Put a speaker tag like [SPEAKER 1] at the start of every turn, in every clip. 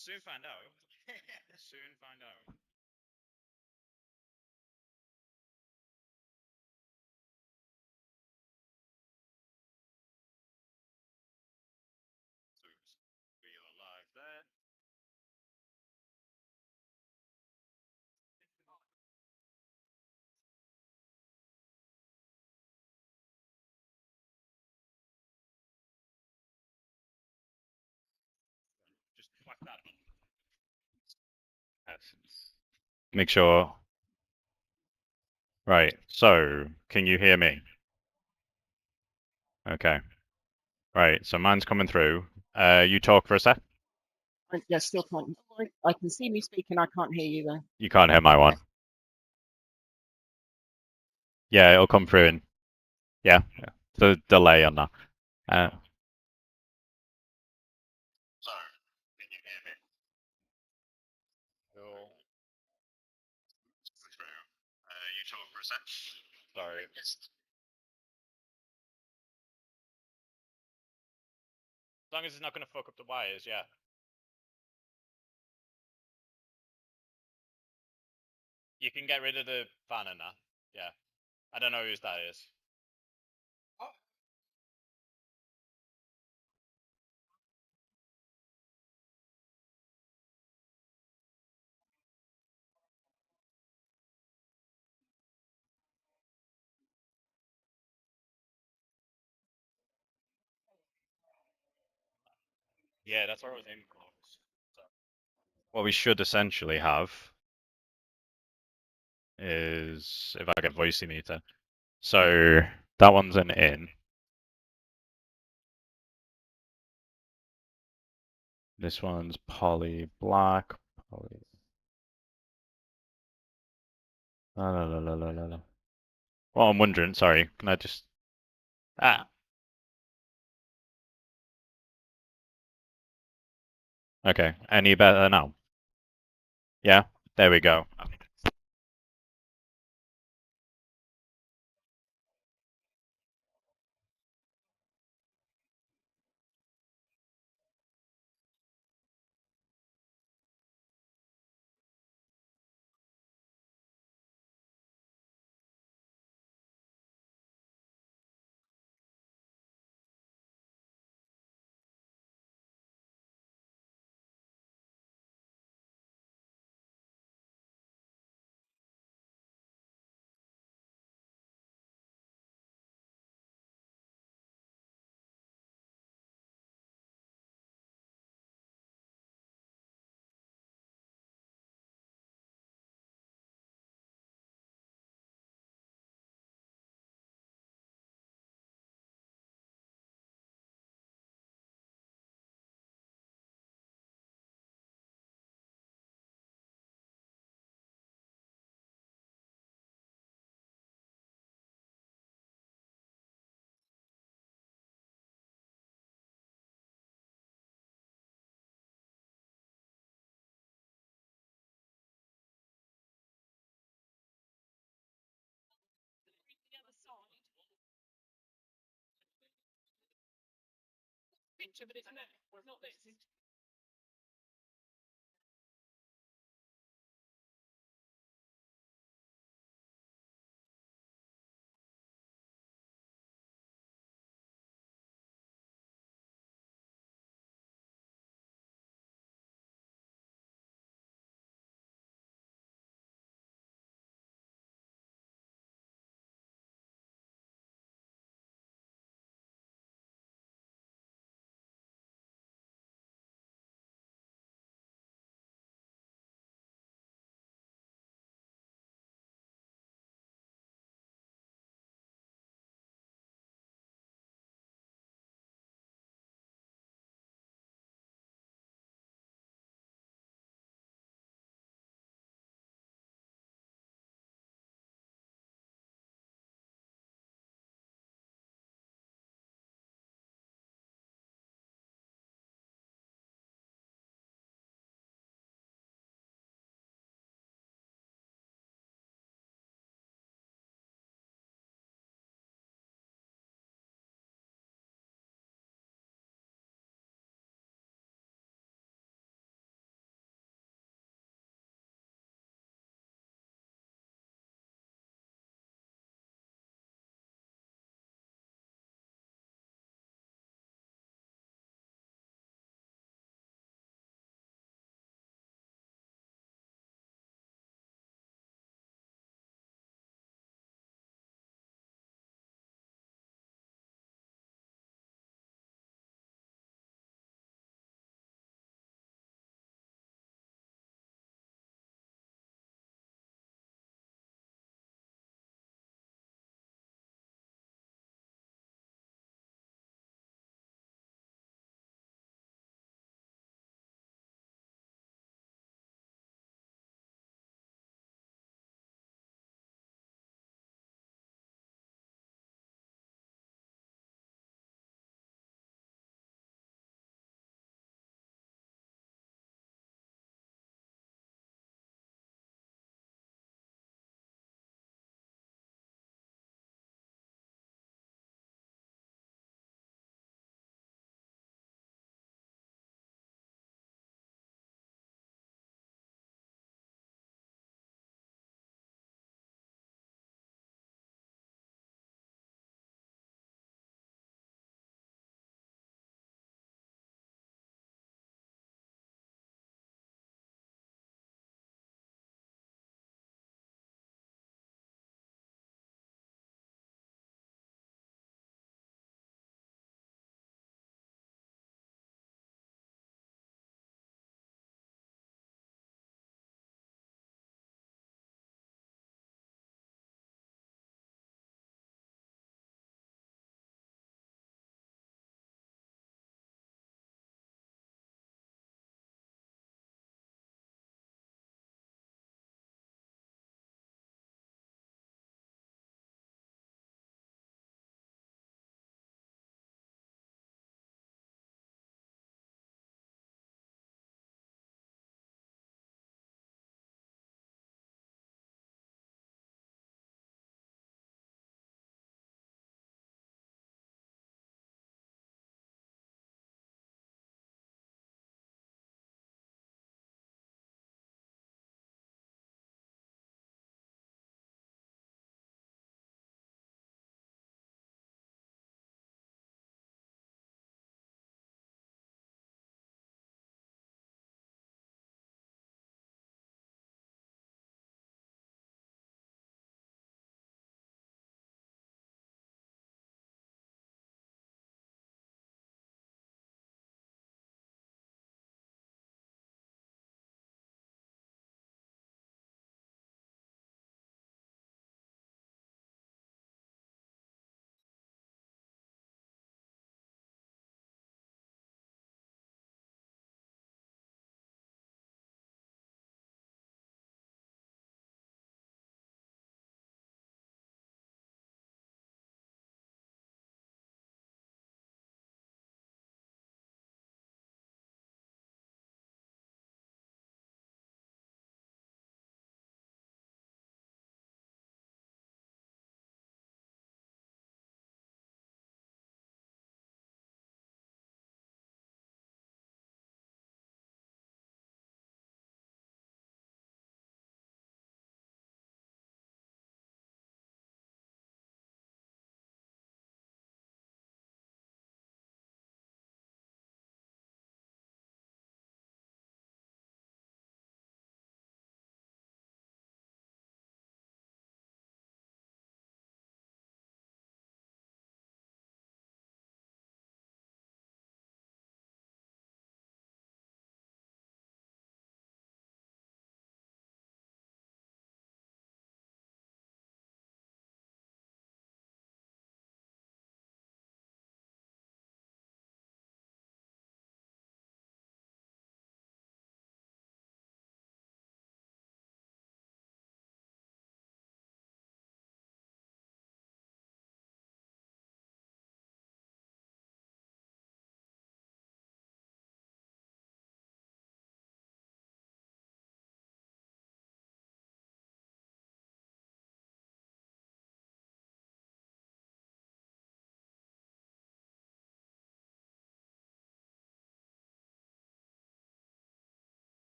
[SPEAKER 1] Soon find out. Soon find out. We are live there. Just whack that on. Make sure. Right. So, can you hear me? Okay. Right. So mine's coming through. You talk for a sec.
[SPEAKER 2] Yeah, still can't. I can see me speaking. I can't hear you though.
[SPEAKER 1] You can't hear my one. Yeah, it'll come through in. Yeah. The delay on that. So, can you hear me? Cool. You talk for a sec. Sorry. As long as it's not going to fuck up the wires, yeah. You can get rid of the fan and that. Yeah. I don't know whose that is. Yeah, that's what I was aiming for. What we should essentially have is, if I get voice meter. So that one's an in. This one's poly black. Poly. La, la, la, la, la, la. Well, I'm wondering, sorry, can I just... Ah. Okay, any better now? Yeah, there we go.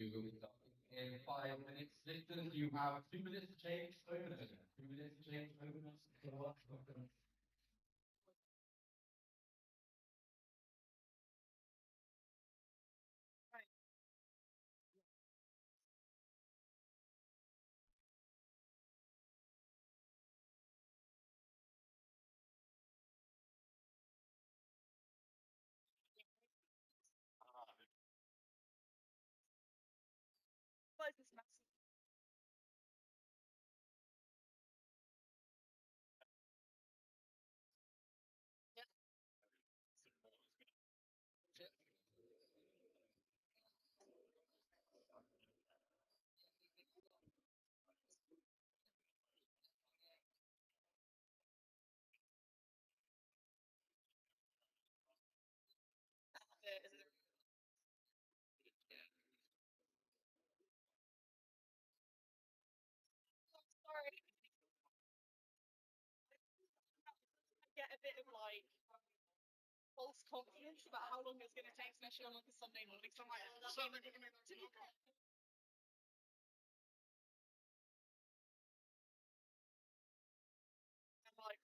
[SPEAKER 3] In 5 minutes. Listen, you have 2 minutes to change openers. 2 minutes to change openers.
[SPEAKER 2] Get a bit of like false confidence about how long it's going to take, especially on like a Sunday morning. So I'm like,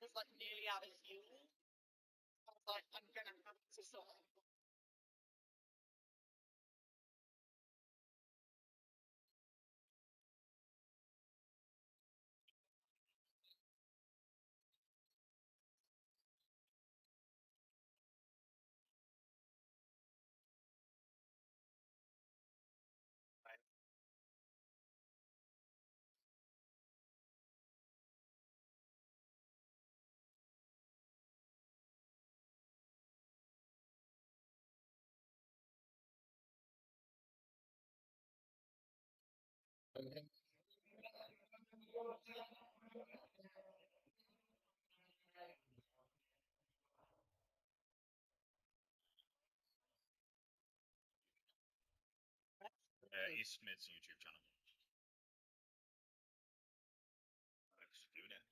[SPEAKER 2] was like nearly out of fuel. I was like, I'm gonna have to stop.
[SPEAKER 1] East Smith's YouTube channel. Let's do that.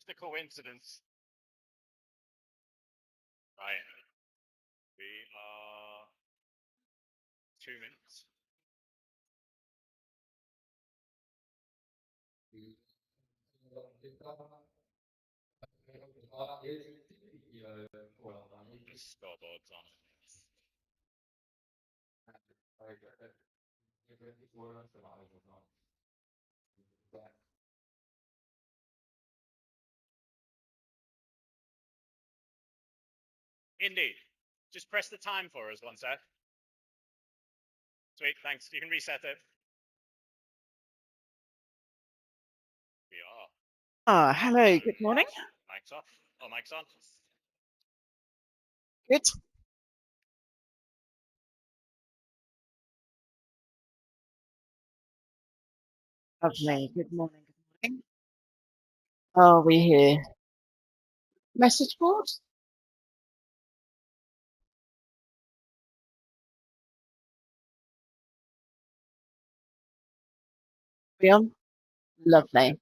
[SPEAKER 1] Just a coincidence. Right. We are 2 minutes. Scoreboard's on. Indeed. Just press the time for us one sec. Sweet, thanks. You can reset it. We are.
[SPEAKER 2] Hello, good morning.
[SPEAKER 1] Mic's off. Oh, mic's on.
[SPEAKER 2] Good. Lovely. Good morning. Good morning. Are we here? Message board? We on? Lovely.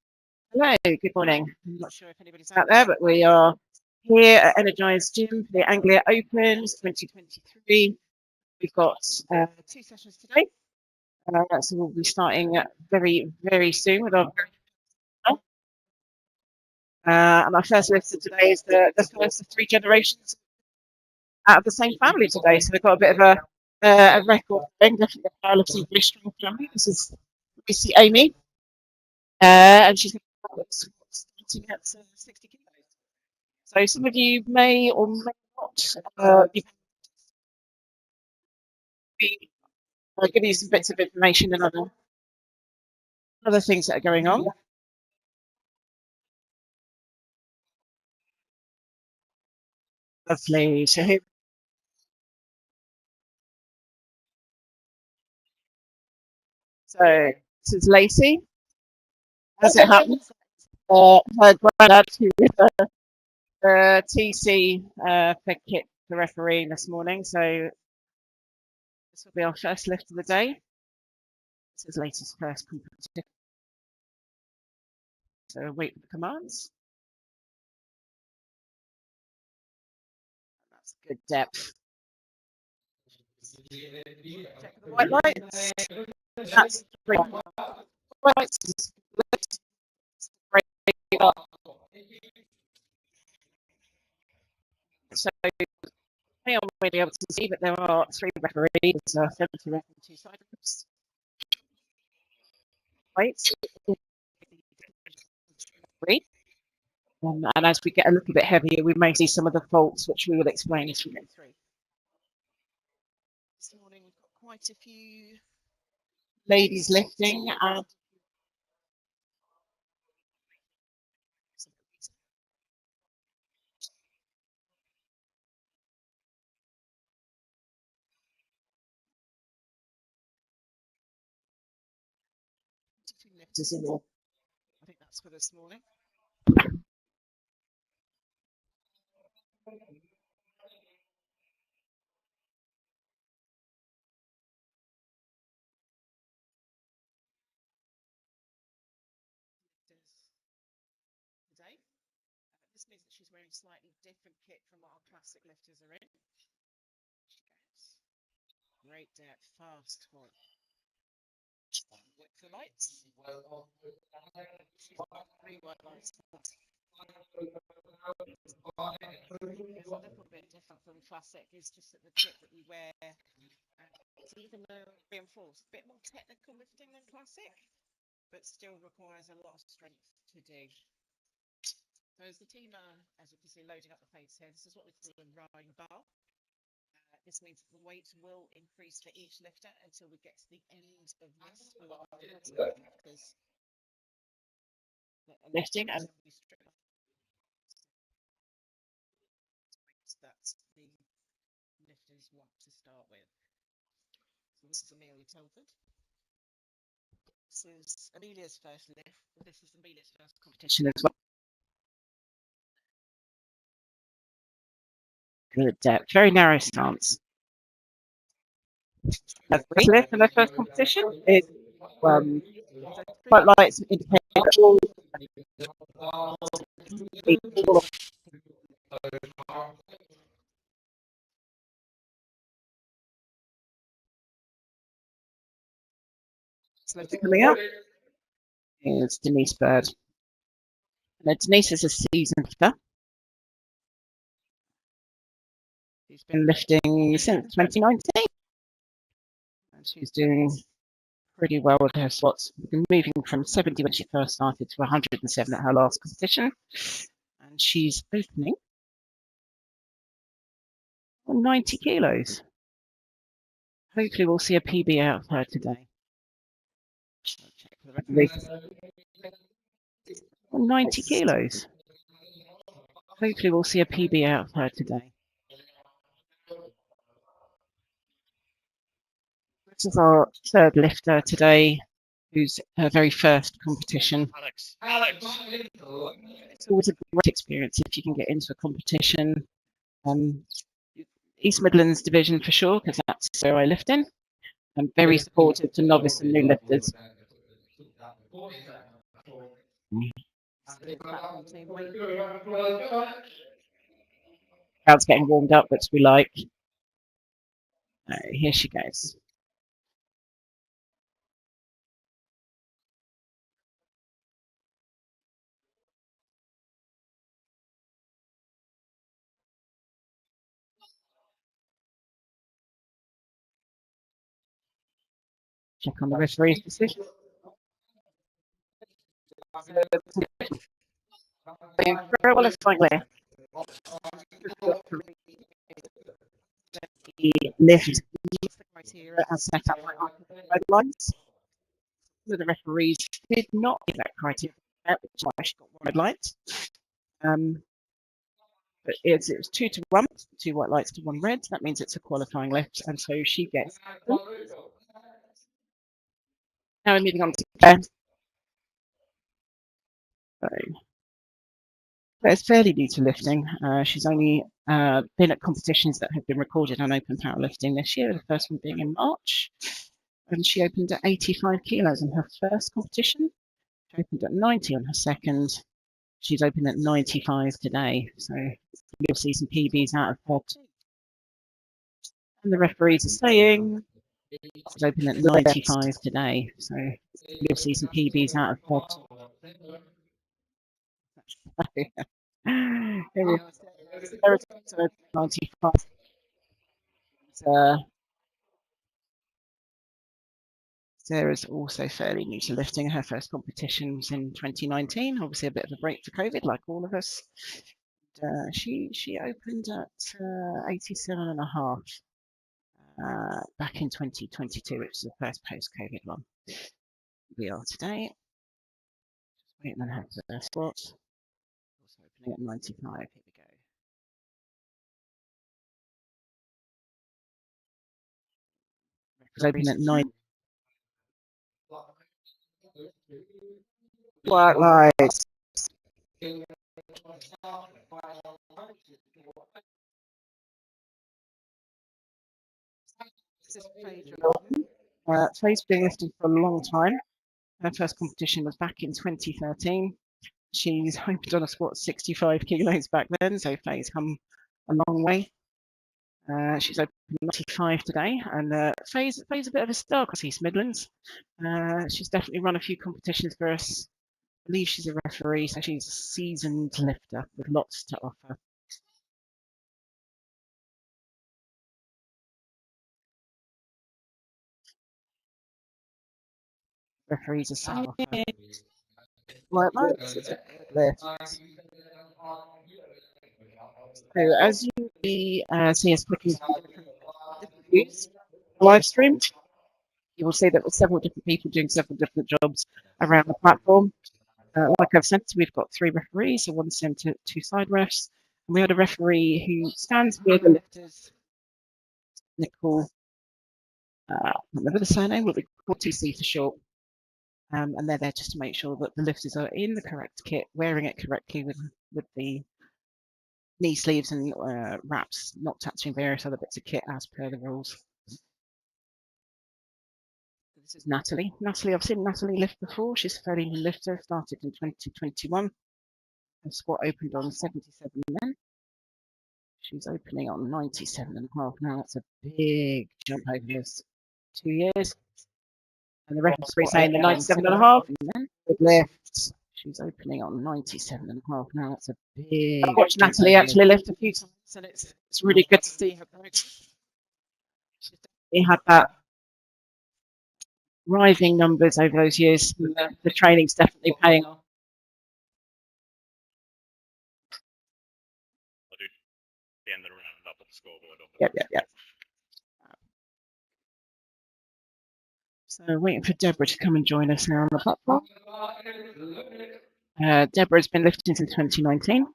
[SPEAKER 2] Hello, good morning. I'm not sure if anybody's out there, but we are here at Energyze Gym for the Anglian Open 2023. We've got 2 sessions today. So we'll be starting very, very soon with our and our first lift today is the first of 3 generations out of the same family today. So we've got a bit of a record thing, definitely a powerlifting very strong family. This is we see Amy, and she's starting at 60 kilos. So some of you may or may not I'll give you some bits of information and other things that are going on. Lovely. So here. So this is Lacey. As it happens, her granddad, who is the TC for Kit, the referee this morning. So this will be our first lift of the day. This is Lacey's first competition. So wait for the commands. That's good depth. Check the white lights. That's great. White lights. So may or may be able to see, but there are 3 referees, 70 ref and 2 side refs. Right. And as we get a little bit heavier, we may see some of the faults, which we will explain as we go through. This morning we've got quite a few ladies lifting and lifters in there. I think that's for this morning. Today. This means that she's wearing slightly different kit from what our classic lifters are in. She goes. Great depth, fast one. Width the lights. 3 white lights. It's a little bit different from classic. It's just that the kit that we wear is even reinforced. A bit more technical lifting than classic, but still requires a lot of strength to do. So as the team are, as you can see, loading up the plates here, this is what we call a rowing bar. This means that the weight will increase for each lifter until we get to the end of this. Lifting and we strip up. That's the lifters want to start with. So this is Amelia Telford. This is Amelia's first lift. This is Amelia's first competition as well. Good depth, very narrow stance. That's the lift in the first competition. Is white lights indicate all. So coming up is Denise Bird. Now, Denise is a seasoned lifter. She's been lifting since 2019. And she's doing pretty well with her squats. We've been moving from 70 when she first started to 107 at her last competition. And she's opening on 90 kilos. Hopefully we'll see a PB out of her today. On 90 kilos. Hopefully we'll see a PB out of her today. This is our third lifter today, who's her very first competition. Alex. It's always a great experience if you can get into a competition. East Midlands division for sure, because that's where I lift in. I'm very supportive to novice and new lifters. Crowd's getting warmed up, which we like. Here she goes. Check on the referee's decision. Very well, it's quite clear. The lift meets the criteria as set up by guidelines. Some of the referees did not meet that criteria, which is why she got 1 red light. But it was 2 to 1, 2 white lights to 1 red. That means it's a qualifying lift, and so she gets. Now we're moving on to Claire. So Claire's fairly new to lifting. She's only been at competitions that have been recorded on Open Powerlifting this year, the first one being in March. And she opened at 85 kilos in her first competition. She opened at 90 on her second. She's opened at 95 today. So you'll see some PBs out of her too. And the referees are saying she's opened at 95 today. So you'll see some PBs out of her too. Here we are. 95. Sarah's also fairly new to lifting. Her first competition was in 2019. Obviously, a bit of a break for COVID, like all of us. She opened at 87.5 back in 2022, which is the first post-COVID one. We are today. Just waiting on her first spot. Also opening at 95. Here we go. It's opening at 9. White lights. Faye's been lifting for a long time. Her first competition was back in 2013. She's opened on a squat 65 kilos back then, so Faye's come a long way. She's opened 95 today, and Faye's a bit of a star across East Midlands. She's definitely run a few competitions for us. I believe she's a referee, so she's a seasoned lifter with lots to offer. Referees are saying right, it's a good lift. So as you see us clicking through different views, live stream, you will see that there's several different people doing several different jobs around the platform. Like I've said, we've got 3 referees, so 1 centre, 2 side refs. And we had a referee who stands near the lifters, Nicole, I can't remember the surname, but we call TC for short. And they're there just to make sure that the lifters are in the correct kit, wearing it correctly with the knee sleeves and wraps, not touching various other bits of kit as per the rules. This is Natalie. I've seen Natalie lift before. She's a fairly new lifter, started in 2021. Her squat opened on 77 then. She's opening on 97.5 now. That's a big jump over those 2 years. And the referee saying the 97.5 and then good lift. She's opening on 97.5 now. That's a big. I've watched Natalie actually lift a few times, and it's really good to see her growth. She's definitely had that rising numbers over those years. And the training's definitely paying off.
[SPEAKER 1] I'll do the end of the round up at the scoreboard.
[SPEAKER 2] Yep. So waiting for Deborah to come and join us now on the platform. Deborah's been lifting since 2019.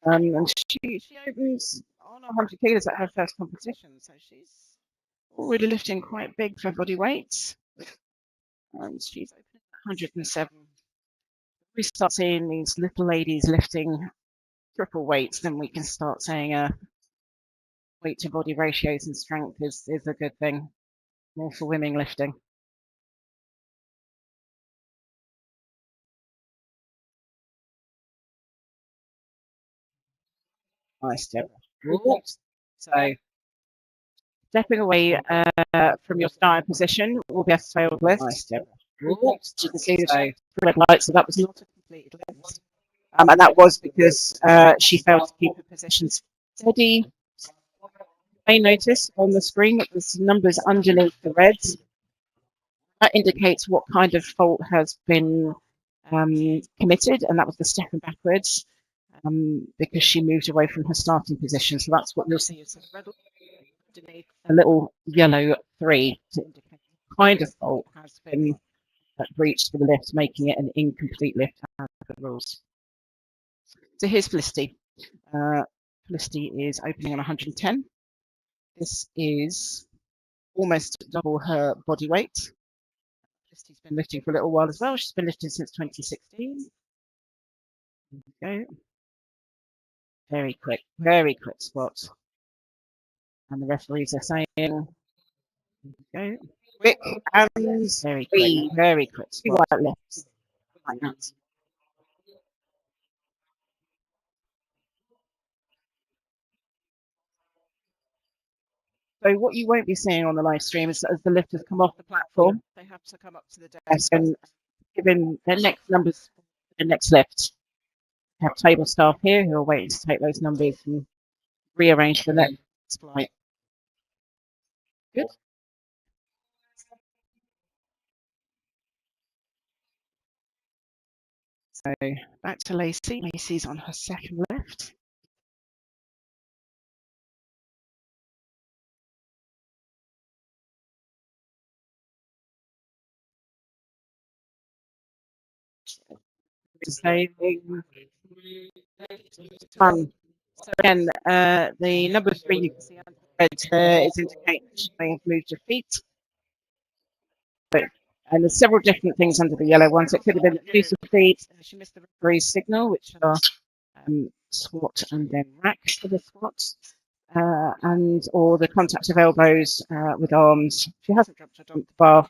[SPEAKER 2] And she opens on 100 kilos at her first competition. So she's already lifting quite big for body weights. And she's opening at 107. We start seeing these little ladies lifting triple weights, then we can start saying weight to body ratios and strength is a good thing. More for women lifting. Nice, Deborah. So stepping away from your starting position will be a failed lift. Nice, Deborah. You can see the red light, so that was not a completed lift. And that was because she failed to keep her positions steady. You may notice on the screen that there's numbers underneath the reds. That indicates what kind of fault has been committed, and that was the stepping backwards because she moved away from her starting position. So that's what you'll see is the red underneath a little yellow 3 to indicate the kind of fault has been breached for the lift, making it an incomplete lift as per the rules. So here's Felicity. Felicity is opening on 110. This is almost double her body weight. Felicity's been lifting for a little while as well. She's been lifting since 2016. There we go. Very quick squat. And the referees are saying, go. Quick and very quick squat. Right lifts. Like that. So what you won't be seeing on the live stream is that as the lifters come off the platform, they have to come up to the desk and give in their next numbers for the next lift. We have table staff here who are waiting to take those numbers and rearrange the next flight. Good. So back to Lacey. Lacey's on her second lift. Fun. So again, the number 3 you can see under the red there is indicating that you may have moved your feet. And there's several different things under the yellow ones. It could have been use of feet. She missed the referee's signal, which are squat and then rack for the squats, and or the contact of elbows with arms. She hasn't dropped the bar.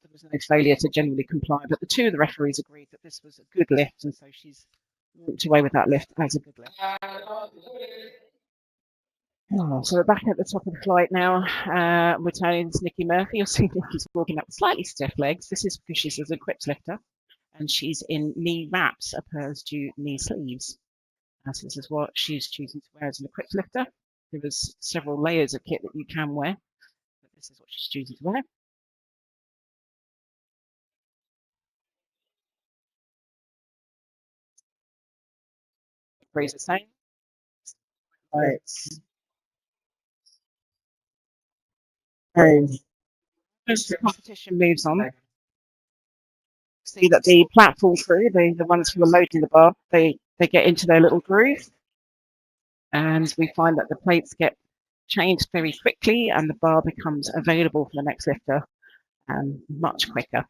[SPEAKER 2] There was no failure to generally comply, but the two of the referees agreed that this was a good lift, and so she's walked away with that lift as a good lift. Oh, so we're back at the top of the flight now. We're turning to Nikki Murphy. You'll see Nikki's walking up with slightly stiff legs. This is because she's an equipped lifter, and she's in knee wraps opposed to knee sleeves. So this is what she's choosing to wear as an equipped lifter. There was several layers of kit that you can wear, but this is what she's choosing to wear. Raise the same. Right. As the competition moves on, see that the platform crew, the ones who are loading the bar, they get into their little groove, and we find that the plates get changed very quickly and the bar becomes available for the next lifter much quicker.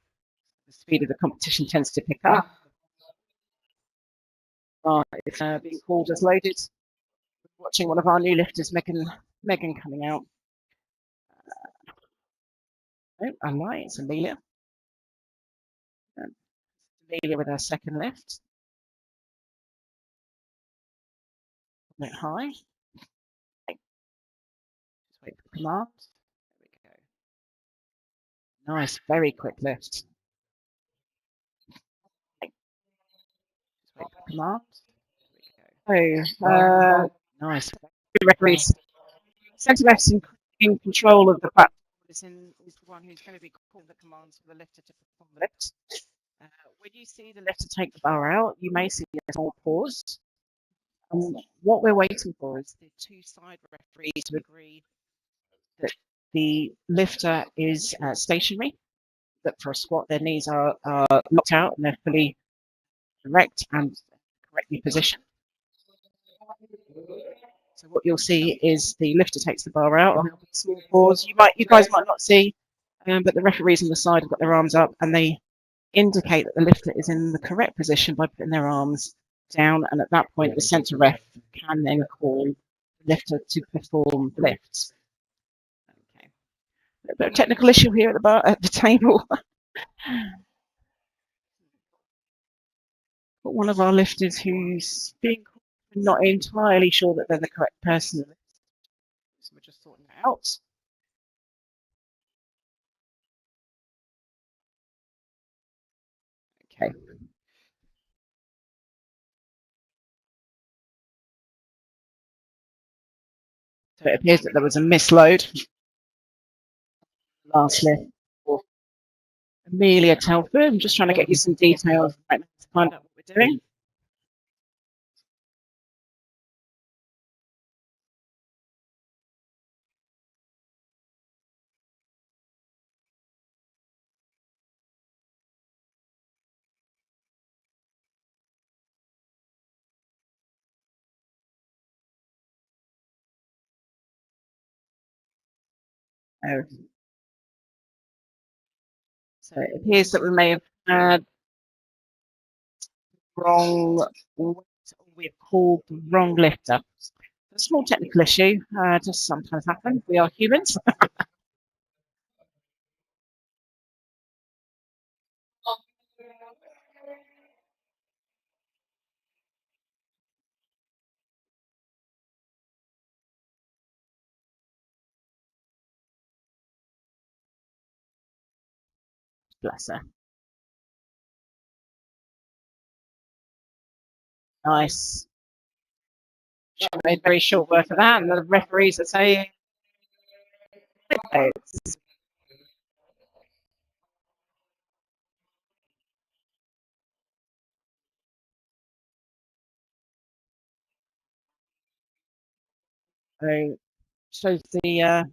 [SPEAKER 2] The speed of the competition tends to pick up. It's being called as loaded. Watching one of our new lifters, Megan coming out. Oh, I'm right, it's Amelia. Amelia with her second lift. A bit high. Okay. Just wait for command. There we go. Nice, very quick lift. Okay. Just wait for command. There we go. Oh, nice. Referees. Centre left's in control of the platform. Is the one who's going to be calling the commands for the lifter to perform the lift. When you see the lifter take the bar out, you may see a small pause. What we're waiting for is the two side referees to agree that the lifter is stationary, that for a squat their knees are locked out and they're fully erect and correctly positioned. So what you'll see is the lifter takes the bar out, and there'll be a small pause. You guys might not see, but the referees on the side have got their arms up, and they indicate that the lifter is in the correct position by putting their arms down, and at that point the centre ref can then call the lifter to perform the lifts. Okay, a bit of technical issue here at the table. But one of our lifters who's being not entirely sure that they're the correct person. So we're just sorting it out. Okay. So it appears that there was a misload. Last lift for Amelia Telford. I'm just trying to get you some details right now to find out what we're doing. So it appears that we may have had wrong, we've called the wrong lifter. A small technical issue, just sometimes happens. We are humans. Bless her. Nice. She made very short work of that, and the referees are saying, so shows the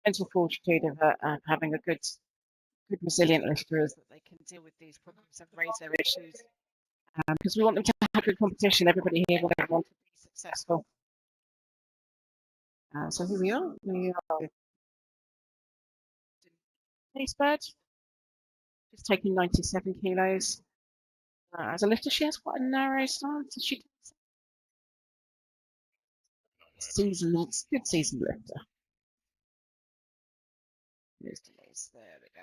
[SPEAKER 2] mental fortitude of having a good resilient lifter is that they can deal with these problems and raise their issues. Because we want them to have good competition. Everybody here will want to be successful. So here we are. We are Denise Bird. She's taking 97 kilos. As a lifter, she has quite a narrow stance. So she good seasoned lifter. There's Denise. There we go.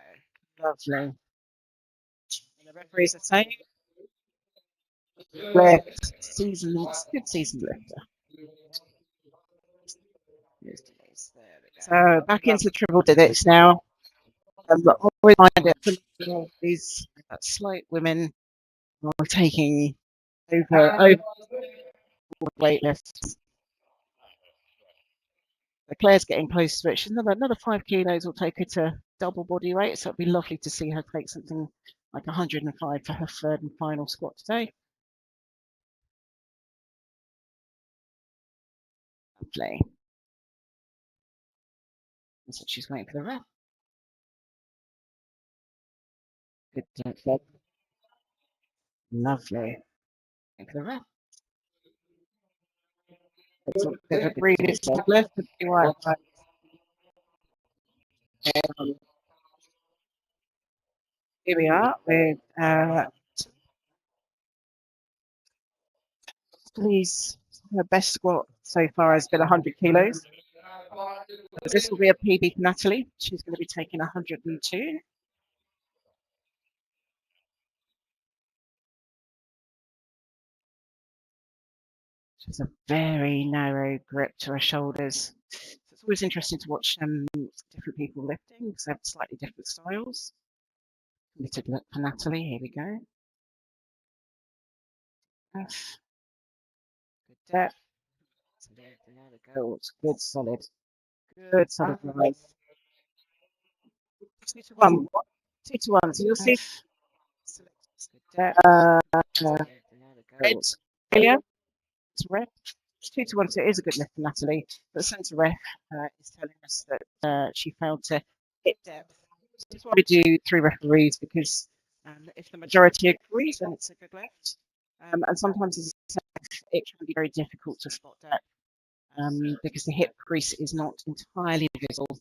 [SPEAKER 2] Lovely. And the referees are saying, good seasoned lifter. There's Denise. There we go. So back into triple digits now. Always find it these slight women are taking over weight lifts. Claire's getting close to it. She's another 5 kilos will take her to double body weight, so it'd be lovely to see her take something like 105 for her third and final squat today. Lovely. So she's waiting for the rep. Good. Lovely. Waiting for the rep. It's a bit of a breather. Deadlift. Here we are with please. Her best squat so far has been 100 kilos. This will be a PB for Natalie. She's going to be taking 102. She's a very narrow grip to her shoulders. So it's always interesting to watch different people lifting because they have slightly different styles. Committed look for Natalie. Here we go. F. Good depth. There we go. It's good, solid. Good, solid rise. 2 to 1. 2 to 1. So you'll see. Good depth. It's failure. It's rep. 2 to 1, so it is a good lift for Natalie. But the centre ref is telling us that she failed to hit depth. This is why we do 3 referees, because if the majority agrees, then it's a good lift. And sometimes it can be very difficult to spot depth because the hip crease is not entirely visible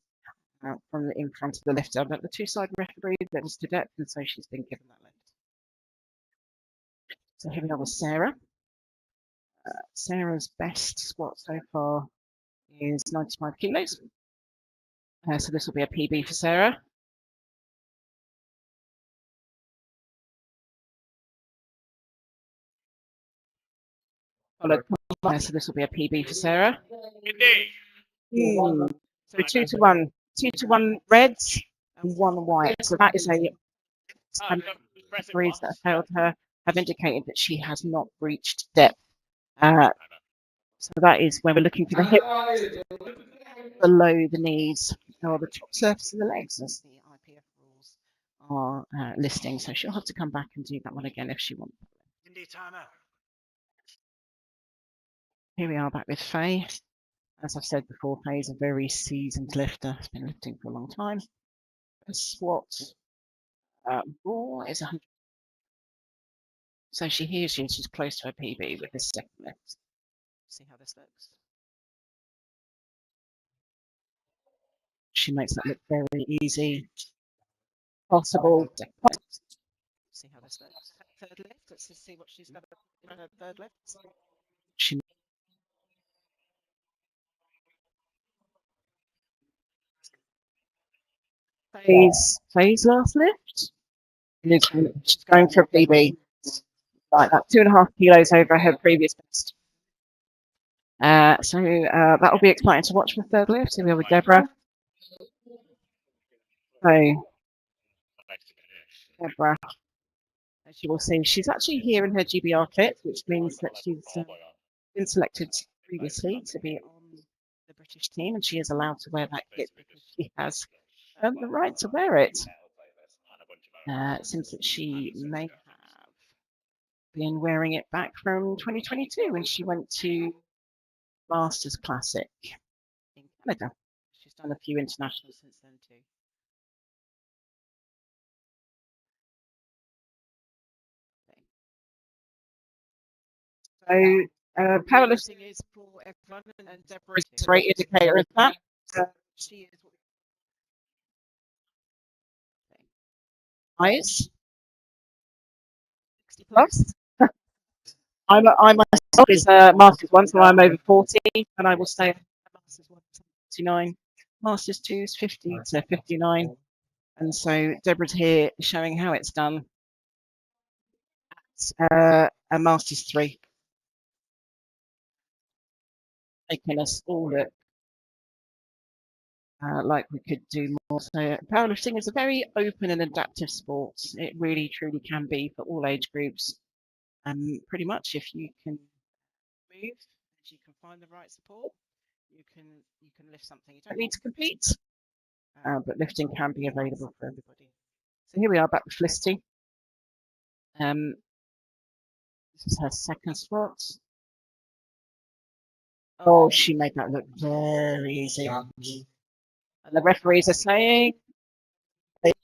[SPEAKER 2] from in front of the lifter. But the 2-side referee goes to depth, and so she's been given that lift. So here we are with Sarah. Sarah's best squat so far is 95 kilos. So this will be a PB for Sarah. Followed by, so this will be a PB for Sarah. So 2 to 1. 2 to 1 reds and 1 white. So that is a referees that have failed her have indicated that she has not reached depth. So that is when we're looking for the hip below the knees or the top surface of the legs, as the IPF rules are listing. So she'll have to come back and do that one again if she wants. Here we are back with Faye. As I've said before, Faye is a very seasoned lifter. Has been lifting for a long time. Her squat raw is 100. So she's close to her PB with this second lift. See how this looks. She makes that look very easy. Possible. See how this looks. Third lift. Let's just see what she's got in her third lift. She phase last lift. She's going for a PB. Like that, 2.5 kilos over her previous best. So that'll be exciting to watch for third lift. Here we are with Deborah. So Deborah, as you will see, she's actually here in her GBR kit, which means that she's been selected previously to be on the British team, and she is allowed to wear that kit because she has the right to wear it. Since that she may have been wearing it back from 2022 when she went to Masters Classic in Canada. She's done a few internationals since then too. So powerlifting is for everyone, and Deborah is a great indicator of that. She is eyes 60 plus. I myself is Masters 1, so I'm over 40, and I will stay at Masters 1 to 49. Masters 2 is 50 to 59. And so Deborah's here showing how it's done at a Masters 3. Making us all look like we could do more. So powerlifting is a very open and adaptive sport. It really, truly can be for all age groups. Pretty much if you can move, if you can find the right support, you can lift something. You don't need to compete, but lifting can be available for everybody. So here we are back with Felicity. This is her second squat. Oh, she made that look very easy. And the referees are saying, this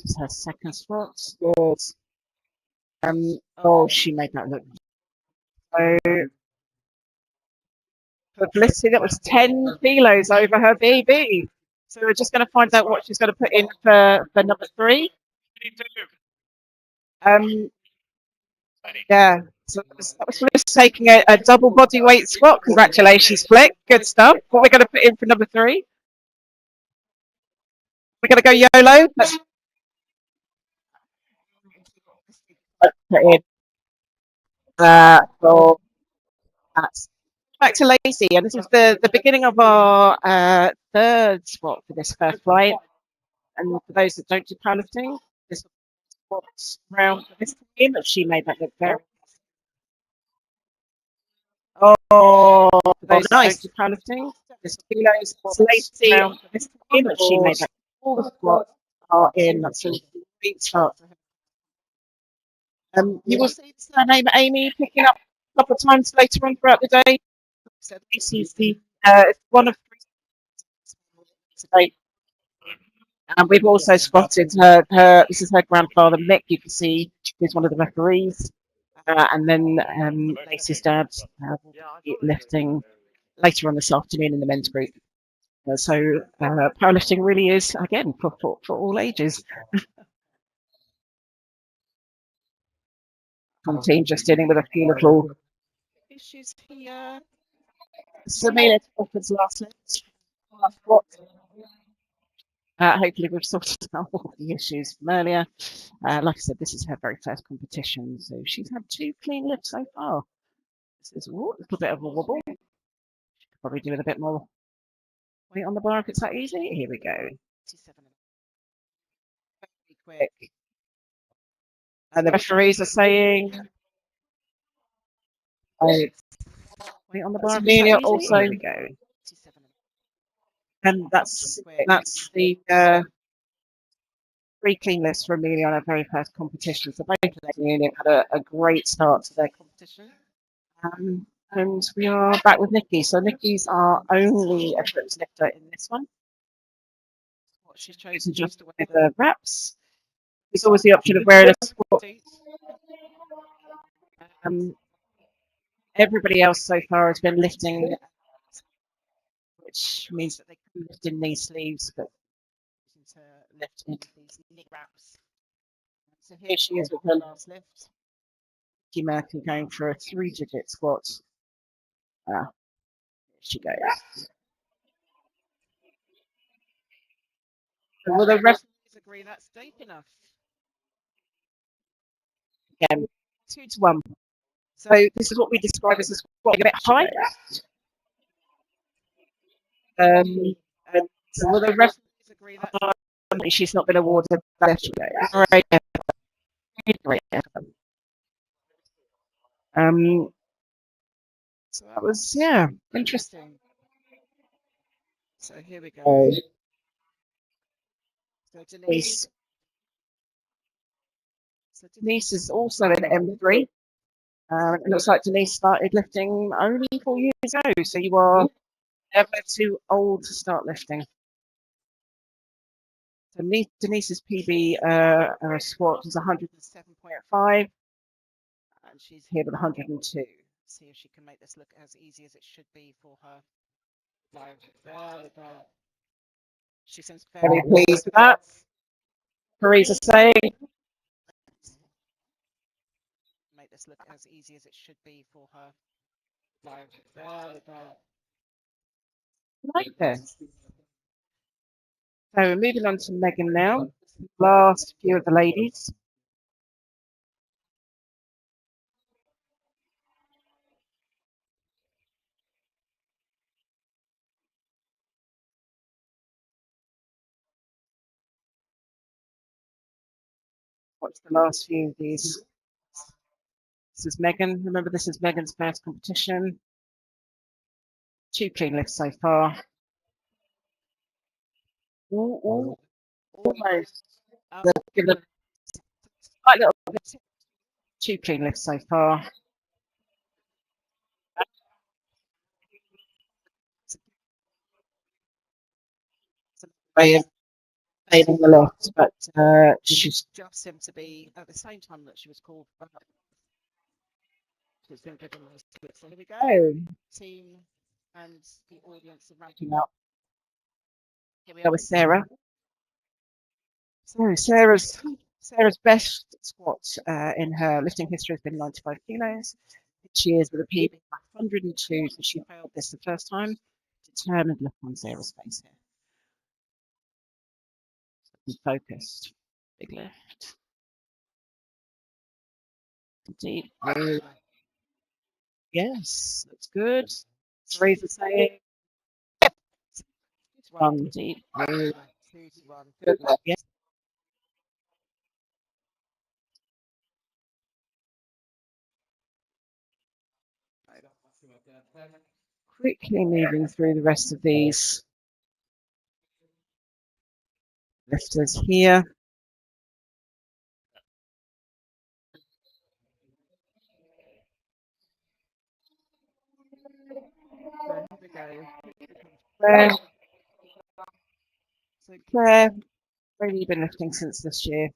[SPEAKER 2] is her second squat. Oh, she made that look. So for Felicity, that was 10 kilos over her BB. So we're just going to find out what she's going to put in for number 3. Yeah, so that was Felicity taking a double body weight squat. Congratulations, Flick. Good stuff. What we're going to put in for number 3? We're going to go YOLO. Let's put in for that's back to Lacey, and this is the beginning of our third squat for this first flight. And for those that don't do powerlifting, this squats round for this team, but she made that look very. Oh, for those nice. That don't do powerlifting, this kilos Lacey round for this team, but she made that. All the squats are in. That's a great start. You will see the surname Amy picking up a couple of times later on throughout the day. So this is the one of 3 today. And we've also spotted her. This is her grandfather, Mick. You can see he's one of the referees. And then Lacey's dad will be lifting later on this afternoon in the men's group. So powerlifting really is, again, for all ages. Some team just dealing with a few little issues here. Samina offers last squat. Hopefully we've sorted out all the issues from earlier. Like I said, this is her very first competition, so she's had 2 clean lifts so far. This is a little bit of a wobble. She could probably do with a bit more weight on the bar if it's that easy. Here we go. 27. Very quick. And the referees are saying weight on the bar. Amelia also. Here we go. And that's the 3 clean lifts for Amelia on her very first competition. So both of them had a great start to their competition. And we are back with Nikki. So Nikki's our only equipped lifter in this one. What she's chosen just to wear the wraps. There's always the option of wearing a sport suit. Everybody else so far has been lifting which means that they can lift in knee sleeves, but to lift into these knee wraps. So here she is with her last lift. Vicky Merkin going for a 3-digit squat. Here she goes. So will the referees agree that's deep enough? Again, 2 to 1. So this is what we describe as a squat a bit high. And so will the referees agree that she's not been awarded that yesterday? Right. So that was interesting. So here we go. So Denise. So Denise is also in M3. It looks like Denise started lifting only 4 years ago. So you are never too old to start lifting. So Denise's PB squat is 107.5, and she's here with 102. See if she can make this look as easy as it should be for her. She seems very pleased with that. Parisa saying, make this look as easy as it should be for her. Like this. So we're moving on to Megan now. Last few of the ladies. What's the last few of these? This is Megan. Remember, this is Megan's first competition. 2 clean lifts so far. Almost. Give it a slight little bit. 2 clean lifts so far. Way of failing the lift, but she just seemed to be at the same time that she was called. She's been given those clips. So here we go. Team and the audience are ramping up. Here we are with Sarah. So Sarah's best squat in her lifting history has been 95 kilos. She is with a PB of 102, so she failed this the first time. Determined look on Sarah's face here. Focused. Big lift. Deep. Yes, that's good. Teresa saying. One deep. 2 to 1. Good. Yes. Quickly moving through the rest of these lifters here. Claire. So Claire, only been lifting since this year.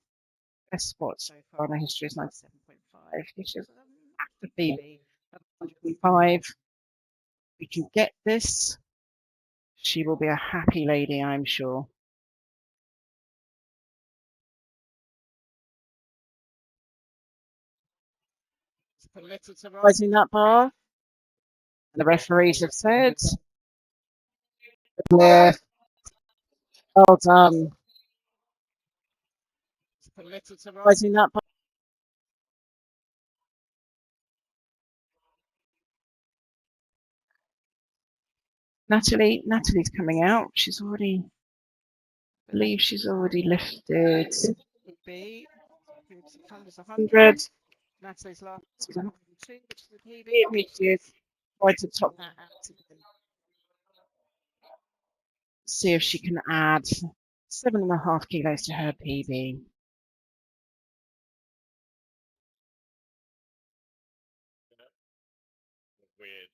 [SPEAKER 2] Best squat so far in her history is 97.5. Which is a massive PB of 105. We can get this. She will be a happy lady, I'm sure. Permitted to rise in that bar. And the referees have said, yeah, well done. Permitted to rise in that bar. Natalie's coming out. She's already, I believe she's already lifted. PB, 100. Natalie's last was 102, which is the PB, which is try to top that out again. See if she can add 7.5 kilos to her PB.
[SPEAKER 1] Weird.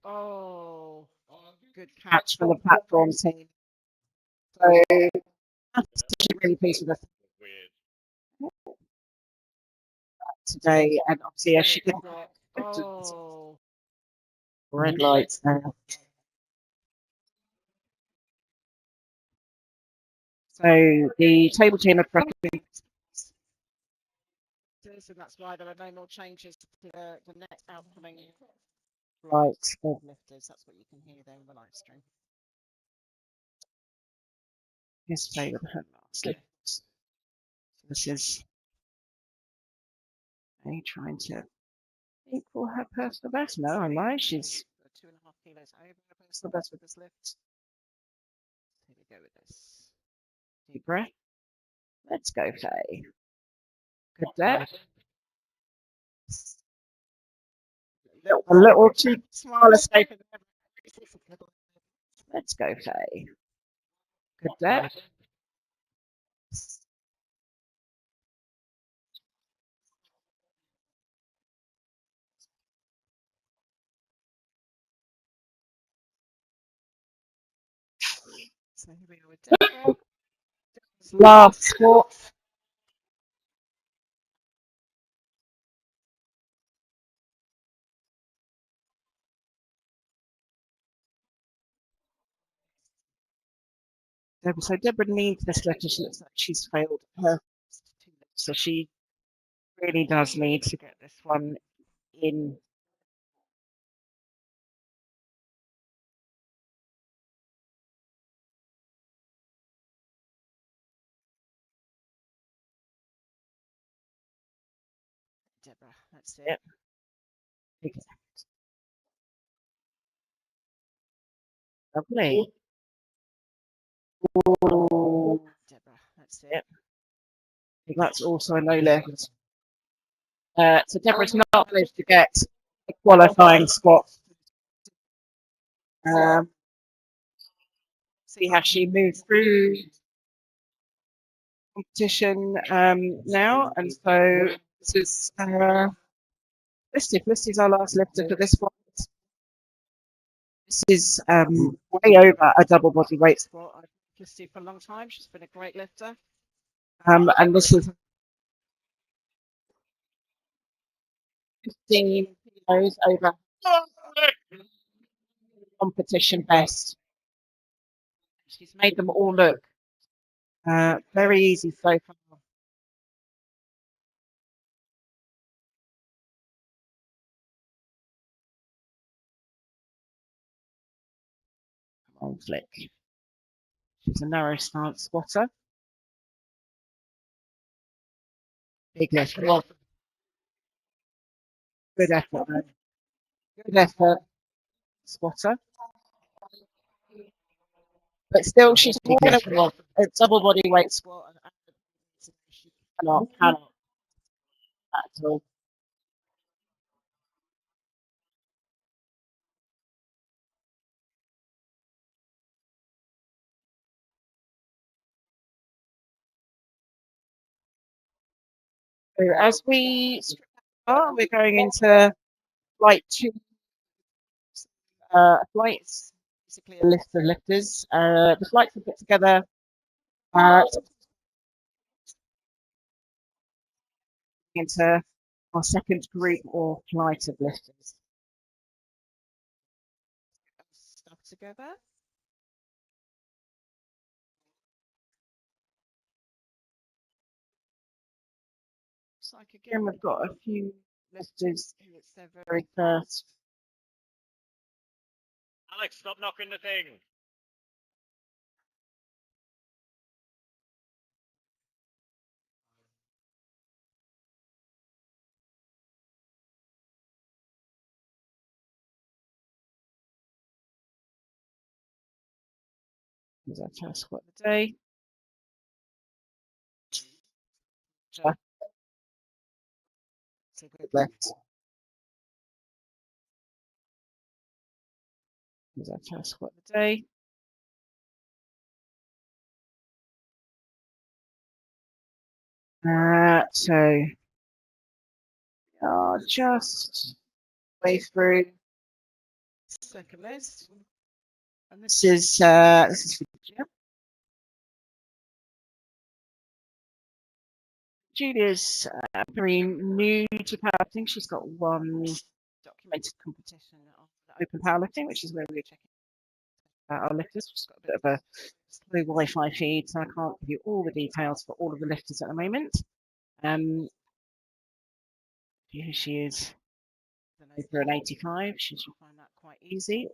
[SPEAKER 2] Oh, good catch from the platform team. So that's really pleased with us
[SPEAKER 1] Weird.
[SPEAKER 2] today, and obviously as she did Red lights now. So the table team are prepping, and that's why there are no more changes to the net outcoming flight of lifters. That's what you can hear there in the live stream. Here's Faye with her last lift. So this is Faye trying to equal her personal best. No, I lie. She's 2.5 kilos over her personal best with this lift. Here we go with this. Deep breath. Let's go, Faye. Good depth. A little too small escape in there. Let's go, Faye. Good depth. So here we are with Deborah. Last squat. So Deborah needs this lift. She looks like she's failed her two lifts. So she really does need to get this one in. Deborah, that's it. Lovely. Ooh, Deborah, that's it. That's also a no lift. So Deborah's not managed to get a qualifying spot. See how she moves through competition now, and so this is Listy. Listy's our last lifter for this one. This is way over a double body weight squat. I've known Listy for a long time. She's been a great lifter, and this is 15 kilos over competition best. She's made them all look very easy so far. Come on, Flick. She's a narrow stance squatter. Big lift. Good effort, though. Good effort, squatter. But still, she's walking a double body weight squat. And she cannot at all. So as we start, we're going into flight 2. Flights, basically a list of lifters. The flights are put together into our second group or flight of lifters. Stuff together. Looks like again we've got a few lifters who it's their very first.
[SPEAKER 1] Alex, stop knocking the thing.
[SPEAKER 2] Here's our first squat of the day. It's a good lift. Here's our first squat of the day. So just way through second list, and this is for Julia. Julia's very new to powerlifting. She's got one documented competition Open Powerlifting, which is where we're checking out our lifters. We've just got a bit of a slow Wi-Fi feed, so I can't give you all the details for all of the lifters at the moment. Here she is, over an 85. She should find that quite easy.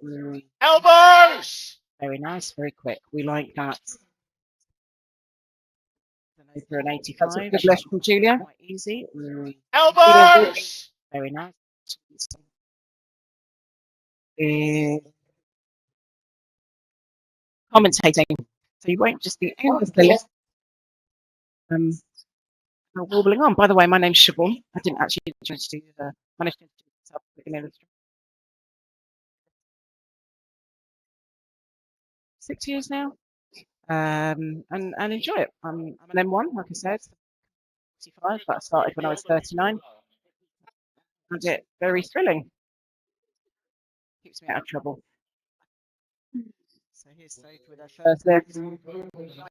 [SPEAKER 1] Elbows!
[SPEAKER 2] Very nice, very quick. We like that. Over an 85. That's a good lift from Julia. Quite easy.
[SPEAKER 1] Elbows!
[SPEAKER 2] Very nice. Commentating. So you won't just be endless the list. Warbling on. By the way, my name's Siobhan. I didn't actually manage to introduce myself. 6 years now. And enjoy it. I'm an M1, like I said, 55, but I started when I was 39. Found it very thrilling. Keeps me out of trouble. So here's Faith with her first lift.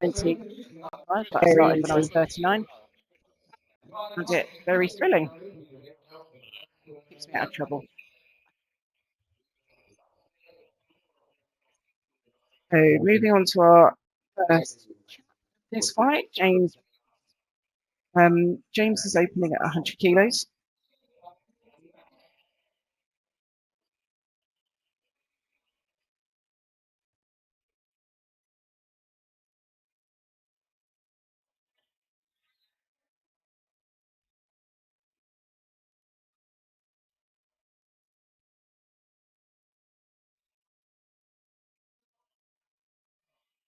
[SPEAKER 2] 90, but I started when I was 39. Found it very thrilling. Keeps me out of trouble. So moving on to our first this fight, James. James is opening at 100 kilos.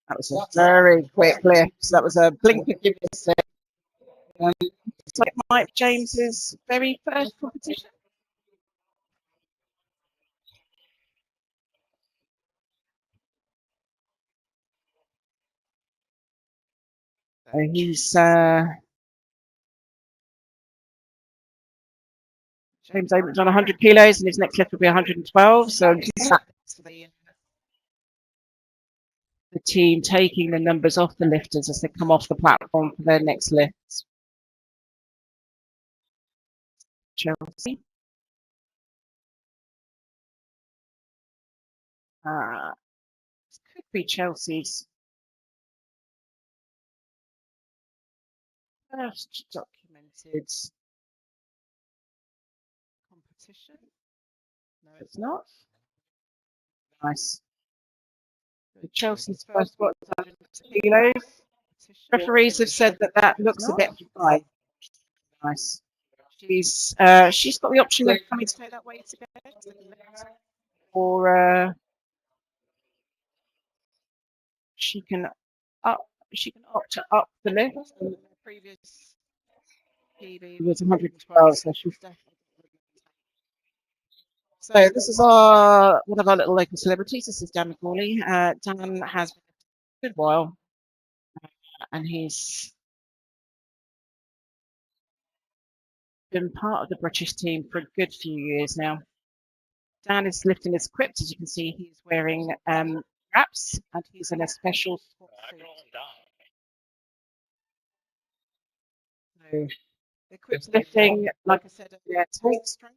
[SPEAKER 2] That was a very quick lift. So that was a blink of goodness. It's like Mike James's very first competition. So he's James opened on 100 kilos, and his next lift will be 112. So the team taking the numbers off the lifters as they come off the platform for their next lifts. Chelsea. This could be Chelsea's first documented competition. No, it's not. Nice. Chelsea's first 100 kilos. Referees have said that that looks a bit high. Nice. She's got the option of coming to take that weight again, or she can opt to up the lift. And the previous PB was 112, so she's definitely. So this is one of our little local celebrities. This is Dan McCauley. Dan has been a good while, and he's been part of the British team for a good few years now. Dan is lifting his equipped. As you can see, he's wearing wraps, and he's in a special sport suit. So the equipped lifting, like I said earlier, take strength.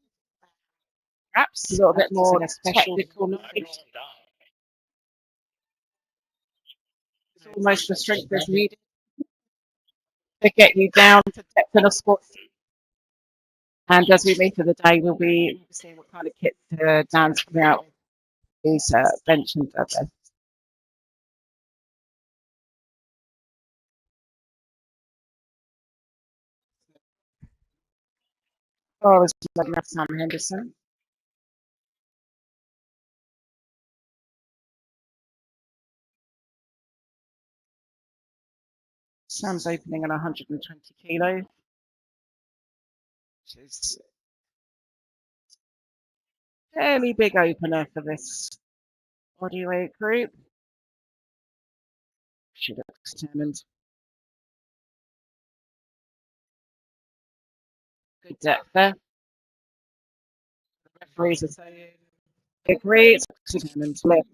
[SPEAKER 2] Wraps, a little bit more technical knowledge. It's almost the strength that's needed to get you down to depth in a sport. And as we move through the day, we'll be seeing what kind of kit Dan's coming out with these bench and deadlift. Oh, it's like Sam Henderson. Sam's opening at 120 kilos, which is a fairly big opener for this bodyweight group. She looks determined. Good depth there. The referees are saying agree. It's determined lift.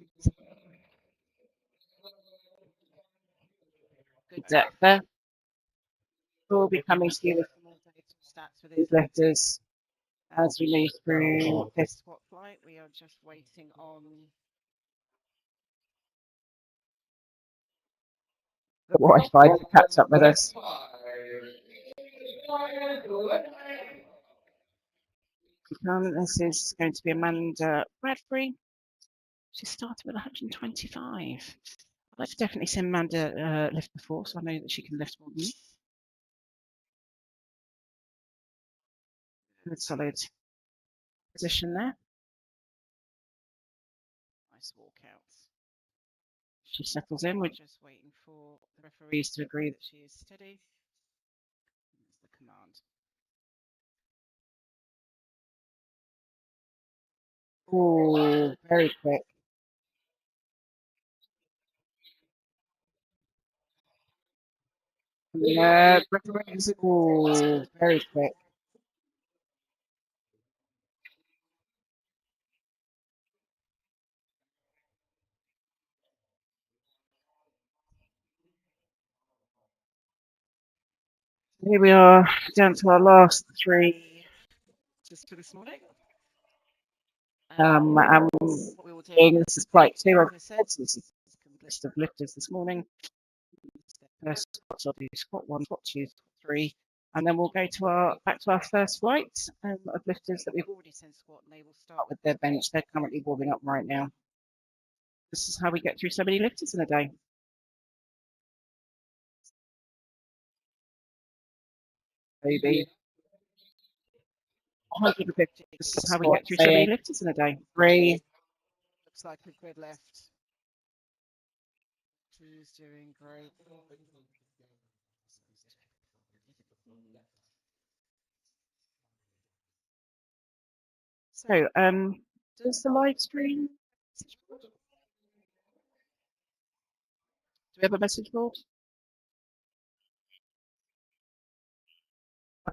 [SPEAKER 2] Good depth there. We'll be coming to you with some more data stats for these lifters as we move through this squat flight. We are just waiting on the Wi-Fi to catch up with us. This is going to be Amanda Bradbury. She started with 125. I've definitely seen Amanda lift before, so I know that she can lift more than this. Good solid position there. Nice walkouts. She settles in. We're just waiting for the referees to agree that she is steady. That's the command. Oh, very quick. Yeah, referees. Oh, very quick. Here we are, down to our last three just for this morning. And what we will do, this is flight 2, as I said, so this is a list of lifters this morning. First squats, I'll do squat 1, squat 2, squat 3, and then we'll go to back to our first flight of lifters that we've already seen squat, and they will start with their bench. They're currently warming up right now. This is how we get through so many lifters in a day. Maybe 150. This is how we get through so many lifters in a day. 3. Looks like a good left. 2's doing great. So, does the live stream? Do we have a message board?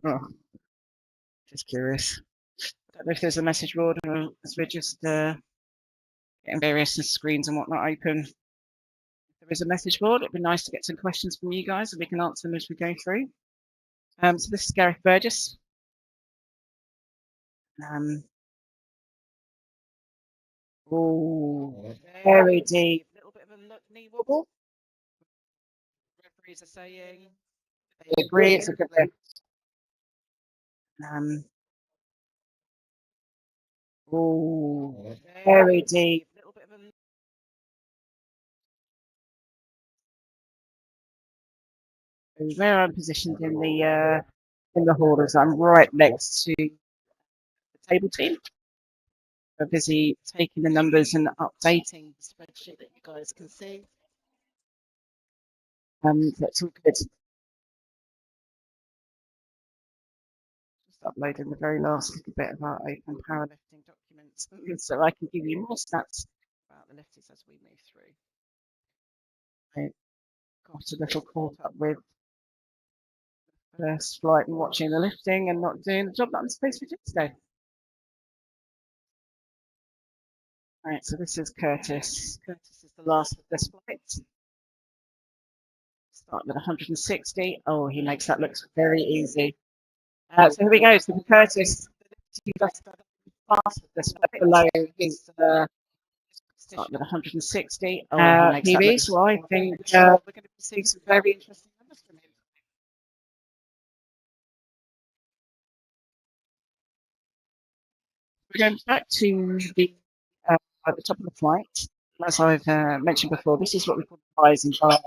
[SPEAKER 2] Oh, just curious. I don't know if there's a message board, as we're just getting various screens and whatnot open. If there is a message board, it'd be nice to get some questions from you guys and we can answer them as we go through. So this is Gareth Burgess. Oh, very deep. A little bit of a knee wobble. Referees are saying they agree it's a good lift. Oh, very deep. A little bit of a. Where I'm positioned in the hall is I'm right next to the table team. We're busy taking the numbers and updating the spreadsheet that you guys can see. That's all good. Just uploading the very last little bit of our open powerlifting documents so I can give you more stats about the lifters as we move through. I got a little caught up with the first flight and watching the lifting and not doing the job that I'm supposed to do today. All right, so this is Curtis. Curtis is the last of this flight. Start with 160. Oh, he makes that look very easy. So here we go. So for Curtis, this below his start with 160 PB. So I think we're going to be seeing some very interesting numbers from him. We're going back to the at the top of the flight. As I've mentioned before, this is what we call the rising bar.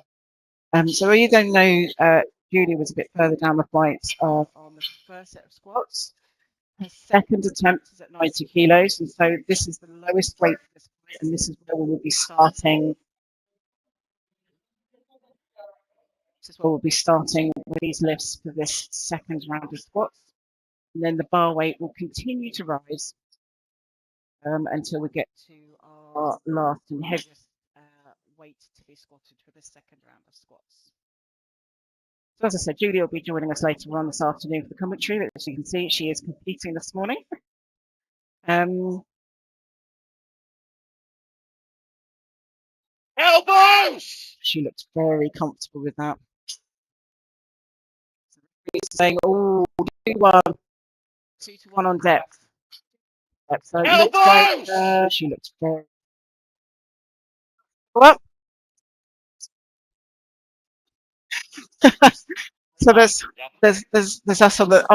[SPEAKER 2] So you don't know, Julie was a bit further down the flight on the first set of squats. Her second attempt is at 90 kilos, and so this is the lowest weight for this flight, and this is where we will be starting. This is where we'll be starting with these lifts for this second round of squats, and then the bar weight will continue to rise until we get to our last and heaviest weight to be squatted for this second round of squats. So as I said, Julie will be joining us later on this afternoon for the commentary, but as you can see, she is competing this morning. Elbows! She looks very comfortable with that. Saying, oh, 2-1 on depth. So it looks like she looks very well. So there's us on the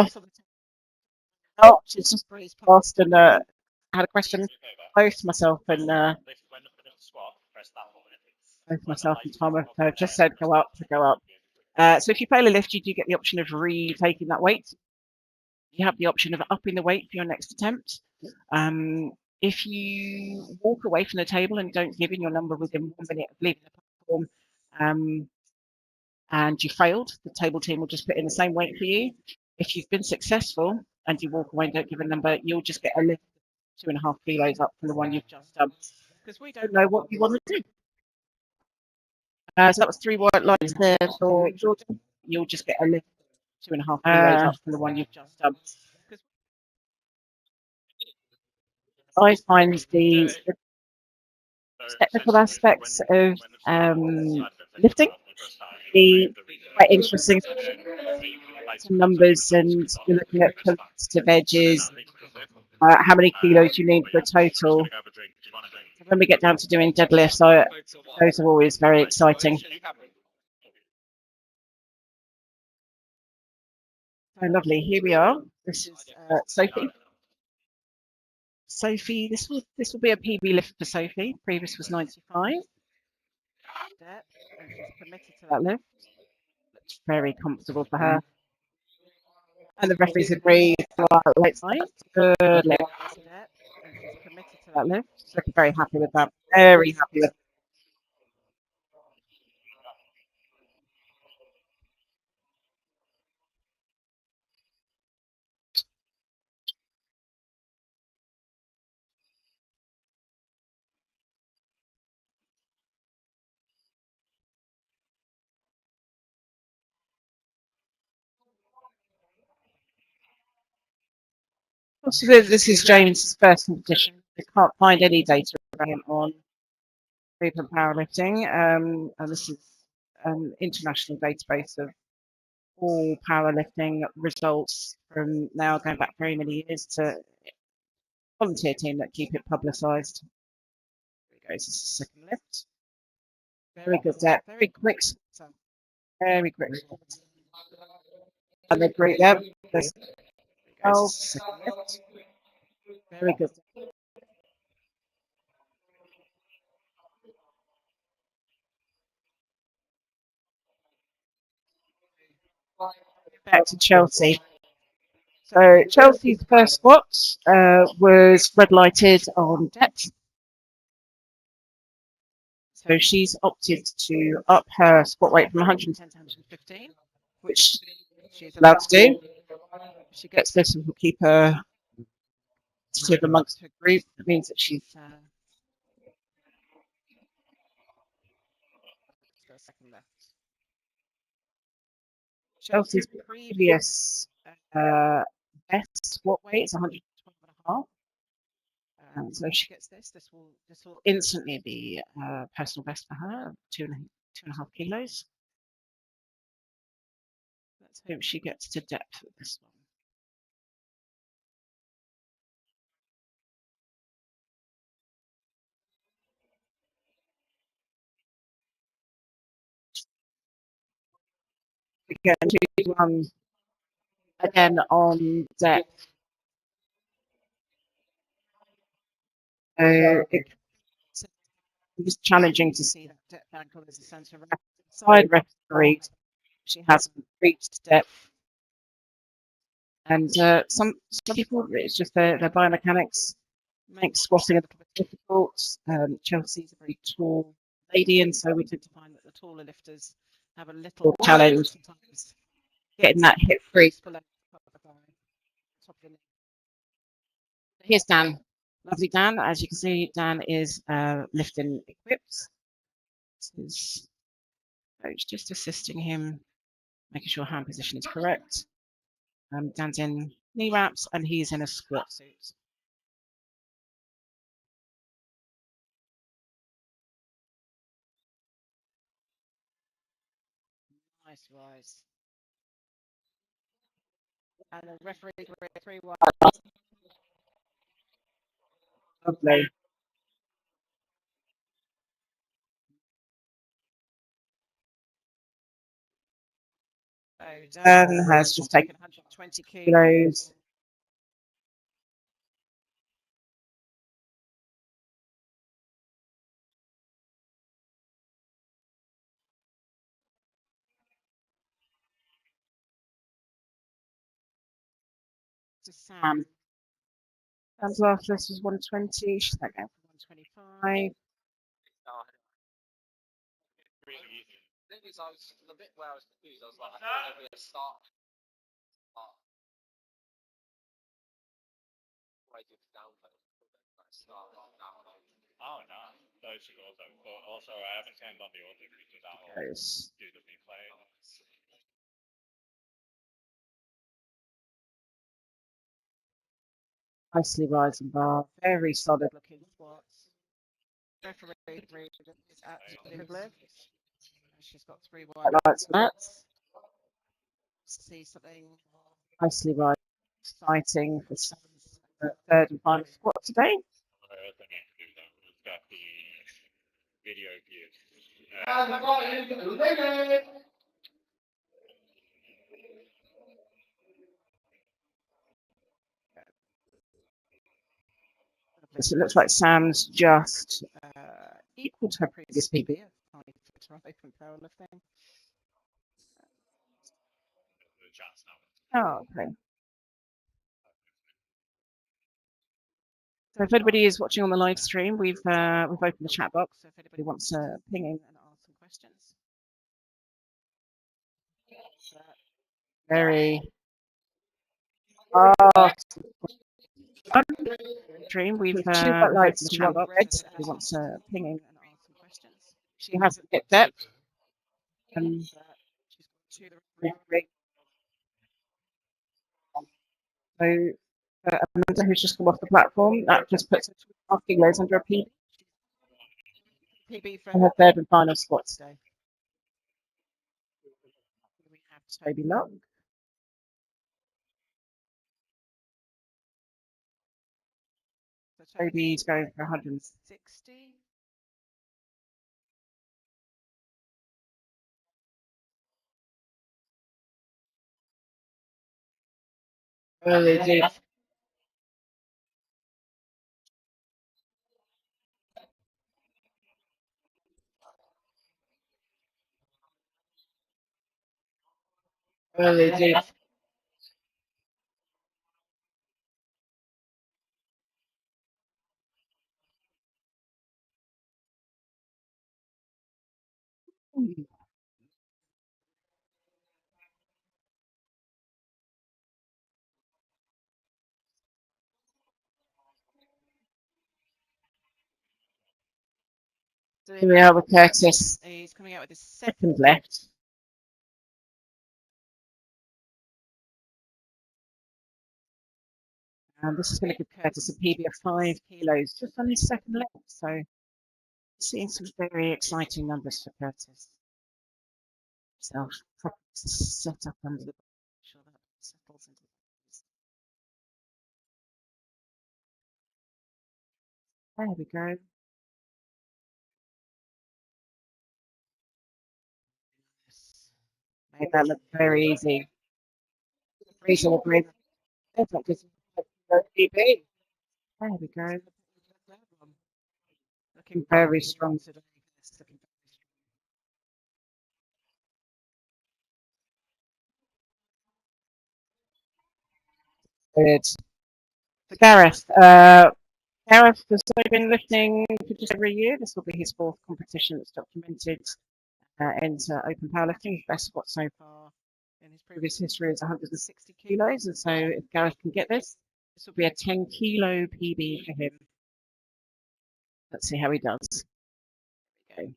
[SPEAKER 2] oh, she's just breezed past and had a question. Both myself and Tom have just said go up to go up. So if you fail a lift, you do get the option of retaking that weight. You have the option of upping the weight for your next attempt. If you walk away from the table and don't give in your number within 1 minute of leaving the platform, and you failed, the table team will just put in the same weight for you. If you've been successful and you walk away and don't give a number, you'll just get a lift 2.5 kilos up from the one you've just done. Because we don't know what you want to do. So that was 3 white lines there for Jordan. You'll just get a lift 2.5 kilos up from the one you've just done. I find the technical aspects of lifting be quite interesting. Some numbers, and you're looking at competitive edges, how many kilos you need for a total. When we get down to doing deadlifts, those are always very exciting. So lovely. Here we are. This is Sophie. Sophie, this will be a PB lift for Sophie. Previous was 95. Depth, and she's committed to that lift. Looks very comfortable for her. And the referees agree. Right side. Good lift. Depth, and she's committed to that lift. She's looking very happy with that. Very happy with. Also, this is James' first competition. I can't find any data about him on Open Powerlifting, and this is an international database of all powerlifting results from now going back very many years to volunteer team that keep it publicised. There he goes. This is the second lift. Very good depth. Very quick. Very quick. And the great depth. Oh, second lift. Very good. Back to Chelsea. So Chelsea's first squat was red lighted on depth. So she's opted to up her squat weight from 110 to 115, which she's allowed to do. If she gets this, and will keep her active amongst her group. It means that she's second left. Chelsea's previous best squat weight is 112.5. So if she gets this, this will instantly be personal best for her, 2.5 kilos. Let's hope she gets to depth with this one. Again, again on depth. It's challenging to see that depth ankle as a centre side referee. She hasn't reached depth. And some people, it's just their biomechanics makes squatting a little bit difficult. Chelsea's a very tall lady, and so we tend to find that the taller lifters have a little challenge sometimes getting that hip crease below the top of the knee. Here's Dan. Lovely Dan. As you can see, Dan is lifting equipped. His coach just assisting him, making sure hand position is correct. Dan's in knee wraps and he's in a squat suit. Nice rise. And the referee 3-1. Lovely. So Dan has just taken 120 kilos. To Sam. Sam's last list was 120. She's not going for 125.
[SPEAKER 1] Oh no, those should also. But also, I haven't turned on the audio because that'll
[SPEAKER 2] Goes.
[SPEAKER 1] do the replay.
[SPEAKER 2] Nicely rising bar. Very solid looking squats. Referee is absolutely bliss. She's got 3 white lights on that. See something nicely rising. Exciting for Sam's third and final squat today.
[SPEAKER 1] What I also need to do though is get the video views.
[SPEAKER 2] So it looks like Sam's just equal to her previous PB of 5 foot from powerlifting.
[SPEAKER 1] The chats now.
[SPEAKER 2] Oh, okay. So if anybody is watching on the live stream, we've opened the chat box. So if anybody wants to ping in and ask some questions. Very stream. We've opened the chat box. So if anybody wants to ping in and ask some questions. She hasn't hit depth. And she's got 2 the So Amanda, who's just come off the platform, that just puts her 2.5 kilos under a PB for her third and final squat today. We have Toby Locke. So Toby's going for 160. Early deep. Early deep. So here we are with Curtis. He's coming out with his second left. And this is going to give Curtis a PB of 5 kilos just on his second left. So seeing some very exciting numbers for Curtis. Self set up under the sure that settles into there we go. Made that look very easy. Reasonable breathe. That's not just PB. There we go. Looking very strong today. Good. For Gareth, Gareth has been lifting for just over a year. This will be his 4th competition that's documented into open powerlifting. His best squat so far in his previous history is 160 kilos. And so if Gareth can get this, this will be a 10 kilo PB for him. Let's see how he does. There we go.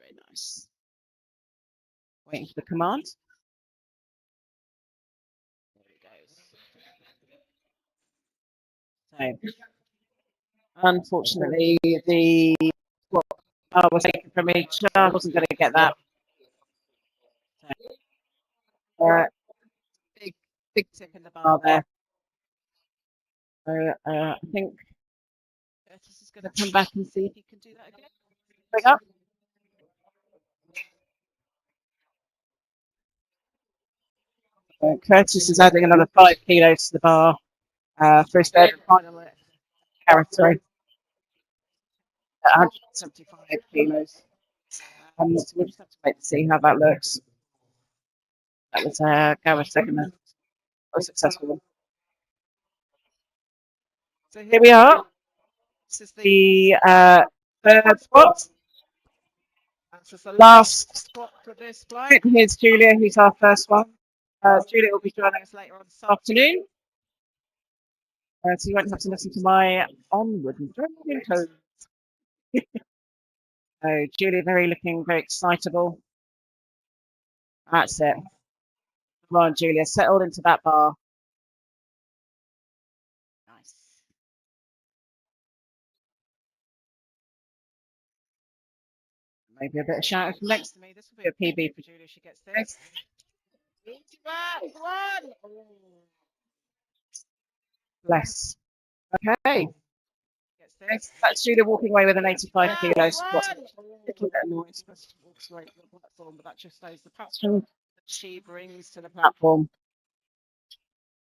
[SPEAKER 2] Very nice. Waiting for the command. There he goes. So, unfortunately, the what was taken from me, I wasn't going to get that. So, big tip in the bar there. So I think Curtis is going to come back and see if he can do that again. Bring up. Curtis is adding another 5 kilos to the bar for his third and final character at 175 kilos. So we'll just have to wait to see how that looks. That was Gareth's second one. A successful one. So here we are. This is the third spot. This is the last spot for this flight. Here's Julia, who's our first one. Julia will be joining us later on this afternoon. So you won't have to listen to my onward and driving tones. So Julia looking very excitable. That's it. Come on, Julia, settled into that bar. Nice. Maybe a bit of shout from next to me. This will be a PB for Julia if she gets this. Bless. Okay. That's Julia walking away with an 85 kilos. What's a little bit annoying, especially walks away from the platform, but that just shows the passion that she brings to the platform.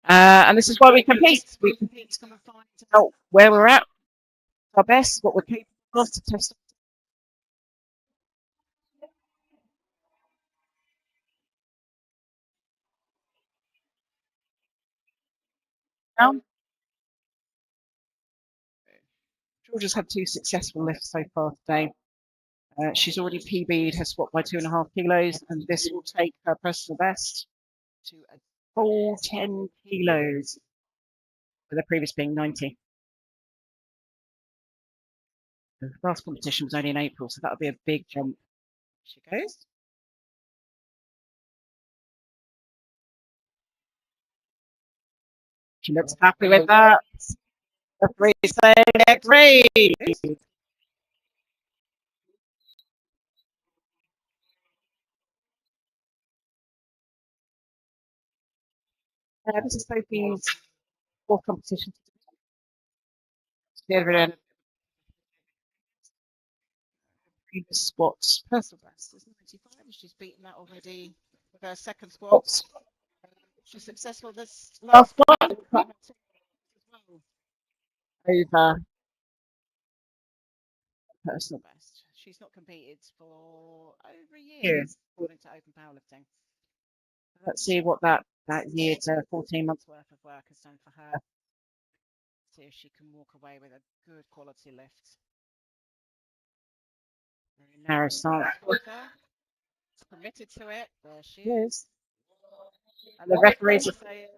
[SPEAKER 2] And this is why we compete. We compete to come and find out where we're at, our best, what we're capable of, to test. Georgia's had 2 successful lifts so far today. She's already PB'd her squat by 2.5 kilos, and this will take her personal best to a full 10 kilos, with the previous being 90. The last competition was only in April, so that'll be a big jump. She goes. She looks happy with that. The free saying agreed. This is Sophie's 4th competition. The previous squats, personal best is 95. She's beaten that already with her second squats. She's successful this last one. Over personal best. She's not competed for over a year, according to Open Powerlifting. Let's see what that year's 14 months worth of work has done for her. See if she can walk away with a good quality lift. Very narrow start. Committed to it. There she is. And the referees are saying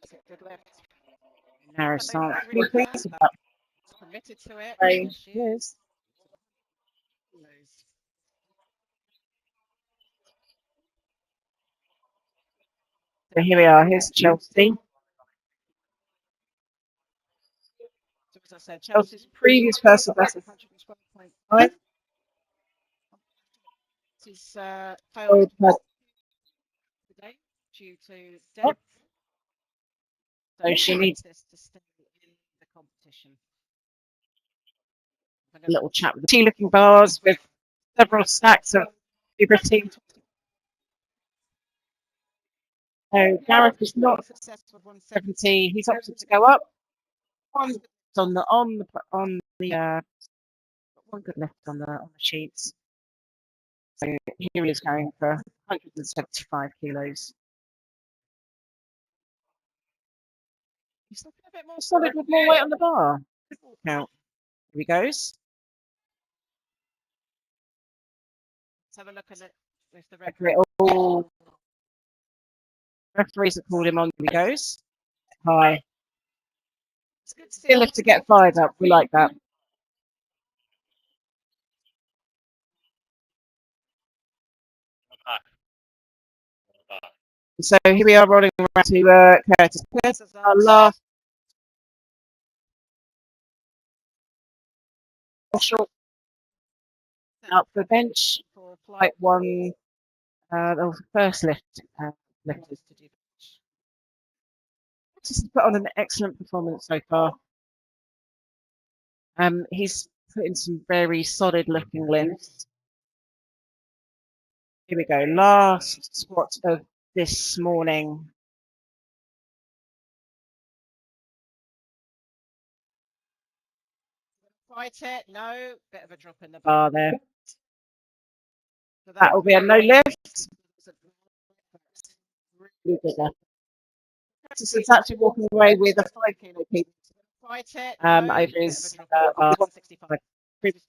[SPEAKER 2] it's a good lift. Narrow start. Really pleased with that. Committed to it. There she is. So here we are. Here's Chelsea. So as I said, Chelsea's previous personal best is 112.5. She's failed today due to depth. So she needs this to stay in the competition. A little chat with the tea-looking bars with several stacks of Uber team. So Gareth is not successful with 170. He's opted to go up. One on the one good lift on the sheets. So here he is going for 175 kilos. He's looking a bit more solid with more weight on the bar. Good walk out. Here he goes. Let's have a look at it with the referee. Oh, referees have called him on. Here he goes. High. It's good to see a lift to get fired up. We like that. So here we are rolling around to Curtis. Curtis is our last short out for the bench for flight 1. That was the first lifters to do bench. He's put on an excellent performance so far. He's put in some very solid looking lifts. Here we go. Last squat of this morning. Fight it. No. Bit of a drop in the bar there. So that will be a no lift. Really good left. Practice actually walking away with a 5 kilo piece. Fight it. Over his bar 165. Previously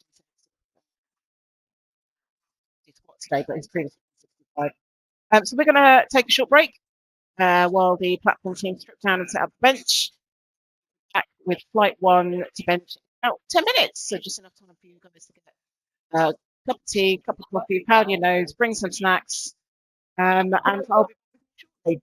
[SPEAKER 2] squat today, but his previous 165. So we're going to take a short break while the platform team strip down and set up the bench. Back with flight 1 to bench about 10 minutes, so just enough time for you guys to get a cup of tea, cup of coffee, powder your nose, bring some snacks, and I'll be shortly.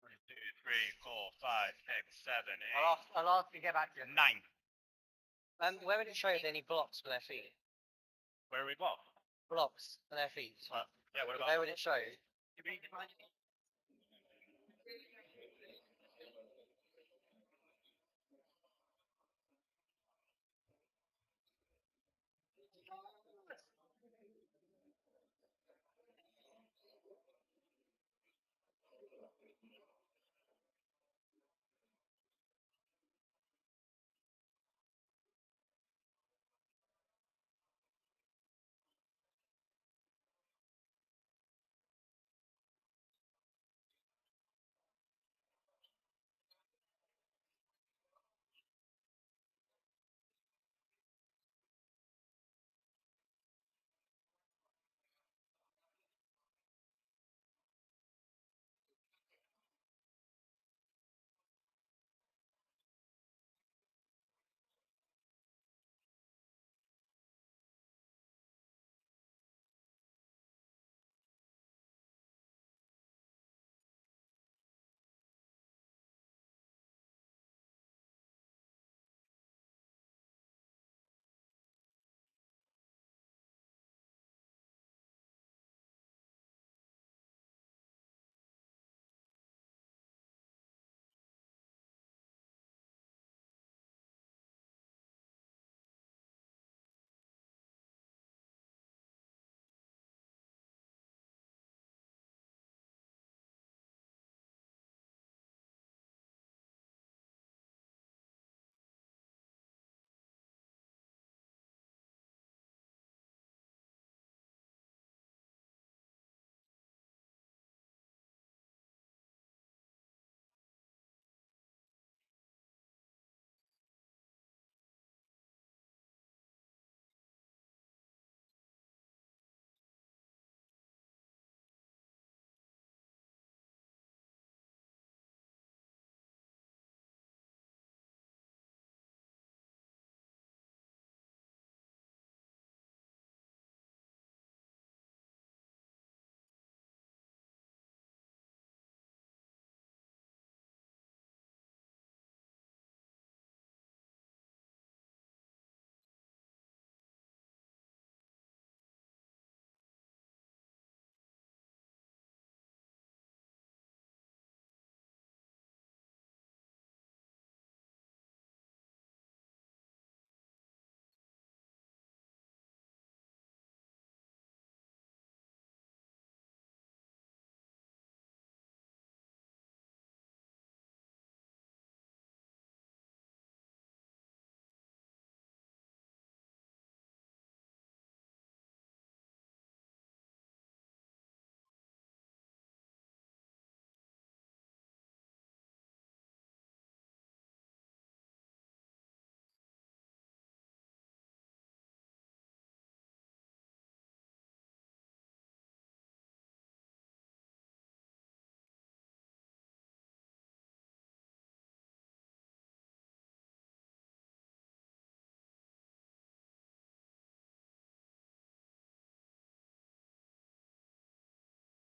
[SPEAKER 1] One, two, three, four, five, six, seven, eight.
[SPEAKER 4] I'll ask you to get back to it.
[SPEAKER 1] 9.
[SPEAKER 4] Where would it show if any blocks for their feet?
[SPEAKER 1] Where are we what?
[SPEAKER 4] Blocks for their feet.
[SPEAKER 1] Yeah, what about?
[SPEAKER 4] Where would it show?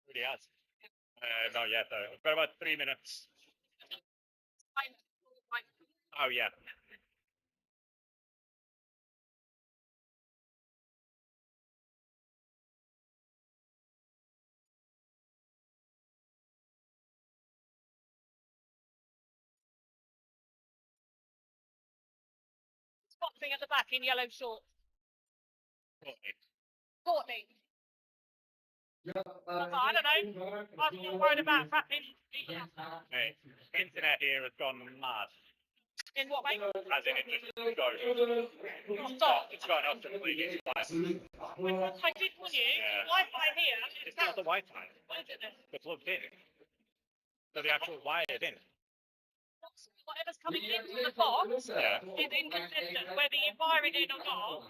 [SPEAKER 1] Really has. Not yet though. I've got about 3 minutes. Oh yeah.
[SPEAKER 2] Spot thing at the back in yellow shorts.
[SPEAKER 1] Courtney.
[SPEAKER 2] Courtney. I don't know. I'm still worried about fat people.
[SPEAKER 1] Hey, internet here has gone mad.
[SPEAKER 2] In what way?
[SPEAKER 1] As in it just goes.
[SPEAKER 2] Stop.
[SPEAKER 1] It's gone off completely.
[SPEAKER 2] I did warn you.
[SPEAKER 1] Yeah.
[SPEAKER 2] Wi-Fi here.
[SPEAKER 1] It's not the Wi-Fi.
[SPEAKER 2] What is it then?
[SPEAKER 1] It's plugged in. So the actual wired in.
[SPEAKER 2] Whatever's coming into the box
[SPEAKER 1] Yeah.
[SPEAKER 2] is inconsistent, whether you wire it in or not.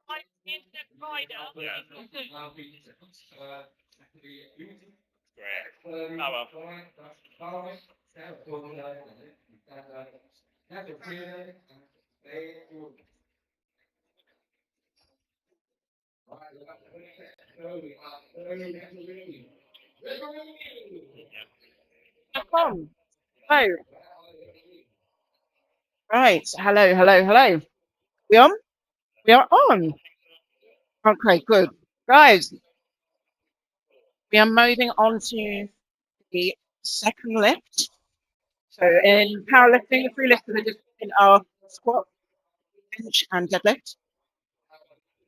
[SPEAKER 2] My internet provider
[SPEAKER 1] Yeah.
[SPEAKER 2] is not good.
[SPEAKER 1] Great. Oh well.
[SPEAKER 2] On. Oh. Right. Hello, hello, hello. We on? We are on. Okay, good. Guys, we are moving on to the second lift. So in powerlifting, the three lifts of the discipline are squat, bench, and deadlift.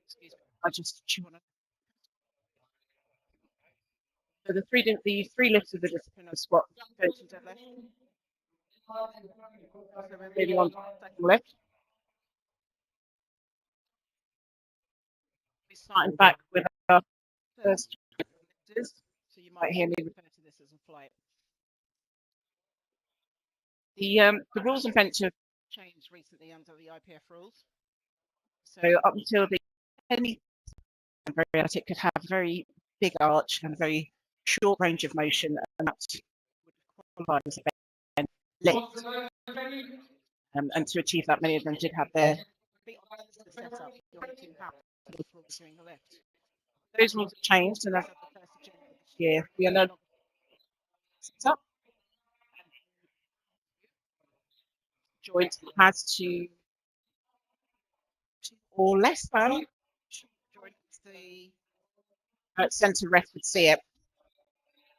[SPEAKER 2] Excuse me, I just chew on it. So the three lifts of the discipline are squat, bench, and deadlift. So we're moving on to the second lift. We're starting back with our first lifters. So you might hear me refer to this as a flight. The rules and bench have changed recently under the IPF rules. So up until the any bariatric could have a very big arch and a very short range of motion, and that would qualify as a bench lift. And to achieve that, many of them did have their setup during the lift. Those rules have changed, and as of the 1st of January this year, we are no longer set up. Joint has to or less than joint the centre rest would see it.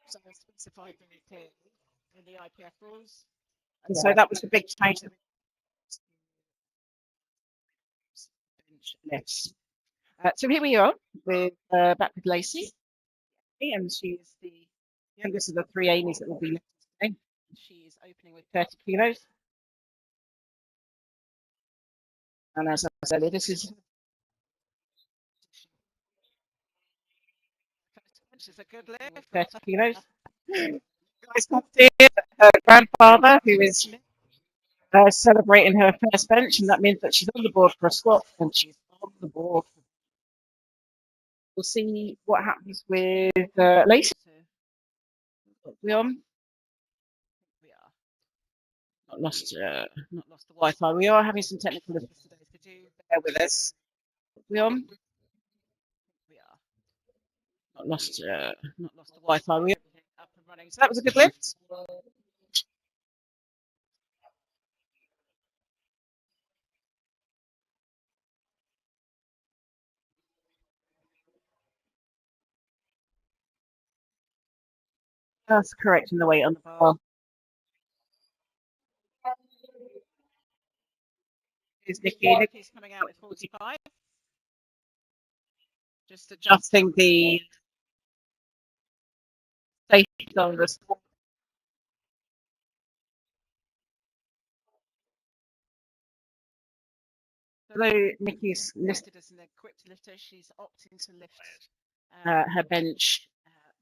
[SPEAKER 2] So it's specified very clearly in the IPF rules. And so that was the big change that bench lifts. So here we are with back with Lacey, and she is the youngest of the three Amy's that will be lifted today. She is opening with 30 kilos. And as I said earlier, this is a good lift. 30 kilos. Guys can see her grandfather, who is celebrating her first bench, and that means that she's on the board for a squat, and she's on the board. We'll see what happens with Lacey. We on? We are. Not lost the Wi-Fi. We are having some technical difficulties today, so do bear with us. We on? We are. Not lost the Wi-Fi. We are up and running. So that was a good lift. That's correcting the weight on the bar. Here's Nikki. Nikki's coming out with 45. Just adjusting the safety on the sport. Although Nikki's listed as an equipped lifter, she's opting to lift her bench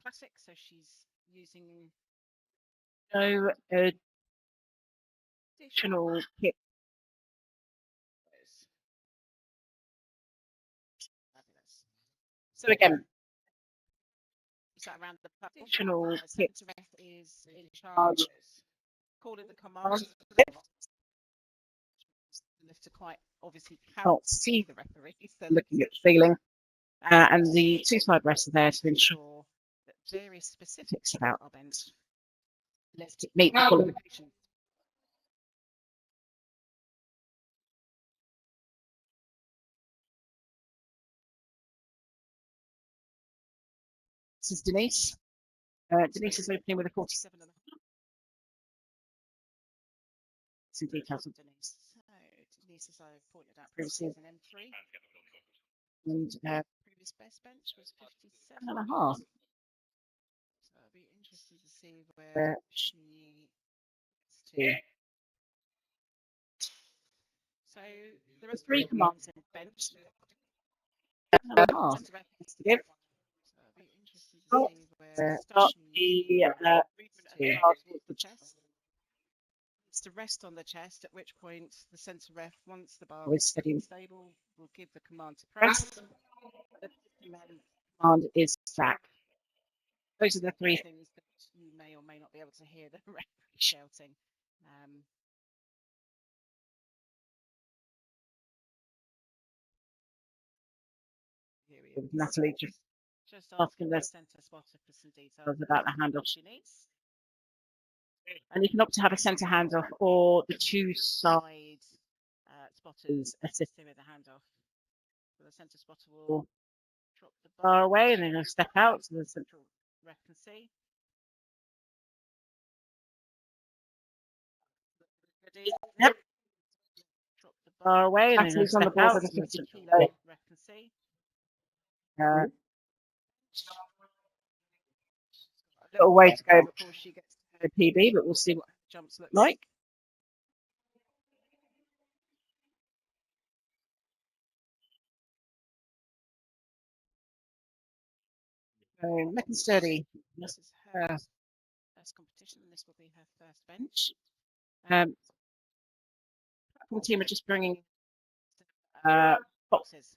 [SPEAKER 2] classic, so she's using no additional kit. So again, is that around the additional kit is in charge, call it the command lift. The lifter quite obviously cannot see the referee, so looking at the ceiling. And the two side rests are there to ensure that various specifics about our bench. Let's meet the qualifications. This is Denise. Denise is opening with a 47 and a half. Some details on Denise. So Denise, as I pointed out previously, is an M3. And previous best bench was 57 and a half. So it'll be interesting to see where she gets to. So there are 3 commands in bench. And a half to give. So it'll be interesting to see where start the movement of the bar towards the chest. It's to rest on the chest, at which point the centre ref, once the bar is steady and stable, will give the command to press. The command is stack. Those are the 3 things that you may or may not be able to hear the referee shouting. Here we have Natalie just asking the centre spotter for some details about the handoff she needs. And you can opt to have a centre handoff or the 2 side spotters assisting with the handoff. So the centre spotter will drop the bar away and then he'll step out so the central ref can see. Yep. Drop the bar away and then he'll step out so the central ref can see. A little way to go before she gets to her PB, but we'll see what her jumps look like. So Megan Sturdy, this is her first competition, and this will be her first bench. Platform team are just bringing boxes.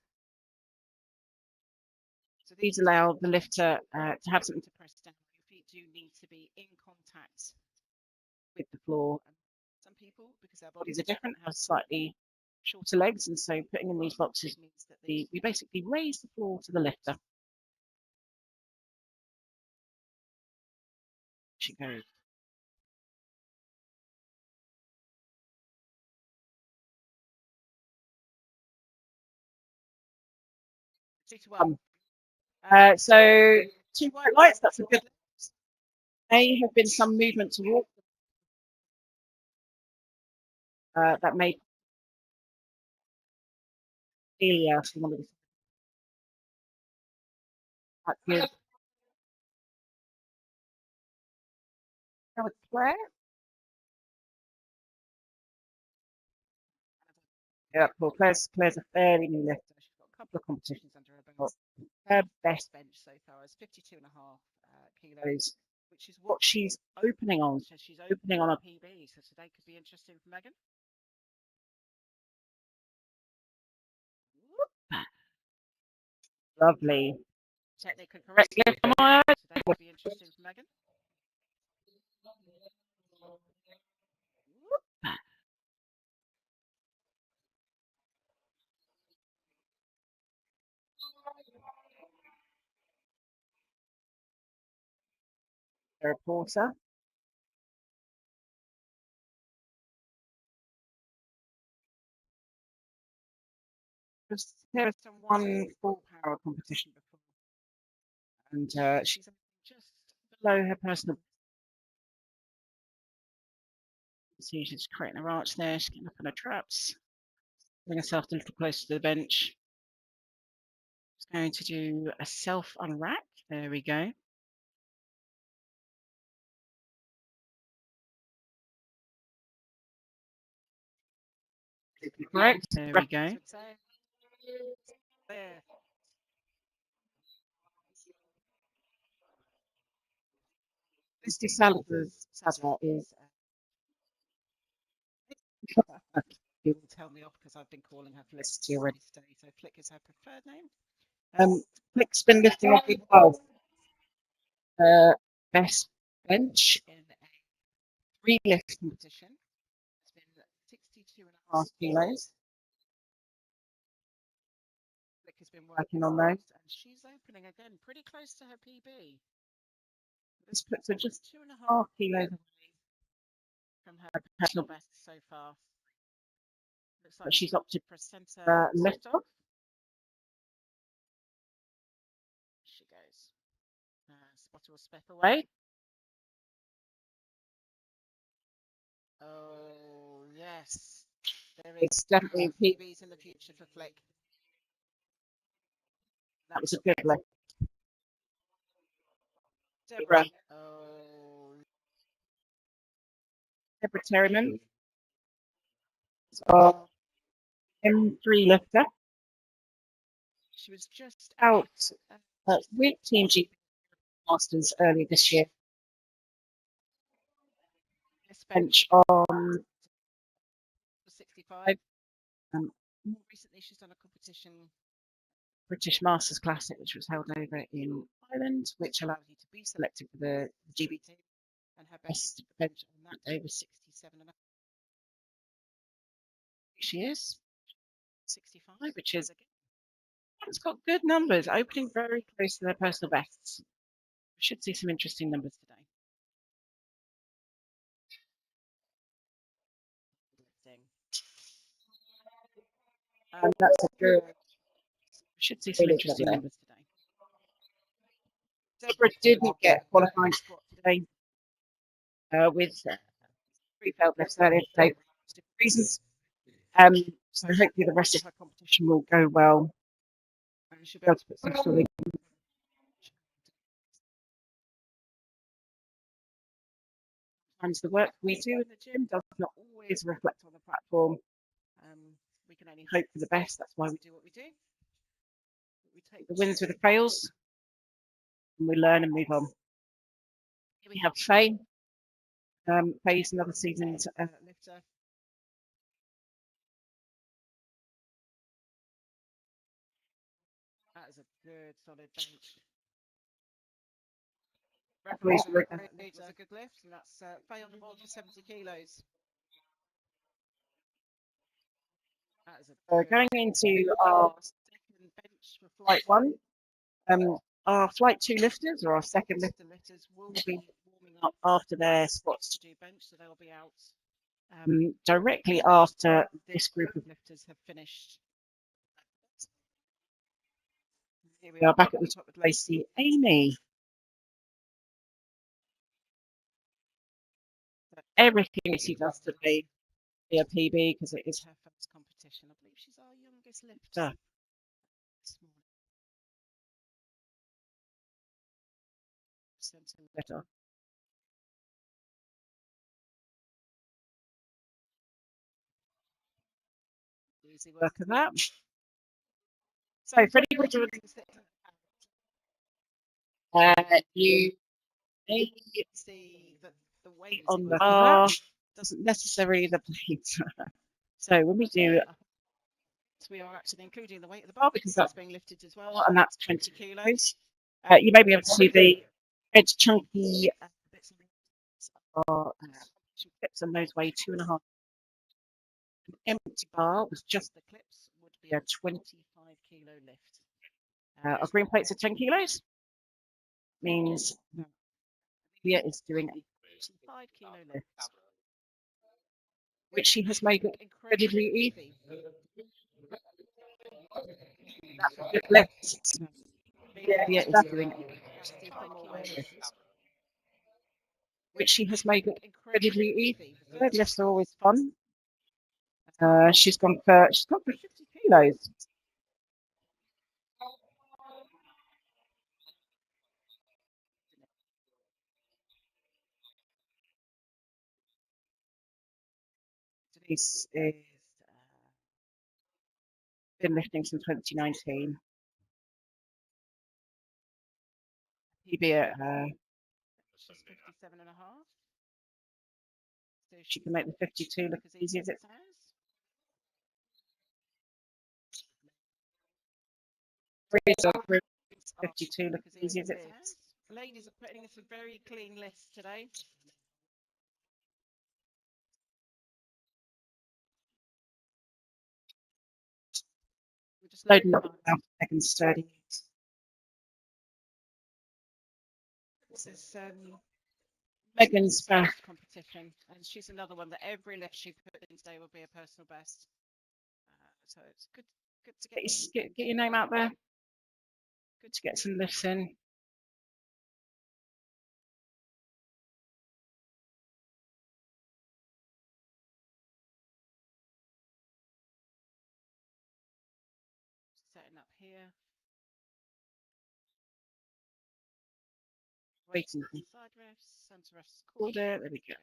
[SPEAKER 2] So these allow the lifter to have something to press down. Your feet do need to be in contact with the floor. Some people, because their bodies are different, have slightly shorter legs, and so putting in these boxes means that we basically raise the floor to the lifter. She goes. Two to one. So 2 white lights, that's a good lift. May have been some movement towards that may Celia from one of the that's good. Now it's Claire. Yeah, well, Claire's a fairly new lifter. She's got a couple of competitions under her belt. Her best bench so far is 52 and a half kilos, which is what she's opening on. So she's opening on a PB. So today could be interesting for Megan. Lovely. Technically correct lift, am I? Today could be interesting for Megan. The reporter. There was one full power competition before, and she's just below her personal. See, she's creating a arch there. She's getting up on her traps, bring herself a little closer to the bench. She's going to do a self unrack. There we go. Correct. There we go. There. Mr. Salazar's is. He will tell me off because I've been calling her Felicity already today. So Flick is her preferred name. Flick's been lifting off the 12 best bench in a 3 lift competition. It's been 62 and a half kilos. Flick has been working on those, and she's opening again pretty close to her PB. This puts her just 2.5 kilos away from her personal best so far. Looks like she's opted for a centre lift off. She goes. Spotter will step away. Oh, yes. There is definitely PBs in the future for Flick. That was a good lift. Deborah. Oh. Deborah Terryman. Our M3 lifter. She was just out with Team G Masters earlier this year. This bench on 65. More recently, she's done a competition, British Masters Classic, which was held over in Ireland, which allows you to be selected for the GB team. And her best bench on that day was 67.5. She is 65, which is again, it's got good numbers, opening very close to their personal bests. We should see some interesting numbers today. And that's a good. We should see some interesting numbers today. Deborah didn't get qualifying spot today with 3 failed lifts earlier today for different reasons. So hopefully the rest of her competition will go well. And she'll be able to put some solid. Sometimes the work we do in the gym does not always reflect on the platform. We can only hope for the best. That's why we do what we do. We take the wins with the fails, and we learn and move on. Here we have Faye. Faye's another seasoned lifter. That is a good, solid bench. Referees are a good lift, and that's Faye on the board for 70 kilos. That is going into our second bench for flight 1. Our flight 2 lifters, or our second lifters, will be warming up after their spots to do bench, so they'll be out directly after this group of lifters have finished. Here we are back at the top with Lacey. Amy. Everything she does today be a PB because it is her first competition. I believe she's our youngest lifter. Better. Easy work of that. So for anybody doing you may see that the weight on the bar doesn't necessarily the plate. So when we do, we are actually including the weight of the bar because that's being lifted as well, and that's 20 kilos. You may be able to see the edge chunky bits are clips, and those weigh 2.5. An empty bar with just the clips would be a 25 kilo lift. Our green plates are 10 kilos. Means Olivia is doing a 25 kilo lift, which she has made look incredibly easy. That's a good lift. Olivia is doing a 25 kilo lift, which she has made look incredibly easy. Third lifts are always fun. She's gone for 50 kilos. Denise is been lifting since 2019. PB at 57.5. So she can make the 52 look as easy as it sounds. 52 look as easy as it sounds. Ladies are putting us a very clean list today. We're just loading up now for second sturdy. This is Megan's first competition, and she's another one that every lift she put in today will be a personal best. So it's good to get your name out there. Good to get some lifts in. Setting up here. Waiting for side refs, centre refs called it. There we go.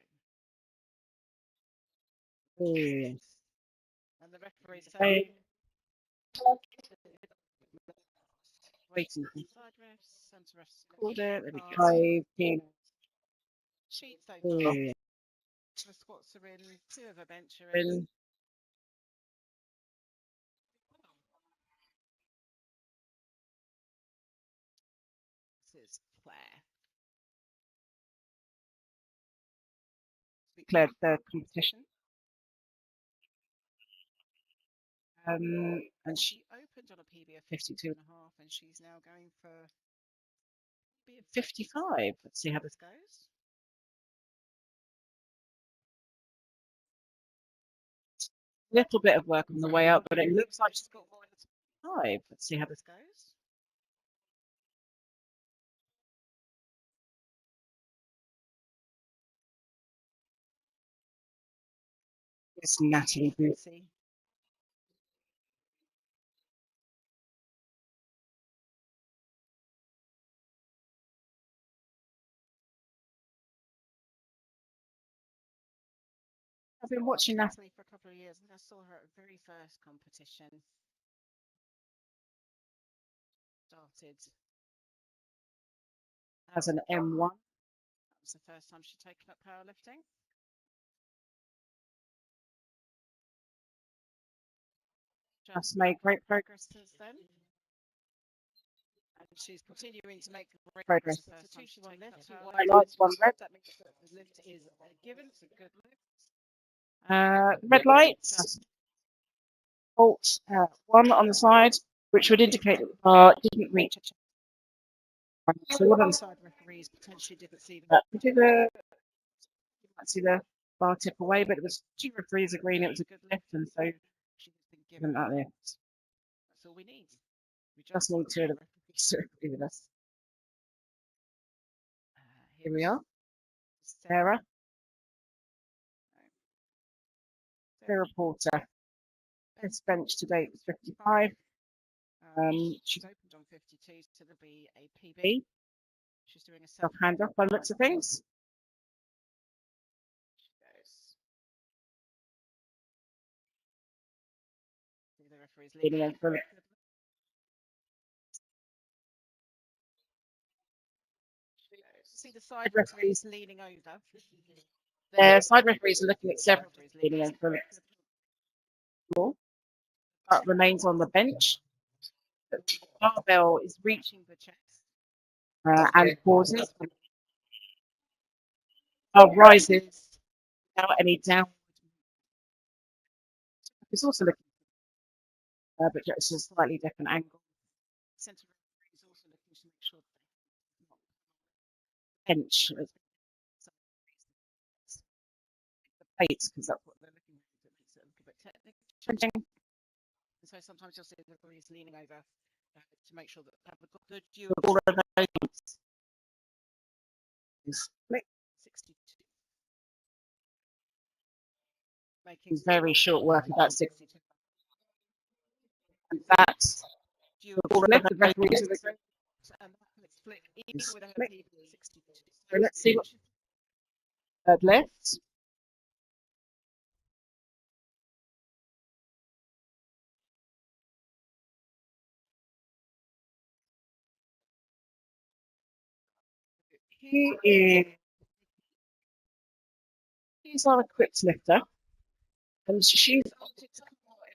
[SPEAKER 2] Oh, yes. And the referee's saying, waiting for side refs, centre refs called it. There we go. 5 sheets over. Oh, yeah. The squats are in, 2 of a bench are in. This is Claire. Declared third competition. And she opened on a PB of 52.5, and she's now going for a PB of 55. Let's see how this goes. Little bit of work on the way up, but it looks like she's got more than 5. Let's see how this goes. It's Natalie Boothie. I've been watching Natalie for a couple of years, and I saw her at her very first competition. Started as an M1. That was the first time she'd taken up powerlifting. Just made great progress since then. And she's continuing to make great progress. The first time she's taken up 2 white lights, 1 red. That means that the lift is given. It's a good lift. Red lights. Halt 1 on the side, which would indicate that the bar didn't reach a check. So one of the side referees potentially didn't see that particular. You might see the bar tip away, but it was 2 referees agreeing it was a good lift, and so she's been given that lift. That's all we need. We just need 2 of the referees to agree with us. Here we are. Sarah. Sarah Porter. Best bench to date was 55. She's opened on 52, so there'll be a PB. She's doing a self hand off by the looks of things. She goes. See the referee's leaning in for a see the side referees leaning over. The side referees are looking at several leaning in for more, but remains on the bench. The barbell is reaching the chest and pauses. Rises without any downward. It's also looking, but it's a slightly different angle. Centre referee is also looking to make sure that the bench the plates, because that's what they're looking at. It makes it a little bit technical. And so sometimes you'll see the referees leaning over to make sure that they have a good view of all of those. Split 62. Making very short work of that 62. And that's view of all of the referees. And that's split even with a 62. So let's see what third left. He's our equipped lifter, and she's opted to come out in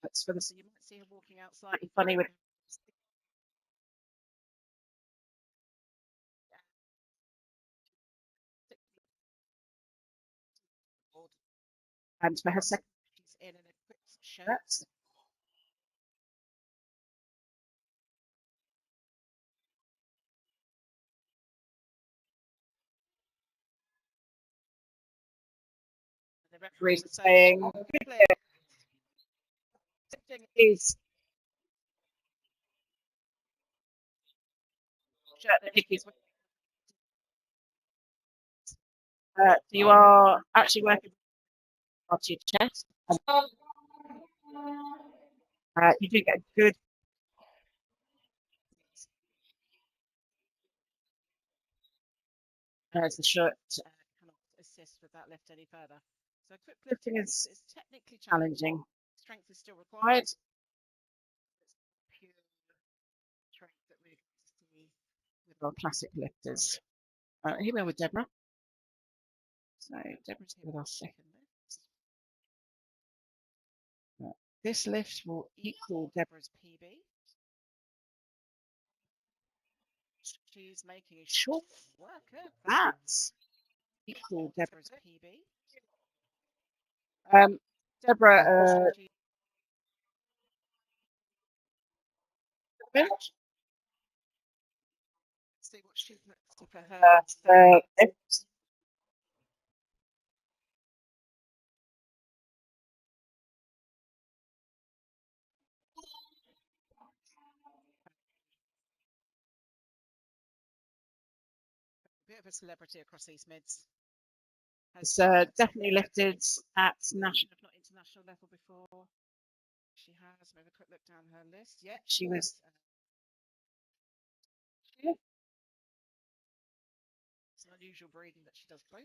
[SPEAKER 2] that's for the. So you might see her walking out slightly funny with. And for her second, she's in an equipped shirt. referees are saying, good lift. Is you are actually working on your chest. You do get a good as the shirt cannot assist with that lift any further. So quick lifting is technically challenging. Strength is still required. It's pure strength that we see with our classic lifters. Here we are with Deborah. So Deborah's here with our second lift. This lift will equal Deborah's PB. She's making a short work of that. Equal Deborah's PB. Deborah, see what she's next for her lift. Bit of a celebrity across these mids. Has definitely lifted at national, if not international level before. She has. Maybe a quick look down her list. Yeah, she was. It's an unusual breeding that she does both.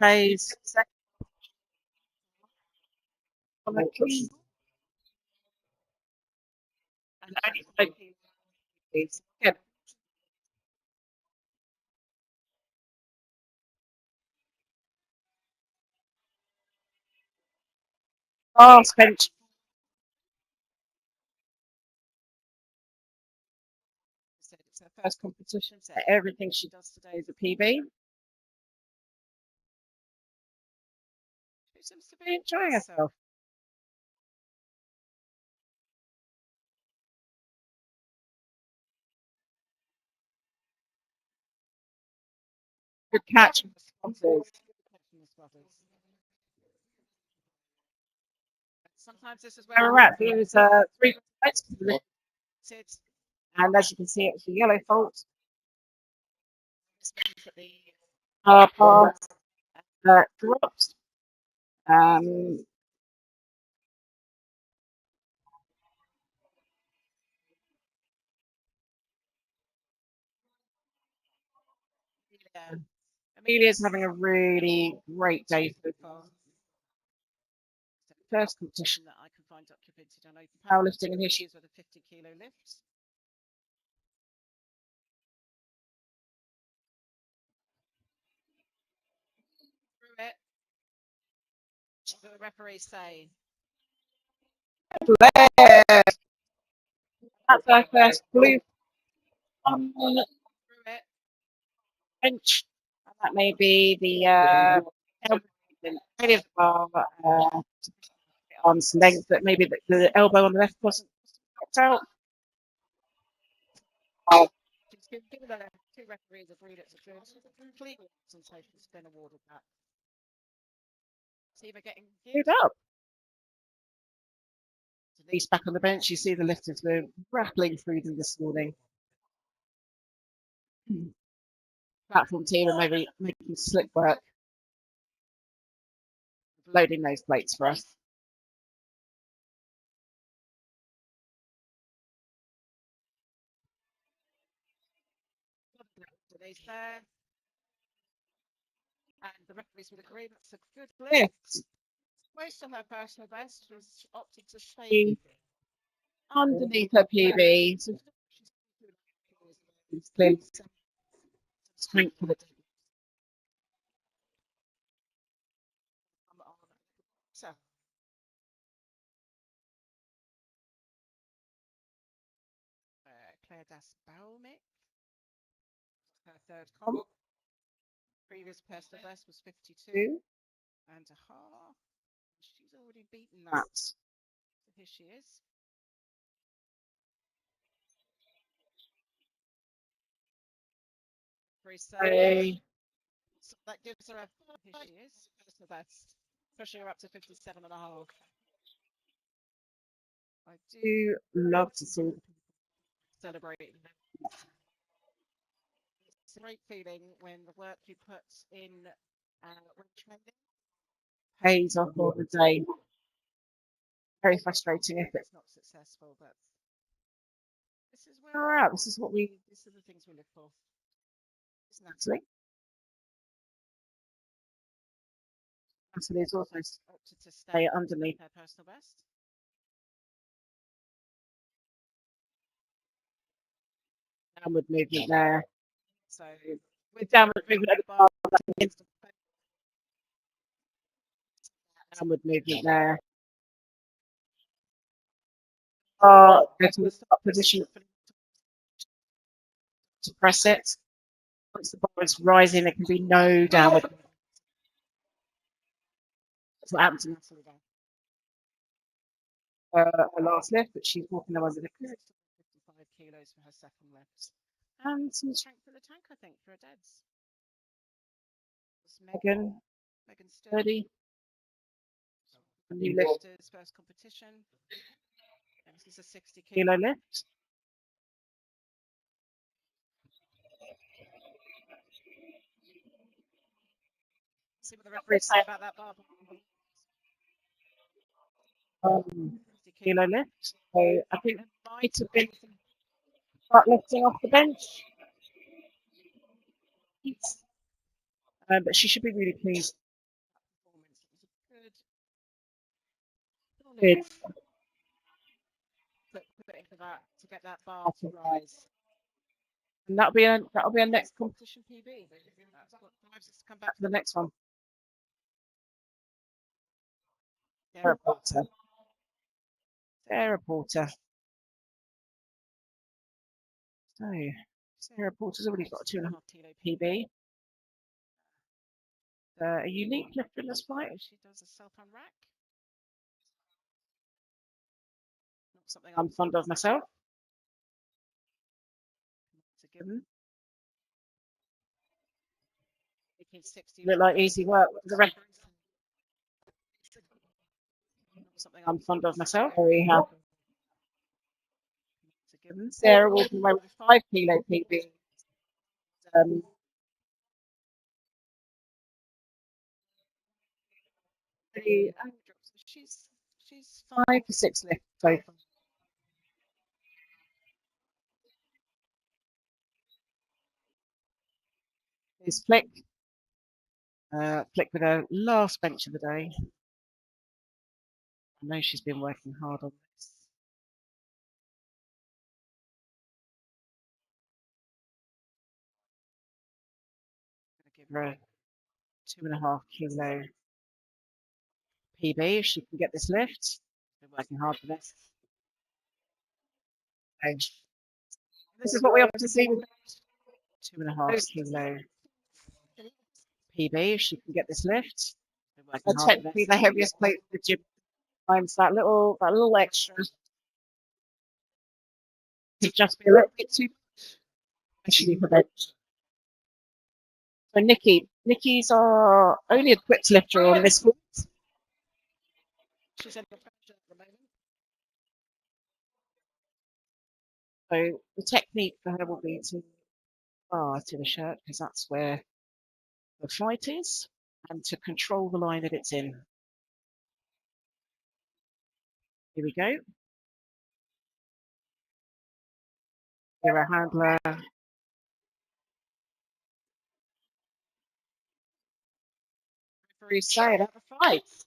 [SPEAKER 2] Plays second on the key. And only 5 keys. Yeah. Last bench. It's her first competition, so everything she does today is a PB. She seems to be enjoying herself. Good catch from the sponsors. Sometimes this is where we're at. There's 3 lights, and as you can see, it's a yellow fault. This means that the path drops. Yeah. Amelia's having a really great day so far. The first competition that I can find documented on open powerlifting, and here she is with a 50-kilo lift. Through it. What do the referees say? That's our first blue on through it. Bench. And that may be the arm's length, but maybe the elbow on the left wasn't knocked out. Given the 2 referees agreed it's a good complete and so she's been awarded that. See, we're getting geared up. Denise back on the bench. You see the lifters were rattling through them this morning. Platform team are maybe making slick work, loading those plates for us. Denise there. And the referees would agree that's a good lift. Most of her personal best was opted to stay underneath her PB. So she's clearly strength for the deadlift. So, Claire Das-Baumik, her third comp. Previous personal best was 52. and a half. She's already beaten that. So here she is. So that gives her a here she is. Personal best. Pushing her up to 57 and a half. I do love to see people celebrating. It's a great feeling when the work you put in when training pays off all the day. Very frustrating if it's not successful, but this is where we're at. These are the things we live for. It's Natalie. Natalie's also opted to stay underneath her personal best. Downward movement there. So with downward movement at the bar, downward movement there. Go to the stop position to press it. Once the bar is rising, there can be no downward movement. That's what happened to Natalie there. Her last lift, but she's walking away with a good 55 kilos for her second lift. And some strength for the tank, I think, for her deads. It's Megan Sturdy. New lifters, first competition. And this is a 60 kilo lift. See what the referees say about that bar. 60 kilo lift. So I think there might have been some butt lifting off the bench. But she should be really pleased. Good. Solid. Put into that to get that bar to rise. And that'll be a next competition PB. That's what drives us to come back to the next one. Sarah Porter. So Sarah Porter's already got a 2.5 kilo PB. A unique lifter in this fight. She does a self-hand rack. Not something I'm fond of myself. It's a given. Making 60 look like easy work. The reference. Not something I'm fond of myself. Very happy. It's a given. Sarah walking away with a 5 kilo PB. She's 5 for 6 lifts so far. Here's Flick. Flick with her last bench of the day. I know she's been working hard on this. I'm going to give her a 2.5 kilo PB if she can get this lift. Been working hard for this. Okay. This is what we often see with 2.5 kilo PB if she can get this lift. And technically the heaviest plate for the gym finds that little extra. Could just be a little bit too much, especially for bench. So Nikki's our only equipped lifter on this course. She's in the at the moment. So the technique for her will be to bar to the shirt because that's where the fight is, and to control the line that it's in. Here we go. Here a handler. Referee saying at the fight.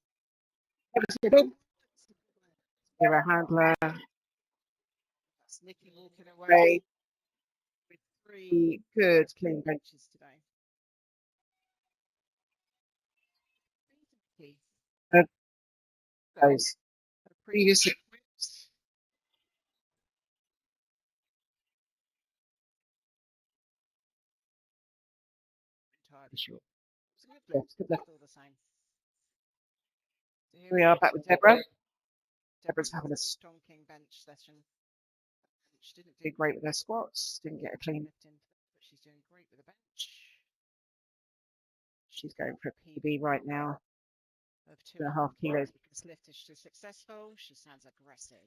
[SPEAKER 2] Here a handler. That's Nikki walking away with 3 good clean benches today. Those previous equips. Entirely sure. It's a good lift all the same. So here we are back with Deborah. Deborah's having a stonking bench session. She didn't do great with her squats, didn't get a clean lift in, but she's doing great with the bench. She's going for a PB right now of 2.5 kilos. This lift is successful. She sounds aggressive.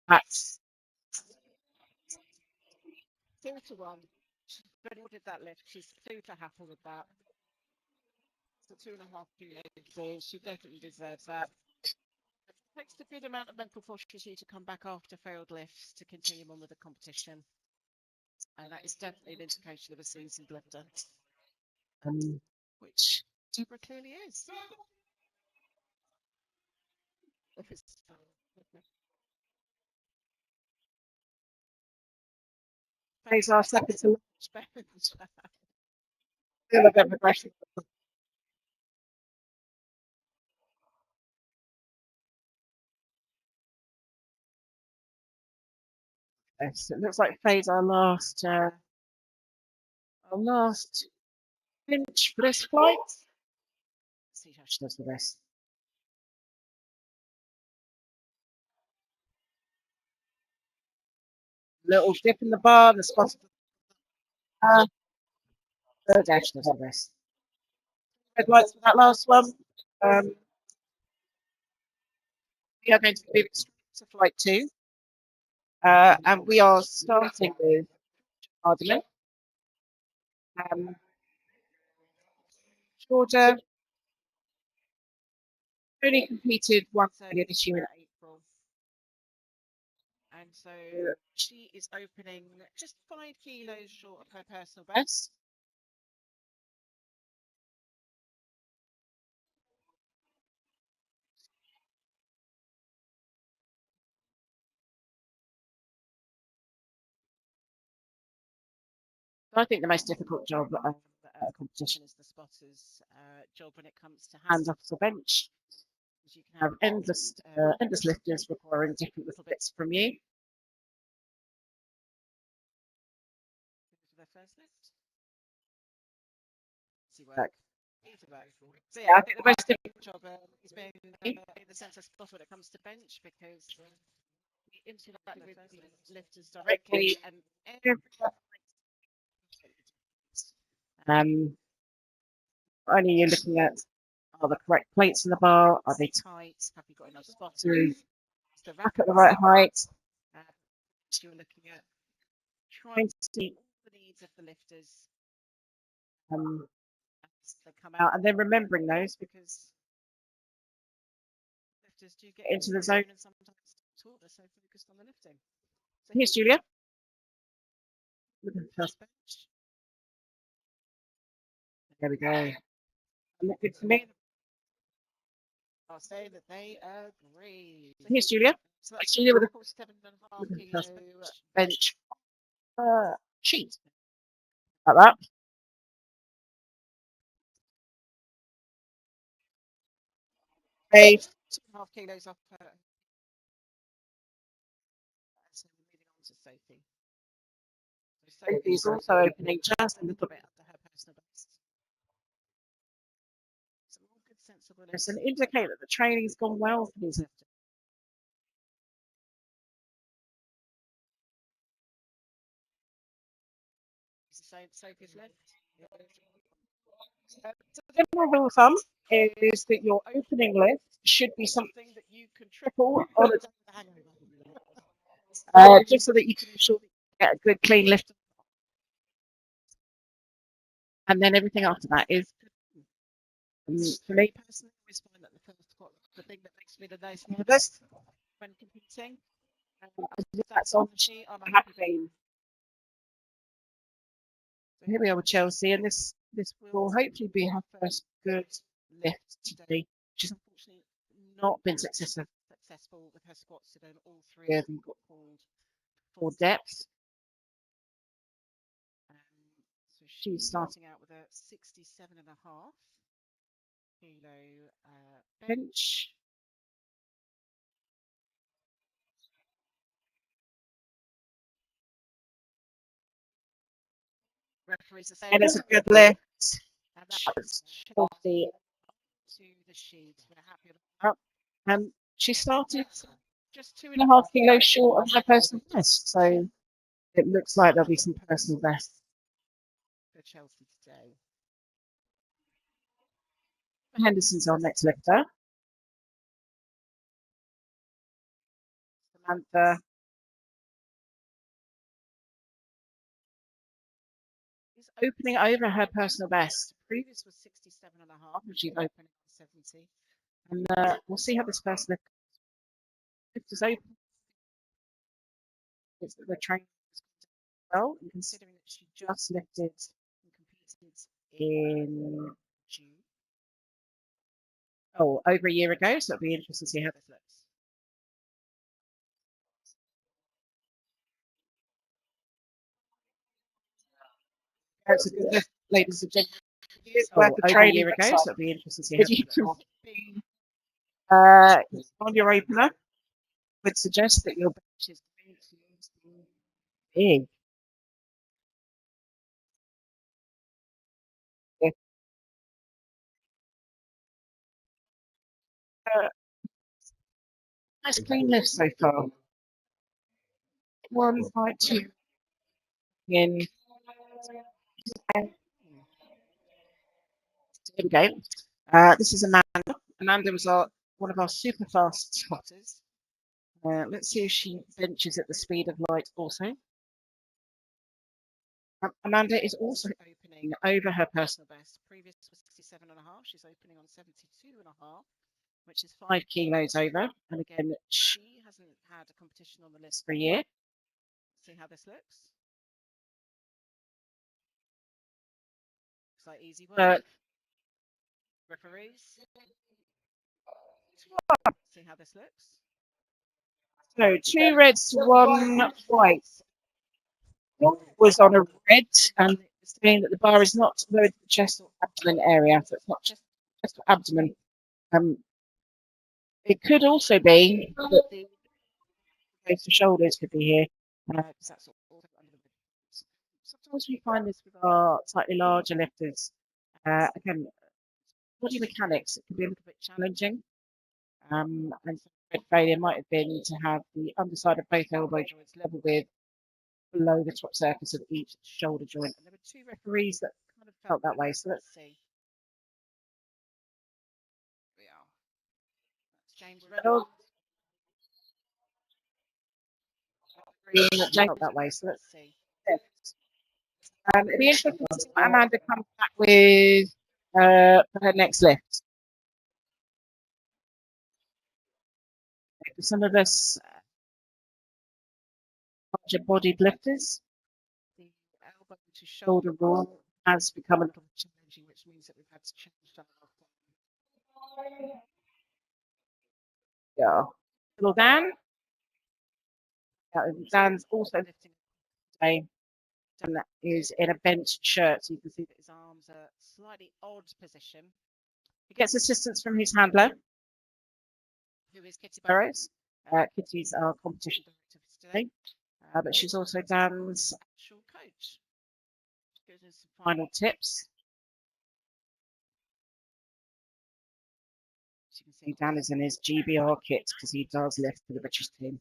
[SPEAKER 2] That's 2-1. She's did that lift. She's super happy with that. It's a 2.5 kilos. She definitely deserves that. It takes a good amount of mental fortitude to come back after failed lifts to continue on with the competition. And that is definitely an indication of a seasoned lifter, which Deborah clearly is. Phase our second to launch. Feel a bit of aggression. Yes, it looks like phase our last bench for this flight. Let's see how she does the rest. Little dip in the bar, the spot. Third dash does the rest. Red lights for that last one. We are going to move straight to flight 2. And we are starting with Cardamom. Georgia only competed once earlier this year in April. And so she is opening just 5 kilos short of her personal best. I think the most difficult job at a competition is the spotter's job when it comes to hands off the bench. Because you can have endless lifters requiring different little bits from you. Their first lift. Easy work. Easy work. So yeah, I think the most difficult job is being in the centre spot when it comes to bench, because we interact with lifters directly, and only you're looking at, are the correct plates in the bar? Are they tight? Have you got enough spotters? Is the rack at the right height? So you're looking at trying to see all the needs of the lifters as they come out, and then remembering those, because lifters do get into the zone and sometimes they're so focused on the lifting. So here's Julia with the first bench. There we go. Look good to me. I'll say that they agree. So here's Julia. So that's Julia with a 7.5 kilo bench sheet. Like that. Okay, 2.5 kilos off her. So we're moving on to Sophie. So Sophie is also opening just a little bit under her personal best. Some more good sensibleness and indicate that the training's gone well for these lifters. Sophie's left. So the general rule of thumb is that your opening lift should be something that you can triple on a hangover, just so that you can ensure that you get a good clean lift. And then everything after that is good. For me personally, I always find that the first squat is the thing that makes me the most nervous when competing. If that's on the sheet, I'm a happy bean. So here we are with Chelsea, and this will hopefully be her first good lift today. She's unfortunately not been successful with her squats today. All 3 of them got called for depth. So she's starting out with a 67.5 kilo bench. Referees are saying it's a good lift. And that's healthy to the sheet. We're happy about that. She started just 2.5 kilos short of her personal best, so it looks like there'll be some personal bests for Chelsea today. Henderson's our next lifter. Samantha is opening over her personal best. Previous was 67.5, and she's opening at 70. And we'll see how this first lift is open. It's the trainer well, and considering that she just lifted and competed in June. Oh, over a year ago, so it'll be interesting to see how this looks. That's a good lift, ladies and gentlemen. Over a year ago, so it'll be interesting to see how this looks. On your opener, would suggest that your bench is going to be big. Nice clean lift so far. 1, 5, 2 in. Here we go. This is Amanda. Amanda was one of our super fast spotters. Let's see if she benches at the speed of light also. Amanda is also opening over her personal best. Previous was 67.5. She's opening on 72.5, which is 5 kilos over. And again, she hasn't had a competition on the list for a year. Let's see how this looks. Looks like easy work. Referees. See how this looks. So 2 reds to 1 white. Was on a red, and it's saying that the bar is not lower to the chest or abdomen area, so it's not just chest or abdomen. It could also be that the shoulders could be here, because that's all under the bed. Sometimes we find this with our slightly larger lifters. Again, body mechanics, it can be a little bit challenging. And red failure might have been to have the underside of both elbow joints level with below the top surface of each shoulder joint. And there were 2 referees that kind of felt that way. So let's see. We are. That's James Reynolds. James felt that way. So let's see. It'd be interesting to see what Amanda comes back with for her next lift. For some of us larger bodied lifters, the elbow to shoulder roll has become a little bit challenging, which means that we've had to change some of them. Yeah. Little Dan. Dan's also lifting today. Dan is in a bench shirt, so you can see that his arms are slightly odd position. He gets assistance from his handler, who is Kitty Burrows. Kitty's our competition director for today, but she's also Dan's actual coach. She gives us some final tips. As you can see, Dan is in his GBR kit because he does lift for the British team.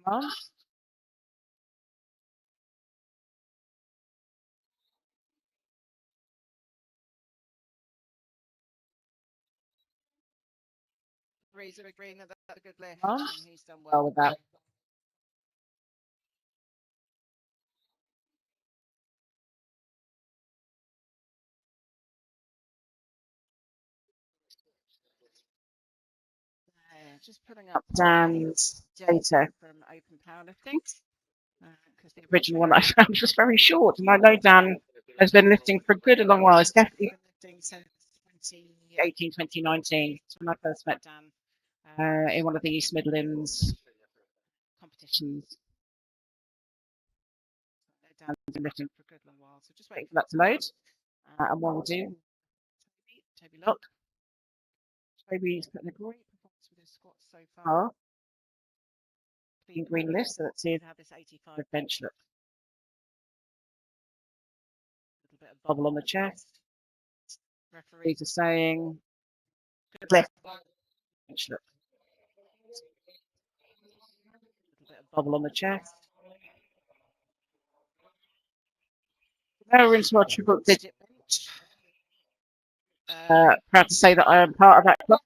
[SPEAKER 2] Come on. Reason agreeing that that's a good lift, and he's done well with that. Just putting up Dan's data from Open Powerlifting, because the original one I found was very short, and I know Dan has been lifting for a good a long while. He's definitely been lifting since 2018, 2019. That's when I first met Dan in one of the East Midlands competitions. Dan's been lifting for a good long while, so just waiting for that to load. And what we'll do, Toby Lock. Toby's putting a great performance with his squats so far. clean green list. So let's see how this 85 bench looks. A little bit of bubble on the chest. Referees are saying good lift. Bench look. A little bit of bubble on the chest. Now we're into our triple digit bench. Proud to say that I am part of that club.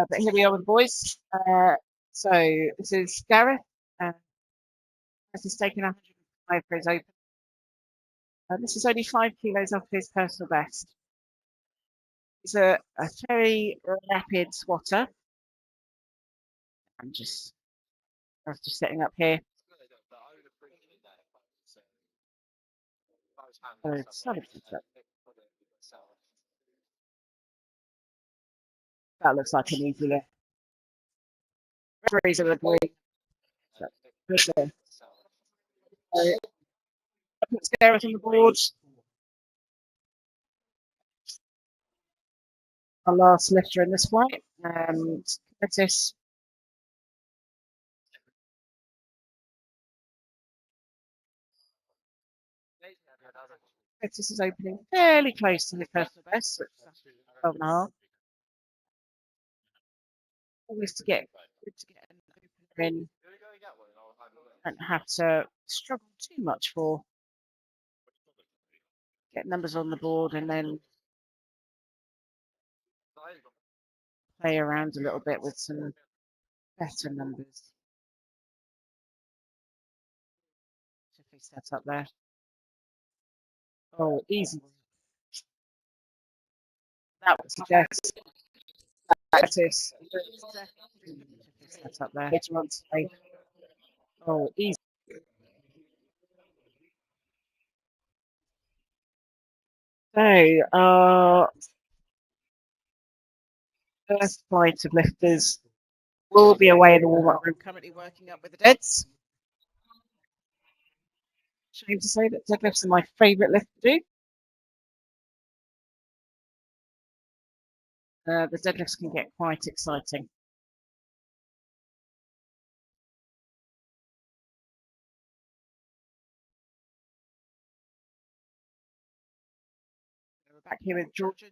[SPEAKER 2] But here we are with the boys. So this is Gareth. This is taking 105 for his open. This is only 5 kilos off his personal best. He's a very rapid squatter. I was just setting up here. That looks like an easy lift. Referees are agreeing. I put Gareth on the board. Our last lifter in this fight. Curtis. Curtis is opening fairly close to his personal best, so it's 12.5. Always good to get an opener in. Don't have to struggle too much for get numbers on the board and then play around a little bit with some better numbers. If we set up there. Oh, easy. That would suggest Curtis. Set up there. Later on today. Oh, easy. So, first flight of lifters will be away in the warm-up room, currently working up with the deads. Shame to say that deadlifts are my favourite lift to do. The deadlifts can get quite exciting. We're back here with Georgia.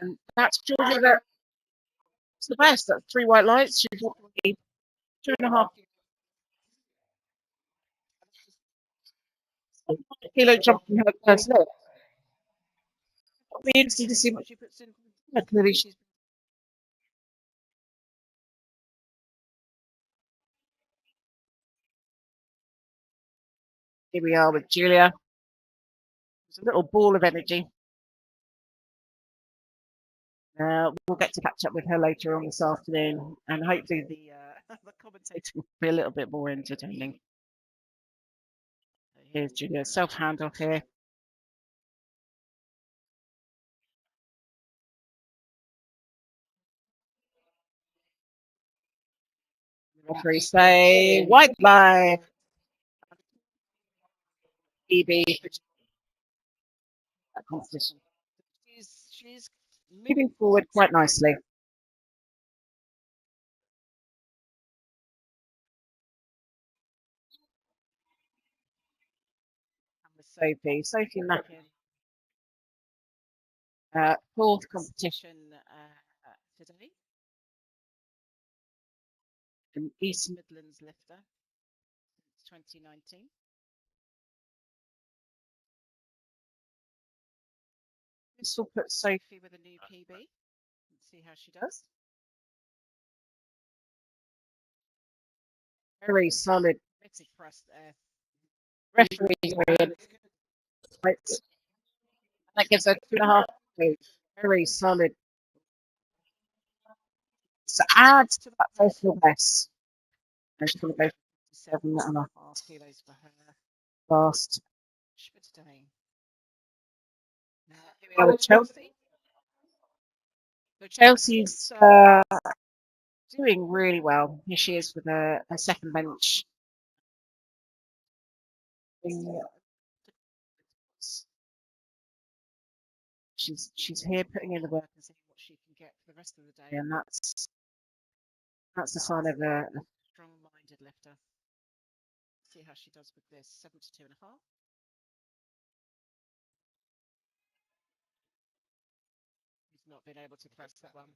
[SPEAKER 2] And that's Georgia. That's the best. That's 3 white lights. She's walked away 2.5 kilo jump from her first lift. It'll be interesting to see what she puts in. Clearly, she's. Here we are with Julia. It's a little ball of energy. We'll get to catch up with her later on this afternoon, and hopefully the commentator will be a little bit more entertaining. Here's Julia, self handoff here. Referee say white line. EB that competition. She's moving forward quite nicely. And with Sophie Mackin. Fourth competition today. An East Midlands lifter since 2019. This will put Sophie with a new PB. Let's see how she does. Very solid press there. Referee right. That gives her 2.5. Very solid. So add to that personal best. And she's going to go for 57.5 kilos for her last for today. Here we are with Chelsea. So Chelsea's doing really well. Here she is with a second bench. She's here putting in the work and seeing what she can get for the rest of the day, and that's a sign of a strong-minded lifter. See how she does with this 72.5. He's not been able to press that one.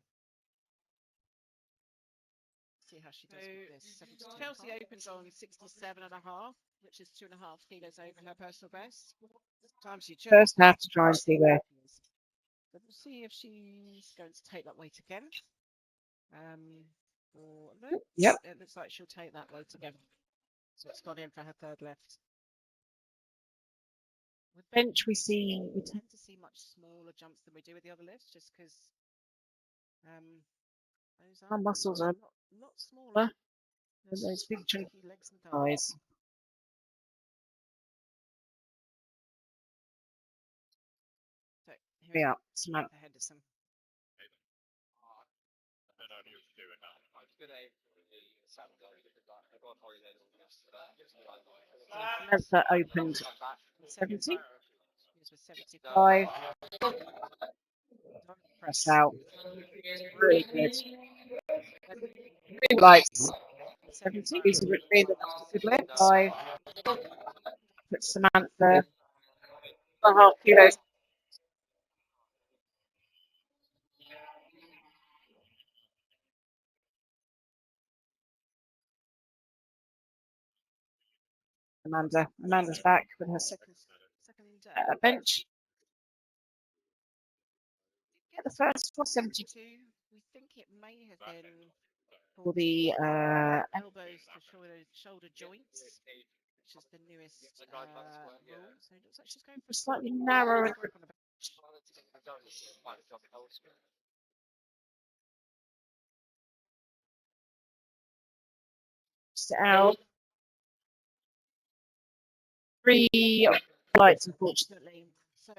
[SPEAKER 2] See how she does with this. Chelsea opens on 67.5, which is 2.5 kilos over her personal best. Sometimes you just have to try and see where she is. But we'll see if she's going to take that weight again. Or no, yep, it looks like she'll take that weight again. So it's gone in for her third lift. With bench, we tend to see much smaller jumps than we do with the other lifts, just because those arm muscles are a lot smaller than those big chunky legs and thighs. So here we are, Samantha Henderson. Samantha opened 70. This was 75. Press out. Really good. Green lights. 70. These are being the good left. 5. Put Samantha 1.5 kilos. Amanda's back with her second bench. Get the first 472. We think it may have been for the elbows to shoulder joints, which is the newest rule. So it looks like she's going for a slightly narrower grip on the bench. Just out. 3 lights, unfortunately. So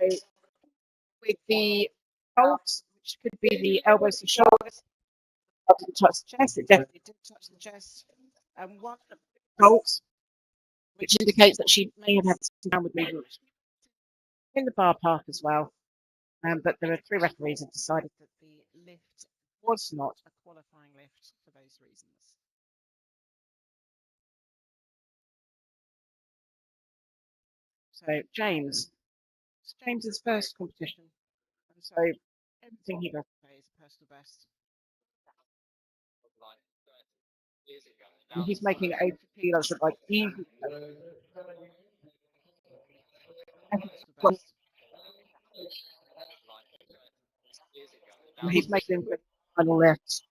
[SPEAKER 2] with the pulse, which could be the elbows to shoulders, it didn't touch the chest. It definitely did touch the chest. And 1 pulse, which indicates that she may have had some downward movement in the bar park as well. But there are 3 referees who decided that the lift was not a qualifying lift for those reasons. So James, it's James's first competition, and so everything he does today is a personal best. And he's making 80 kilos look like easy. And he's making the final lift.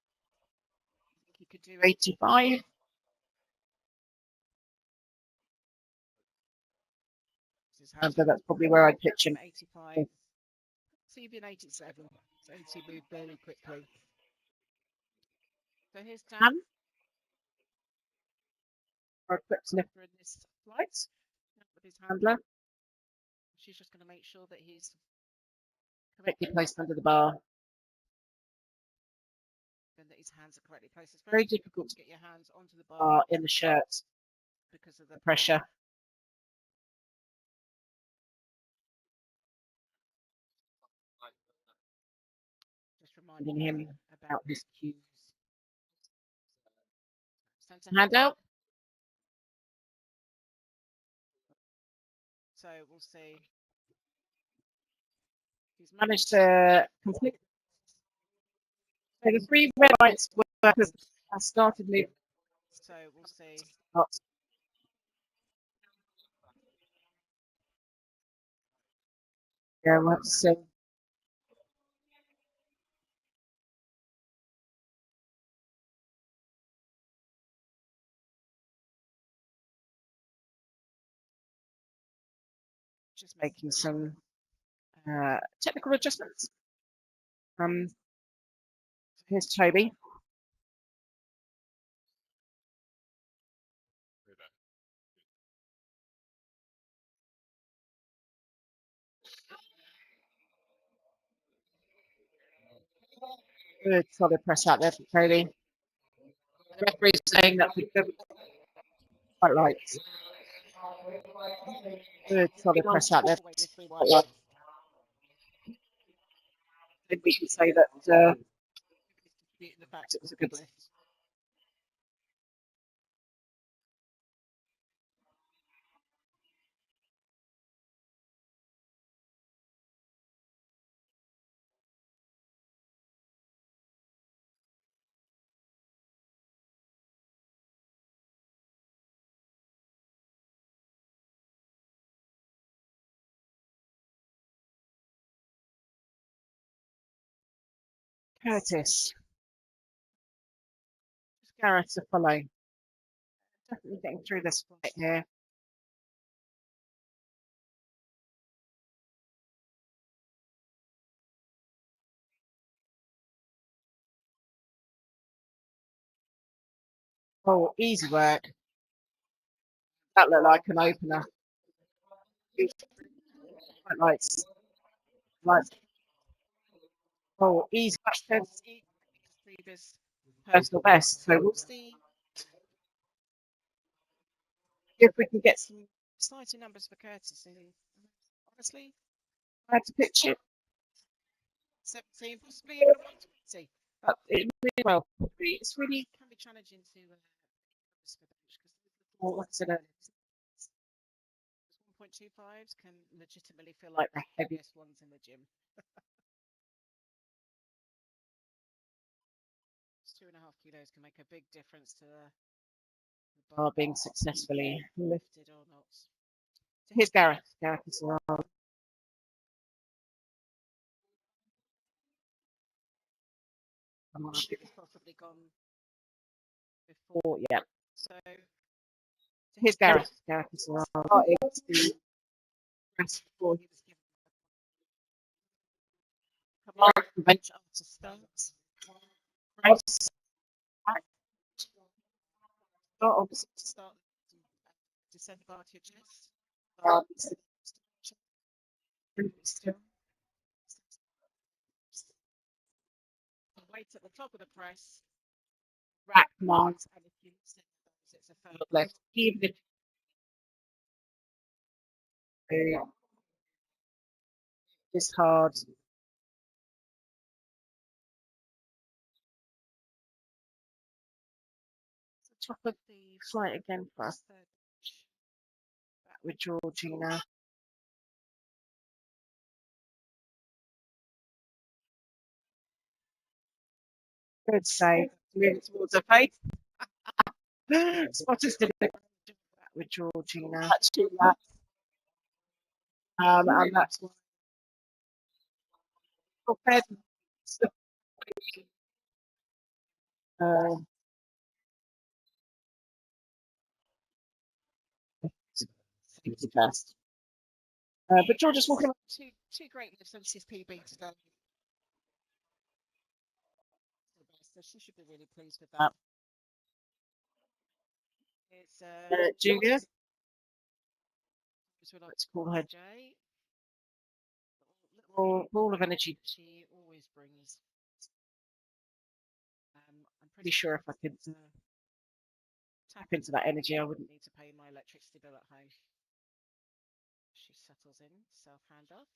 [SPEAKER 2] He could do 85. So that's probably where I'd pitch him. 85. So he'd be an 87. So he moved fairly quickly. So here's Dan. Our quick sniffer in this flight with his handler. She's just going to make sure that he's correctly placed under the bar and that his hands are correctly placed. It's very difficult to get your hands onto the bar in the shirt because of the pressure. Just reminding him about his cues. Center hand out. So we'll see. He's managed to complete. So the 3 red lights have started moving. So we'll see. Yeah, we'll have to see. Just making some technical adjustments. Here's Toby. Good solid press out there for Toby. The referee's saying that we quite light. Good solid press out there. Then we can say that the fact it was a good lift. Curtis. Gareth to follow. Definitely getting through this fight here. Oh, easy work. That looked like an opener. Quite like. Oh, easy. Previous personal best. So we'll see if we can get some exciting numbers for Curtis. Honestly, I had to pitch it 17, possibly even 120. But it really well. It's really can be challenging to because like I said earlier, 1.25s can legitimately feel like the heaviest ones in the gym. 2.5 kilos can make a big difference to the bar being successfully lifted or not. So here's Gareth. Gareth is around. It's possibly gone before, yeah. So here's Gareth. Gareth is around. It's the rest before he was given command to venture to start. Right. Start opposite to start. Descend bar to your chest. Weight at the top of the press. Rack commands, and if you listen, it's a third lift. Even if it's hard. Top of the flight again for us. Back with Georgina. Good save. Moving towards her face. Spotters did it back with Georgina. That's too much. And that's what. Safety first. But Georgia's walking up two great lifts on his PB today. So she should be really pleased with that. It's Julia. As we like to call her Jay. Little ball of energy she always brings. I'm pretty sure if I could tap into that energy, I wouldn't need to pay my electricity bill at home. She settles in, self-hand off.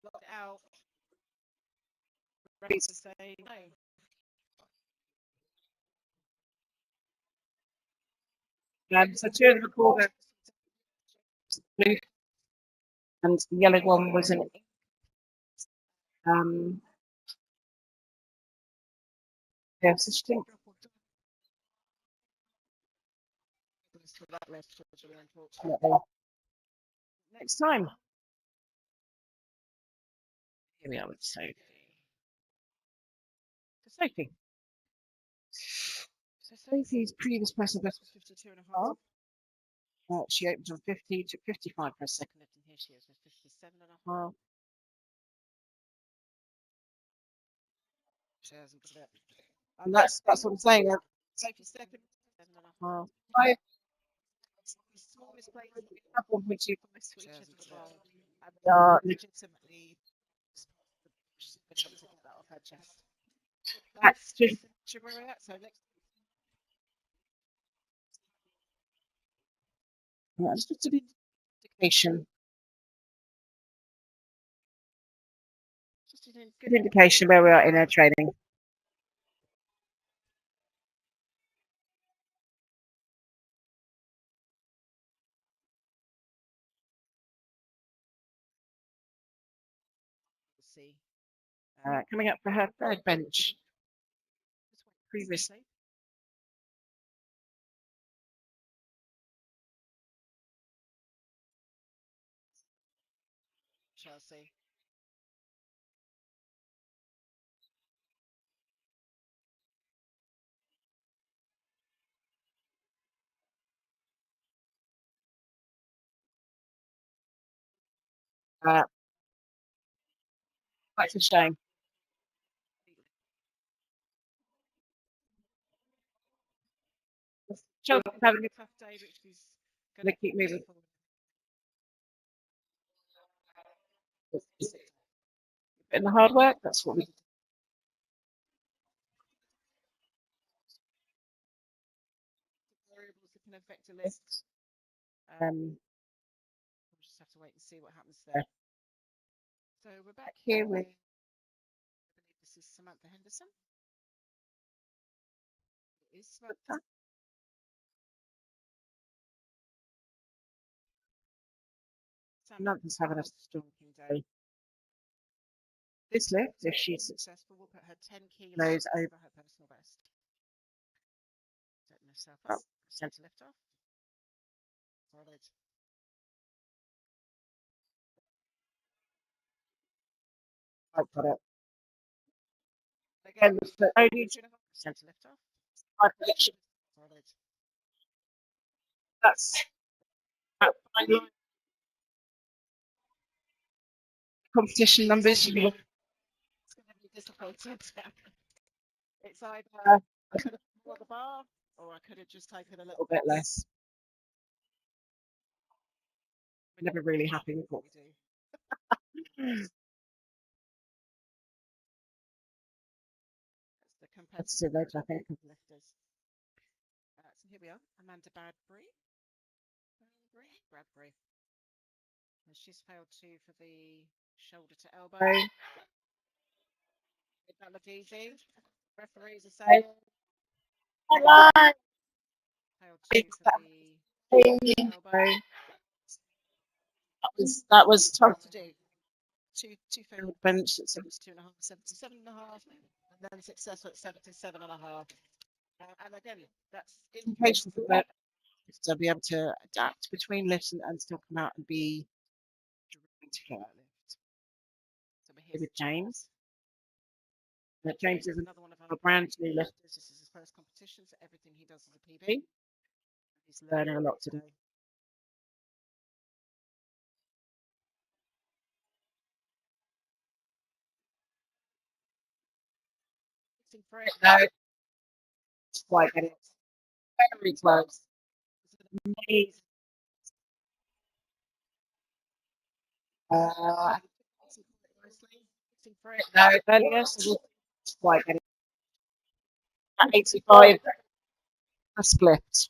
[SPEAKER 2] Lock it out. Ready to say no. So two of the quarter blue and the yellow one was an yeah, so she didn't that list, unfortunately. Next time. Here we are with Sophie. So Sophie. So Sophie's previous personal best was 52.5. She opened on 50, took 55 for a second lift, and here she is with 57.5. She hasn't got it. And that's what I'm saying. Sophie's second, 7.5. The smallest place we have 1.25 switches as well. And they are legitimately able to get that off her chest. That's just where we're at. So next. Yeah, it's just an indication. Just a good indication where we are in our training. See, coming up for her third bench. Previously. Chelsea. That's a shame. Chelsea's having a tough day, but she's going to keep moving forward. In the hard work, that's what we do. Variables that can affect a list. We'll just have to wait and see what happens there. So we're back here with, I believe this is Samantha Henderson. It is Samantha. Samantha's having a stalking day. This lift, if she's successful, will put her 10 kilos over her personal best. Setting herself up, centre lift off. Solid. I've got it. Again, the only centre lift off. High prediction. Solid. That's that fine line. Competition numbers. It's going to be disappointed. It's either I could have more the bar, or I could have just taken a little bit less. We're never really happy with what we do. That's the competitive edge, I think, of lifters. So here we are, Amanda Bradbury. She's failed two for the shoulder to elbow. Did that look easy? Referees are saying. Failed two for the elbow. That was tough to do. Two failed bench at 72.5, 77.5, and then successful at 77.5. And again, that's indications of that to be able to adapt between lifts and still come out and be driven to get a lift. So we're here with James. James is another one of our brand new lifters. This is his first competition, so everything he does is a PB. He's learning a lot today. For it, no, it's quite good. It's very close. It's an amazing. For it, no, earlier, so it's quite good. At 85, a split.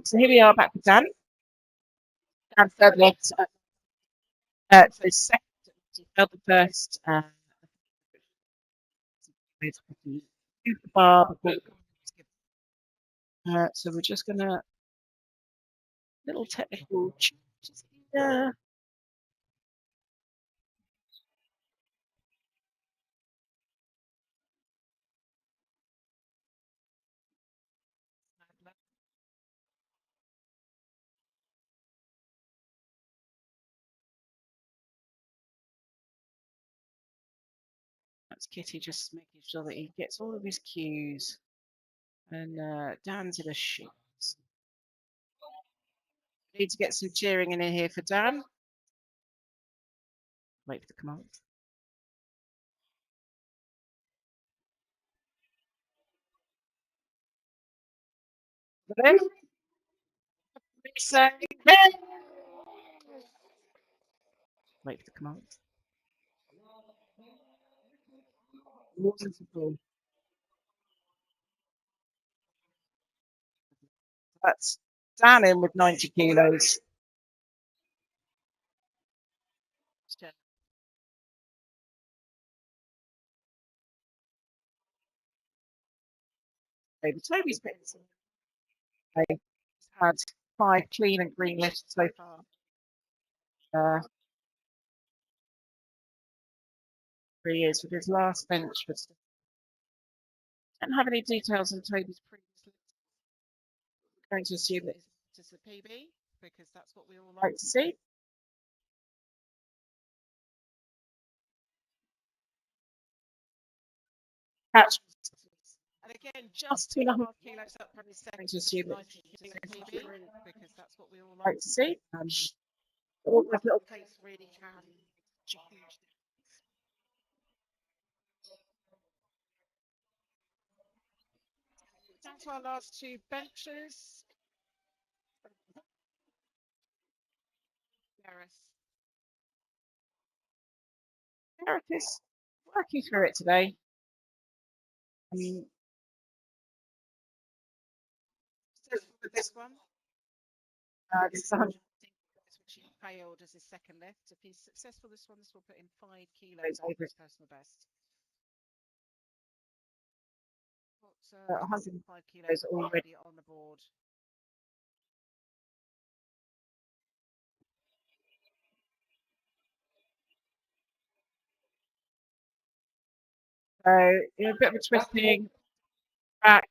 [SPEAKER 2] So here we are back with Dan. Dan third lift. So second, he failed the first. The bar so we're just gonna little technical changes here. That's Kitty just making sure that he gets all of his cues. And Dan's in a shit. Need to get some cheering in here for Dan. Wait for the command. Wait for the command. Wonderful. That's Dan in with 90 kilos. Toby's been he's had 5 clean and green lifts so far. 3 years with his last bench. But don't have any details on Toby's previous lifts. We're going to assume that it's a PB because that's what we all like to see. Catch. And again, just 2.5 kilos up from his second to assume that it's a PB because that's what we all like to see. All those little plates really can make such a huge difference. Down to our last 2 benches. Gareth is working through it today. With this one, this is 100 which he failed as his second lift. If he's successful this one, this will put him 5 kilos over his personal best. 105 kilos already on the board. So, a bit of a twisting back.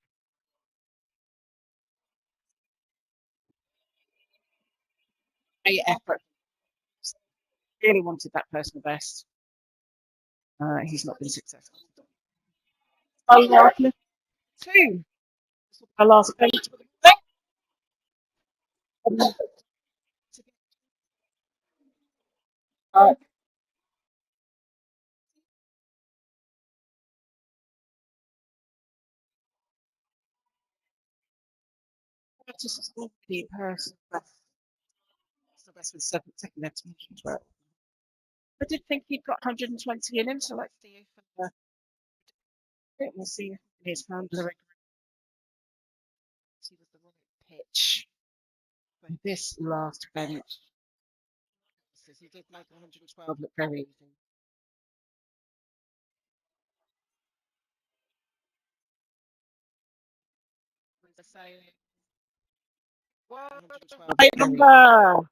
[SPEAKER 2] Great effort. Really wanted that personal best. He's not been successful. Lift 2. Our last bench. Just already personal best. The best with second estimation as well. I did think he'd got 120 in him, so let's see if we'll see if his handler he was the right pitch. But this last bench, he did make 112 look very easy. Number.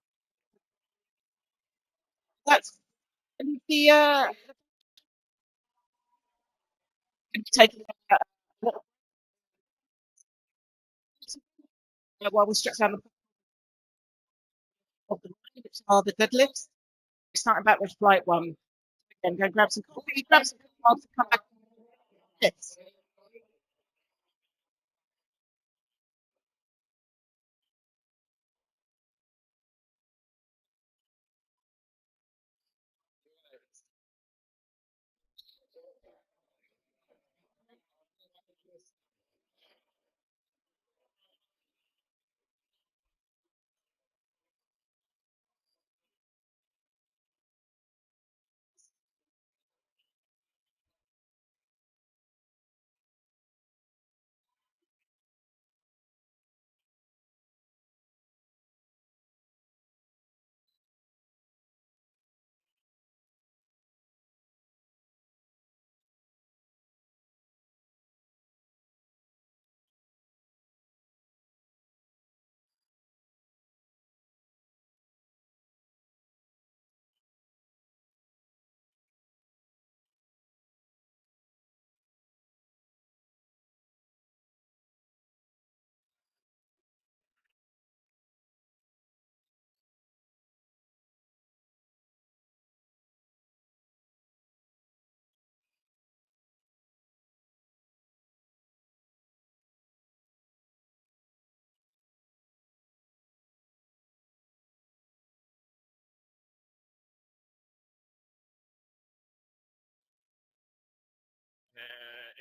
[SPEAKER 2] That's the taking while we stretch down of the mind, which are the deadlifts. We're starting back with flight 1. Again, go grab some coffee, grab some coffee, come back. Yes.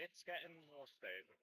[SPEAKER 1] It's getting more stable.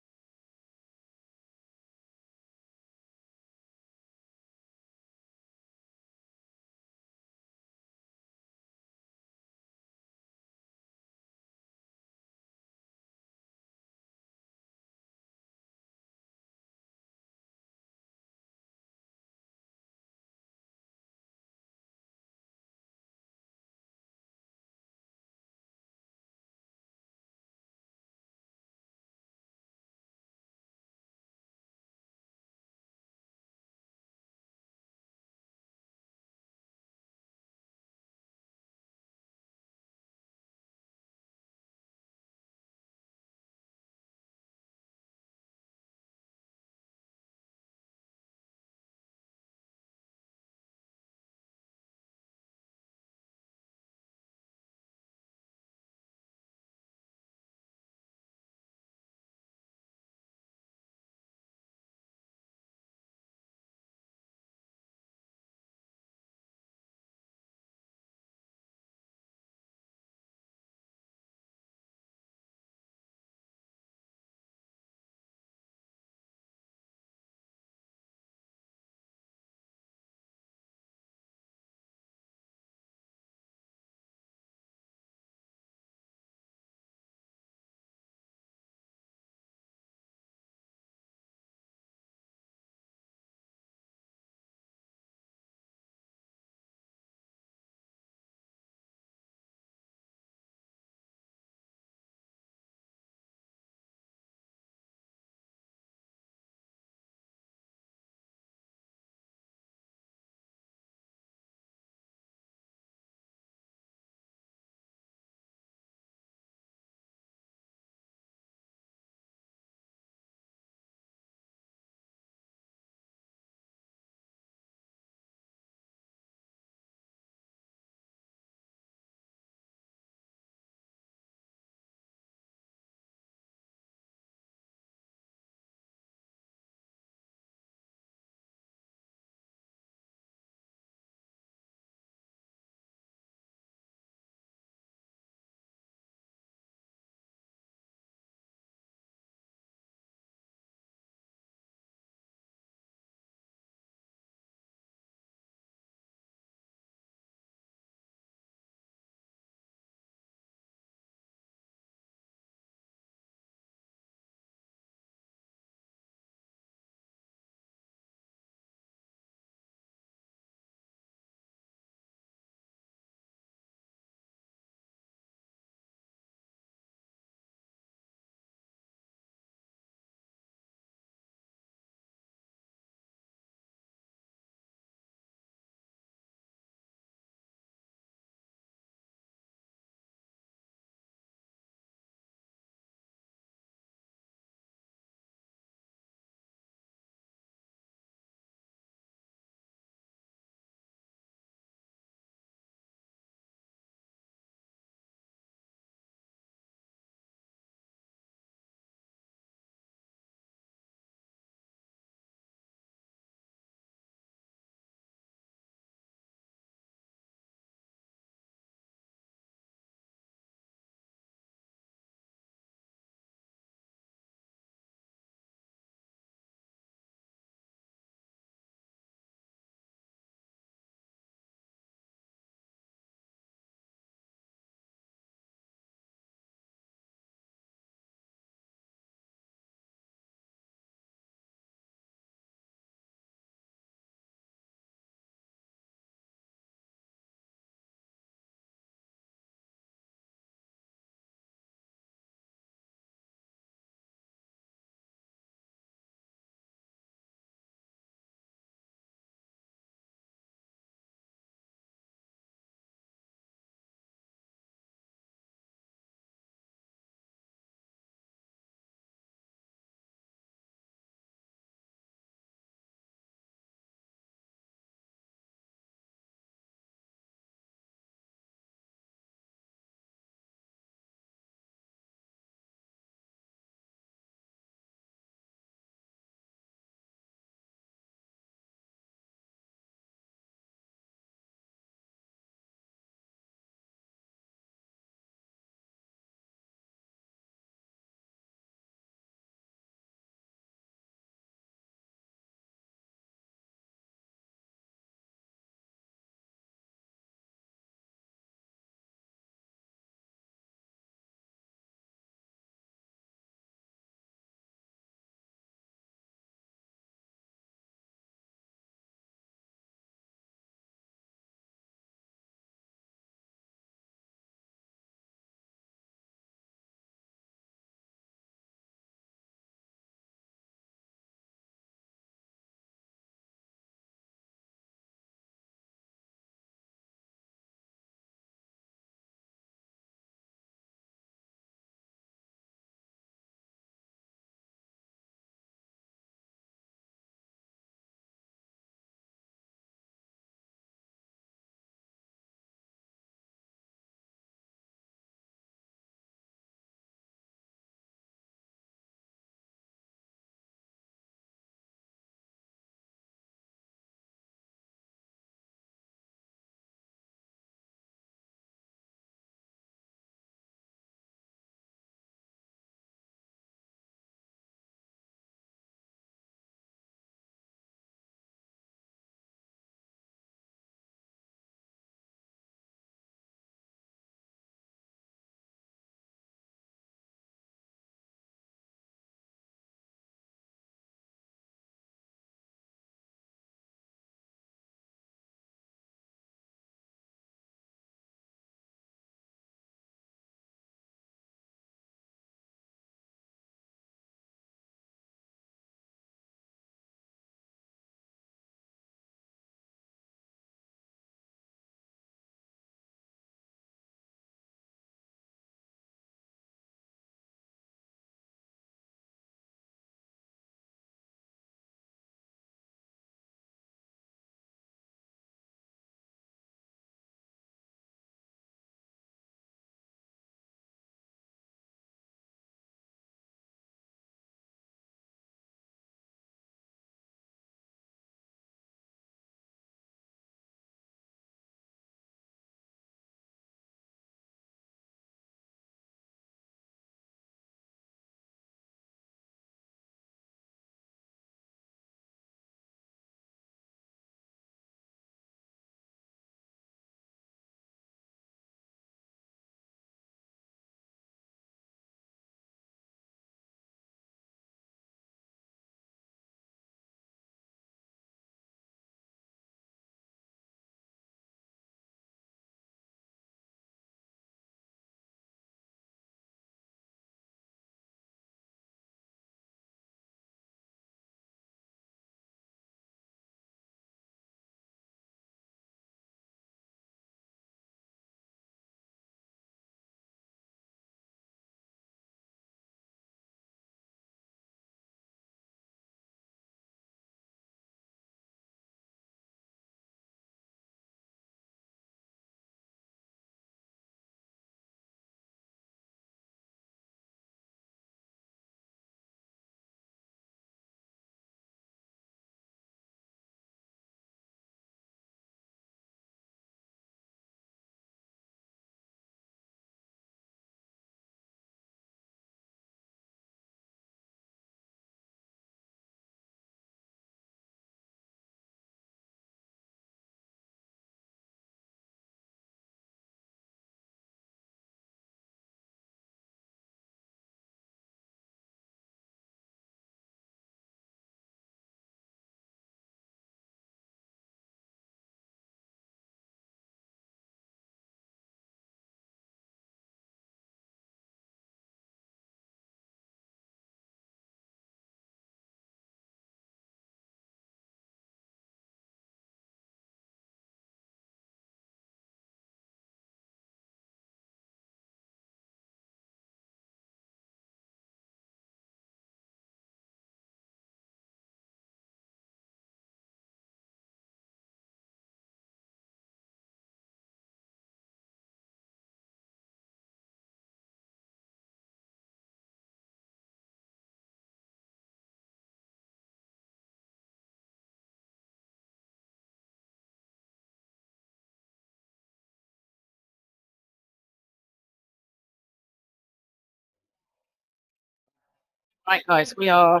[SPEAKER 2] Right, guys, we are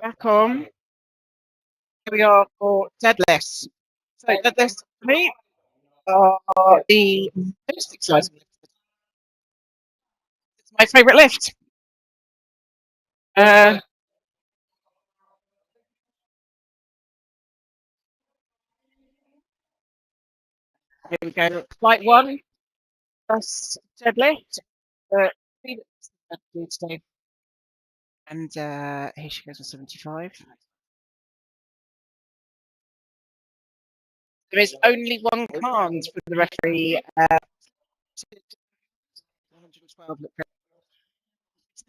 [SPEAKER 2] back on. Here we are for deadlifts. So deadlifts for me are the most exciting lift. It's my favourite lift. Here we go. Flight 1 plus deadlift. Today. And here she goes with 75. There is only one command for the referee. 112.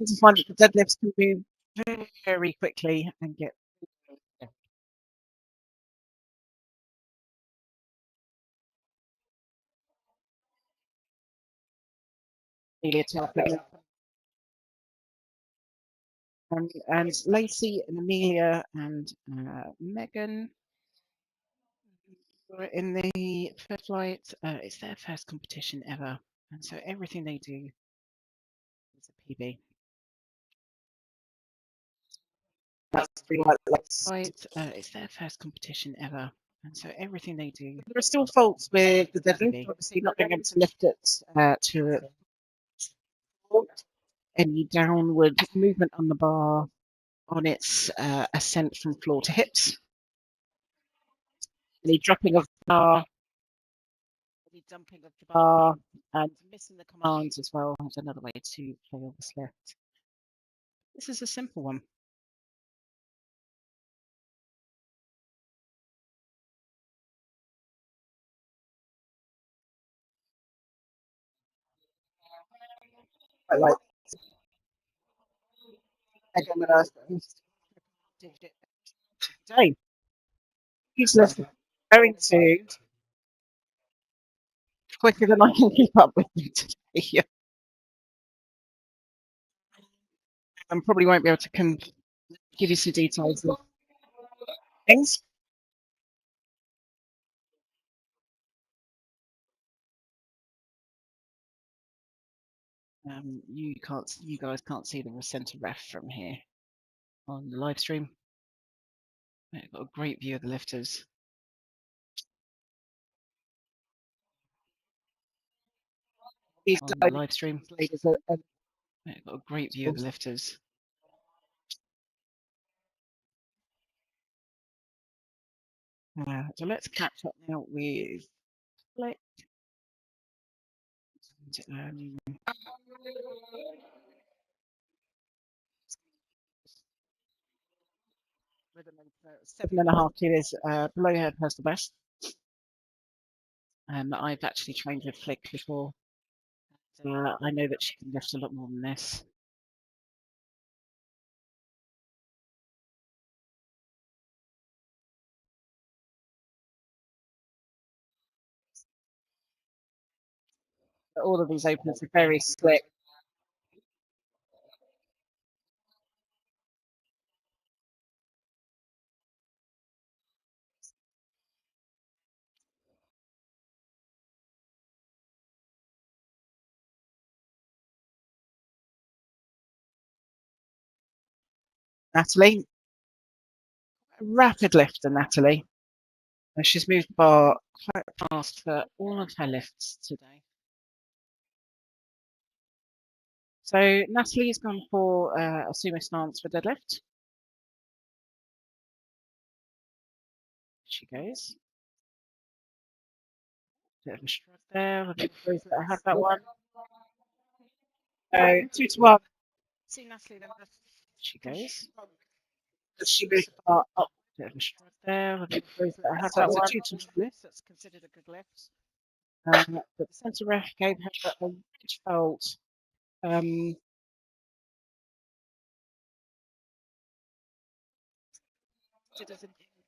[SPEAKER 2] To find that the deadlifts can move very quickly and get really attacked. And Lacey and Amelia and Megan were in the first flight. It's their first competition ever, and so everything they do is a PB. That's pretty much it's their first competition ever, and so everything they do. There are still faults with the deadlift, obviously not being able to lift it to any downward movement on the bar on its ascent from floor to hips. Any dropping of the bar, any dumping of the bar, and missing the commands as well. That's another way to play on this lift. This is a simple one. I like again when I today. He's going to quicker than I can keep up with them today. I probably won't be able to give you some details of things. You guys can't see the center ref from here on the live stream. I've got a great view of the lifters. On the live stream. I've got a great view of the lifters. So let's catch up now with Flick. Seven and a half kilos below her personal best. I've actually trained with Flick before. I know that she can lift a lot more than this. But all of these openers are very slick. Natalie, a rapid lifter, Natalie. And she's moved the bar quite fast for all of her lifts today. So Natalie's gone for a sumo stance for deadlift. She goes. Bit of a shrug there. I have that one. 2 to 1. See Natalie then. She goes. She moves the bar up. Bit of a shrug there. I have that one. 2 to 1 lift. That's considered a good lift. But the centre ref gave her a ridge felt. Oh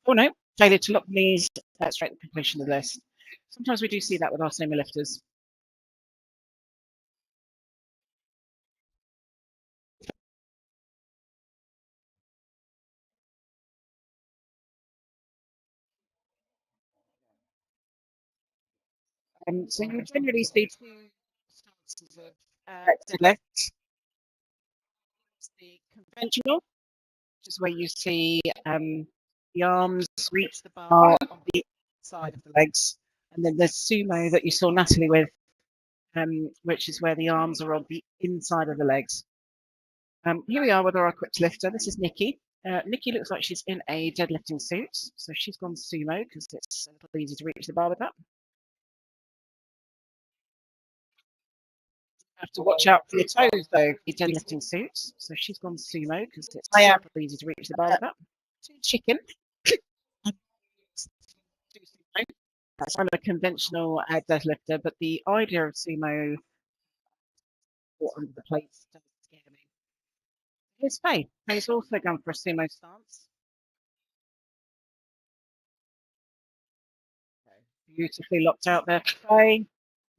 [SPEAKER 2] no, failure to lock knees straight at the completion of the list. Sometimes we do see that with our sumo lifters. So you generally see two stances of deadlift. The conventional, which is where you see the arms reach the bar on the side of the legs. And then there's sumo that you saw Natalie with, which is where the arms are on the inside of the legs. Here we are with our equipped lifter. This is Nikki. Nikki looks like she's in a deadlifting suit, so she's gone sumo because it's a little easy to reach the bar with that. Have to watch out for your toes though. Your deadlifting suits, so she's gone sumo because it's super easy to reach the bar with that. Chicken. I'm a conventional deadlifter, but the idea of sumo or under the plates doesn't scare me. Here's Faye. Faye's also gone for a sumo stance. Beautifully locked out there for Faye.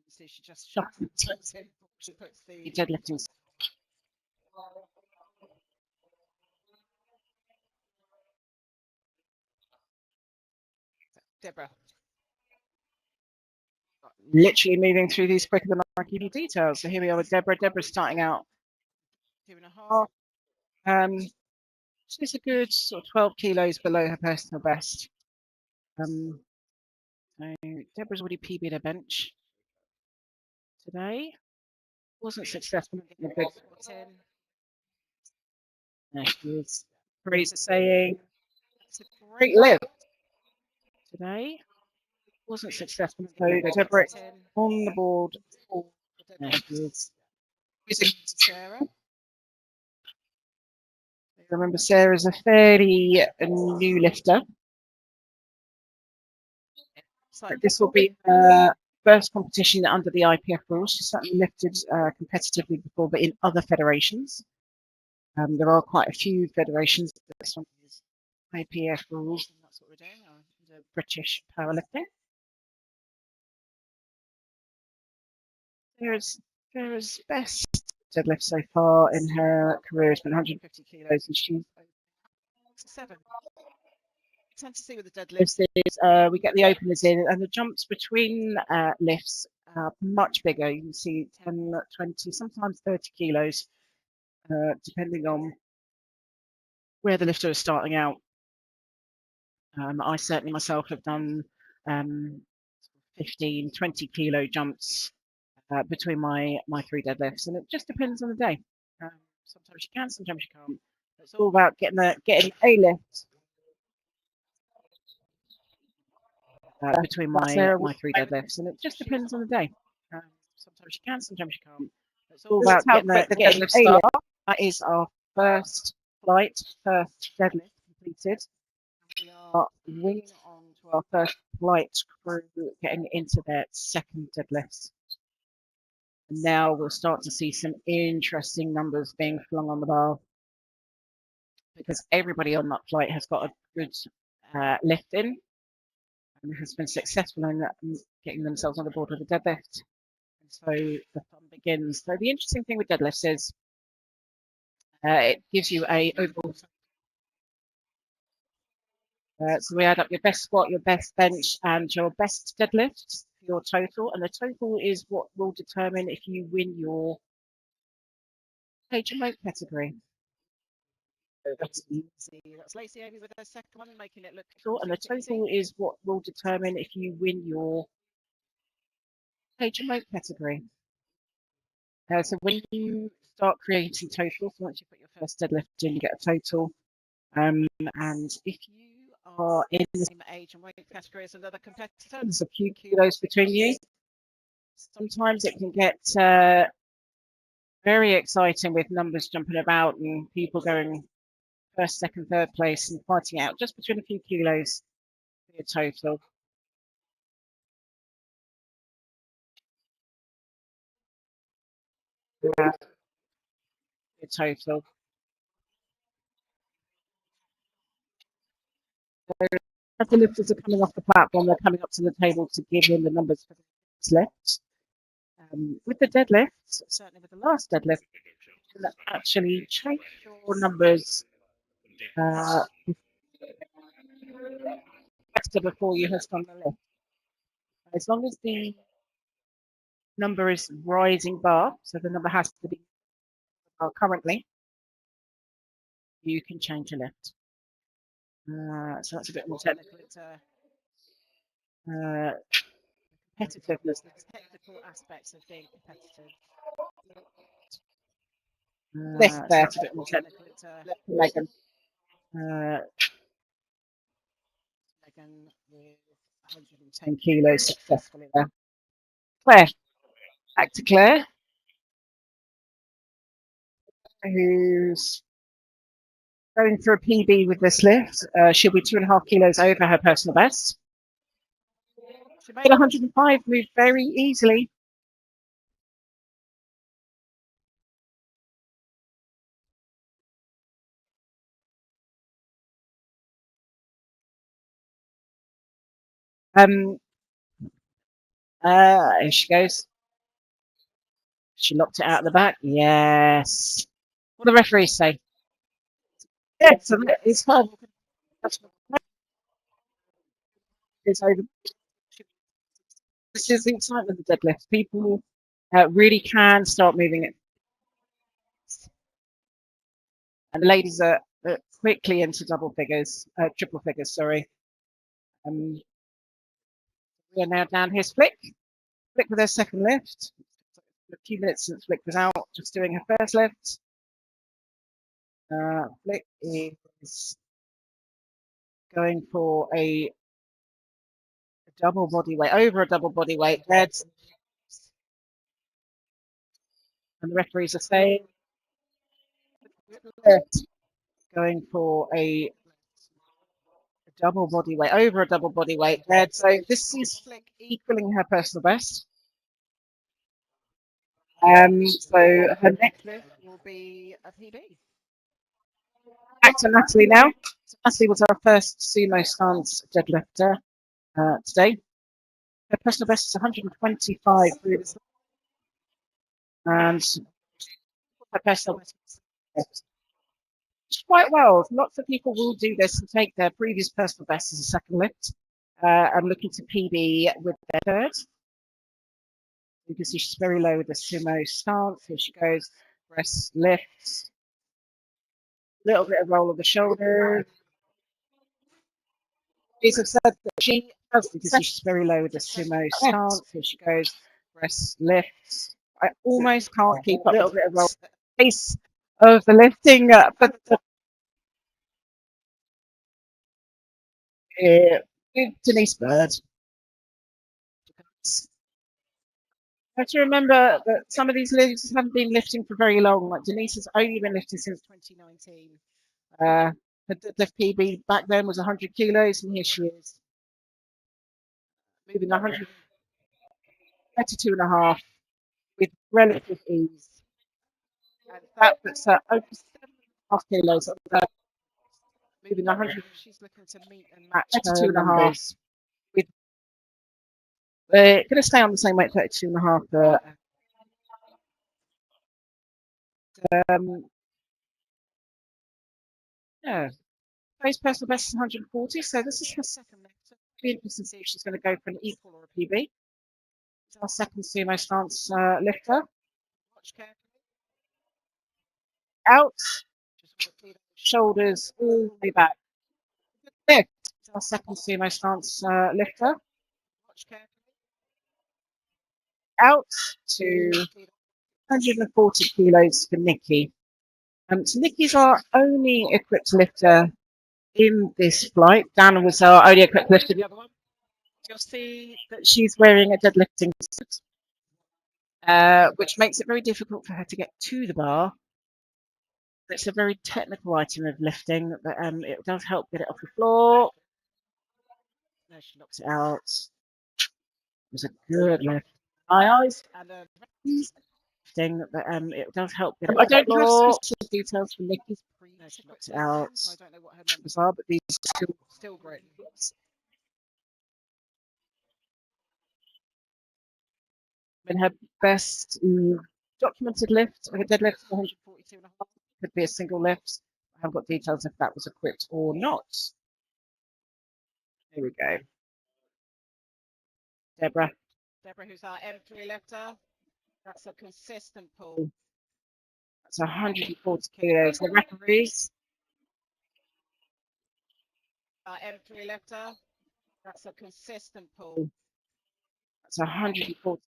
[SPEAKER 2] So she just shuffles the toes in. She puts the deadlifting. Deborah. Literally moving through these quicker than I give you details. So here we are with Deborah. Deborah's starting out 2.5. She's a good sort of 12 kilos below her personal best. So Deborah's already PB'd her bench today. Wasn't successful in getting a good 10. There she is. Teresa saying, it's a great lift today. Wasn't successful. So Deborah on the board. There she is. Sarah. Remember, Sarah's a fairly new lifter. So this will be her first competition under the IPF rules. She's certainly lifted competitively before, but in other federations. There are quite a few federations. This one is IPF rules, and that's what we're doing. The British powerlifting. Sarah's best deadlift so far in her career has been 150 kilos, and she's 7. Tend to see with the deadlifts is we get the openers in, and the jumps between lifts are much bigger. You can see 10, 20, sometimes 30 kilos, depending on where the lifter is starting out. I certainly myself have done 15, 20 kilo jumps between my 3 deadlifts, and it just depends on the day. Sometimes you can, sometimes you can't. It's all about getting a lift between my 3 deadlifts, and it just depends on the day. Sometimes you can, sometimes you can't. It's all about getting a lift. That is our first flight, first deadlift completed. We are winging on to our first flight crew getting into their second deadlifts. And now we'll start to see some interesting numbers being flung on the bar, because everybody on that flight has got a good lift in and has been successful in getting themselves on the board with a deadlift. And so the fun begins. So the interesting thing with deadlifts is it gives you a overall. So we add up your best squat, your best bench, and your best deadlift for your total. And the total is what will determine if you win your age and weight category. So that's easy. That's Lacey Amy with her second one, making it look short. And the total is what will determine if you win your age and weight category. So when you start creating totals, once you put your first deadlift in, you get a total. And if you are in the same age and weight category as another competitor, there's a few kilos between you. Sometimes it can get very exciting with numbers jumping about and people going first, second, third place and fighting out just between a few kilos for your total. Your total. As the lifters are coming off the platform, they're coming up to the table to give in the numbers for the lift. With the deadlifts, certainly with the last deadlift, you can actually change your numbers before you have done the lift. As long as the number is rising bar, so the number has to be currently, you can change your lift. So that's a bit more technical. It's competitiveness, the technical aspects of being competitive.
[SPEAKER 5] Lift
[SPEAKER 2] So
[SPEAKER 5] there.
[SPEAKER 2] that's a bit more technical. It's
[SPEAKER 5] Megan.
[SPEAKER 2] Megan with 110 kilos successfully there.
[SPEAKER 5] Claire.
[SPEAKER 2] Back to Claire, who's going for a PB with this lift. She'll be 2.5 kilos over her personal best. She made 105, moved very easily. Here she goes. She locked it out of the back. Yes. What do the referees say? Yeah, so it's fine. It's over. This is the excitement of the deadlift. People really can start moving it. And the ladies are quickly into triple figures, sorry. We are now down here, Flick. Flick with her second lift. A few minutes since Flick was out, just doing her first lift. Flick is going for a double body weight, over a double body weight, dead. And the referees are saying, going for a double body weight, over a double body weight, dead. So this is Flick equaling her personal best. So her next lift will be a PB. Back to Natalie now. So Natalie was our first sumo stance deadlifter today. Her personal best is 125 and her personal best is quite well. Lots of people will do this and take their previous personal best as a second lift. I'm looking to PB with their third. You can see she's very low with the sumo stance. Here she goes. Breast lifts. A little bit of roll of the shoulder. These have said that she has, you can see she's very low with the sumo stance. Here she goes. Breast lifts. I almost can't keep up. A little bit of roll. Pace of the lifting, but Denise Bird. You have to remember that some of these lifts haven't been lifting for very long. Like Denise has only been lifting since 2019. Her deadlift PB back then was 100 kilos, and here she is moving 132.5 with relative ease. And that puts her over 7.5 kilos on that. Moving 100. She's looking to meet and match 32.5. With going to stay on the same weight, 32.5. Yeah. Today's personal best is 140, so this is her second lift. So it'll be interesting to see if she's going to go for an equal or a PB. It's our second sumo stance lifter. Watch carefully. Out. Just shoulders all the way back. Lift. It's our second sumo stance lifter. Watch carefully. Out to 140 kilos for Nikki. So Nikki's our only equipped lifter in this flight. Dana was our only equipped lifter. The other one. You'll see that she's wearing a deadlifting suit, which makes it very difficult for her to get to the bar. It's a very technical item of lifting, but it does help get it off the floor. There, she knocks it out. It was a good lift. My eyes and lifting, but it does help get it off the floor. I don't have specific details for Nikki's previous. She knocks it out. I don't know what her numbers are, but these are still great. In her best documented lift, her deadlift 142.5, could be a single lift. I haven't got details if that was equipped or not. Here we go. Deborah, who's our M3 lifter. That's a consistent pull. That's 140 kilos. The referees our M3 lifter. That's a consistent pull. That's 140.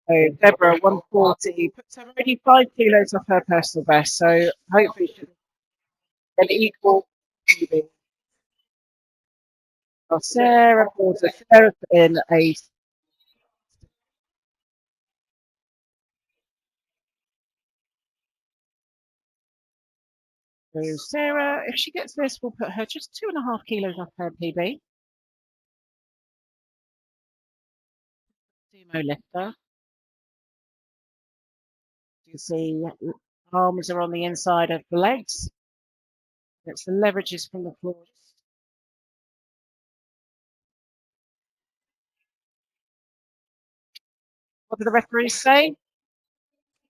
[SPEAKER 2] So Deborah, 140, puts her only 5 kilos off her personal best. So hopefully she'll get an equal PB. Well, Sarah Porter, Sarah put in a. So Sarah, if she gets this, we'll put her just 2.5 kilos off her PB. Sumo lifter. You can see arms are on the inside of the legs. It's the leverages from the floor. What do the referees say?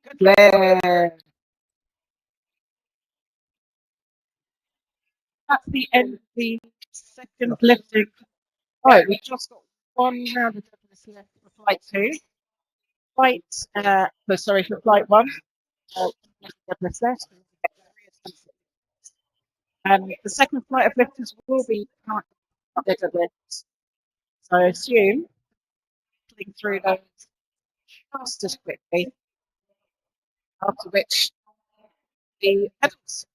[SPEAKER 2] Good left. That's the end of the second lifting. Oh, we've just got one round of deadlifts left for flight 2. For flight 1. Deadlifts left. And the second flight of lifters will be their deadlifts. So I assume pulling through those just as quickly, after which the adults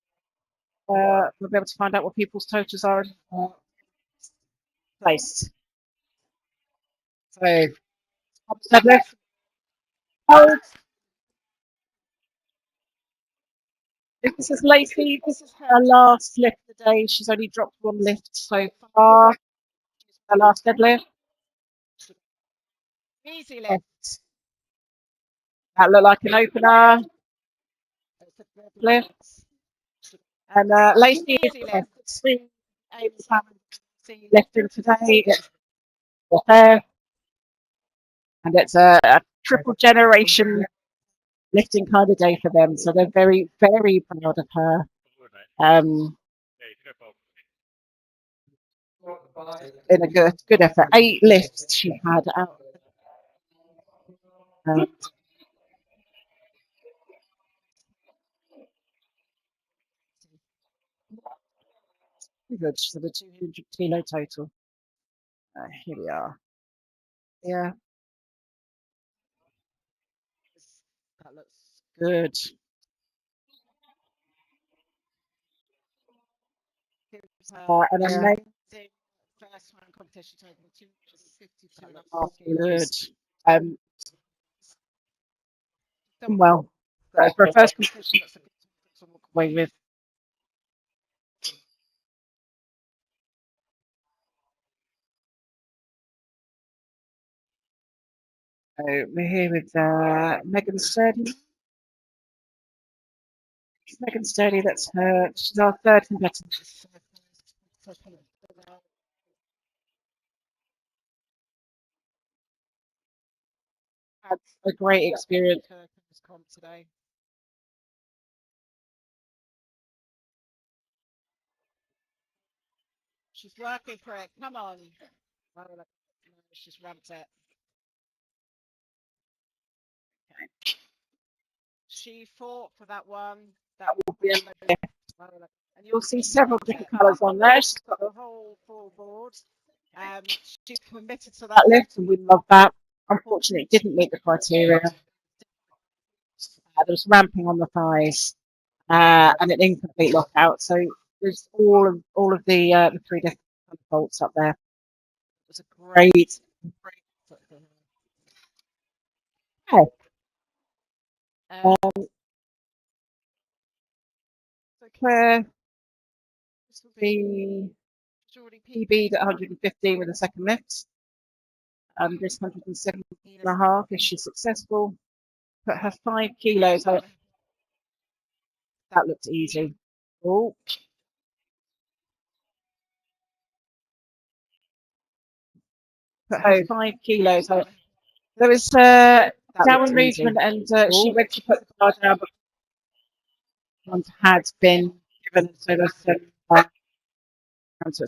[SPEAKER 2] will be able to find out what people's totals are placed. So, deadlift. Hold. This is Lacey. This is her last lift of the day. She's only dropped 1 lift so far. Her last deadlift. Easy lift. That looked like an opener. Lift. And Lacey is lifting today. It's there. And it's a triple generation lifting kind of day for them. So they're very, very proud of her. In a good effort. 8 lifts she had out. Good. So the 200 kilo total. Here we are. Yeah. That looks good. An amazing first round competition total 252.5 good. Done well. For a first competition, that's a good to walk away with. So we're here with Megan Sturdy. Megan Sturdy, that's her. She's our 3rd competitor. Had a great experience for this comp today. She's working for it. Come on. Oh, she's ramped it. Okay. She fought for that one. That will be a lift. And you'll see several different colours on there. She's got the whole full board. She's committed to that lift, and we love that. Unfortunately, it didn't meet the criteria. There was ramping on the thighs and an incomplete lockout. So there's all of the 3 different faults up there. It was a great. Okay. So Claire, this will be already PB'd at 115 with a second lift. This 117.5 if she's successful. Put her 5 kilos out. That looked easy. Oh. Put her 5 kilos out. There was downward movement, and she went to put the bar down, but one had been given. So there's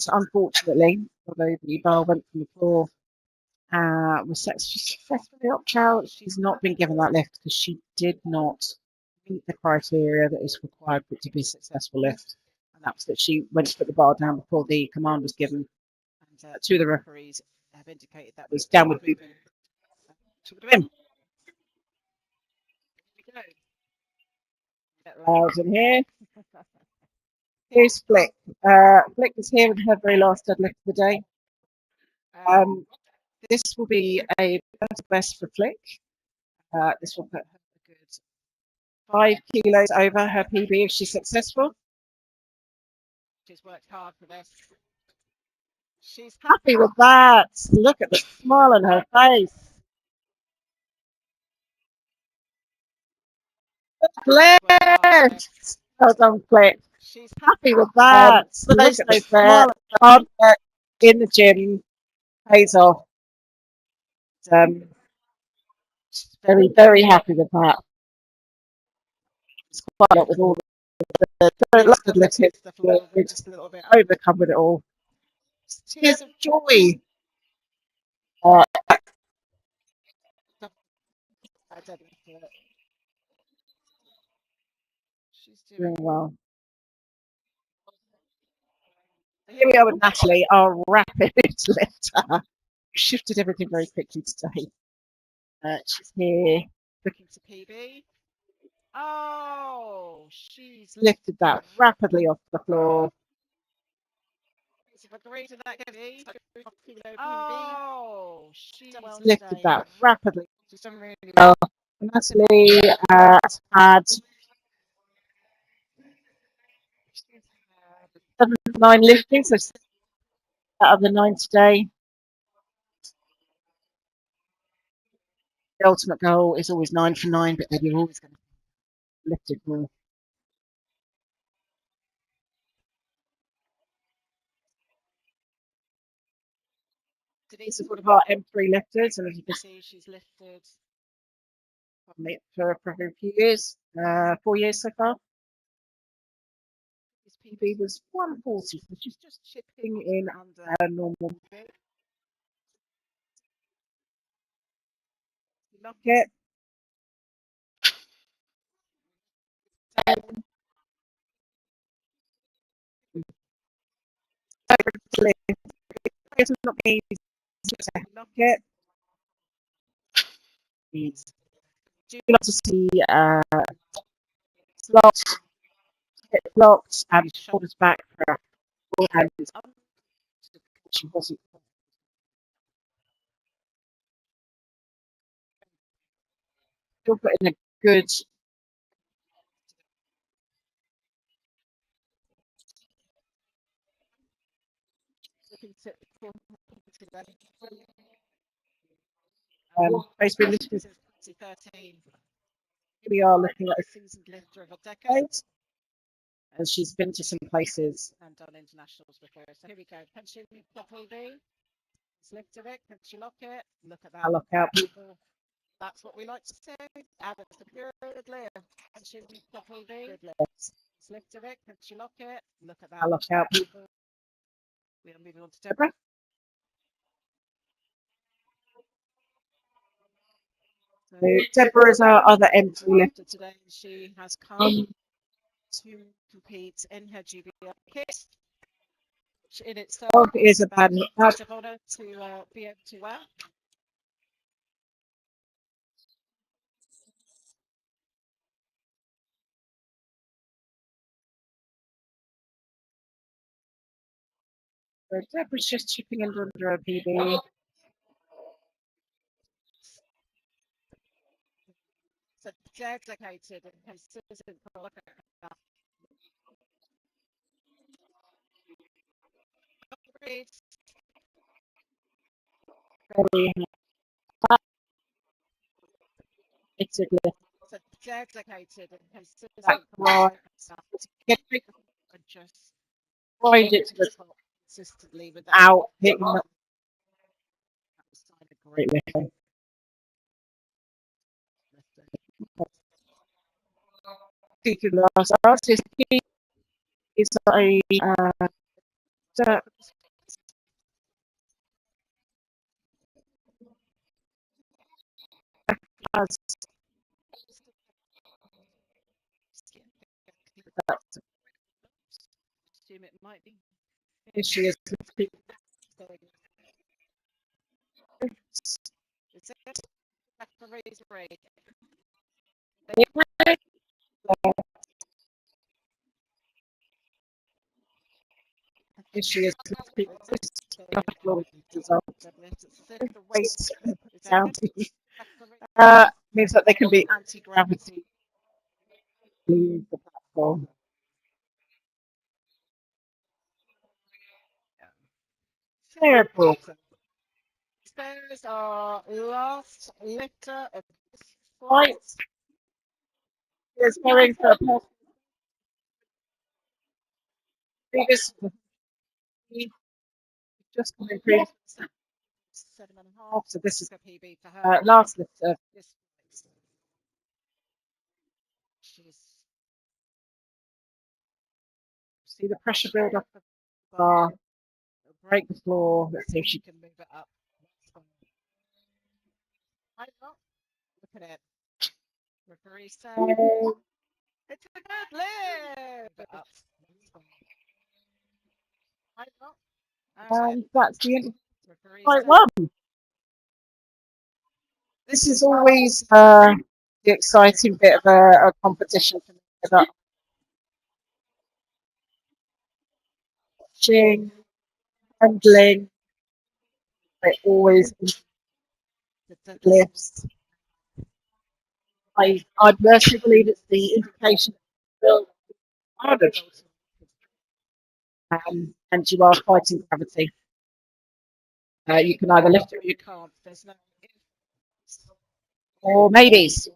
[SPEAKER 2] so unfortunately, although the bar went from the floor, was successfully opted out. She's not been given that lift because she did not meet the criteria that is required for it to be a successful lift. And that was that she went to put the bar down before the command was given. And two of the referees have indicated that was downward movement to the rim. Here we go. Get loud in here. Here's Flick. Flick is here with her very last deadlift of the day. This will be a best for Flick. This will put her a good 5 kilos over her PB if she's successful. She's worked hard for this. She's happy with that. Look at the smile on her face. Lift! Well done, Flick. She's happy with that. Look at the smile. Hard work in the gym pays off. She's very, very happy with that. It's quite a lot with all the lift hits the floor. We're just a little bit overcome with it all. Tears of joy. She's doing well. Here we are with Natalie, our rapid lifter. Shifted everything very quickly today. She's here looking to PB. Oh, she's lifted that rapidly off the floor. Oh, she's lifted that rapidly. She's done really well. Natalie has had 9 liftings, so out of the 9 today. The ultimate goal is always 9 for 9, but then you're always going to lift it more. Denise is one of our M3 lifters, and as you can see, she's lifted for a few years, 4 years so far. His PB was 140, so she's just chipping in under her normal bit. Lock it. It's not easy to lock it. Do you like to see slots, hip blocks, and shoulders back for her hand is up. She wasn't. Still putting a good Facebook lifting since 2013. Here we are looking at a seasoned lifter of a decade. And she's been to some places and done internationals before. So here we go. Can she properly? Let's lift it. Can she lock it? Look at that lockout, people. That's what we like to see. And it's a good lift. Can she properly? Good lift. Let's lift it. Can she lock it? Look at that lockout, people. We are moving on to Deborah. So Deborah is our other M3 lifter today. She has come to compete in her GBL kit, which in itself is a badge of honour to be able to wear. So Deborah's just chipping in under her PB. So dedicated and consistent for look at that. Very it's a good. So dedicated and consistent right stuff. Get and just grind it to the top consistently without hitting the side of great lifting. Last artist is a has assume it might be. Here she is lifting Issue is the weight down means that they can be anti-gravity. Leave the platform. Very important. Those are last lifter of this flight. Is going for a previous just coming through 7.5. So this is a PB for her. Last lifter of this flight. She's see the pressure build up of the bar. Break the floor. Let's see if she can move it up. Why not? Look at it. Referee says it's a deadlift. Up. Why not? And that's the end of fight one. This is always the exciting bit of a competition for me. Watching, handling, they always the deadlifts. I personally believe it's the indication of harder. And you are fighting gravity. You can either lift it or you can't. There's no ifs or maybes.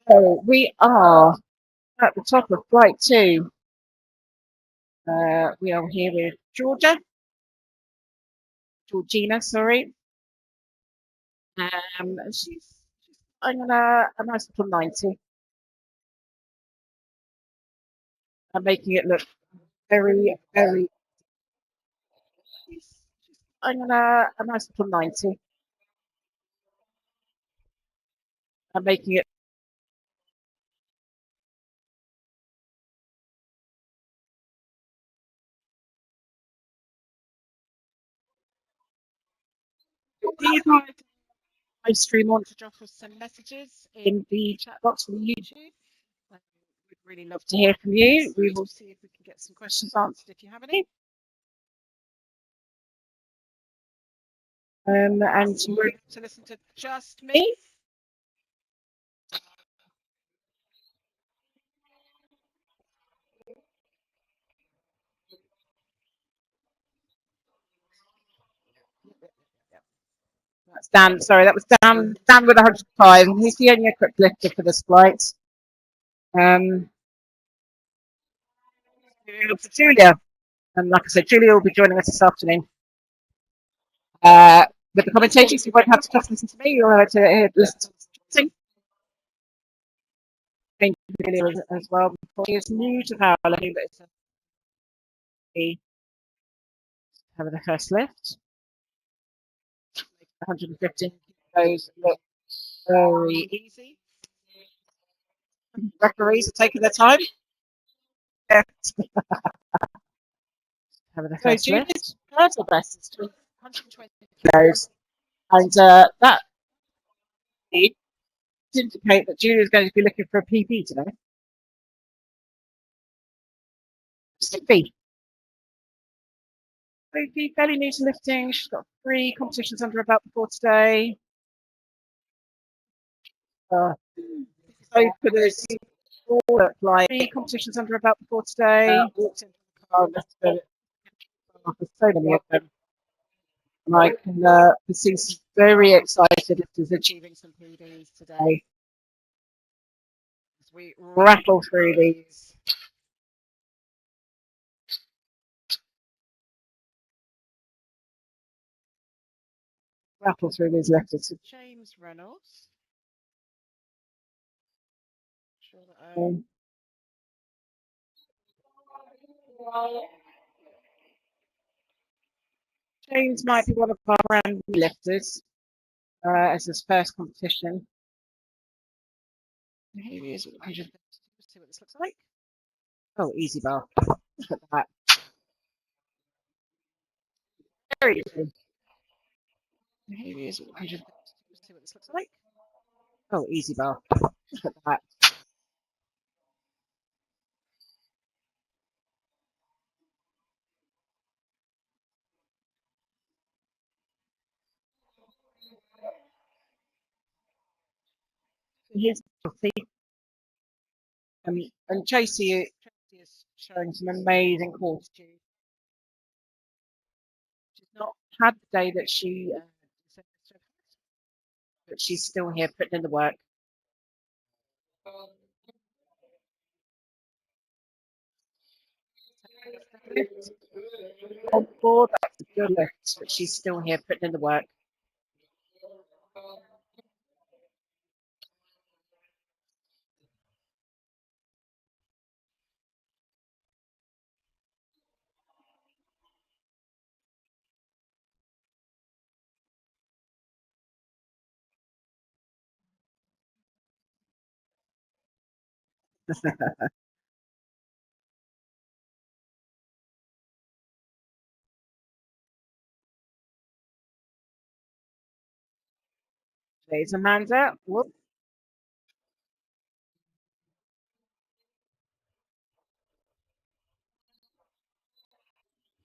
[SPEAKER 2] So we are at the top of flight 2. We are here with Georgina, sorry. She's on a nice little 90. I'm making it look very, very. She's on a nice little 90. I'm making it. I stream on to drop us some messages in the chat box on YouTube. We'd really love to hear from you. We will see if we can get some questions answered if you have any. And you're able to listen to just me. That's Dan. Sorry, that was Dan. Dan with 105. He's the only equipped lifter for this flight. For Julia, and like I said, Julia will be joining us this afternoon. With the commentating, so you won't have to just listen to me. You'll have to listen to the Thank you, Julia, as well. She is new to powerlifting, but it's having the first lift. 115 kilos look very easy. Referees are taking their time. Having the first lift. Personal best is 120 kilos. And that indicate that Julia is going to be looking for a PB today. Stiffy. Fairly new to lifting. She's got 3 competitions under her belt before today. So for this, like 3 competitions under her belt before today. Walked into the car and left it. There's so many of them. And I can see some very excited lifters achieving some PBs today. As we rattle through these. Rattle through these lifters. So James Reynolds. Sure that James might be one of our brand new lifters as his first competition. Here he is. 100. Let's see what this looks like. Oh, easy bar. Look at that. Very easy. Here he is. 100. Let's see what this looks like. Oh, easy bar. Look at that. Here's Chelsea. And Tracy is showing some amazing fortitude. She's not had the day that she but she's still here putting in the work. On board, that's a good lift, but she's still here putting in the work. There's Amanda. Whoop.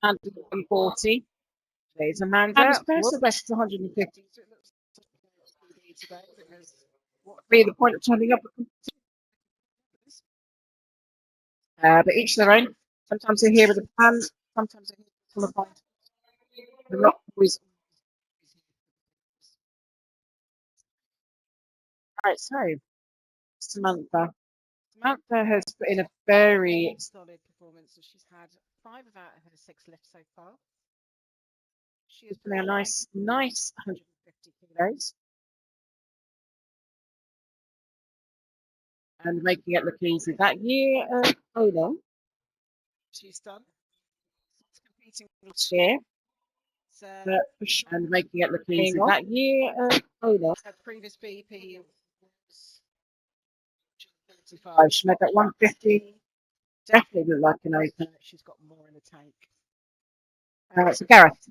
[SPEAKER 2] And 140. There's Amanda. And the best is 150. So it looks today because what would be the point of turning up? But each their own. Sometimes they're here with a plan. Sometimes they're here full of mind. They're not always. Right, so Samantha. Samantha has put in a very solid performance. So she's had 5 of out of her 6 lifts so far. She has put in a nice 150 kilos. And making it look easy. That year, Ola, she's done. She's competing last year. But for sure, and making it look easy. That year, Ola, her previous BP was 35. She made that 150. Definitely look like an open. She's got more in the tank. So Gareth.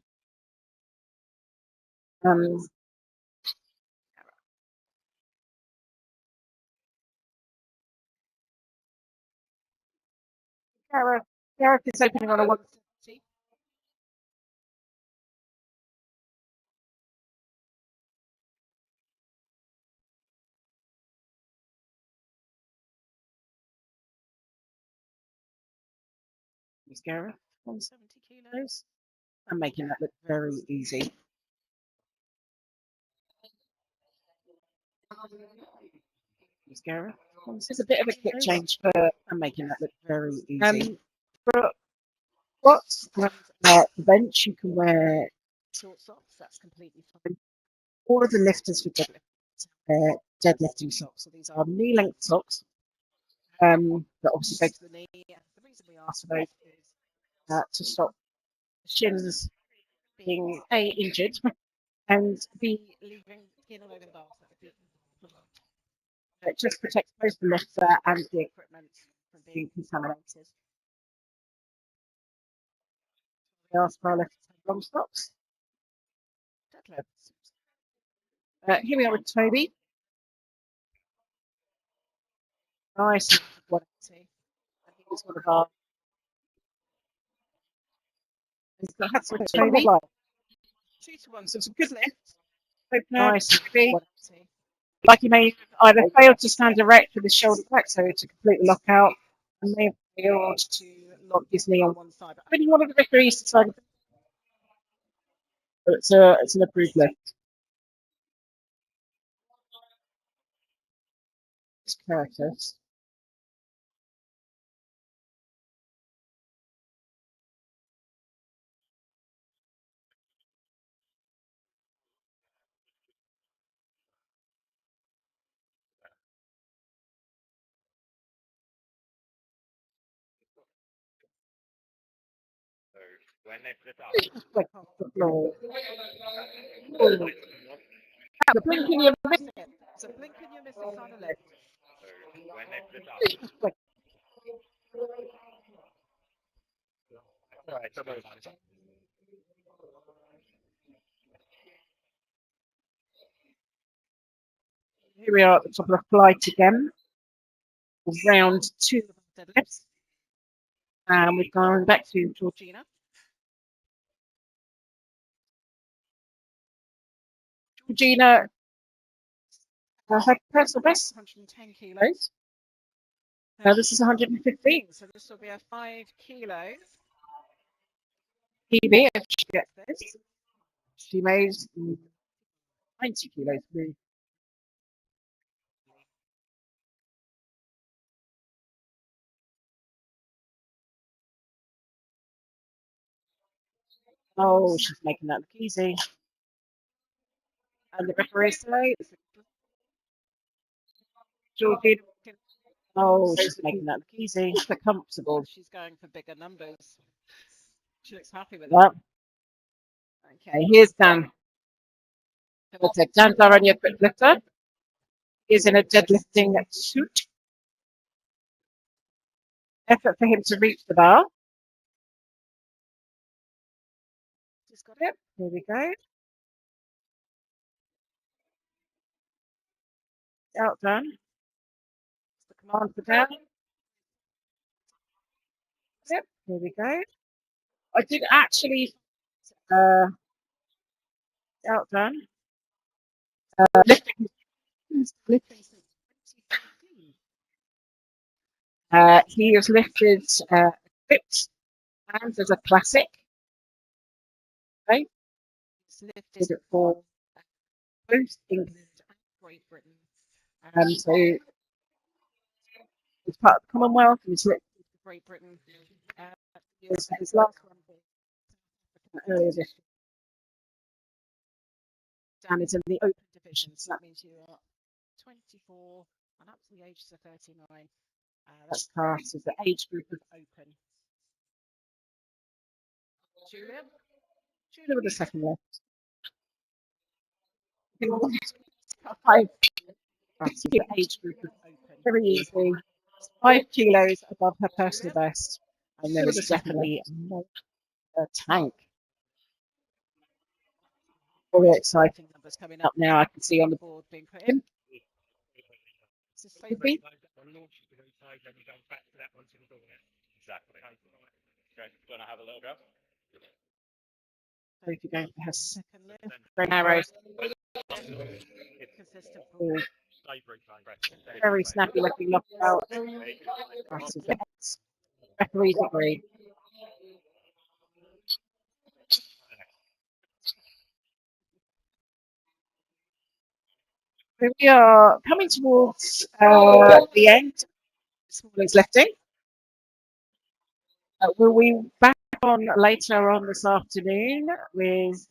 [SPEAKER 2] Gareth is opening on a 170. There's Gareth, 170 kilos. I'm making that look very easy. There's Gareth. There's a bit of a kick change, but I'm making that look very easy. But what's the bench? You can wear short socks. That's completely fine. All of the lifters for deadlift wear deadlifting socks. So these are knee-length socks. That obviously go to the knee. The reason we ask for those is to stop shins being injured and B leaving skin all over the bar. It just protects both the lifter and the equipment from being contaminated. We ask for our lifters to have long stops. Deadlifts. Here we are with Toby. Nice 180. And he was one of our. That's with Toby. 2 to 1, so it's a good lift. Nice. Like he may either failed to stand erect with his shoulder back, so to completely lock out, and may have failed to lock his knee on one side. But I really wanted the referees to decide. But it's an approved lift. It's Curtis.
[SPEAKER 1] So when they flip up,
[SPEAKER 2] Like off the floor. The blinking you're missing. It's a blinking you're missing kind of lift.
[SPEAKER 1] When they put it up. Alright, so
[SPEAKER 2] Here we are at the top of the flight again. Round 2 of the deadlifts. And we've gone back to Georgina. Georgina, her personal best, 110 kilos. This is 115, so this will be a 5 kilos PB if she gets this. She made 90 kilos. Oh, she's making that look easy. And the referee say, Georgina, oh, she's making that look easy. They're comfortable. She's going for bigger numbers. She looks happy with that. Okay, here's Dan. Dan's our only quick lifter. He's in a deadlifting suit. Effort for him to reach the bar. Just got it. Here we go. Out done. The command for down. Yep, here we go. I did actually outdone lifting since 2015. He has lifted equipped hands as a classic. Okay. He's lifted it for both England and Great Britain. So he's part of the Commonwealth. He's lifted for Great Britain. His last one earlier this year. Dan is in the open division, so that means you are 24 and up to the ages of 39. That's classed as the age group of open. Julia with the second left. 5. That's the age group of open. Very easy. 5 kilos above her personal best, and there is definitely a tank. Very exciting numbers coming up now. I can see on the board being put in. This is Sophie.
[SPEAKER 1] Exactly. Okay, do you want to have a little go?
[SPEAKER 2] Sophie going for her second lift. Very narrow. Consistent pull. Very snappy looking lockout. Referees agree. So we are coming towards the end. This morning's lifting. We'll be back on later on this afternoon with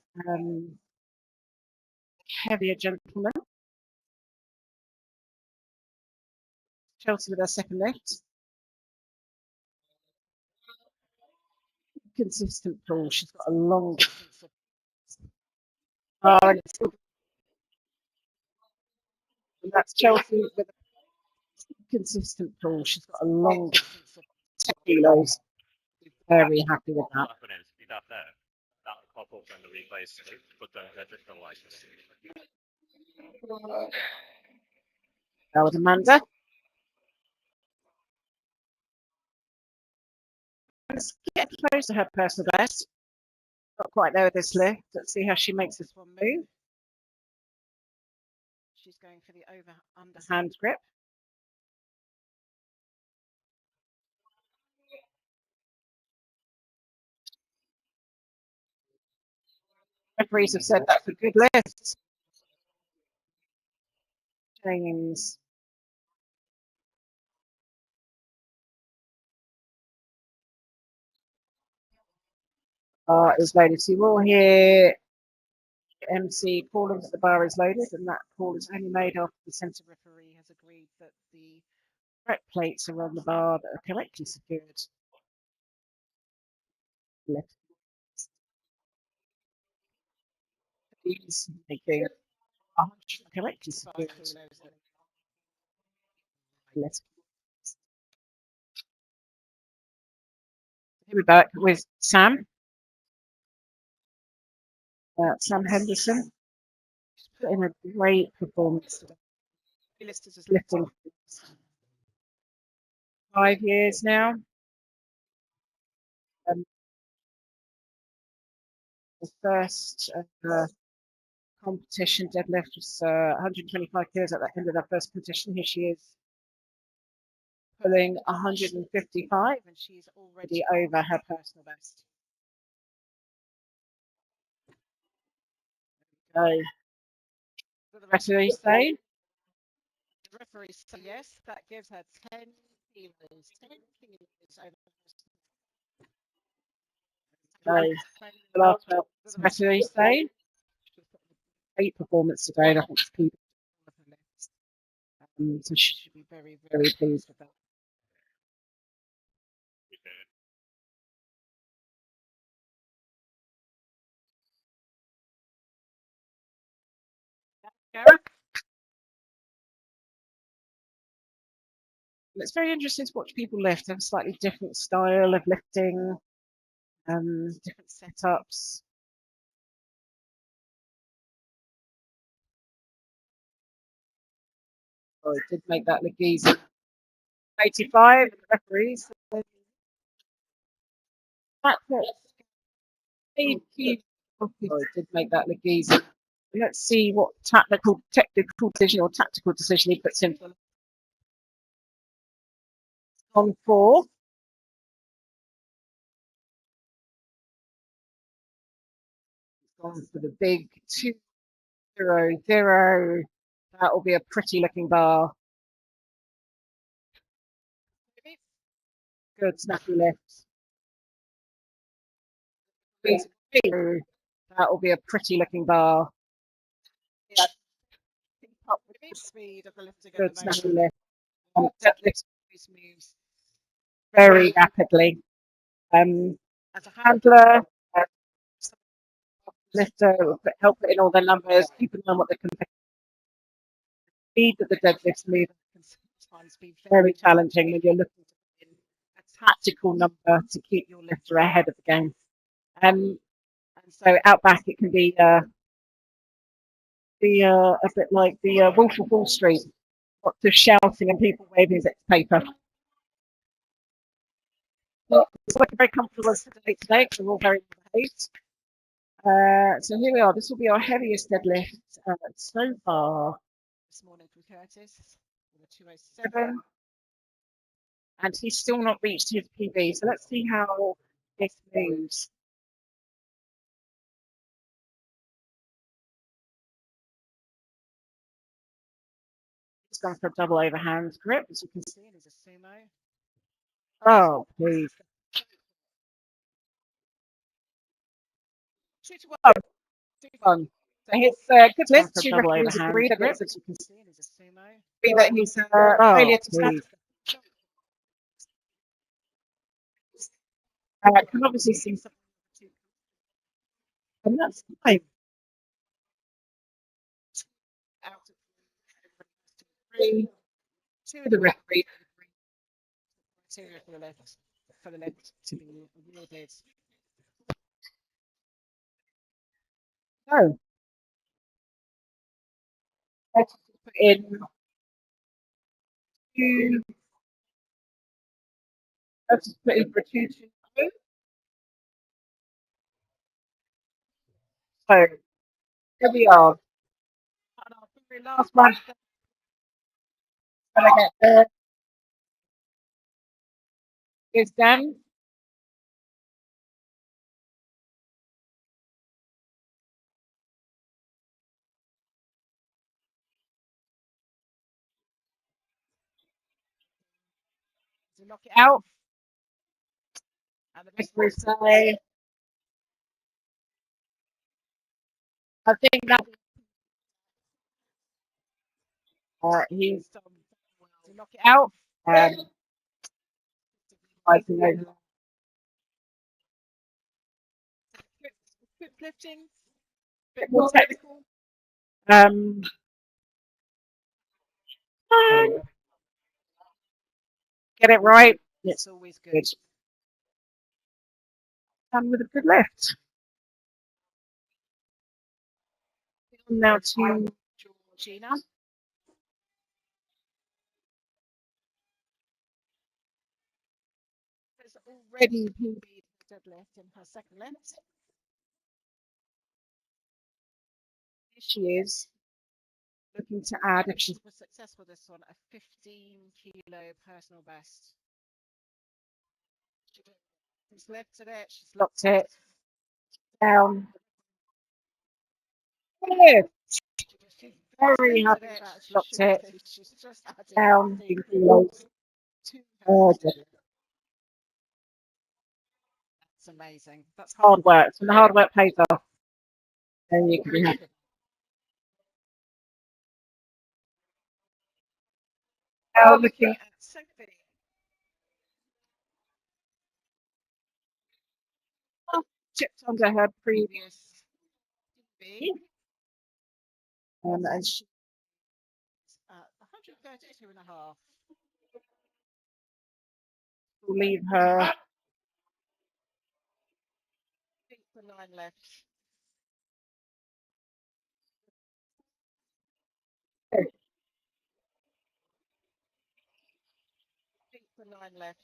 [SPEAKER 2] heavier gentlemen. Chelsea with her second lift. Consistent pull. She's got a long distance. And that's Chelsea with a consistent pull. She's got a long distance of 10 kilos. Very happy with that. That was Amanda. Let's get close to her personal best. Not quite there with this lift. Let's see how she makes this one move. She's going for the underhand grip. Referees have said that's a good lift. James. Is loaded. So you will hear MC call into the bar is loaded, and that call is only made after the centre referee has agreed that the correct plates are on the bar that are correctly secured. Left. He's making 100 correctly secured. Let's here we're back with Sam. Sam Henderson. She's put in a great performance today. She listed as lifting for 5 years now. The first competition deadlift was 125 kilos at the end of that first competition. Here she is pulling 155, and she's already over her personal best. So, what the referees say? The referees say yes, that gives her 10 kilos. 10 kilos over the last 12. What the referees say? Great performance today, and I think it's key. So she should be very, very pleased with that. Gareth? It's very interesting to watch people lift. They have a slightly different style of lifting, different setups. Oh, it did make that look easy. 85, the referees. That's it. Oh, it did make that look easy. Let's see what technical decision or tactical decision he puts in. On 4. Gone for the big 2-0-0. That will be a pretty looking bar. Good snappy lift. That will be a pretty looking bar. Yeah. Up with the speed of the lifting. Good snappy lift. Deadlift moves very rapidly. As a handler, lifter, help put in all their numbers, keep an eye on what they can. Speed that the deadlifts move can sometimes be very challenging when you're looking to put in a tactical number to keep your lifter ahead of the game. And so out back it can be a bit like the Wolf of Wall Street, lots of shouting and people waving at paper. It's looking very comfortable today because we're all very behaved. So here we are. This will be our heaviest deadlift so far this morning from Curtis, 207. And he's still not reached his PB. So let's see how this moves. He's gone for a double overhand grip, as you can see, and he's a sumo. Oh, please. 2-1. 2-1. So his good lift to referees agree that it's, as you can see, and he's a sumo. Be that he's failure to stand. Can obviously see something. And that's fine. Out of 3, 2 of the referee. Criteria for the lift to be awarded. So let's put in 2. Let's put in for 2-2. So here we are. And our very last one. When I get there, is done. To knock it out. And the referee say, I think that he's to knock it out. Lifting, a bit more technical. get it right, it's always good. And with a good lift. Now to Georgina. Has already PB'd deadlift in her second lift. Here she is, looking to add, if she was successful this one, a 15-kilo personal best. She's lifted it, she's locked it down. Good. She's very happy she's locked it down 15 kilos to her deadlift. That's amazing. That's hard work. When the hard work pays off, then you can be happy. Now looking at Sophie. Chipped under her previous PB. And she's at 132.5. We'll leave her for 9 left. For 9 left.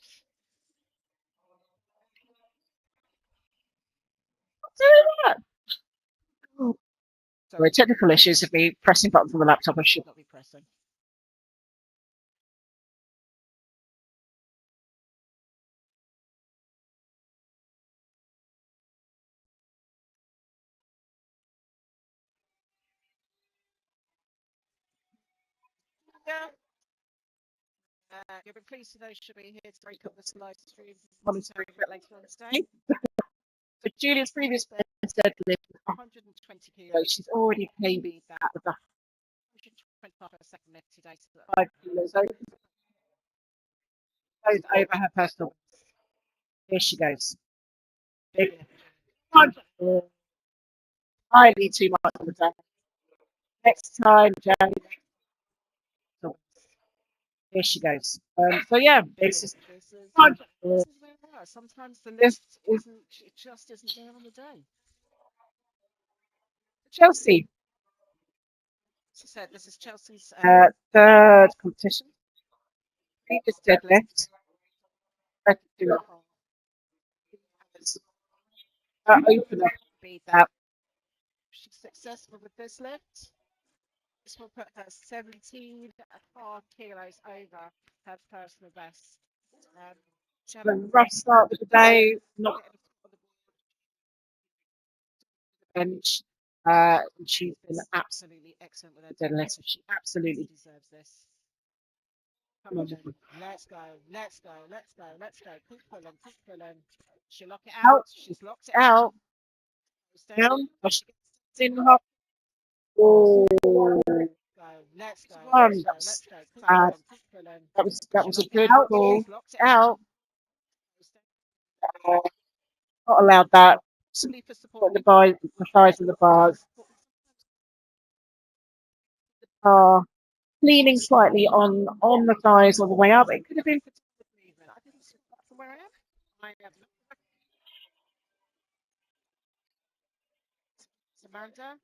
[SPEAKER 2] Oh. Sorry, technical issues of me pressing buttons on the laptop I should not be pressing. Yeah. You'll be pleased to know she'll be here to break up this live stream monitoring a bit later on today. So Julia's previous best deadlift was 120 kilos. She's already PB'd that with 125 for a second lift today, so 5 kilos over her personal best. Here she goes. Big. I need too much on the day. Next time, Jerry. Here she goes. So yeah, this is where we are. Sometimes the list just isn't there on the day. Chelsea. She said this is Chelsea's third competition. Previous deadlift. Opener beat that. She's successful with this lift. This will put her 17.5 kilos over her personal best. She had a rough start with the day, not getting on the bench. She's been absolutely excellent with her deadlift, so she absolutely deserves this. Come on, let's go, let's go, let's go, let's go. Keep pulling, keep pulling. She'll lock it out. She's locked it out. Down. She gets in half. Oh. Let's go. Let's go. That was a good call. Out. Not allowed that. Put the thighs of the bars. Leaning slightly on the thighs all the way up. It could have been for movement. I didn't see that from where I am. Amanda.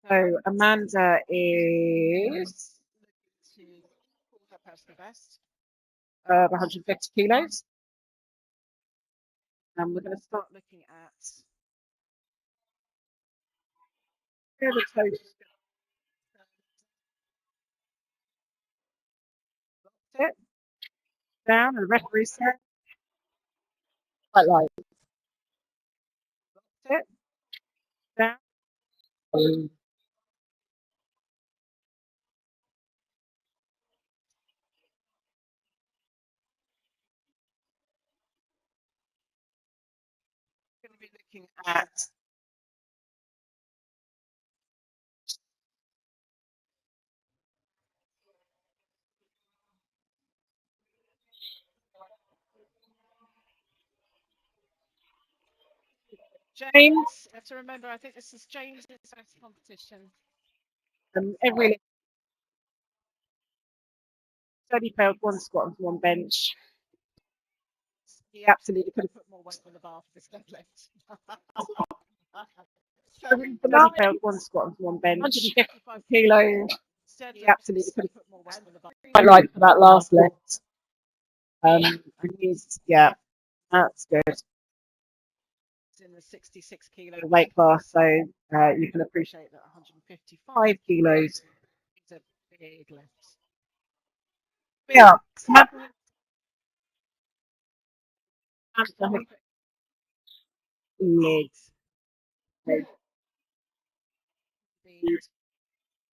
[SPEAKER 2] So Amanda is to her personal best of 150 kilos. And we're going to start looking at where the toes sit down, and the referee said quite light. Sit down. Going to be looking at James. You have to remember, I think this is James' first competition. Every only failed one squat onto one bench. He absolutely could have put more weight on the bar for this deadlift. Only failed one squat onto one bench. 155 kilos. He absolutely could have put more weight on the bar. I like for that last lift. And he's, yeah, that's good. It's in the 66 kilo weight class, so you can appreciate that 155 kilos is a big lift. Yeah, legs.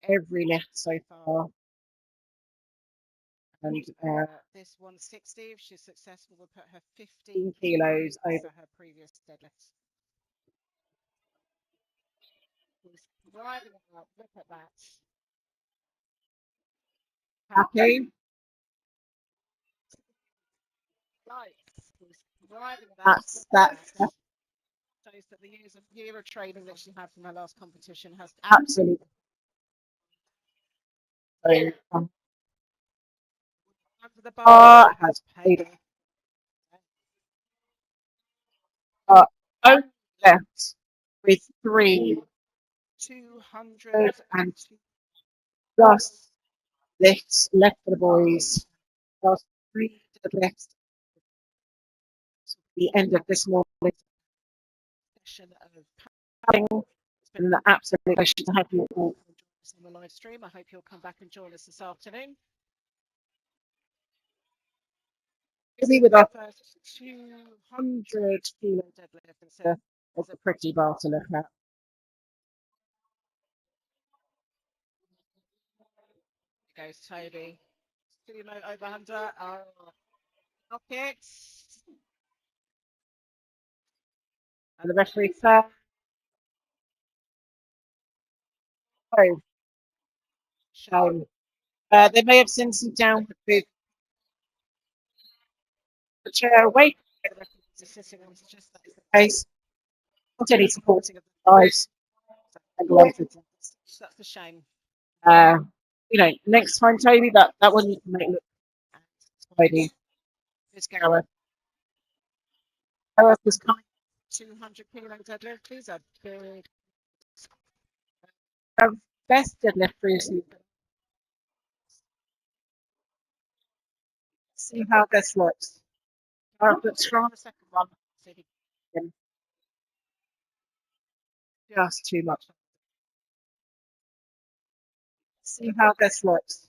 [SPEAKER 2] Every lift so far. And this 160, if she's successful, will put her 15 kilos over her previous deadlift. Driving it up, look at that. Happy? That's shows that the year of training that she had from her last competition has absolutely. So, under the bar has paid her. Only left with 202 plus lifts left for the boys. Last 3 deadlifts. The end of this morning session of padding. It's been an absolute pleasure to have you all join us on the live stream. I hope you'll come back and join us this afternoon. Busy with our first 200 kilo deadlift. It's a pretty bar to look at. There goes Toby. Sumo over-under. Knock it. And the referee said, oh, shame. They may have seen some downward move. The chair away. The referee is sitting on just that is the case. Not any supporting of the thighs. That's a shame. You know, next time, Toby, that one you can make look tidy. It's Gareth. Gareth was coming 200 kilo deadlift. Please, a big. Best deadlift for you. See how this looks. Gareth looks strong on the second one. Just too much. See how this looks.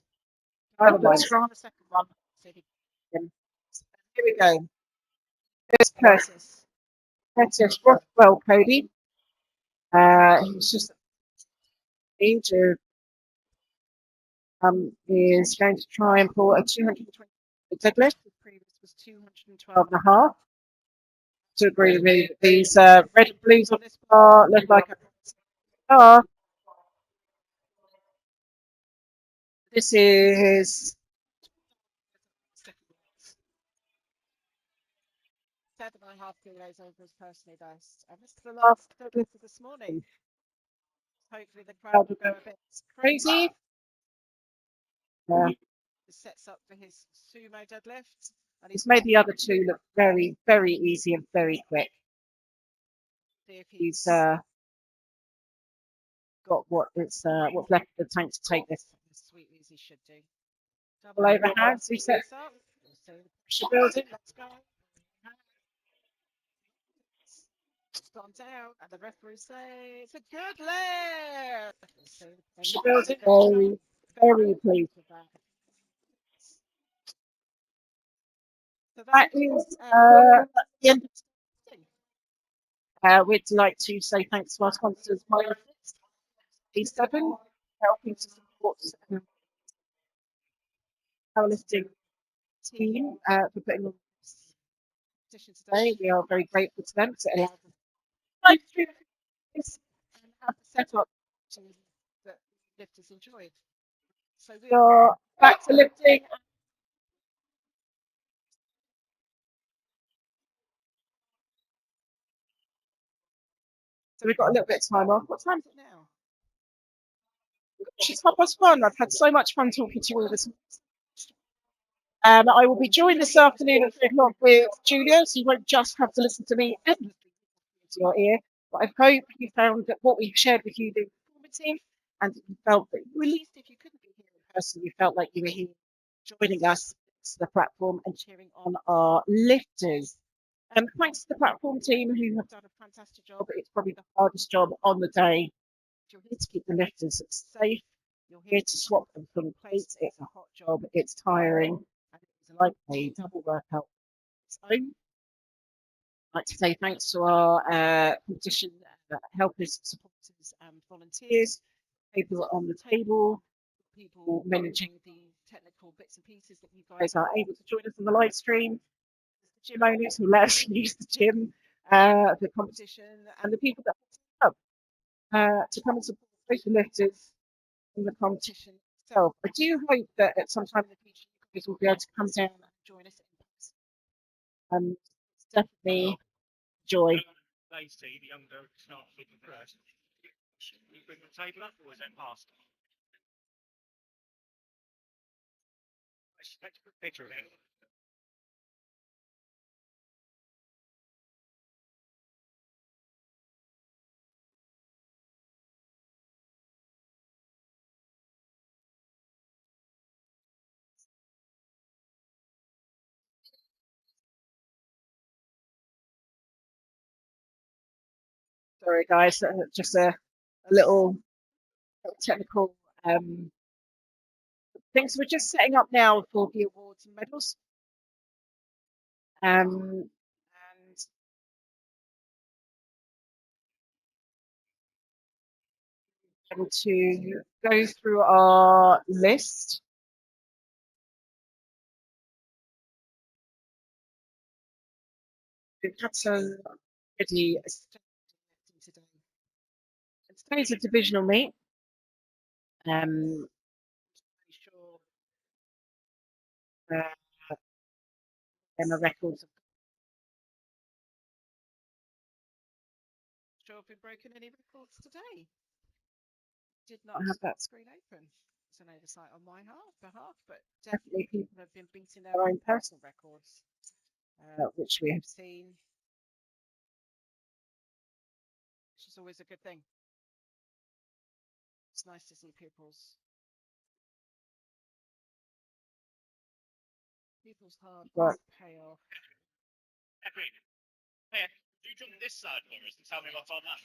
[SPEAKER 2] Gareth looks strong on the second one. Here we go. There's Curtis. Curtis, well, Cody. He's just age of is going to try and pull a 220 deadlift. The previous was 212 and a half. To agree with me, these red and blues on this bar look like a bar. This is 7.5 kilos over his personally best. And this is the last deadlift of this morning. Hopefully the crowd will go a bit crazy. It sets up for his sumo deadlift. And he's made the other two look very, very easy and very quick. See if he's got what's left of the tank to take this as sweetly as he should do. Double overhand, so he sets up. So the pressure building, let's go. It's gone down, and the referee says it's a good lift. So the pressure building, very pleased with that. So that is the end of the we'd like to say thanks to our sponsors, E7, helping to support the powerlifting team for putting on this competition today. We are very grateful to them because it allows us to live this and have the setup that lifters enjoyed. So we are back to lifting. So we've got a little bit of time off. What time is it now? It's 1:30. I've had so much fun talking to you all this morning. I will be joined this afternoon at 3 o'clock with Julia, so you won't just have to listen to me endlessly into your ear. But I hope you found that what we've shared with you is informative, and that you felt that, at least if you couldn't be here in person, you felt like you were here joining us to the platform and cheering on our lifters. Thanks to the platform team who have done a fantastic job. It's probably the hardest job on the day. You're here to keep the lifters safe. You're here to swap them from plates. It's a hot job. It's tiring. And it's like a double workout. So I'd like to say thanks to our competition helpers, supporters, and volunteers, people on the table, people managing the technical bits and pieces that you guys are able to join us on the live stream, the gym owners who let us use the gym, the competition, and the people that come to come and support both the lifters in the competition itself. I do hope that at some time in the future you guys will be able to come down and join us in person. It's definitely joy.
[SPEAKER 6] Lacey, the younger staff looking first. You bring the table up, or is that past? I expect a picture of it.
[SPEAKER 2] Sorry, guys, just a little technical thing. So we're just setting up now for the awards and medals. And able to go through our list. We've had some already today. And today's a divisional meet. I'm sure the records have sure have been broken any records today. Did not have that screen open. It's an oversight on my behalf, but definitely people have been beating their own personal records, which we have seen, which is always a good thing. It's nice to see people's hard work pay off.
[SPEAKER 6] Hey, do you jump this side for us and tell me what's on that?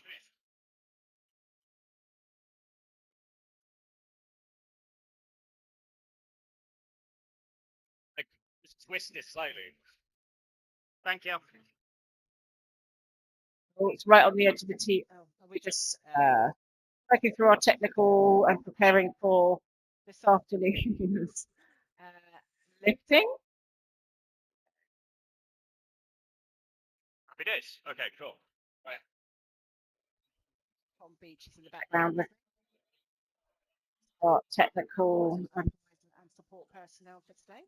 [SPEAKER 6] Like, just twist it slightly. Thank you.
[SPEAKER 2] Oh, it's right on the edge of the tee. Oh, we're just working through our technical and preparing for this afternoon's lifting.
[SPEAKER 6] Happy days. Okay, cool. Right.
[SPEAKER 2] Tom Beach is in the background with our technical and support personnel for today.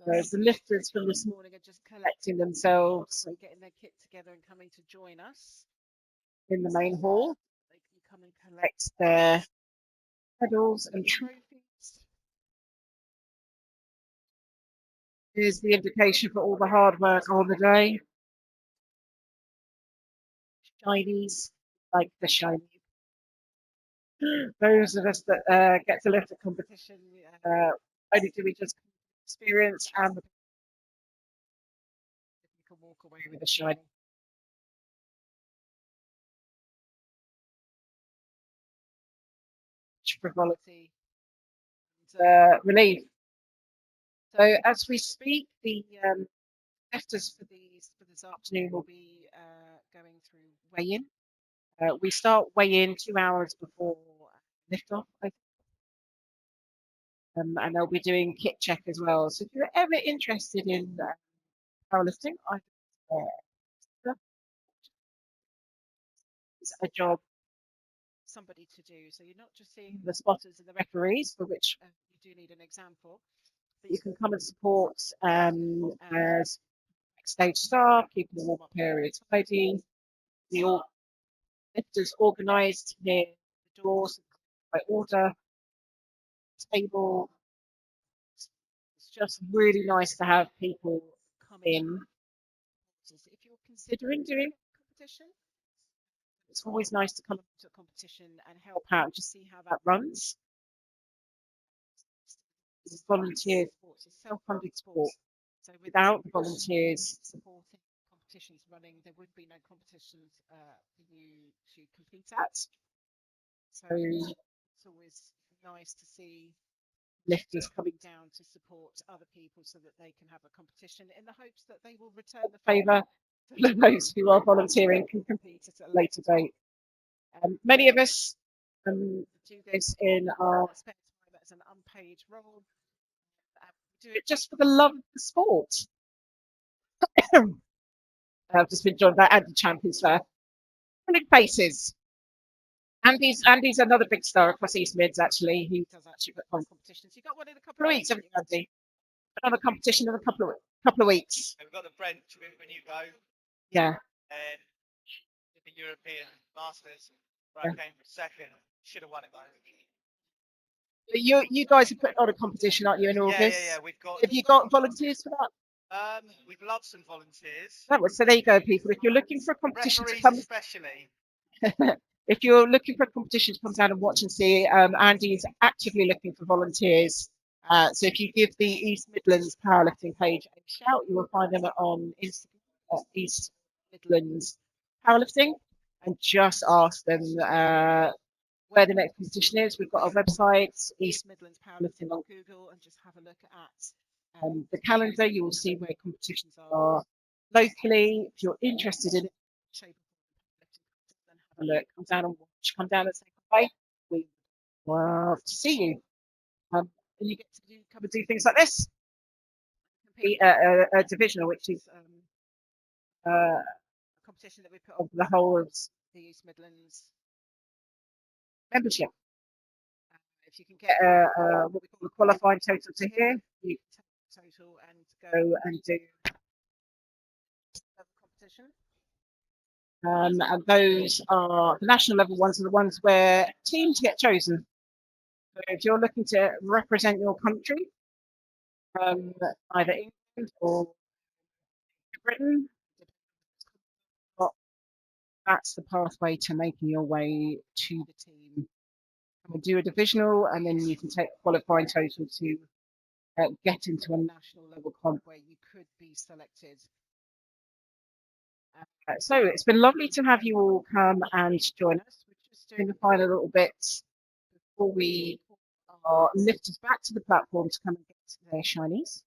[SPEAKER 2] So the lifters from this morning are just collecting themselves and getting their kit together and coming to join us in the main hall. They can come and collect their medals and trophies. Here's the indication for all the hard work on the day. Shinies, like the shiny. Those of us that get to lift a competition, only do we just experience and you can walk away with a shiny. Frivolity and relief. So as we speak, the lifters for this afternoon will be going through weigh-in. We start weigh-in 2 hours before lift-off, and they'll be doing kit check as well. So if you're ever interested in powerlifting, it's a job somebody to do. So you're not just seeing the spotters and the referees, for which you do need an exam for, but you can come and support as backstage staff, keeping the warm-up area tidy. lifters organised near the doors by order, table. It's just really nice to have people come in. If you're considering doing a competition, it's always nice to come to a competition and help out and just see how that runs. It's volunteer sports, it's self-funded sport. So without the volunteers supporting competitions running, there would be no competitions for you to compete at. So it's always nice to see lifters coming down to support other people so that they can have a competition in the hopes that they will return the favour to those who are volunteering can compete at a later date. Many of us do this in our spare time as an unpaid role. We do it just for the love of the sport. I've just been joined by Andy Champions there. Faces. Andy's another big star across East Mids, actually. He does actually put on competitions. You got one in a couple of weeks, haven't you, Andy? Another competition in a couple of weeks.
[SPEAKER 4] We've got the French when you go.
[SPEAKER 2] Yeah.
[SPEAKER 4] And the European Masters, where I came second. Should have won it though.
[SPEAKER 2] But you guys are putting on a competition, aren't you, in August?
[SPEAKER 4] Yeah. We've got.
[SPEAKER 2] Have you got volunteers for that?
[SPEAKER 4] We'd love some volunteers.
[SPEAKER 2] So there you go, people. If you're looking for a competition to
[SPEAKER 4] Referees
[SPEAKER 2] come,
[SPEAKER 4] especially.
[SPEAKER 2] if you're looking for a competition to come down and watch and see, Andy's actively looking for volunteers. So if you give the East Midlands Powerlifting page a shout, you will find them on Instagram, East Midlands Powerlifting, and just ask them where the next competition is. We've got our website, East Midlands Powerlifting, on Google, and just have a look at the calendar. You will see where competitions are locally. If you're interested in it, then have a look. Come down and watch. Come down and say hi. We love to see you. And you get to come and do things like this. Compete a divisional, which is a competition that we put on for the whole of the East Midlands membership. If you can get what we call a qualifying total to here, you can take the total and go and do the competition. And those are the national level ones, are the ones where teams get chosen. So if you're looking to represent your country, either England or Britain, that's the pathway to making your way to the team. And we do a divisional, and then you can take qualifying total to get into a national level comp where you could be selected. So it's been lovely to have you all come and join us. We're just doing the final little bits before we are lifters back to the platform to come and get their shinies.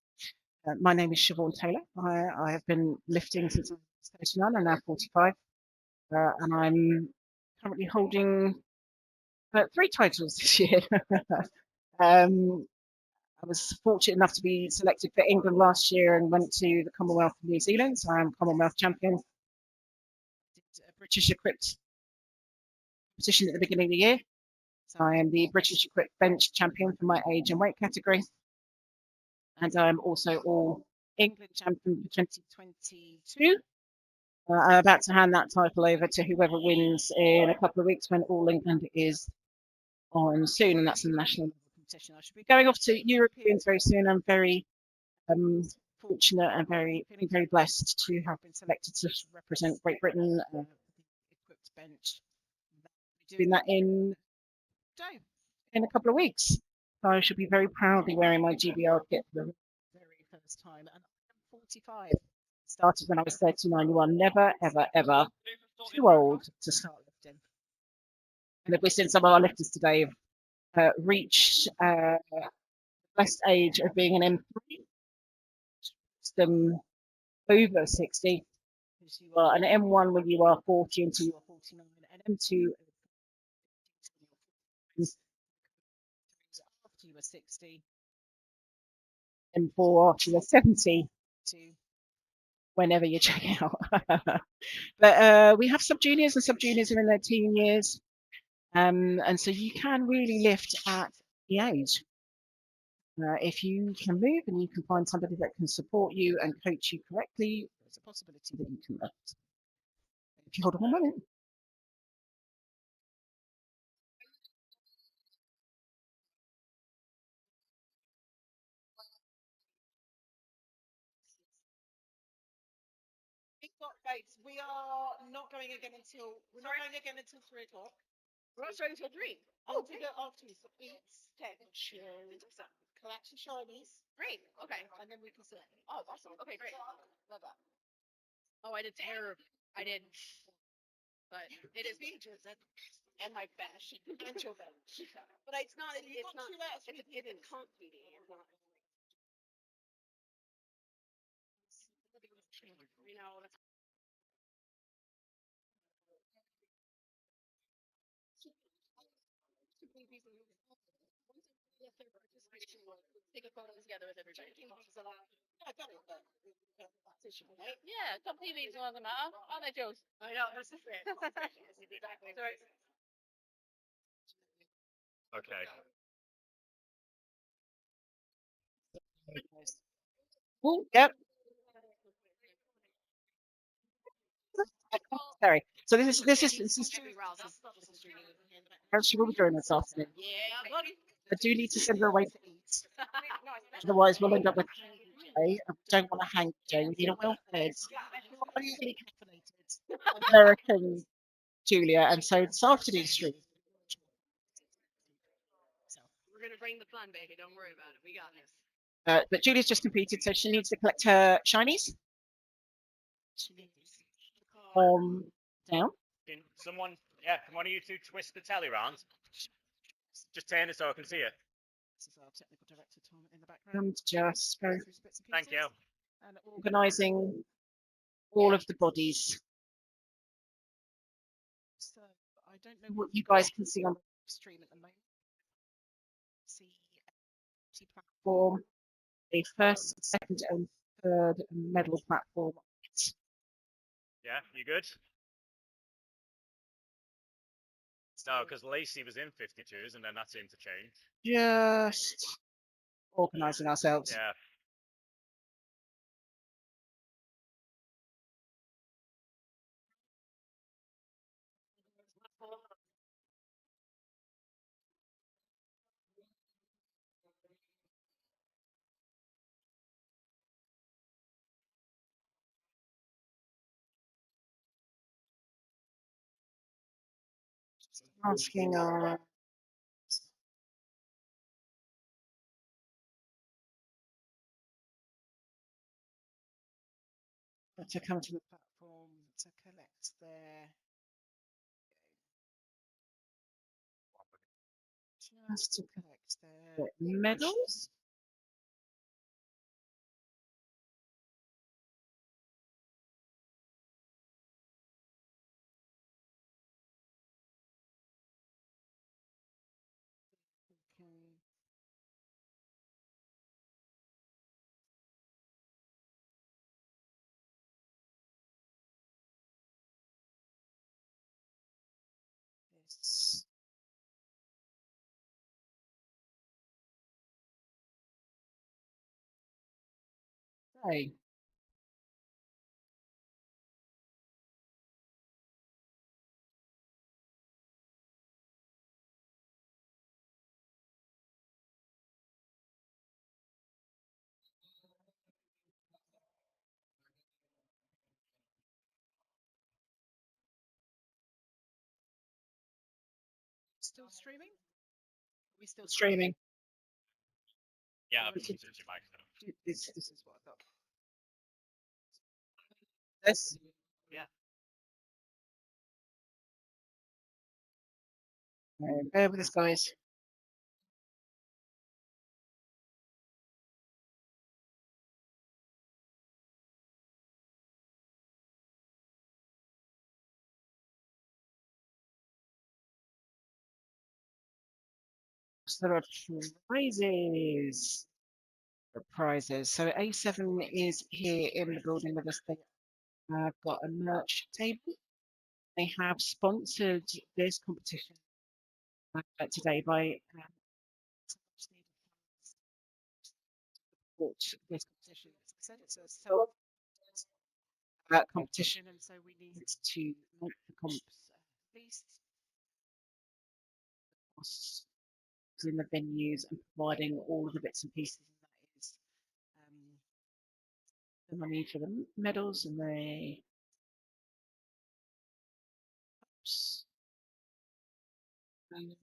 [SPEAKER 2] My name is Siobhan Taylor. I have been lifting since I was 39 and now 45. And I'm currently holding 3 titles this year. I was fortunate enough to be selected for England last year and went to the Commonwealth of New Zealand, so I'm Commonwealth champion. Did a British equipped competition at the beginning of the year, so I am the British equipped bench champion for my age and weight category, and I'm also all England champion for 2022. I'm about to hand that title over to whoever wins in a couple of weeks when All England is on soon, and that's a national level competition. I should be going off to Europeans very soon. I'm very fortunate and feeling very blessed to have been selected to represent Great Britain, the equipped bench. We're doing that in a couple of weeks. So I should be very proudly wearing my GBR kit for the very first time. And I'm 45. Started when I was 39. You are never, ever, ever too old to start lifting. And if we've seen some of our lifters today have reached the blessed age of being an M3, them over 60, because you are an M1 when you are 40 until you are 49, and M2 after you are 60, M4 after you are 70, to whenever you check out. But we have sub-juniors, and sub-juniors are in their teen years. And so you can really lift at the age. If you can move and you can find somebody that can support you and coach you correctly, there's a possibility that you can lift. If you hold on a moment. We are not going again until 3 o'clock.
[SPEAKER 5] We're not starting until 3.
[SPEAKER 2] Oh, to go afterwards. So eat, take, collect your shinies,
[SPEAKER 5] Great. Okay.
[SPEAKER 2] and then we can sit.
[SPEAKER 5] Oh, awesome. Okay, great. Love that. Oh, I did terror. I did. But it is
[SPEAKER 2] Speeches and my bash and your bench.
[SPEAKER 5] But it's not. It's not. It is comfy. It's not. You know. That's take a photo together with everybody.
[SPEAKER 2] Yeah, I got it. But right?
[SPEAKER 5] Yeah, some TVs on them. All that jokes. I know. That's it. Exactly. Sorry.
[SPEAKER 1] Okay.
[SPEAKER 2] Oh, yep. Sorry. So this is how she will be doing this afternoon.
[SPEAKER 5] Yeah, buddy.
[SPEAKER 2] I do need to send her away to eat. Otherwise, we'll end up with Jay. I don't want to hang Jay. We need a well-fed, highly caffeinated American Julia. And so this afternoon's stream.
[SPEAKER 5] We're gonna bring the fun, baby. Don't worry about it. We got this.
[SPEAKER 2] But Julia's just competed, so she needs to collect her shinies. Down.
[SPEAKER 6] Can someone, can one of you two twist the telly round? Just turn it so I can see it.
[SPEAKER 2] This is our technical director, Tom, in the background, just going through some bits and pieces.
[SPEAKER 6] Thank you.
[SPEAKER 2] And organising all of the bodies. So I don't know what you guys can see on the stream at the moment. See a platform, a first, second, and third medal platform.
[SPEAKER 6] Yeah, you good? No, because Lacey was in 52s and then that seemed to change.
[SPEAKER 2] Just organising ourselves.
[SPEAKER 6] Yeah.
[SPEAKER 2] Asking our to come to the platform to collect their just to collect their medals. This. Okay. Still streaming? We're still streaming.
[SPEAKER 6] Yeah, I've switched your mic now.
[SPEAKER 2] This is what I thought. This?
[SPEAKER 6] Yeah.
[SPEAKER 2] Bear with us, guys. So there are prizes. The prizes. So A7 is here in the building with us. They have got a merch table. They have sponsored this competition today by support this competition. As I said, it's a self competition, and so we need to make the comps least costs in the venues and providing all of the bits and pieces. And that is the money for the medals and the Loneliness,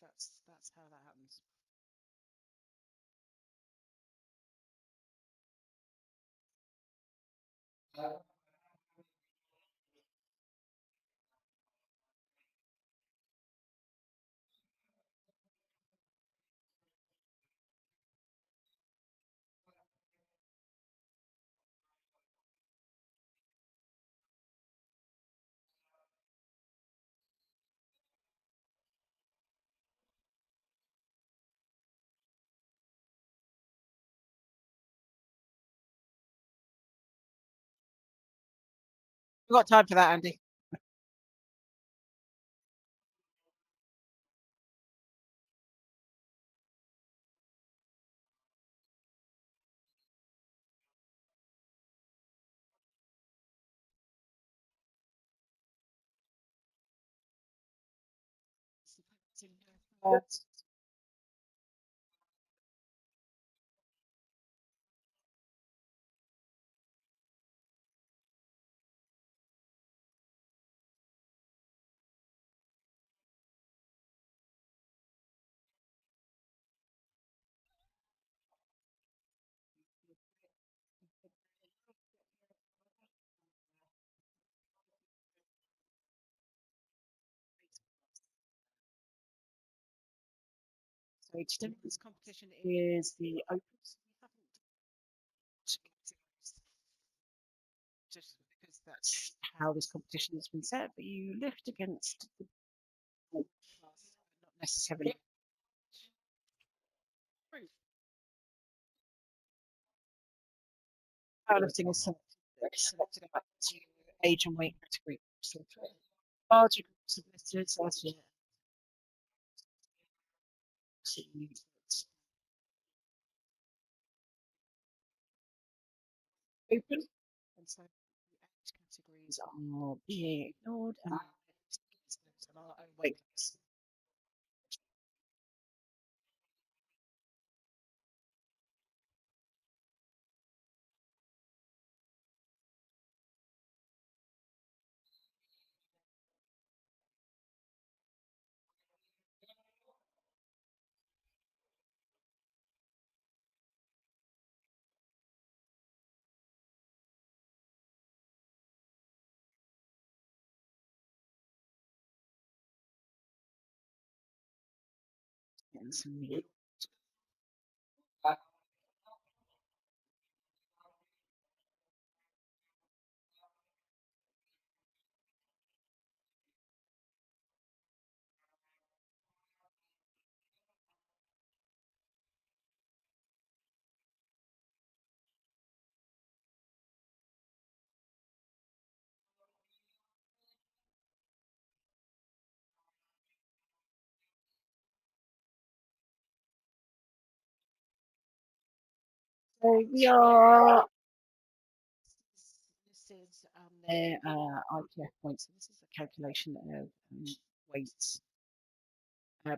[SPEAKER 2] that's how that happens. We've got time for that, Andy. So today's competition is the Open. Just because that's how this competition has been set, but you lift against the class, but not necessarily. Powerlifting is selected out to age and weight category. So larger groups of lifters last year. Open, and so the age categories are being ignored and our own weight class. And so we are. This is their IPF points. So this is a calculation of weight,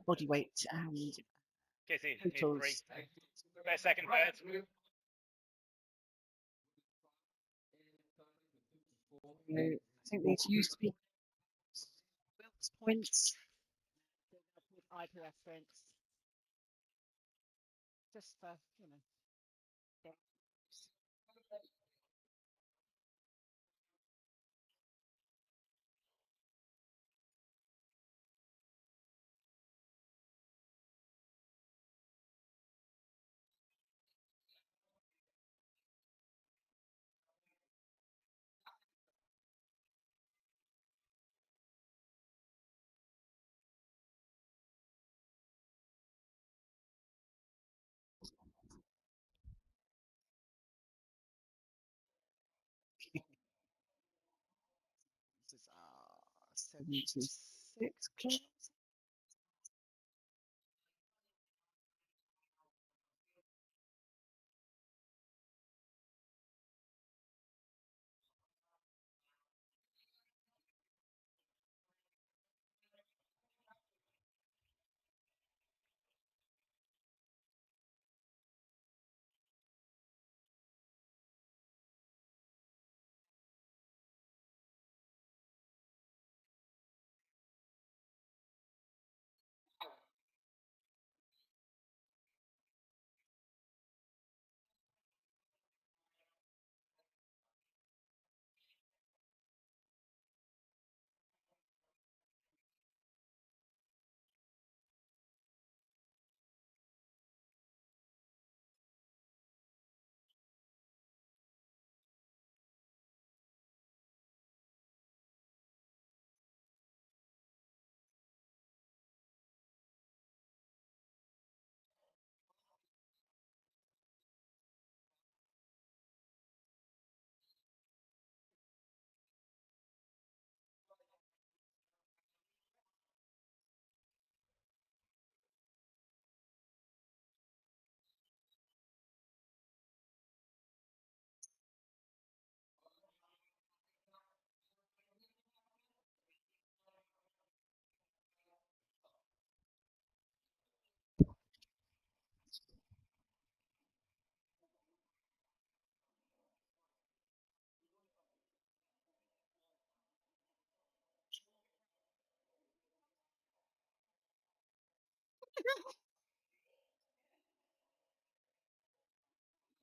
[SPEAKER 2] body weight, and totals.
[SPEAKER 6] Second third.
[SPEAKER 2] I think these used to be Wilks points. IPF points. Just for, you know. This is 76 kilos.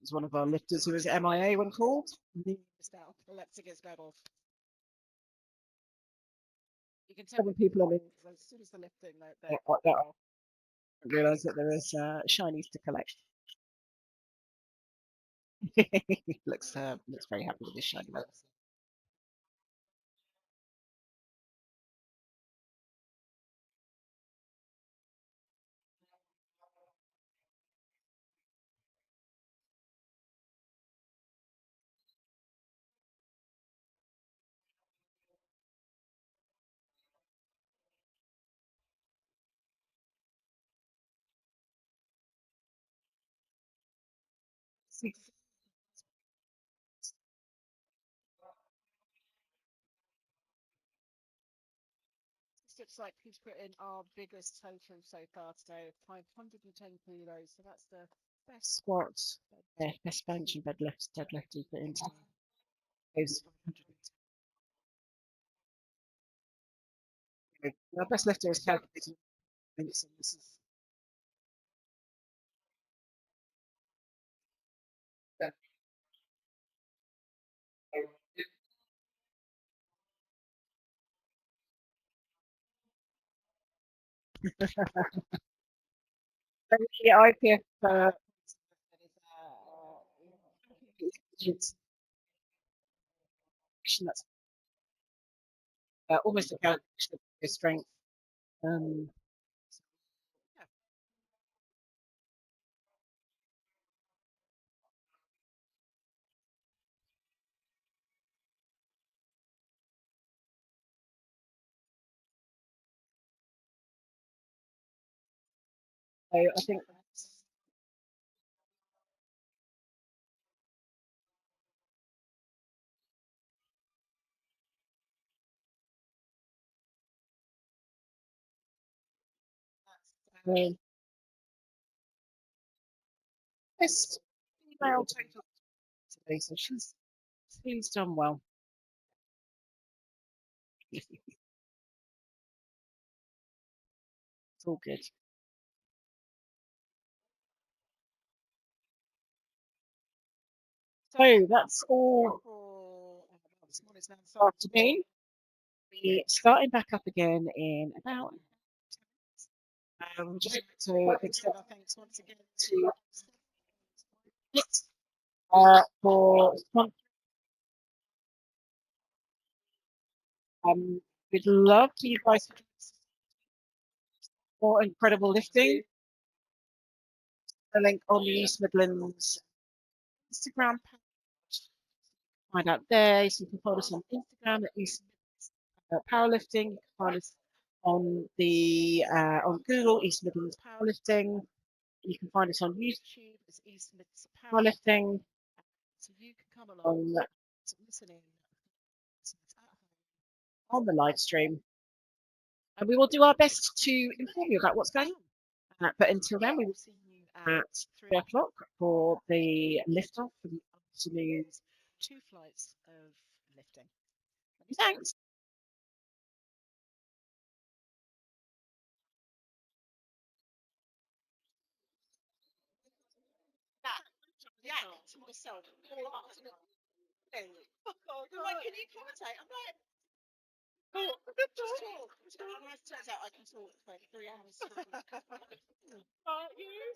[SPEAKER 2] was one of our lifters who was MIA when called. He missed out collecting his medal. You can tell when people are in, as soon as they're lifting, they're quite that off. Realise that there is shinies to collect. looks very happy with his shiny medals. This looks like he's put in our biggest total so far today, 510 kilos. So that's the best squat, best bench and deadlift he put in today. Is 510. Our best lifter is calculated. This is the IPF that's almost a calculation of your strength. So I think that's best female total today. So she's done well. It's all good. So that's all for this morning's now this afternoon. We're starting back up again in about 10 minutes. Just like to extend our thanks once again to for sponsoring. We'd love for you guys to more incredible lifting. The link on the East Midlands Instagram page. Find out there. So you can follow us on Instagram at East Midlands Powerlifting. You can find us on the on Google East Midlands Powerlifting. You can find us on YouTube as East Midlands Powerlifting. So you can come along, listen in on the live stream, and we will do our best to inform you about what's going on. But until then, we will see you at 3 o'clock for the lift off for the afternoon's 2 flights of lifting. Thanks. Yeah, to myself. Can you commentate? I'm like, oh, just talk. Turns out I can talk for 3 hours. Aren't you?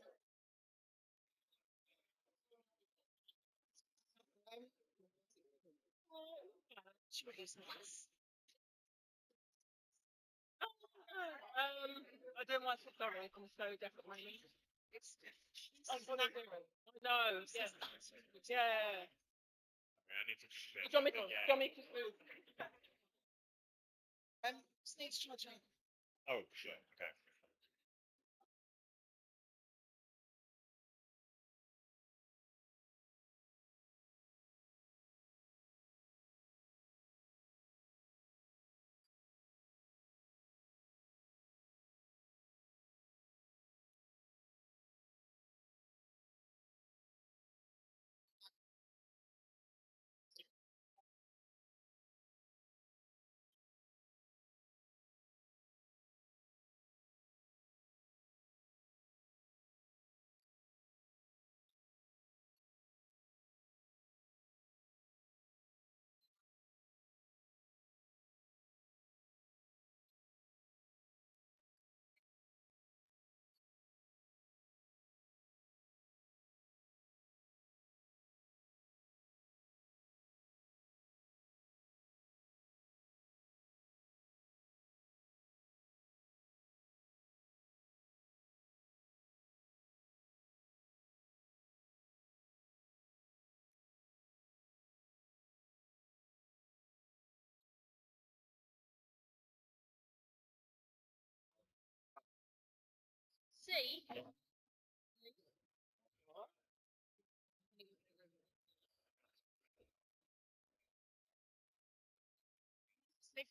[SPEAKER 2] I don't want to sorry, I'm so definitely. I'm gonna do it. No, yeah. Yeah.
[SPEAKER 6] I need to
[SPEAKER 2] Do you want me to move? Sneeze charging.
[SPEAKER 6] Oh, shit. Okay.
[SPEAKER 5] Six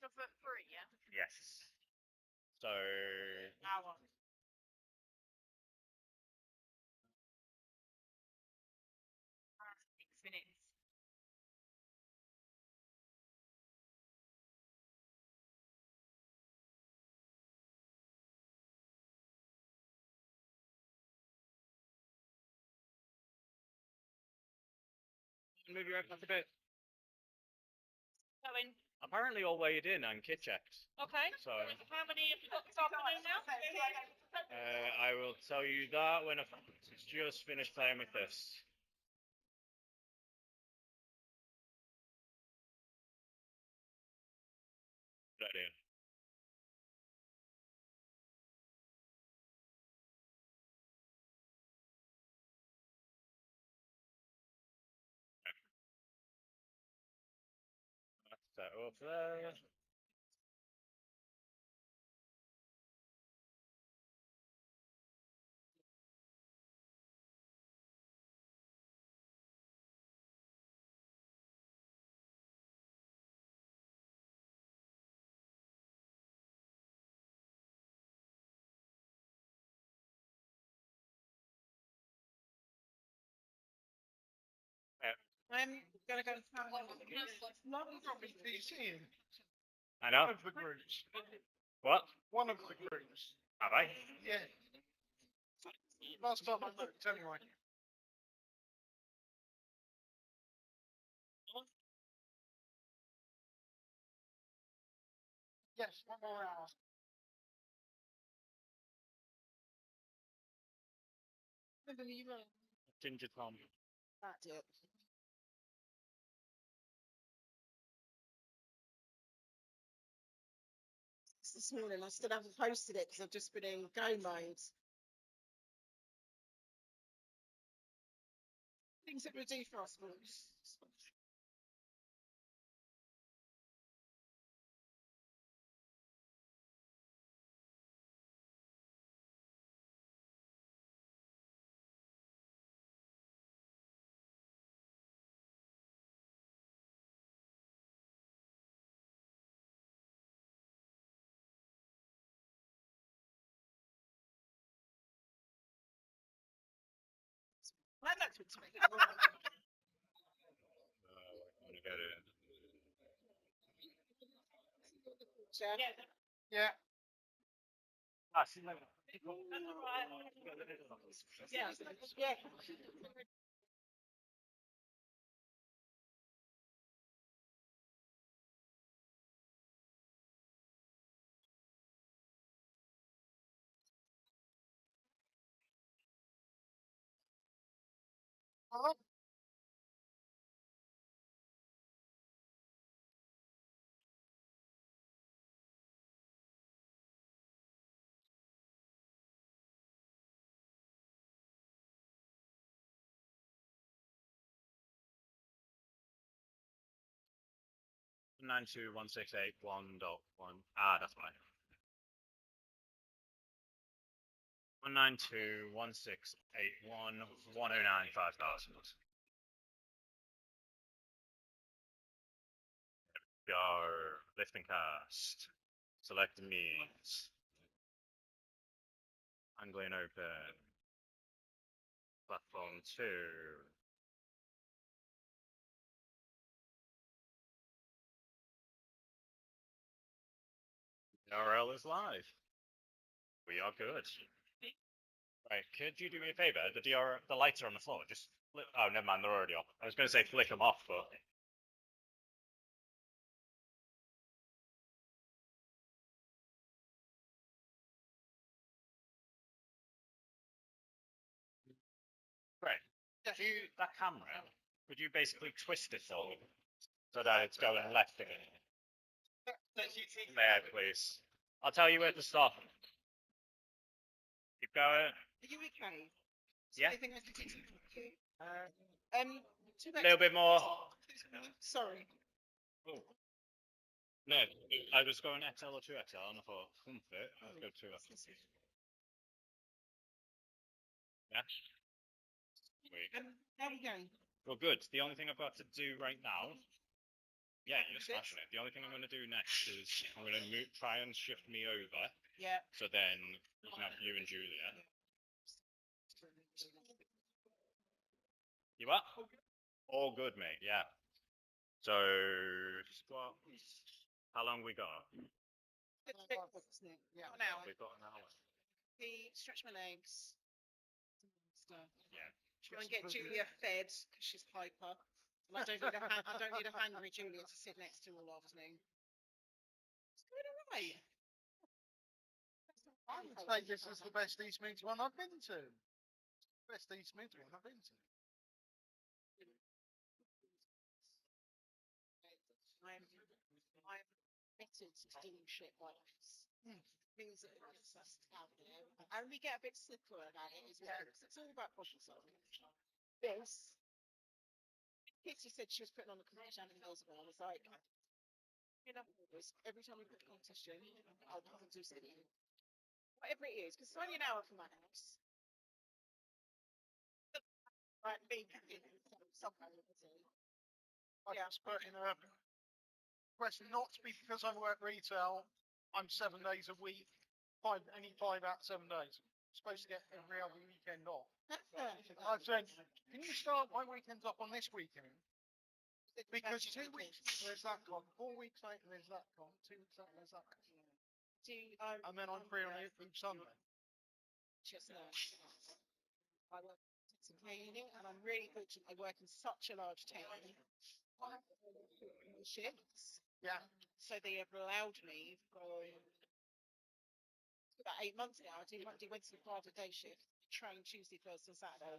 [SPEAKER 5] foot three, yeah.
[SPEAKER 1] Yes. So
[SPEAKER 5] Hour. 6 minutes.
[SPEAKER 1] move your head back a bit.
[SPEAKER 5] Going.
[SPEAKER 1] Apparently all weighed in and kit checked.
[SPEAKER 5] Okay.
[SPEAKER 1] So
[SPEAKER 5] How many have you got this afternoon now?
[SPEAKER 1] I will tell you that when I've just finished playing with this. Good idea. That's that up there.
[SPEAKER 2] I'm gonna go.
[SPEAKER 1] I know.
[SPEAKER 7] One of the groups.
[SPEAKER 1] What?
[SPEAKER 7] One of the groups.
[SPEAKER 1] Have I?
[SPEAKER 7] Yeah. Last time I looked, anyway. Yes, 1 more hour.
[SPEAKER 1] Ginger Tom.
[SPEAKER 2] That's it. This morning I still haven't posted it because I've just been in go mode. Things that we do for us. I don't expect
[SPEAKER 1] I'm gonna get it.
[SPEAKER 7] Yeah.
[SPEAKER 1] Ah, see you later.
[SPEAKER 2] Yeah. Yeah.
[SPEAKER 7] Oh,
[SPEAKER 1] 192.168.1.1. Ah, that's why. 192.168.1.1095,000. Go. Lift and cast. Select means. Anglian Open. Platform 2. URL is live. We are good. Right, could you do me a favor? The lights are on the floor. Just flip. Oh, never mind. They're already off. I was going to say flick them off, but right. That camera, could you basically twist it so that it's going left again? There, please. I'll tell you where to stop. Keep going.
[SPEAKER 2] Are you okay?
[SPEAKER 1] Yeah.
[SPEAKER 2] Anything I can do to help you?
[SPEAKER 1] A little bit more.
[SPEAKER 2] Sorry.
[SPEAKER 1] Oh. No, I was going XL or 2XL and I thought, fit. I'll go 2XL. Yeah. Sweet.
[SPEAKER 2] How are we going?
[SPEAKER 1] Well, good. The only thing I've got to do right now. Yeah, you're smashing it. The only thing I'm going to do next is I'm going to try and shift me over.
[SPEAKER 2] Yeah.
[SPEAKER 1] So then we can have you and Julia. You what? All good, mate. Yeah. So squat. How long we got?
[SPEAKER 2] Yeah. An hour.
[SPEAKER 1] We've got an hour.
[SPEAKER 2] Stretch my legs. Stuff.
[SPEAKER 1] Yeah.
[SPEAKER 2] Try and get Julia fed because she's hyper. And I don't need a hungry Julia to sit next to all afternoon. It's going all right.
[SPEAKER 7] I would say this is the best East Meads one I've been to. Best East Meads one I've been to.
[SPEAKER 2] I'm committed to doing shit like this. Things that are just out there. I only get a bit slicker about it as well. Because it's all about problem solving. This. Kitty said she was putting on a competition years ago. I was like, enough of this. Every time we put a competition, I'll come and do something. Whatever it is, because it's only an hour from my house. Right, me, somewhere.
[SPEAKER 7] I
[SPEAKER 2] Yeah.
[SPEAKER 7] just put in a question, not to be because I work retail, I'm 7 days a week, 5 out of 7 days. I'm supposed to get every other weekend off. I said, can you start my weekends up on this weekend? Because 2 weeks there's that con, 4 weeks later there's that con, 2 weeks later there's that con. And then I'm free on each Sunday.
[SPEAKER 2] Just I work in cleaning, and I'm really fortunate. I work in such a large town. Shifts.
[SPEAKER 7] Yeah.
[SPEAKER 2] So they have allowed me for about 8 months now. I do Monday, Wednesday, Friday day shift. Train Tuesday, Thursday, Saturday.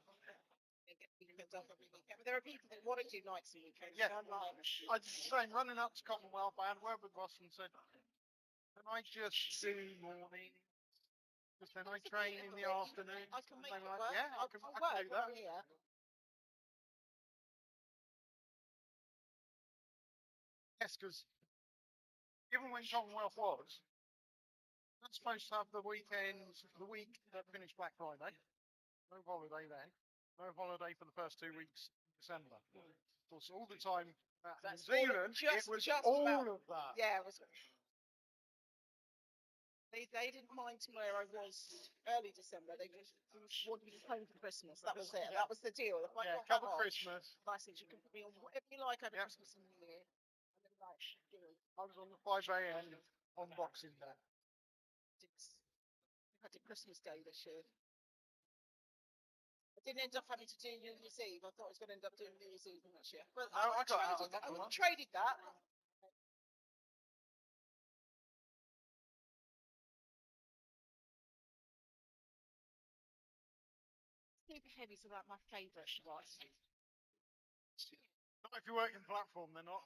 [SPEAKER 2] And get weekends off every weekend. But there are people that want to do nights and weekends.
[SPEAKER 7] Yeah.
[SPEAKER 2] I'm like,
[SPEAKER 7] I was saying, running up to Commonwealth, I had a word with Ross and said, can I just do morning? Because then I train in the afternoon.
[SPEAKER 2] I can make
[SPEAKER 7] And
[SPEAKER 2] it
[SPEAKER 7] they're
[SPEAKER 2] work.
[SPEAKER 7] like, yeah, I can
[SPEAKER 2] I'll
[SPEAKER 7] do
[SPEAKER 2] work
[SPEAKER 7] that.
[SPEAKER 2] when I'm here.
[SPEAKER 7] Yes, because given when Commonwealth was, not supposed to have the weekends, the week that finished Black Friday. No holiday then. No holiday for the first 2 weeks of December. Of course, all the time at New Zealand, it was all of that.
[SPEAKER 2] Yeah, it was. They didn't mind where I was early December. They just wanted me home for Christmas. That was it. That was the deal. If I
[SPEAKER 7] Yeah,
[SPEAKER 2] got
[SPEAKER 7] cover
[SPEAKER 2] that off,
[SPEAKER 7] Christmas.
[SPEAKER 2] I said you can put me on whatever you like over
[SPEAKER 7] Yeah.
[SPEAKER 2] Christmas and New Year. And then like,
[SPEAKER 7] I was on the 5 a.m. on Boxing Day.
[SPEAKER 2] I did Christmas Day this year. I didn't end up having to do New Year's Eve. I thought I was going to end up doing New Year's Eve next year. But
[SPEAKER 7] No, I got out of that
[SPEAKER 2] I would
[SPEAKER 7] one.
[SPEAKER 2] have traded that. Super heavy's are like my favourite rice.
[SPEAKER 7] Not if you're working platform, they're not.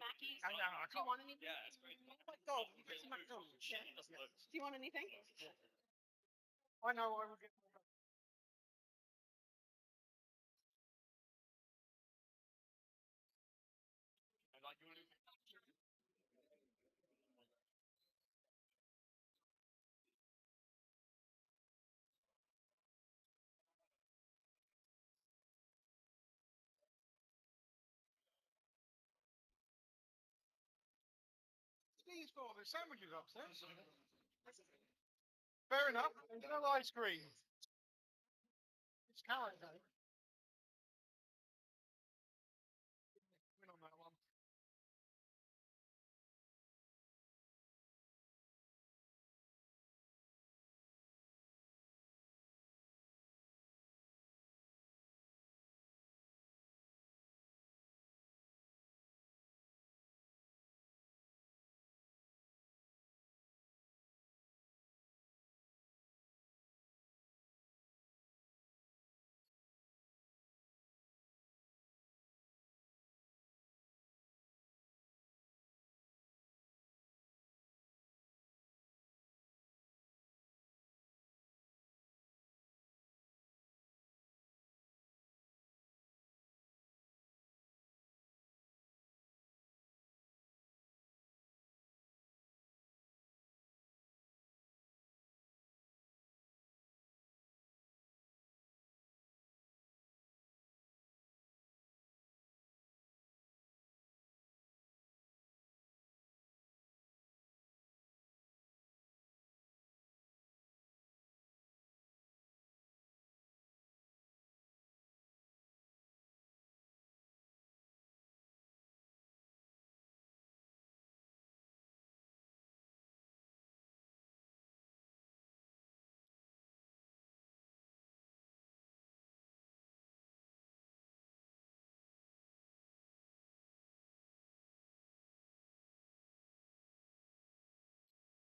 [SPEAKER 5] Mackey's.
[SPEAKER 7] I know, I
[SPEAKER 5] Do you want anything?
[SPEAKER 1] Yeah, it's great.
[SPEAKER 2] Oh my God, you put some McDonald's.
[SPEAKER 5] Do you want anything?
[SPEAKER 7] I know I will get. These for the sandwiches upstairs. Fair enough. There's no ice cream. It's carrot cake. Win on that one.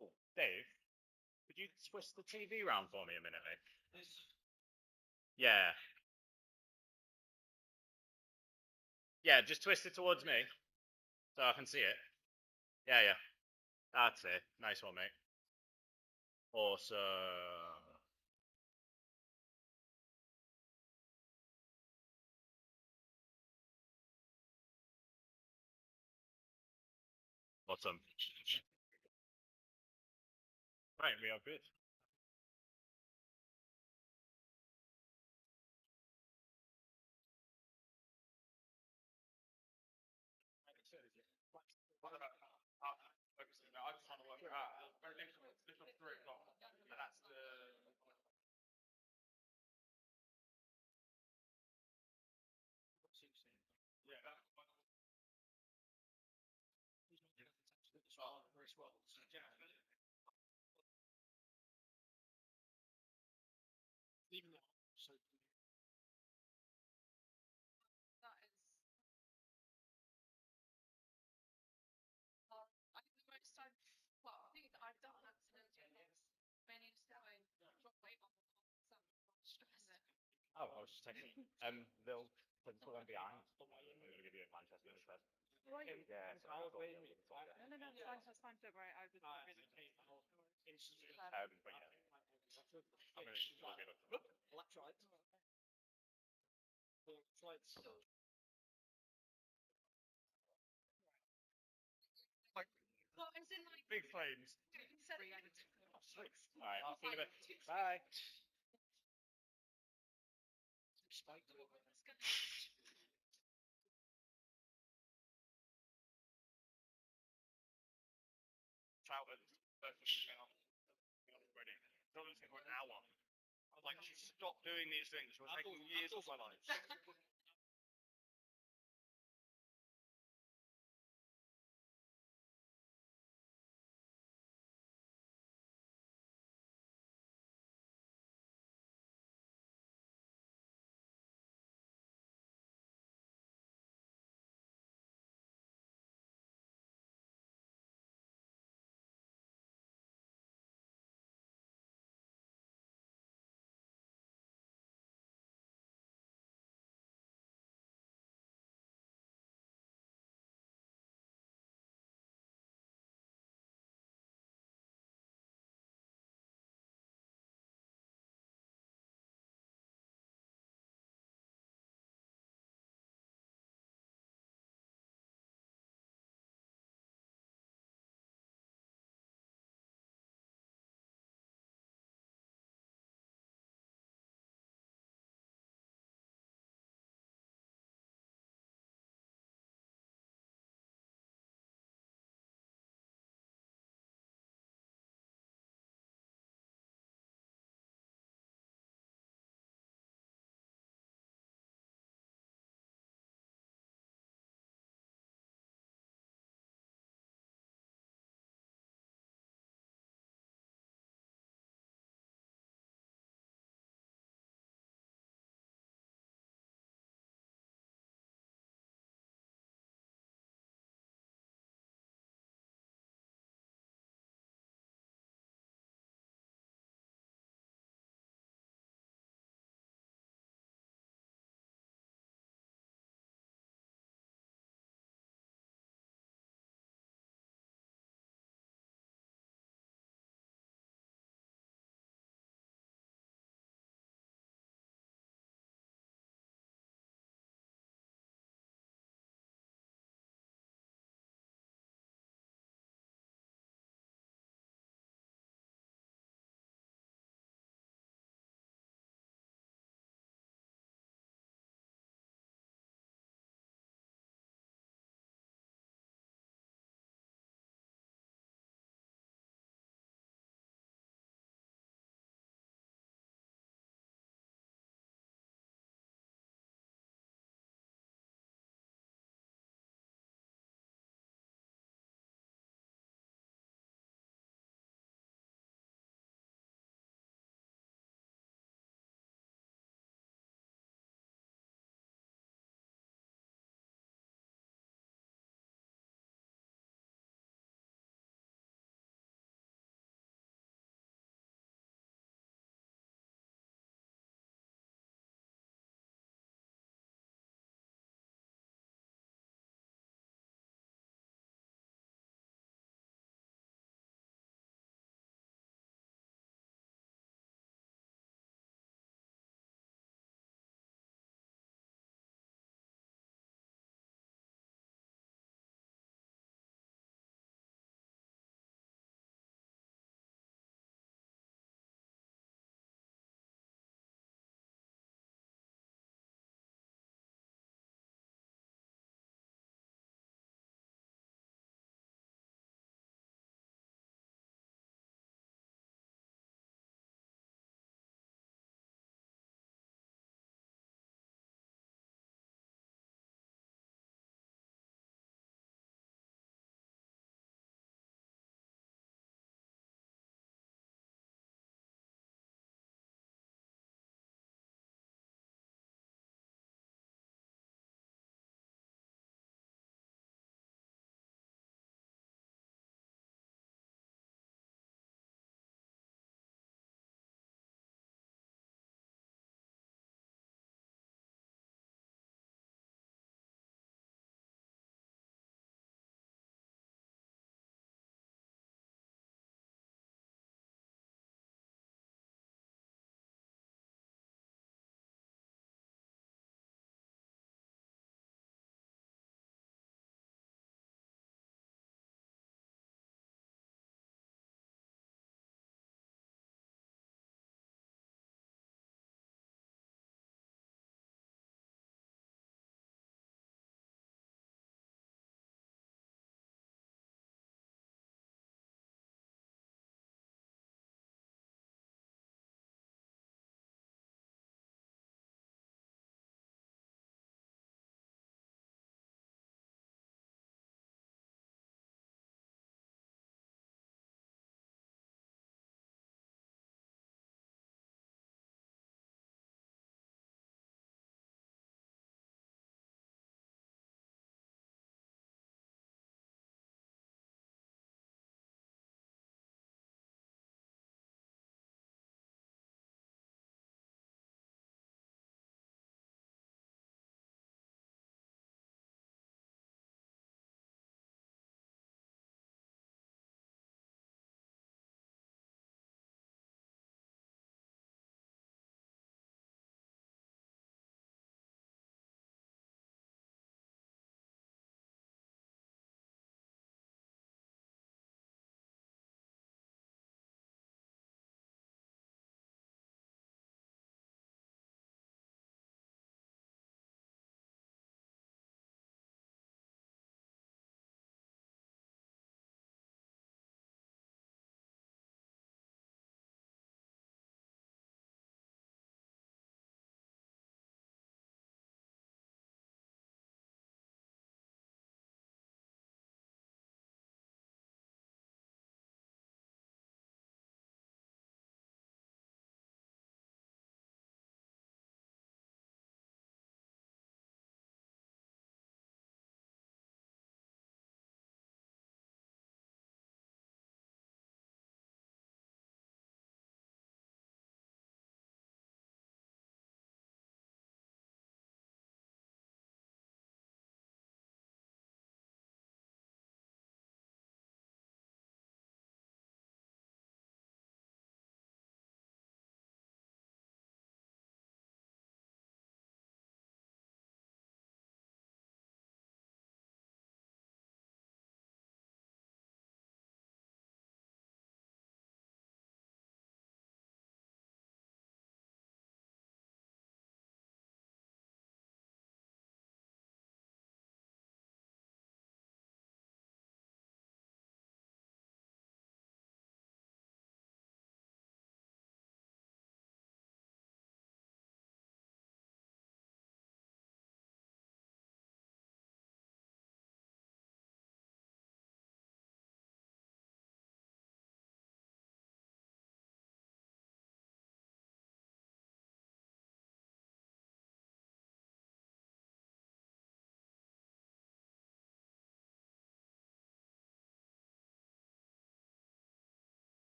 [SPEAKER 1] Oh, Dave, could you twist the TV round for me a minute, mate? Yeah. Yeah, just twist it towards me so I can see it. Yeah, yeah. That's it. Nice one, mate. Awesome. Awesome. Right, we are good.
[SPEAKER 3] I just trying to work it out. Lift off 3 o'clock. That's the. Yeah. Even though, so
[SPEAKER 5] That is. I think the most I've, well, I think that I've done accidentally is mainly just going drop weight on some stress.
[SPEAKER 1] Oh, I was just checking. They'll put them behind. I'm going to give you a Manchester instead. Yeah, so I was waiting.
[SPEAKER 5] No, it's fine, that's fine, don't worry, I was really.
[SPEAKER 1] But yeah, I'm going to.
[SPEAKER 6] Electrolytes. Electrolytes.
[SPEAKER 5] Well, it's in like.
[SPEAKER 1] Big flames.
[SPEAKER 5] Instead of
[SPEAKER 1] Alright, I'll see you in a bit. Bye.
[SPEAKER 6] Spike.
[SPEAKER 1] Shouted. Ready. Don't think for an hour. I was like, stop doing these things. You're taking years of my life.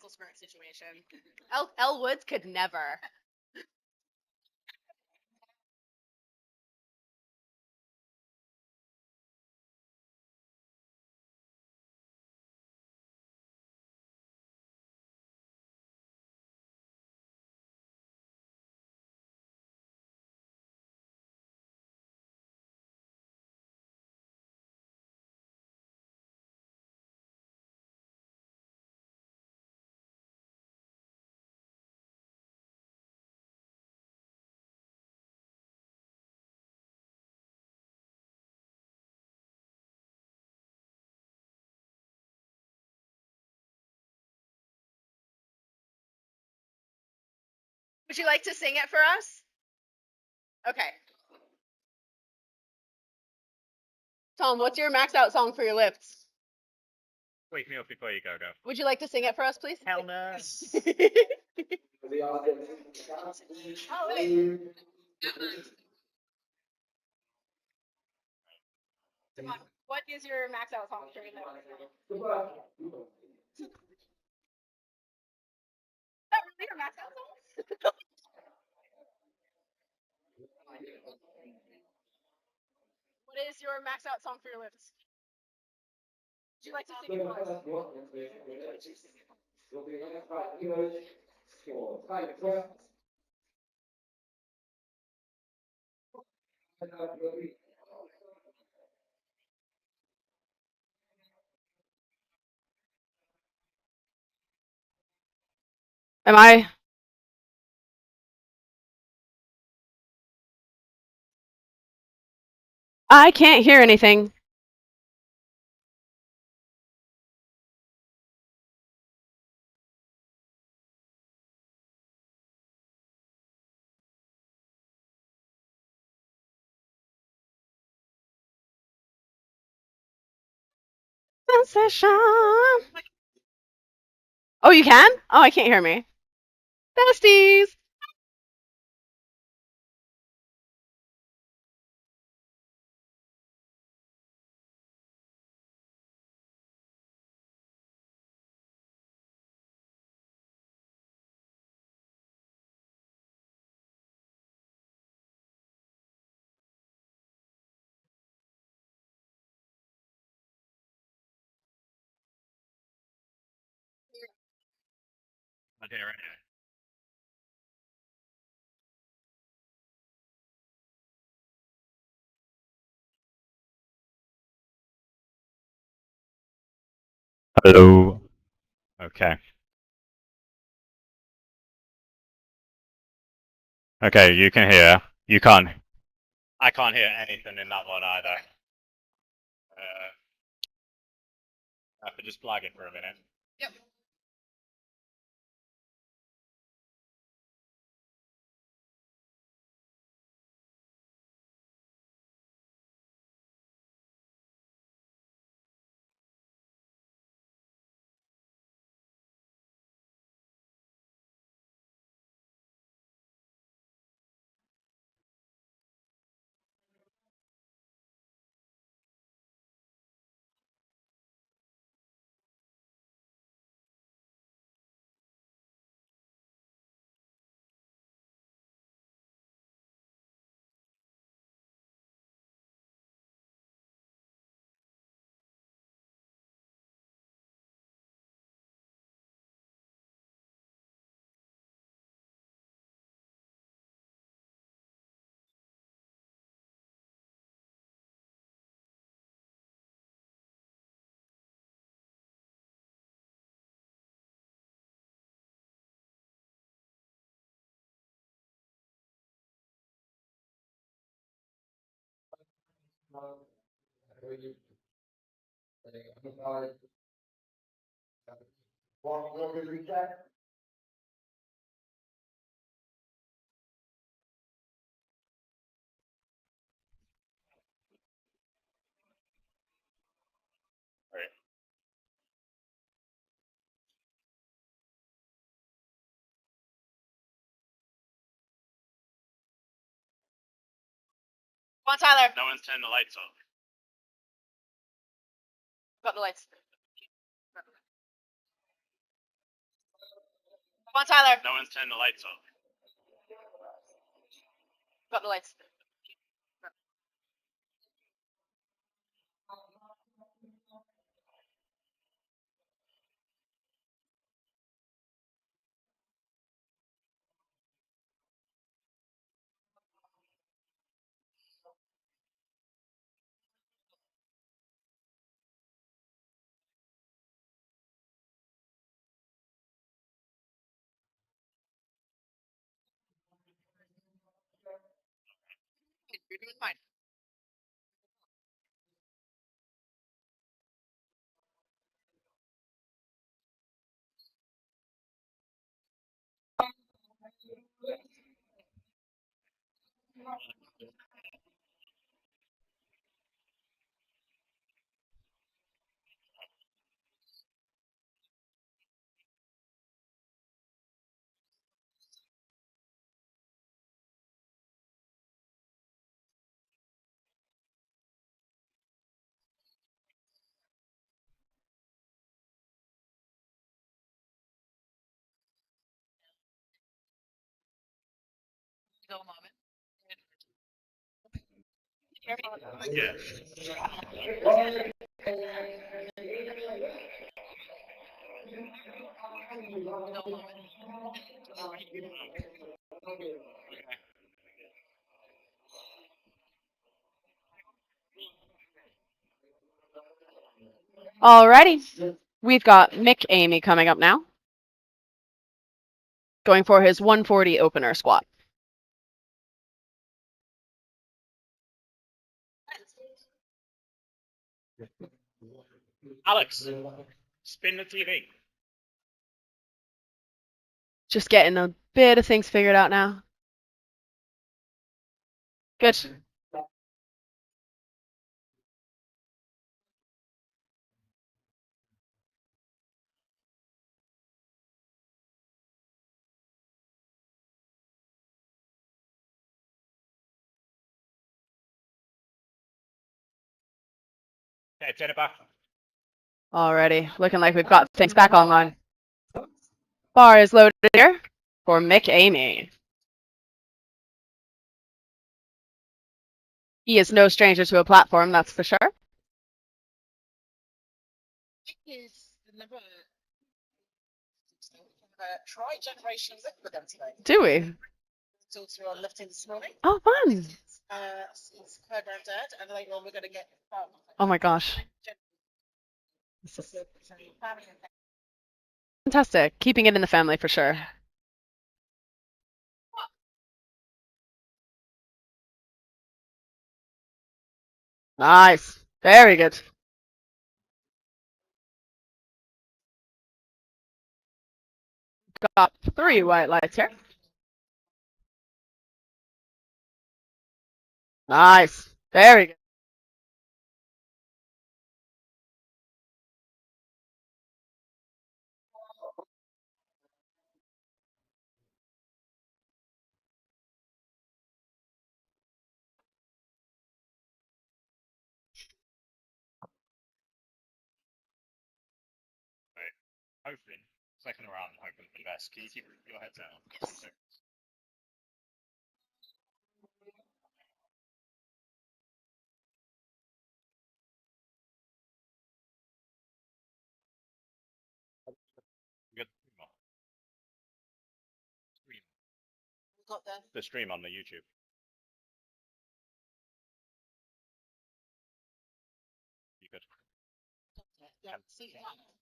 [SPEAKER 8] pencil skirt situation. Elle Woods could never. Would you like to sing it for us? Okay. Tom, what's your max out song for your lifts?
[SPEAKER 1] Wake me up before you go.
[SPEAKER 8] Would you like to sing it for us, please?
[SPEAKER 1] Hell no.
[SPEAKER 8] Oh, wait. Come on. What is your max out song during that? Is that really your max out song? What is your max out song for your lifts? Would you like to sing it for us? Am I? I can't hear anything. Sensation. Oh, you can? Oh, I can't hear me. Besties.
[SPEAKER 1] I hear it. Hello. Okay. Okay, you can hear. You can't. I can't hear anything in that one either. I have to just flag it for a minute.
[SPEAKER 8] Yep.
[SPEAKER 1] Right.
[SPEAKER 8] Come on, Tyler.
[SPEAKER 1] No one's turned the lights off.
[SPEAKER 8] Got the lights. Come on, Tyler.
[SPEAKER 1] No one's turned the lights off.
[SPEAKER 8] Got the lights. You're doing fine. Still a moment.
[SPEAKER 1] Yeah.
[SPEAKER 9] Alrighty, we've got Mick Amy coming up now, going for his 140 opener squat.
[SPEAKER 1] Alex, spin the TV.
[SPEAKER 9] Just getting a bit of things figured out now. Good.
[SPEAKER 1] Okay, turn it back.
[SPEAKER 9] Alrighty, looking like we've got things back online. Bar is loaded here for Mick Amy. He is no stranger to a platform, that's for sure.
[SPEAKER 2] Is the number try generation lift with them today.
[SPEAKER 9] Do we?
[SPEAKER 2] Talked to her on lifting this morning.
[SPEAKER 9] Oh, fun.
[SPEAKER 2] It's her granddad, and later on we're going to get.
[SPEAKER 9] Oh my gosh. Fantastic. Keeping it in the family for sure. Nice. Very good. Got 3 white lights here. Nice. Very good.
[SPEAKER 1] Hoping. Second round, hoping for the best. Can you keep your head down? Good.
[SPEAKER 2] Got
[SPEAKER 1] the stream on the YouTube. You could.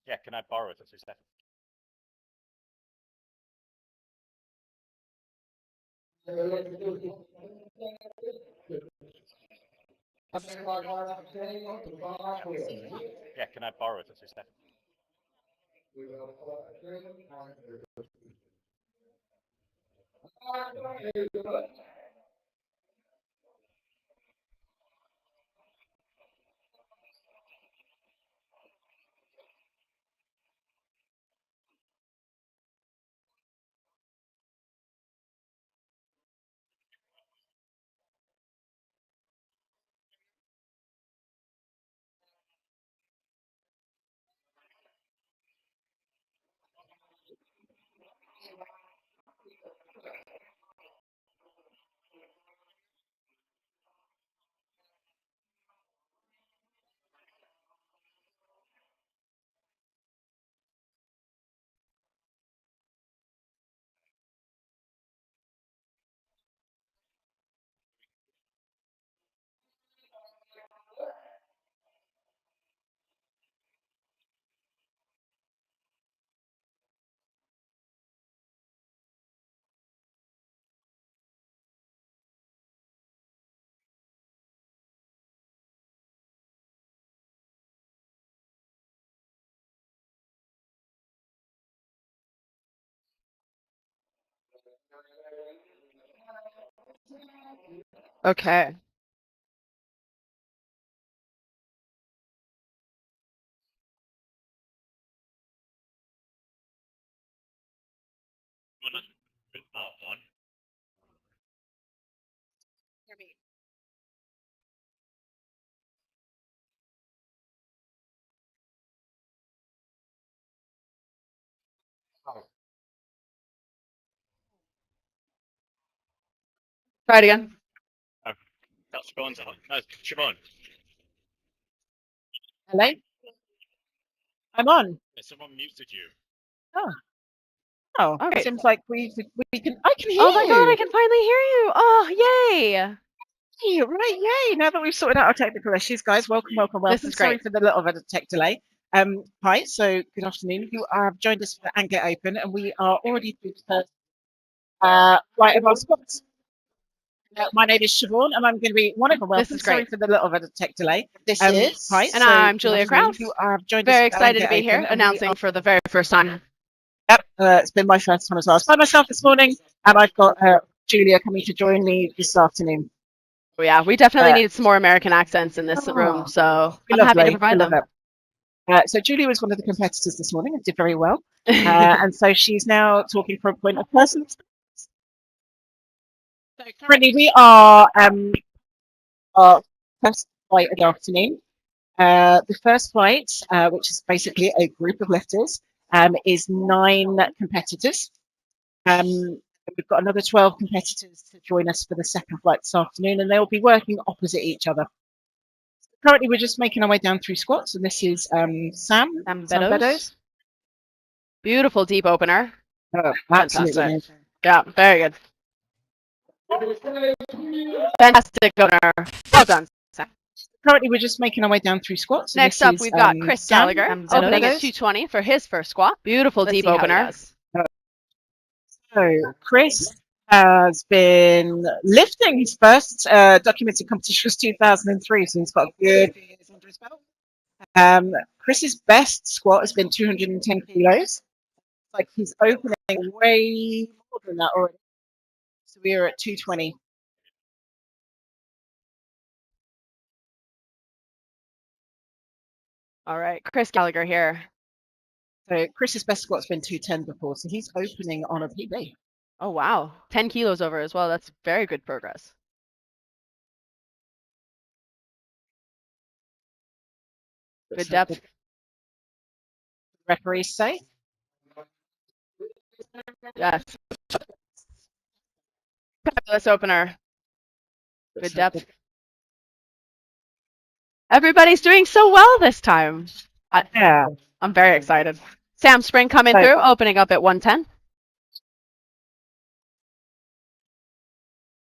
[SPEAKER 1] Yeah, can I borrow it for 2 seconds? Yeah, can I borrow it for 2 seconds?
[SPEAKER 9] Okay.
[SPEAKER 1] One.
[SPEAKER 9] Try it again.
[SPEAKER 1] Oh, that's Siobhan's on. No, Siobhan.
[SPEAKER 2] Hello? I'm on.
[SPEAKER 1] Yeah, someone muted you.
[SPEAKER 2] Oh,
[SPEAKER 9] Okay.
[SPEAKER 2] seems like we can. I can hear
[SPEAKER 9] Oh my god, I
[SPEAKER 2] you.
[SPEAKER 9] can finally hear you. Oh, yay.
[SPEAKER 2] Hey, right, yay! Now that we've sorted out our technical issues, guys, welcome.
[SPEAKER 9] This is
[SPEAKER 2] Sorry
[SPEAKER 9] great.
[SPEAKER 2] for the little bit of tech delay. Hi. So, good afternoon. You have joined us for the Anglian Open, and we are already through the first flight of our spots. My name is Siobhan, and I'm going to be one of our welcome.
[SPEAKER 9] This is
[SPEAKER 2] Sorry
[SPEAKER 9] great.
[SPEAKER 2] for the little bit of tech delay.
[SPEAKER 8] This is.
[SPEAKER 2] Hi.
[SPEAKER 9] And
[SPEAKER 2] so
[SPEAKER 9] I'm
[SPEAKER 2] good
[SPEAKER 9] Julia
[SPEAKER 2] afternoon.
[SPEAKER 9] Kraus.
[SPEAKER 2] You have joined us
[SPEAKER 9] Very
[SPEAKER 2] for the
[SPEAKER 9] excited to be
[SPEAKER 2] Anglian
[SPEAKER 9] here
[SPEAKER 2] Open, and we
[SPEAKER 9] announcing for the very first time.
[SPEAKER 2] Yep, it's been my first time as well. I was by myself this morning, and I've got Julia coming to join me this afternoon.
[SPEAKER 9] Oh, yeah, we definitely
[SPEAKER 2] Uh,
[SPEAKER 9] needed some more American accents in this room, so I'm happy to
[SPEAKER 2] Lovely,
[SPEAKER 9] provide
[SPEAKER 2] love
[SPEAKER 9] them.
[SPEAKER 2] it. So Julia was one of the competitors this morning and did very well. And so she's now talking from a point of personal experience. So currently we are our first flight of the afternoon. The first flight, which is basically a group of lifters, is 9 competitors. We've got another 12 competitors to join us for the second flight this afternoon, and they'll be working opposite each other. Currently, we're just making our way down through squats, and this is Sam Beddoes.
[SPEAKER 9] Beautiful deep opener.
[SPEAKER 2] Oh, absolutely
[SPEAKER 9] Fantastic.
[SPEAKER 2] amazing.
[SPEAKER 9] Yeah, very good. Fantastic opener. Well done, Sam.
[SPEAKER 2] Currently, we're just making our way down through squats. and
[SPEAKER 9] Next
[SPEAKER 2] this
[SPEAKER 9] up,
[SPEAKER 2] is,
[SPEAKER 9] we've got Chris
[SPEAKER 2] Sam
[SPEAKER 9] Gallagher
[SPEAKER 2] Beddoes.
[SPEAKER 9] opening at 220 for his first squat. Beautiful
[SPEAKER 8] Let's
[SPEAKER 9] deep
[SPEAKER 8] see how he
[SPEAKER 9] opener.
[SPEAKER 8] does.
[SPEAKER 2] So Chris has been lifting. His first documented competition was 2003, so he's got a good few years under his belt. Chris's best squat has been 210 kilos. It's like he's opening way more than that already. So we are at 220.
[SPEAKER 9] All right, Chris Gallagher here.
[SPEAKER 2] So Chris's best squat's been 210 before, so he's opening on a PB.
[SPEAKER 9] Oh, wow. 10 kilos over as well. That's very good progress. Good depth.
[SPEAKER 2] Referees say.
[SPEAKER 9] Yes. Fabulous opener. Good depth. Everybody's doing so well this time.
[SPEAKER 2] Yeah.
[SPEAKER 9] I'm very excited. Sam Spring coming
[SPEAKER 2] So-
[SPEAKER 9] through, opening up at 110.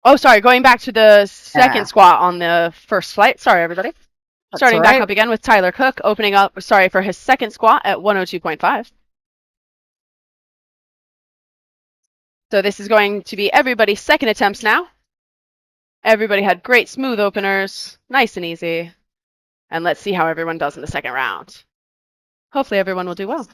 [SPEAKER 9] Oh, sorry, going back to the second squat on the first flight. Sorry, everybody.
[SPEAKER 2] That's
[SPEAKER 9] Starting
[SPEAKER 2] all
[SPEAKER 9] back
[SPEAKER 2] right.
[SPEAKER 9] up again with Tyler Cook, opening up, sorry, for his second squat at 102.5. So this is going to be everybody's second attempts now. Everybody had great smooth openers, nice and easy. And let's see how everyone does in the second round. Hopefully everyone will do well.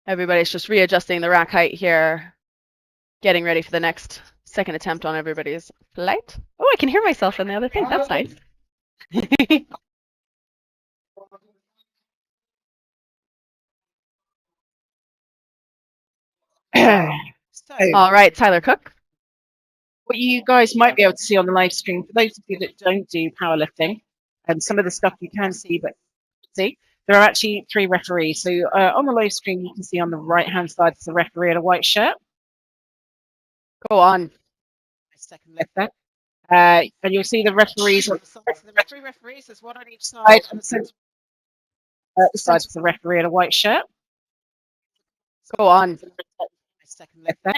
[SPEAKER 9] Everybody's just readjusting the rack height here, getting ready for the next second attempt on everybody's flight. Oh, I can hear myself in the other thing. That's nice.
[SPEAKER 2] So,
[SPEAKER 9] All right, Tyler Cook.
[SPEAKER 2] what you guys might be able to see on the live stream, for those of you that don't do powerlifting, and some of the stuff you can see, but see, there are actually 3 referees. So on the live stream, you can see on the right-hand side is the referee in a white shirt.
[SPEAKER 9] Go on.
[SPEAKER 2] Second left there. And you'll see the referees on the side. So the 3 referees, there's one on each side, and the side is the referee in a white shirt.
[SPEAKER 9] Go on.
[SPEAKER 2] Second lift there.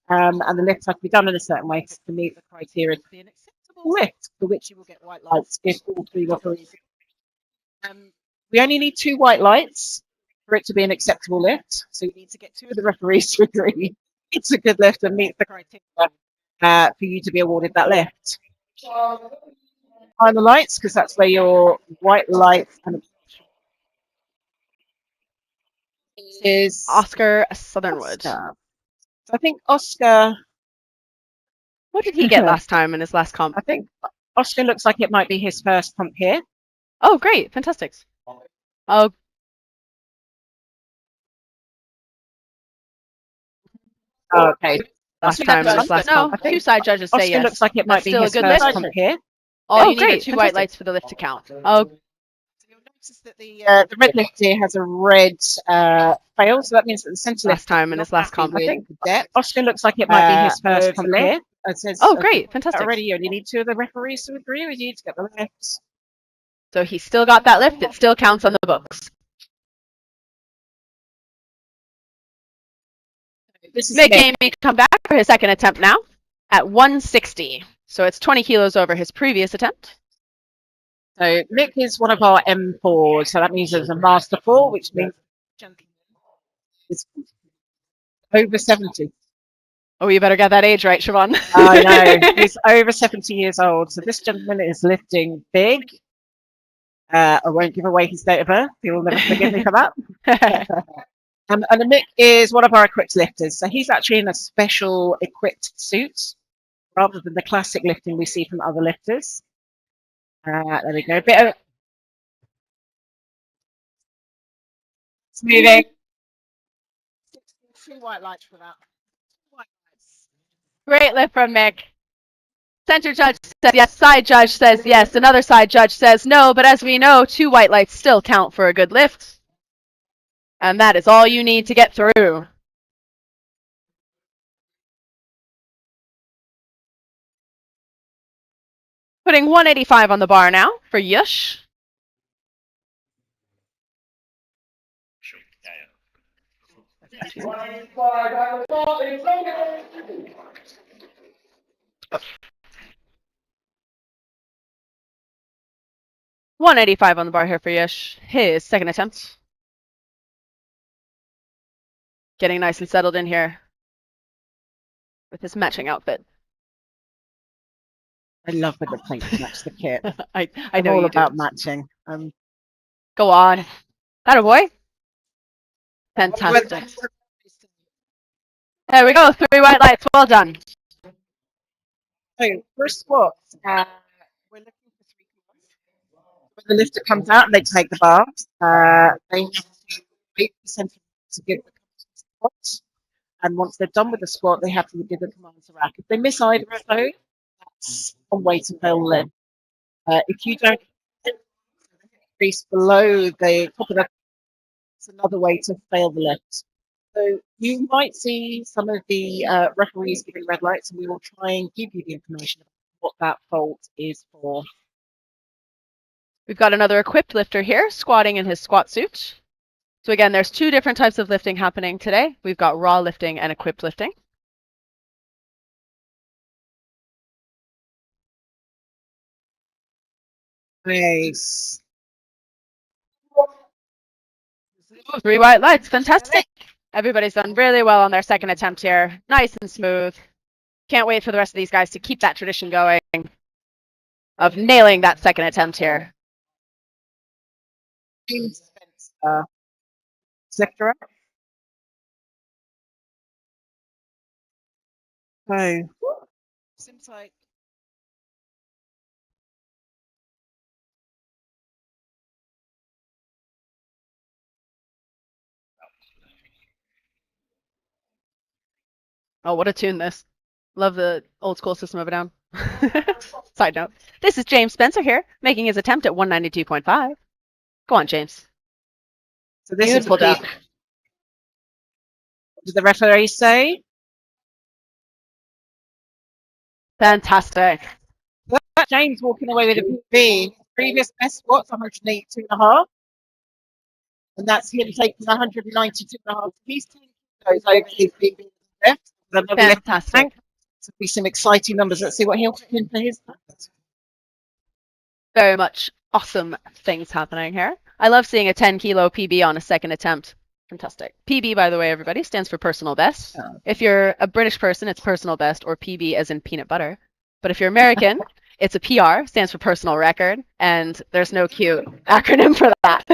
[SPEAKER 2] And the lift has to be done in a certain way to meet the criteria to be an acceptable lift, for which you will get white lights if all 3 referees. We only need 2 white lights for it to be an acceptable lift. So you need to get 2 of the referees to agree it's a good lift and meets the criteria for you to be awarded that lift. behind the lights because that's where your white lights and is
[SPEAKER 9] Oscar Southernwood.
[SPEAKER 2] Oscar. So I think Oscar.
[SPEAKER 9] What did he get last time in his last comp?
[SPEAKER 2] I think Oscar looks like it might be his first comp here.
[SPEAKER 9] Oh, great. Fantastic. Oh,
[SPEAKER 2] Okay.
[SPEAKER 9] last time in his last comp.
[SPEAKER 2] I think
[SPEAKER 9] Two side judges say
[SPEAKER 2] Oscar
[SPEAKER 9] yes.
[SPEAKER 2] looks like it might
[SPEAKER 9] That's
[SPEAKER 2] be
[SPEAKER 9] still a
[SPEAKER 2] his
[SPEAKER 9] good
[SPEAKER 2] first
[SPEAKER 9] lift.
[SPEAKER 2] comp here.
[SPEAKER 9] All
[SPEAKER 2] Oh,
[SPEAKER 9] you need are
[SPEAKER 2] great,
[SPEAKER 9] two white
[SPEAKER 2] fantastic.
[SPEAKER 9] lights for the lift to count. Oh,
[SPEAKER 2] So you'll notice that the red lift here has a red fail, so that means that the centre lift.
[SPEAKER 9] last time in his last comp.
[SPEAKER 2] I think Oscar looks like it might be his first comp
[SPEAKER 9] okay.
[SPEAKER 2] here. It says,
[SPEAKER 9] Oh, great. Fantastic.
[SPEAKER 2] Already, you only need two of the referees to agree with you to get the lifts.
[SPEAKER 9] So he still got that lift. It still counts on the books.
[SPEAKER 2] This is
[SPEAKER 9] Making me come back for his second attempt now at 160. So it's 20 kilos over his previous attempt.
[SPEAKER 2] So Nick is one of our M4s, so that means there's a Master 4, which means it's over 70.
[SPEAKER 9] Oh, you better get that age right, Siobhan.
[SPEAKER 2] I know, he's over 70 years old. So this gentleman is lifting big. I won't give away his date of birth. He will never forgive me for that. And Mick is one of our equipped lifters. So he's actually in a special equipped suit rather than the classic lifting we see from other lifters. There we go. A bit of smoothing. Two white lights for that. White lights.
[SPEAKER 9] Great lift from Mick. Center judge says yes. Side judge says yes. Another side judge says no. But as we know, two white lights still count for a good lift. And that is all you need to get through. Putting 185 on the bar now for Yush.
[SPEAKER 1] Sure. Yeah, yeah.
[SPEAKER 9] 185 on the bar here for Yush. His second attempt. Getting nice and settled in here with his matching outfit.
[SPEAKER 2] I love when the plates match the kit.
[SPEAKER 9] I
[SPEAKER 2] I'm
[SPEAKER 9] know
[SPEAKER 2] all
[SPEAKER 9] you
[SPEAKER 2] about
[SPEAKER 9] do.
[SPEAKER 2] matching.
[SPEAKER 9] Go on. Atta boy. Fantastic. There we go. 3 white lights. Well done.
[SPEAKER 2] So for squats, we're looking for 3 kilos. When the lifter comes out and they take the bar, they have to 8% to give the squats. And once they're done with the squat, they have to give the command to rack. If they miss either of those, that's one way to fail the lift. If you don't increase below the top of the, it's another way to fail the lift. So you might see some of the referees giving red lights, and we will try and give you the information about what that fault is for.
[SPEAKER 9] We've got another equipped lifter here, squatting in his squat suit. So again, there's 2 different types of lifting happening today. We've got raw lifting and equipped lifting.
[SPEAKER 2] Nice.
[SPEAKER 9] 3 white lights. Fantastic. Everybody's done really well on their second attempt here. Nice and smooth. Can't wait for the rest of these guys to keep that tradition going of nailing that second attempt here.
[SPEAKER 2] Sector up. So seems like
[SPEAKER 9] Oh, what a tune this. Love the old school system of a down. Side note. This is James Spencer here, making his attempt at 192.5. Go on, James.
[SPEAKER 2] so. This
[SPEAKER 9] Beautiful
[SPEAKER 2] is the
[SPEAKER 9] job.
[SPEAKER 2] peak. What did the referee say?
[SPEAKER 9] Fantastic.
[SPEAKER 2] That's James walking away with a PB. Previous best squats 182.5, and that's him taking 192.5. He's taking those over his PB left.
[SPEAKER 9] Fantastic.
[SPEAKER 2] To be some exciting numbers. Let's see what he'll put in for his.
[SPEAKER 9] Very much awesome things happening here. I love seeing a 10 kilo PB on a second attempt. Fantastic. PB, by the way, everybody, stands for personal best. If you're a British person, it's personal best, or PB as in peanut butter. But if you're American, It's a PR, stands for personal record, and there's no cute acronym for that.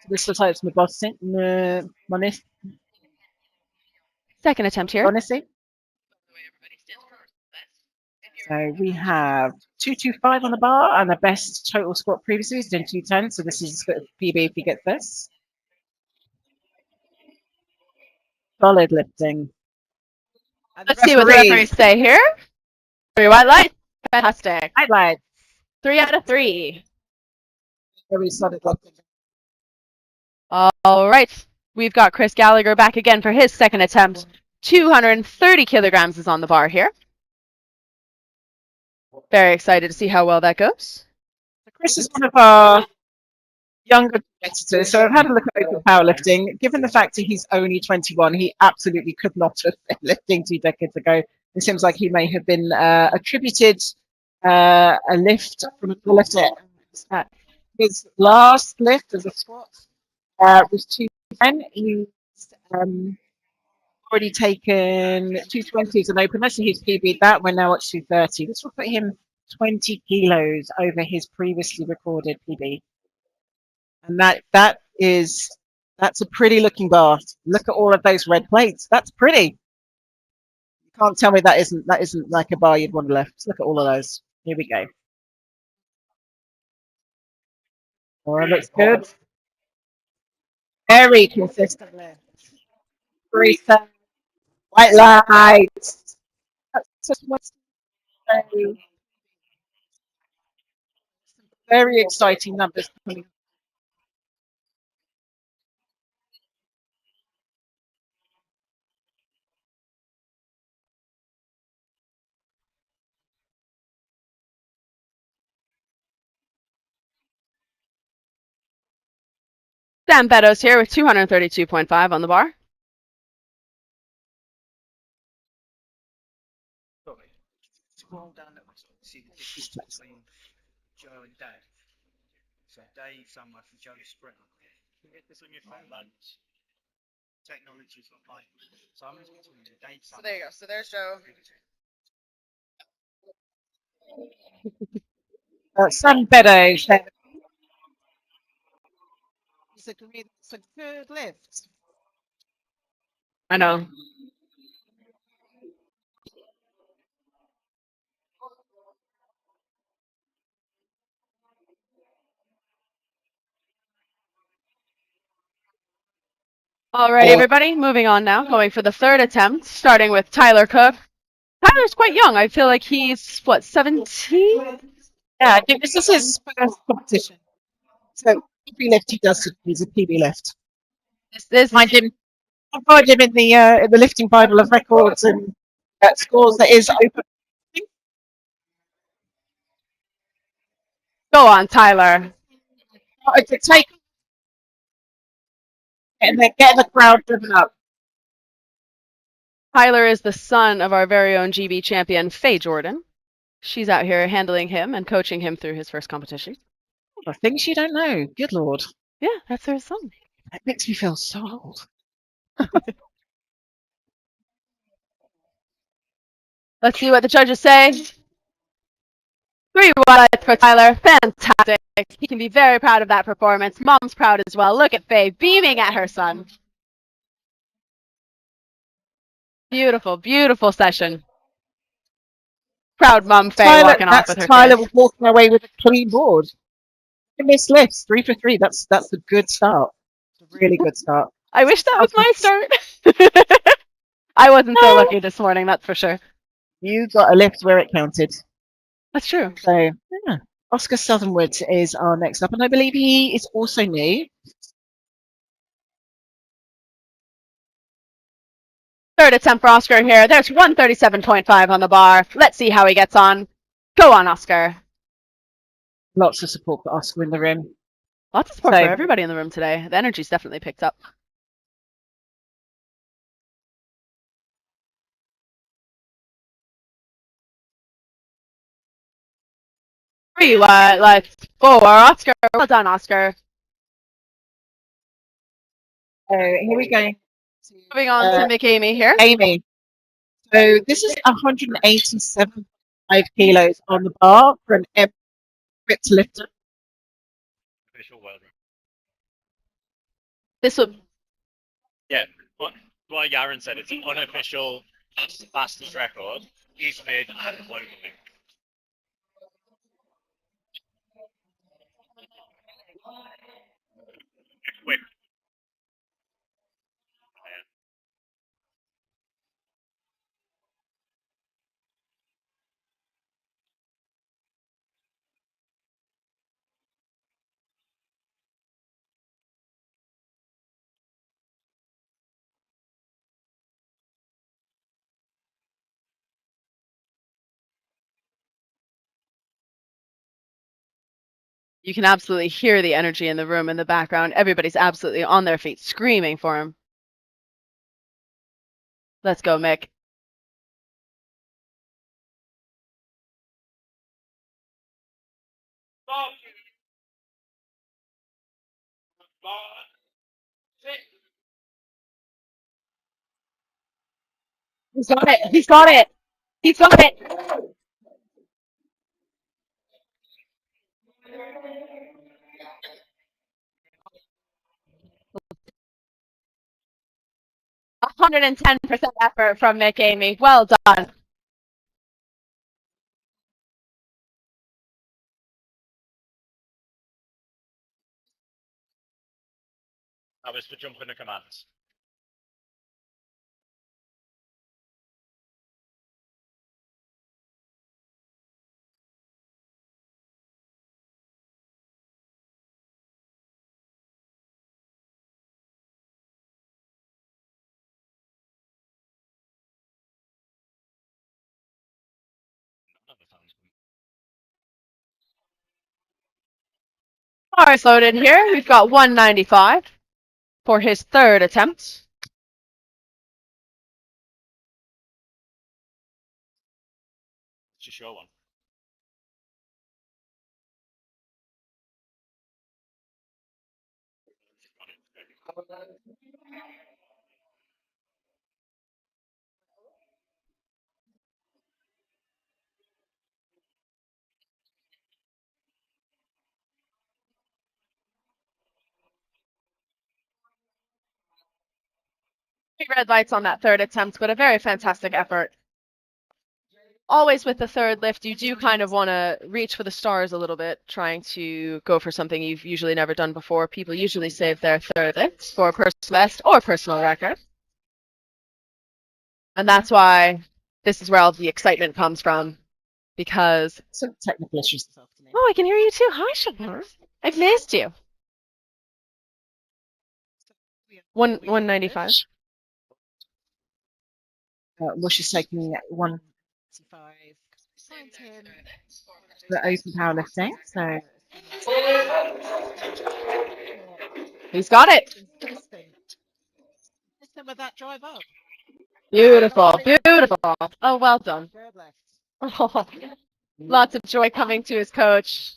[SPEAKER 2] This looks like it's Monis.
[SPEAKER 9] Second attempt here.
[SPEAKER 2] Honestly. So we have 225 on the bar, and the best total squat previously is doing 210. So this is PB if he gets this. Solid lifting.
[SPEAKER 9] Let's see what the referees say here. 3 white lights. Fantastic.
[SPEAKER 2] Highlight.
[SPEAKER 9] 3 out of 3.
[SPEAKER 2] Very solid lifting.
[SPEAKER 9] All right. We've got Chris Gallagher back again for his second attempt. 230 kilograms is on the bar here. Very excited to see how well that goes.
[SPEAKER 2] Chris is one of our younger competitors, so I've had a look at open powerlifting. Given the fact that he's only 21, he absolutely could not have been lifting 2 decades ago. It seems like he may have been attributed a lift from a lifter. His last lift as a squat was 210. He's already taken 220 as an opener, so he's PB'd that. We're now at 230. This will put him 20 kilos over his previously recorded PB. And that's a pretty looking bar. Look at all of those red plates. That's pretty. You can't tell me that isn't like a bar you'd want to lift. Look at all of those. Here we go. Oh, it looks good. Very consistent lift. Reset. White lights. That's just what's very exciting numbers coming.
[SPEAKER 9] Sam Beddoes here with 232.5 on the bar.
[SPEAKER 6] Scroll down that way, see the difference between Joe and Dave. So Dave somewhere from Joe's sprint. You get this on your phone, lads. Technology's not like so I'm between Dave.
[SPEAKER 8] So there you go. So there's Joe.
[SPEAKER 2] Sam Beddoes. It's a good lift.
[SPEAKER 9] I know. All right, everybody, moving on now, going for the third attempt, starting with Tyler Cook. Tyler's quite young. I feel like he's, what, 17?
[SPEAKER 2] Yeah, I think this is his first competition. So PB lift he does, he's a PB lift.
[SPEAKER 9] This
[SPEAKER 2] Find him, I find him in the lifting Bible of records and scores that is open.
[SPEAKER 9] Go on, Tyler.
[SPEAKER 2] To take and then get the crowd driven up.
[SPEAKER 9] Tyler is the son of our very own GB champion, Faye Jordan. She's out here handling him and coaching him through his first competition.
[SPEAKER 2] The things you don't know. Good Lord.
[SPEAKER 9] Yeah, that's her son.
[SPEAKER 2] That makes me feel so old.
[SPEAKER 9] Let's see what the judges say. 3 white for Tyler. Fantastic. He can be very proud of that performance. Mom's proud as well. Look at Faye beaming at her son. Beautiful, beautiful session. Proud mum Faye walking off with her
[SPEAKER 2] Tyler
[SPEAKER 9] kids.
[SPEAKER 2] walking away with a clean board. Miss lifts 3 for 3. That's a good start. It's a really good start.
[SPEAKER 9] I wish that was my start. I wasn't so lucky this morning, that's for sure.
[SPEAKER 2] You got a lift where it counted.
[SPEAKER 9] That's true.
[SPEAKER 2] So, yeah. Oscar Southernwood is our next up, and I believe he is also new.
[SPEAKER 9] Third attempt for Oscar here. There's 137.5 on the bar. Let's see how he gets on. Go on, Oscar.
[SPEAKER 2] Lots of support for Oscar in the room.
[SPEAKER 9] Lots of support for everybody in the room today. The energy's definitely picked up. Three lights for Oscar. Well done, Oscar.
[SPEAKER 2] Here we go.
[SPEAKER 9] Moving on to Mick Amy here.
[SPEAKER 2] Amy. So this is 187.5 kilos on the bar for an grip lifter.
[SPEAKER 1] Official world.
[SPEAKER 9] This would
[SPEAKER 1] Yeah, what Yaron said, it's an unofficial fastest record. He's made globally. Wait.
[SPEAKER 9] you can absolutely hear the energy in the room in the background. Everybody's absolutely on their feet screaming for him. Let's go, Mick. He's got it. He's got it. He's got it. A 110% effort from Mick Amy. Well done.
[SPEAKER 1] That was for jumping the commands.
[SPEAKER 9] Bars loaded here. We've got 195 for his third attempt.
[SPEAKER 1] It's a sure one.
[SPEAKER 9] Red lights on that third attempt, but a very fantastic effort. Always with the third lift, you do kind of want to reach for the stars a little bit, trying to go for something you've usually never done before. People usually save their third lift for personal best or personal record. And that's why this is where all the excitement comes from, because...
[SPEAKER 2] Some technical issues this afternoon.
[SPEAKER 9] Oh, I can hear you too. Hi, Siobhan. I've missed you. 195.
[SPEAKER 2] Mush is taking 195 the open powerlifting. So
[SPEAKER 9] He's got it.
[SPEAKER 2] with that drive up.
[SPEAKER 9] Beautiful, beautiful. Oh, well done. Oh, lots of joy coming to his coach.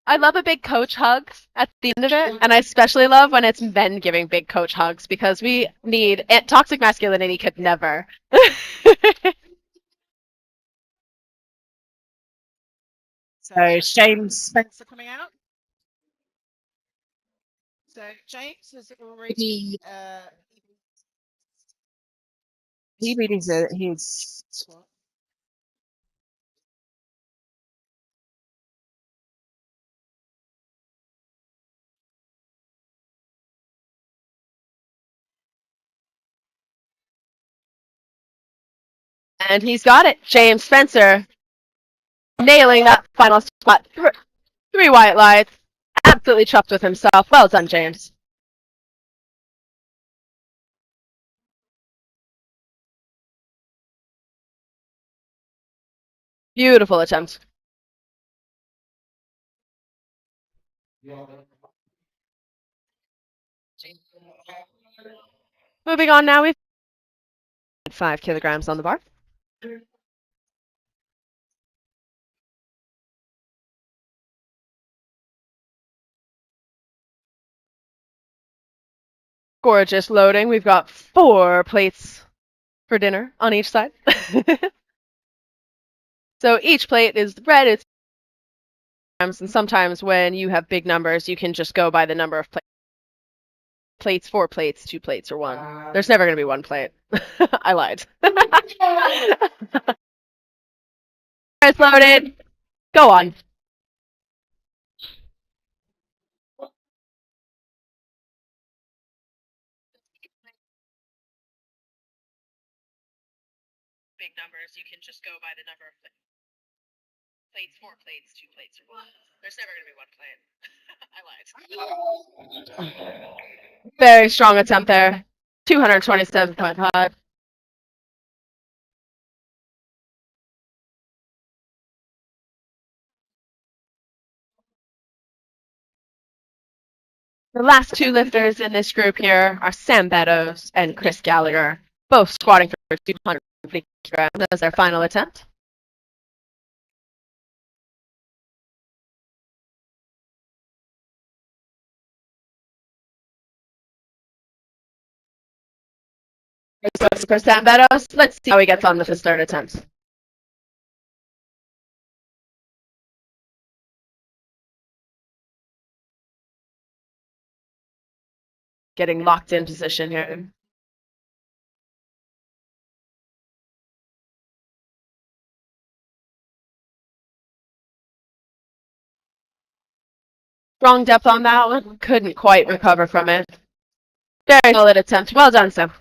[SPEAKER 9] I love a big coach hug at the end of it, and I especially love when it's men giving big coach hugs, because we need toxic masculinity could never.
[SPEAKER 2] So James Spencer coming out. So James has already he beat his squat.
[SPEAKER 9] And he's got it. James Spencer nailing that final squat. 3 white lights. Absolutely chuffed with himself. Well done, James. Beautiful attempt. Moving on now, we've 5 kilograms on the bar. Gorgeous loading. We've got 4 plates for dinner on each side. So each plate is red. It's and sometimes when you have big numbers, you can just go by the number of plates, 4 plates, 2 plates, or 1. There's never going to be 1 plate. I lied. It's loaded. Go on. Big numbers, you can just go by the number of plates, 4 plates, 2 plates, or 1. There's never going to be 1 plate. I lied. Very strong attempt there. 227.5. The last 2 lifters in this group here are Sam Beddoes and Chris Gallagher, both squatting for 250 kilograms as their final attempt. For Sam Beddoes, let's see how he gets on with his third attempt. Getting locked in position here. Strong depth on that one. Couldn't quite recover from it. Very solid attempt. Well done, Sam.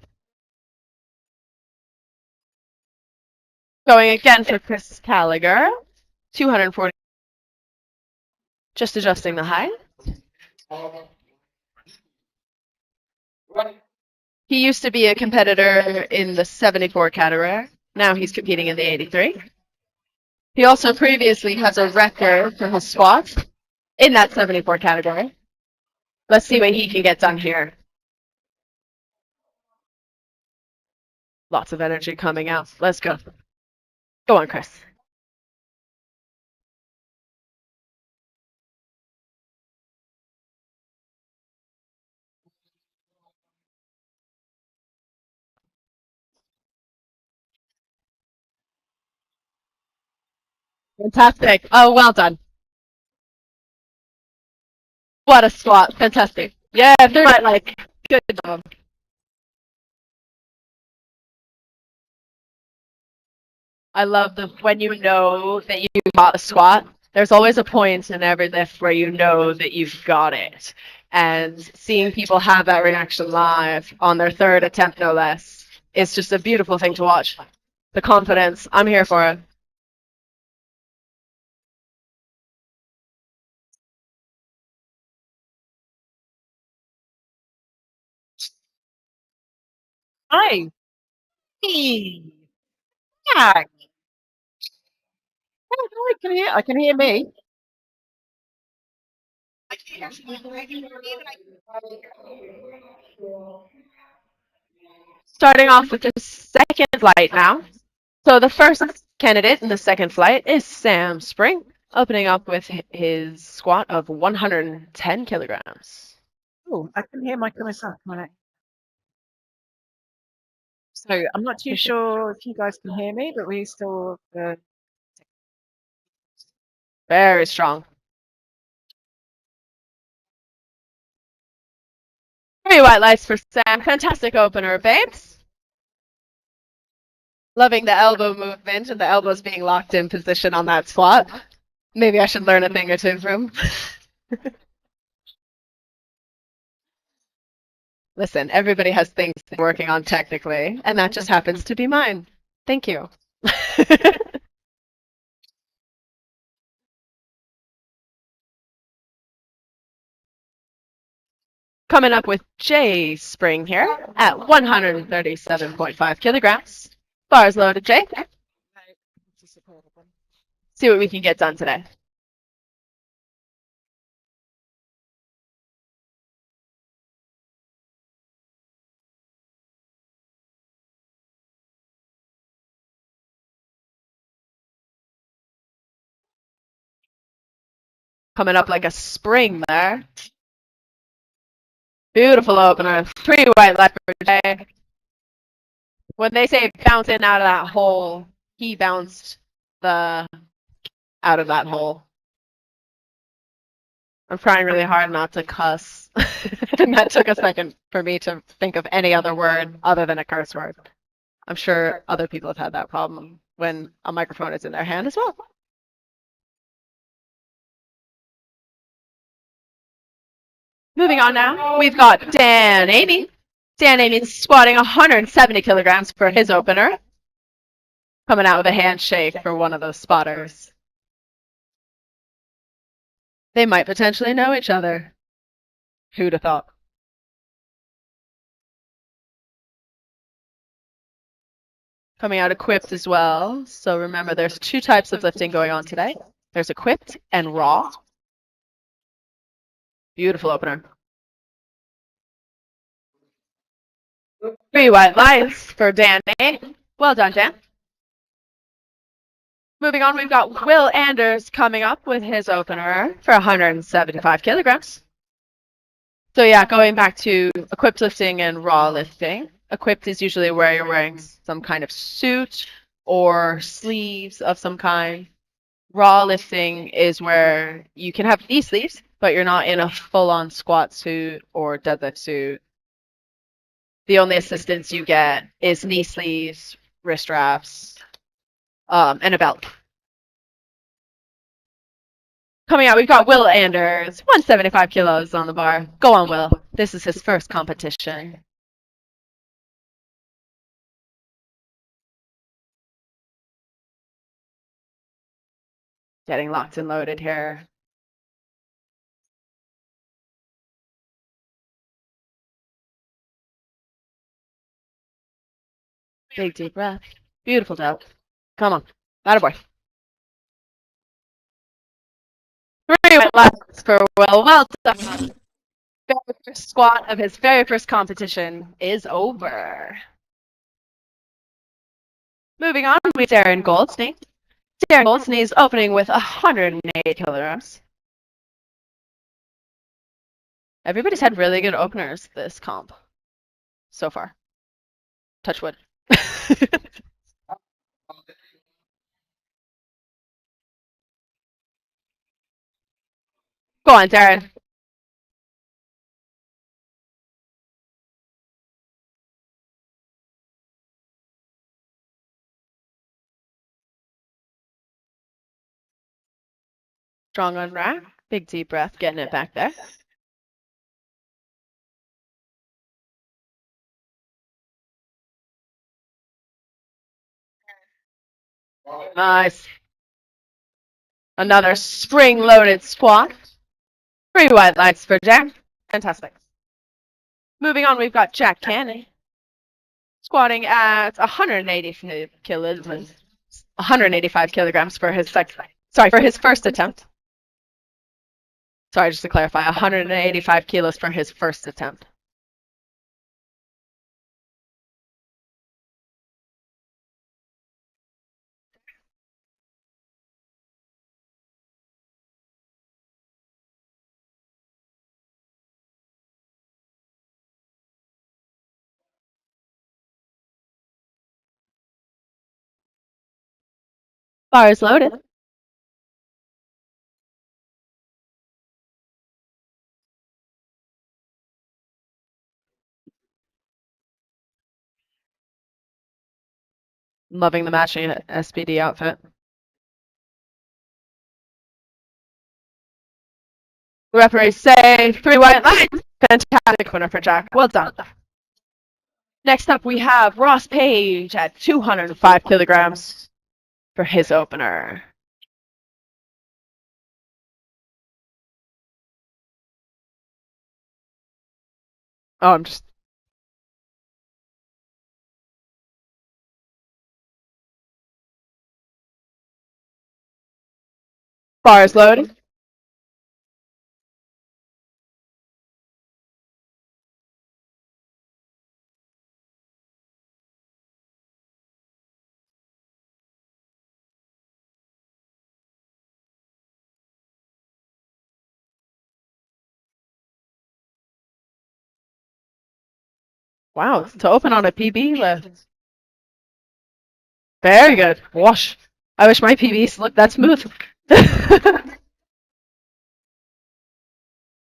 [SPEAKER 9] Going again for Chris Gallagher. 240. Just adjusting the height. He used to be a competitor in the 74 category. Now he's competing in the 83. He also previously has a record for his squats in that 74 category. Let's see what he can get done here. Lots of energy coming out. Let's go. Go on, Chris. Fantastic. Oh, well done. What a squat. Fantastic. Yeah, they're like, good job. I love when you know that you got a squat. There's always a point in every lift where you know that you've got it. And seeing people have that reaction live on their third attempt, no less, is just a beautiful thing to watch. The confidence. I'm here for it.
[SPEAKER 2] Hi. Hey. Yeah. I can hear me.
[SPEAKER 9] Starting off with the second flight now. So the first candidate in the second flight is Sam Spring, opening up with his squat of 110 kilograms.
[SPEAKER 2] Oh, I can hear Michael myself. So I'm not too sure if you guys can hear me, but we still.
[SPEAKER 9] Very strong. 3 white lights for Sam. Fantastic opener, babes. Loving the elbow movement and the elbows being locked in position on that squat. Maybe I should learn a thing or two from. Listen, everybody has things they're working on technically, and that just happens to be mine. Thank you. Coming up with Jay Spring here at 137.5 kilograms. Bars loaded, Jay. See what we can get done today. Coming up like a spring there. Beautiful opener. 3 white left for Jay. When they say bouncing out of that hole, he bounced out of that hole. I'm trying really hard not to cuss. And that took a second for me to think of any other word other than a curse word. I'm sure other people have had that problem when a microphone is in their hand as well. Moving on now, we've got Dan Amy. Dan Amy's squatting 170 kilograms for his opener. Coming out with a handshake for one of those spotters. They might potentially know each other. Who'd have thought? Coming out equipped as well. So remember, there's 2 types of lifting going on today. There's equipped and raw. Beautiful opener. 3 white lights for Dan. Well done, Dan. Moving on, we've got Will Anders coming up with his opener for 175 kilograms. So yeah, going back to equipped lifting and raw lifting. Equipped is usually where you're wearing some kind of suit or sleeves of some kind. Raw lifting is where you can have knee sleeves, but you're not in a full-on squat suit or deadlift suit. The only assistance you get is knee sleeves, wrist wraps, and a belt. Coming out, we've got Will Anders, 175 kilos on the bar. Go on, Will. This is his first competition. Getting locked and loaded here. Big deep breath. Beautiful depth. Come on. Attaboy. 3 left for Will. Well done. Very first squat of his very first competition is over. Moving on with Darren Goldstein. Darren Goldstein is opening with 108 kilograms. Everybody's had really good openers this comp so far. Touch wood. Go on, Darren. Strong on rack. Big deep breath, getting it back there. Nice. Another spring-loaded squat. 3 white lights for Jack. Fantastic. Moving on, we've got Jack Canny. Squatting at 185 kilograms for his for his first attempt. Sorry, just to clarify, 185 kilos for his first attempt. Bar is loaded. Loving the matching SBD outfit. Referees say 3 white lights. Fantastic winner for Jack. Well done. Next up, we have Ross Page at 205 kilograms for his opener. Oh, I'm just... Bar is loaded. Wow, to open on a PB lift. Very good. Wash. I wish my PBs looked that smooth.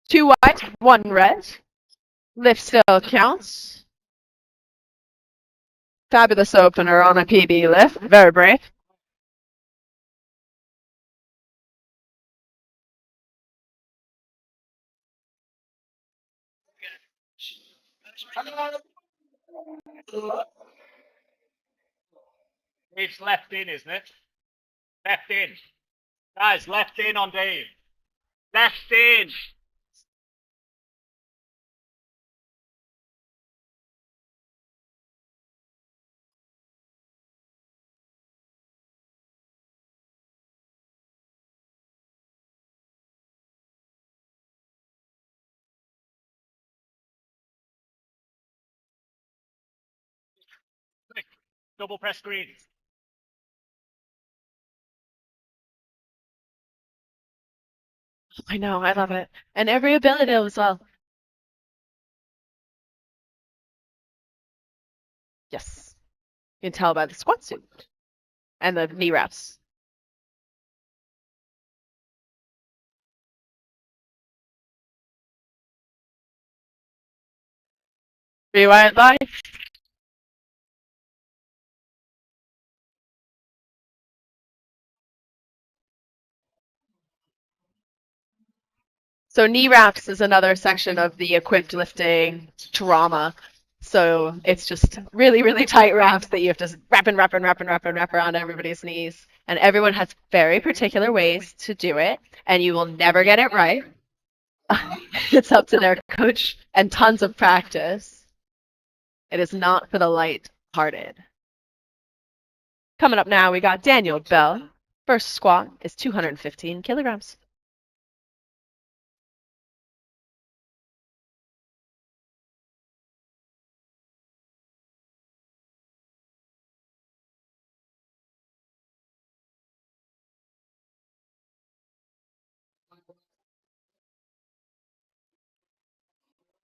[SPEAKER 9] 2 white, 1 red. Lift still counts. Fabulous opener on a PB lift. Very brave.
[SPEAKER 1] It's left in, isn't it? Left in. Guys, left in on Dave. Left in. Quick. Double press green.
[SPEAKER 9] I know, I love it. And every ability as well. Yes. You can tell by the squat suit and the knee wraps. Rewind live. So knee wraps is another section of the equipped lifting trauma. So it's just really, really tight wraps that you have to wrap around everybody's knees. And everyone has very particular ways to do it, and you will never get it right. It's up to their coach and tons of practice. It is not for the light-hearted. Coming up now, we got Daniel Bell. First squat is 215 kilograms.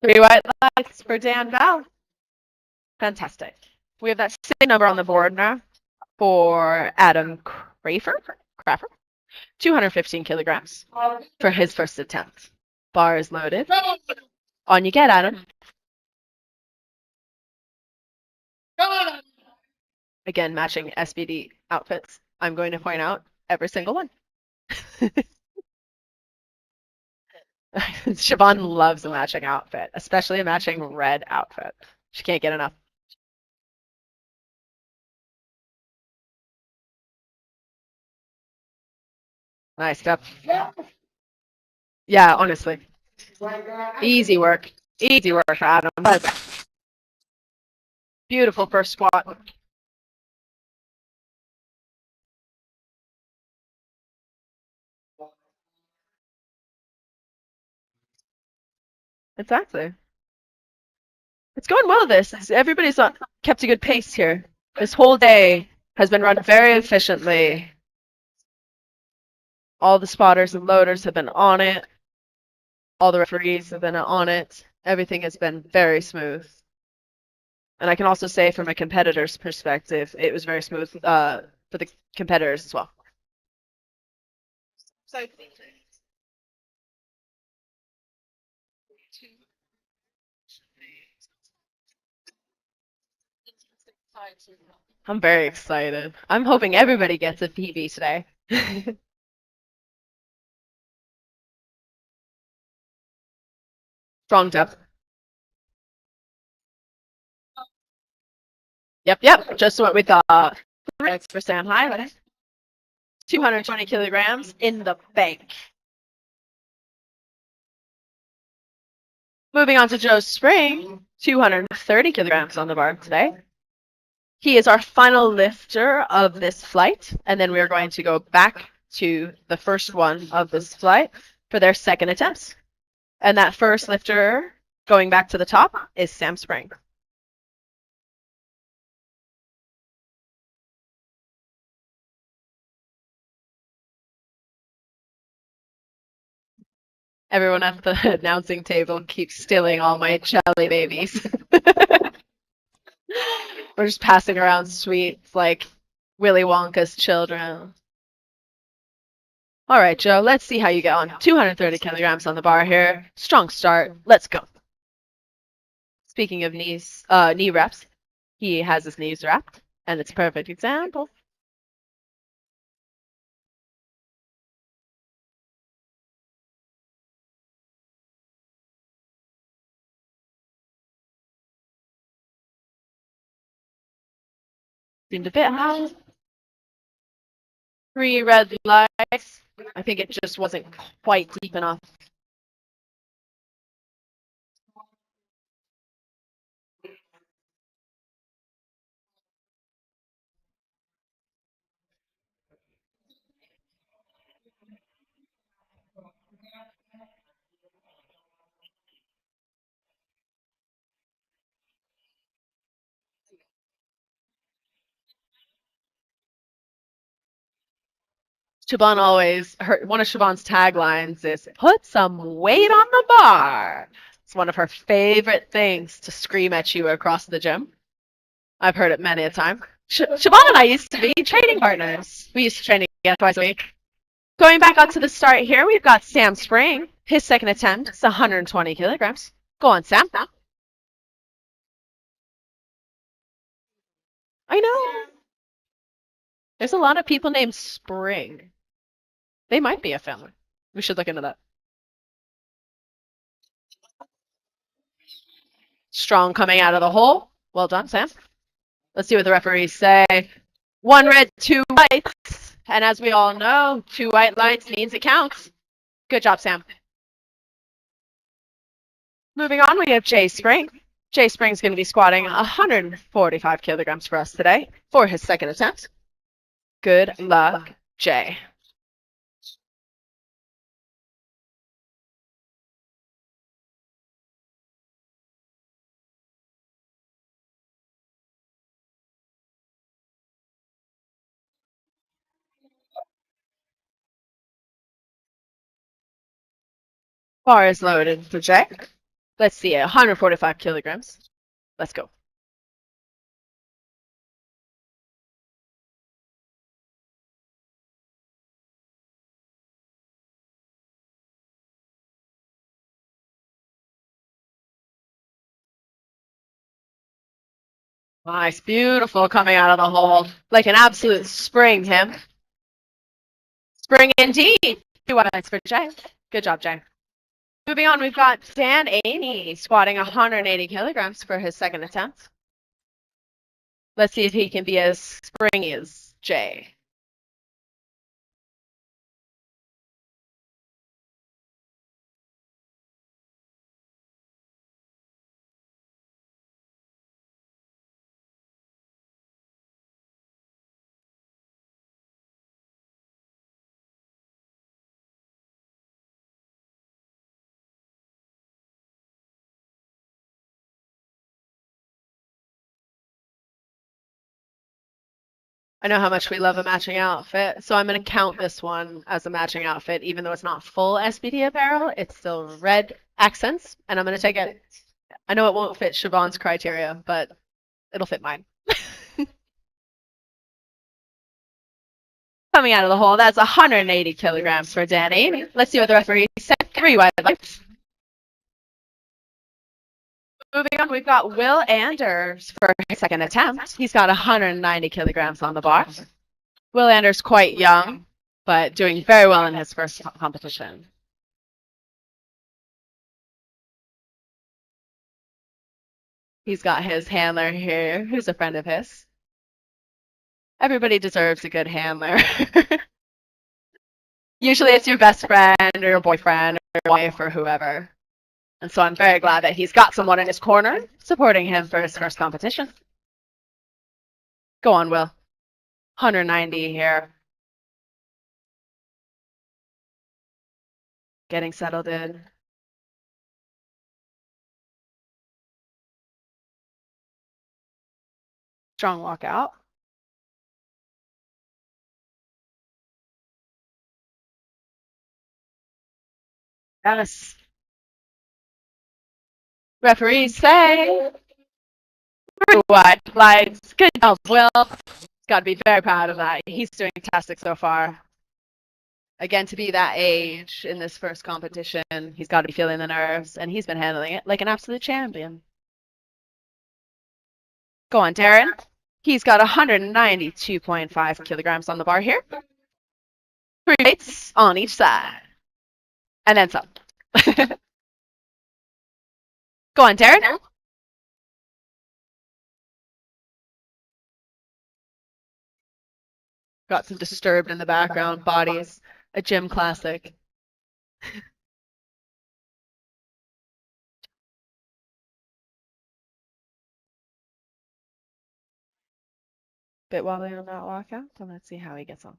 [SPEAKER 9] Three white lights for Dan Bell. Fantastic. We have that same number on the board now for Adam Craffer, 215 kilograms for his first attempt. Bar is loaded. On you get, Adam. Again, matching SBD outfits. I'm going to point out every single one. Siobhan loves a matching outfit, especially a matching red outfit. She can't get enough. Nice stuff. Yeah, honestly. Easy work. Easy work for Adam. Beautiful first squat. Exactly. It's going well, this. Everybody's kept a good pace here. This whole day has been run very efficiently. All the spotters and loaders have been on it. All the referees have been on it. Everything has been very smooth. And I can also say from a competitor's perspective, it was very smooth for the competitors as well.
[SPEAKER 8] So
[SPEAKER 9] I'm very excited. I'm hoping everybody gets a PB today. Strong depth. Yep. Just what we thought. Thanks for saying hi. 220 kilograms in the bank. Moving on to Joe Spring, 230 kilograms on the bar today. He is our final lifter of this flight, and then we're going to go back to the first one of this flight for their second attempts. And that first lifter going back to the top is Sam Spring. Everyone at the announcing table keeps stealing all my jelly babies. We're just passing around sweets like Willy Wonka's children. All right, Joe, let's see how you get on. 230 kilograms on the bar here. Strong start. Let's go. Speaking of knee reps, he has his knees wrapped, and it's a perfect example. Seemed a bit high. 3 red lights. I think it just wasn't quite deep enough. Siobhan always, one of Siobhan's taglines is, put some weight on the bar. It's one of her favorite things to scream at you across the gym. I've heard it many a time. Siobhan and I used to be training partners. We used to train together twice a week. Going back up to the start here, we've got Sam Spring. His second attempt is 120 kilograms. Go on, Sam. I know. There's a lot of people named Spring. They might be a family. We should look into that. Strong coming out of the hole. Well done, Sam. Let's see what the referees say. 1 red, 2 whites. And as we all know, 2 white lights means it counts. Good job, Sam. Moving on, we have Jay Spring. Jay Spring's going to be squatting 145 kilograms for us today for his second attempt. Good luck, Jay. Bar is loaded for Jay. Let's see, 145 kilograms. Let's go. Nice, beautiful coming out of the hole. Like an absolute spring, him. Spring indeed. 2 whites for Jay. Good job, Jay. Moving on, we've got Dan Aney squatting 180 kilograms for his second attempt. Let's see if he can be as springy as Jay. I know how much we love a matching outfit, so I'm going to count this one as a matching outfit, even though it's not full SBD apparel. It's still red accents, and I'm going to take it. I know it won't fit Siobhan's criteria, but it'll fit mine. Coming out of the hole, that's 180 kilograms for Danny. Let's see what the referee said. 3 white lights. Moving on, we've got Will Anders for his second attempt. He's got 190 kilograms on the bar. Will Anders quite young, but doing very well in his first competition. He's got his handler here, who's a friend of his. Everybody deserves a good handler. Usually it's your best friend or your boyfriend or your wife or whoever. And so I'm very glad that he's got someone in his corner supporting him for his first competition. Go on, Will. 190 here. Getting settled in. Strong walkout. Yes. Referees say Wide lights. Good job, Will. Got to be very proud of that. He's doing fantastic so far. Again, to be that age in this first competition, he's got to be feeling the nerves, and he's been handling it like an absolute champion. Go on, Darren. He's got 192.5 kilograms on the bar here. 3 weights on each side. And then some. Go on, Darren. Got some Disturbed in the background. Bodies. A gym classic. Bit wobbly on that walkout, so let's see how he gets on.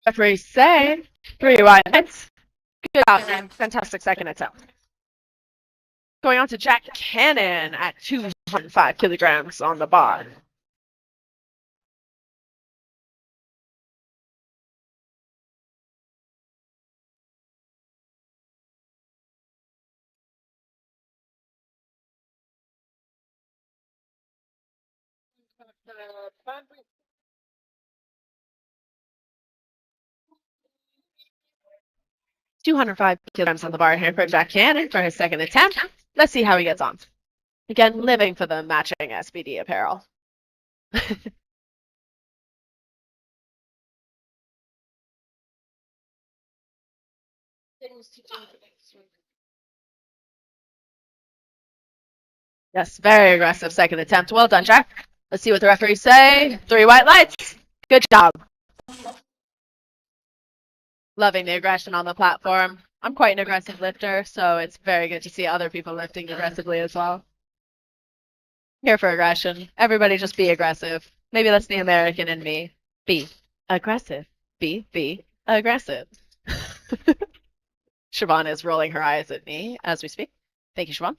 [SPEAKER 9] Referee say 3 wides. Good job, man. Fantastic second attempt. Going on to Jack Cannon at 205 kilograms on the bar. $205 kilograms on the bar here for Jack Cannon for his second attempt. Let's see how he gets on. Again, living for the matching SBD apparel. Yes, very aggressive second attempt. Well done, Jack. Let's see what the referees say. 3 white lights. Good job. Loving the aggression on the platform. I'm quite an aggressive lifter, so it's very good to see other people lifting aggressively as well. Here for aggression. Everybody just be aggressive. Maybe that's the American in me. Be aggressive. Be aggressive. Siobhan is rolling her eyes at me as we speak. Thank you, Siobhan.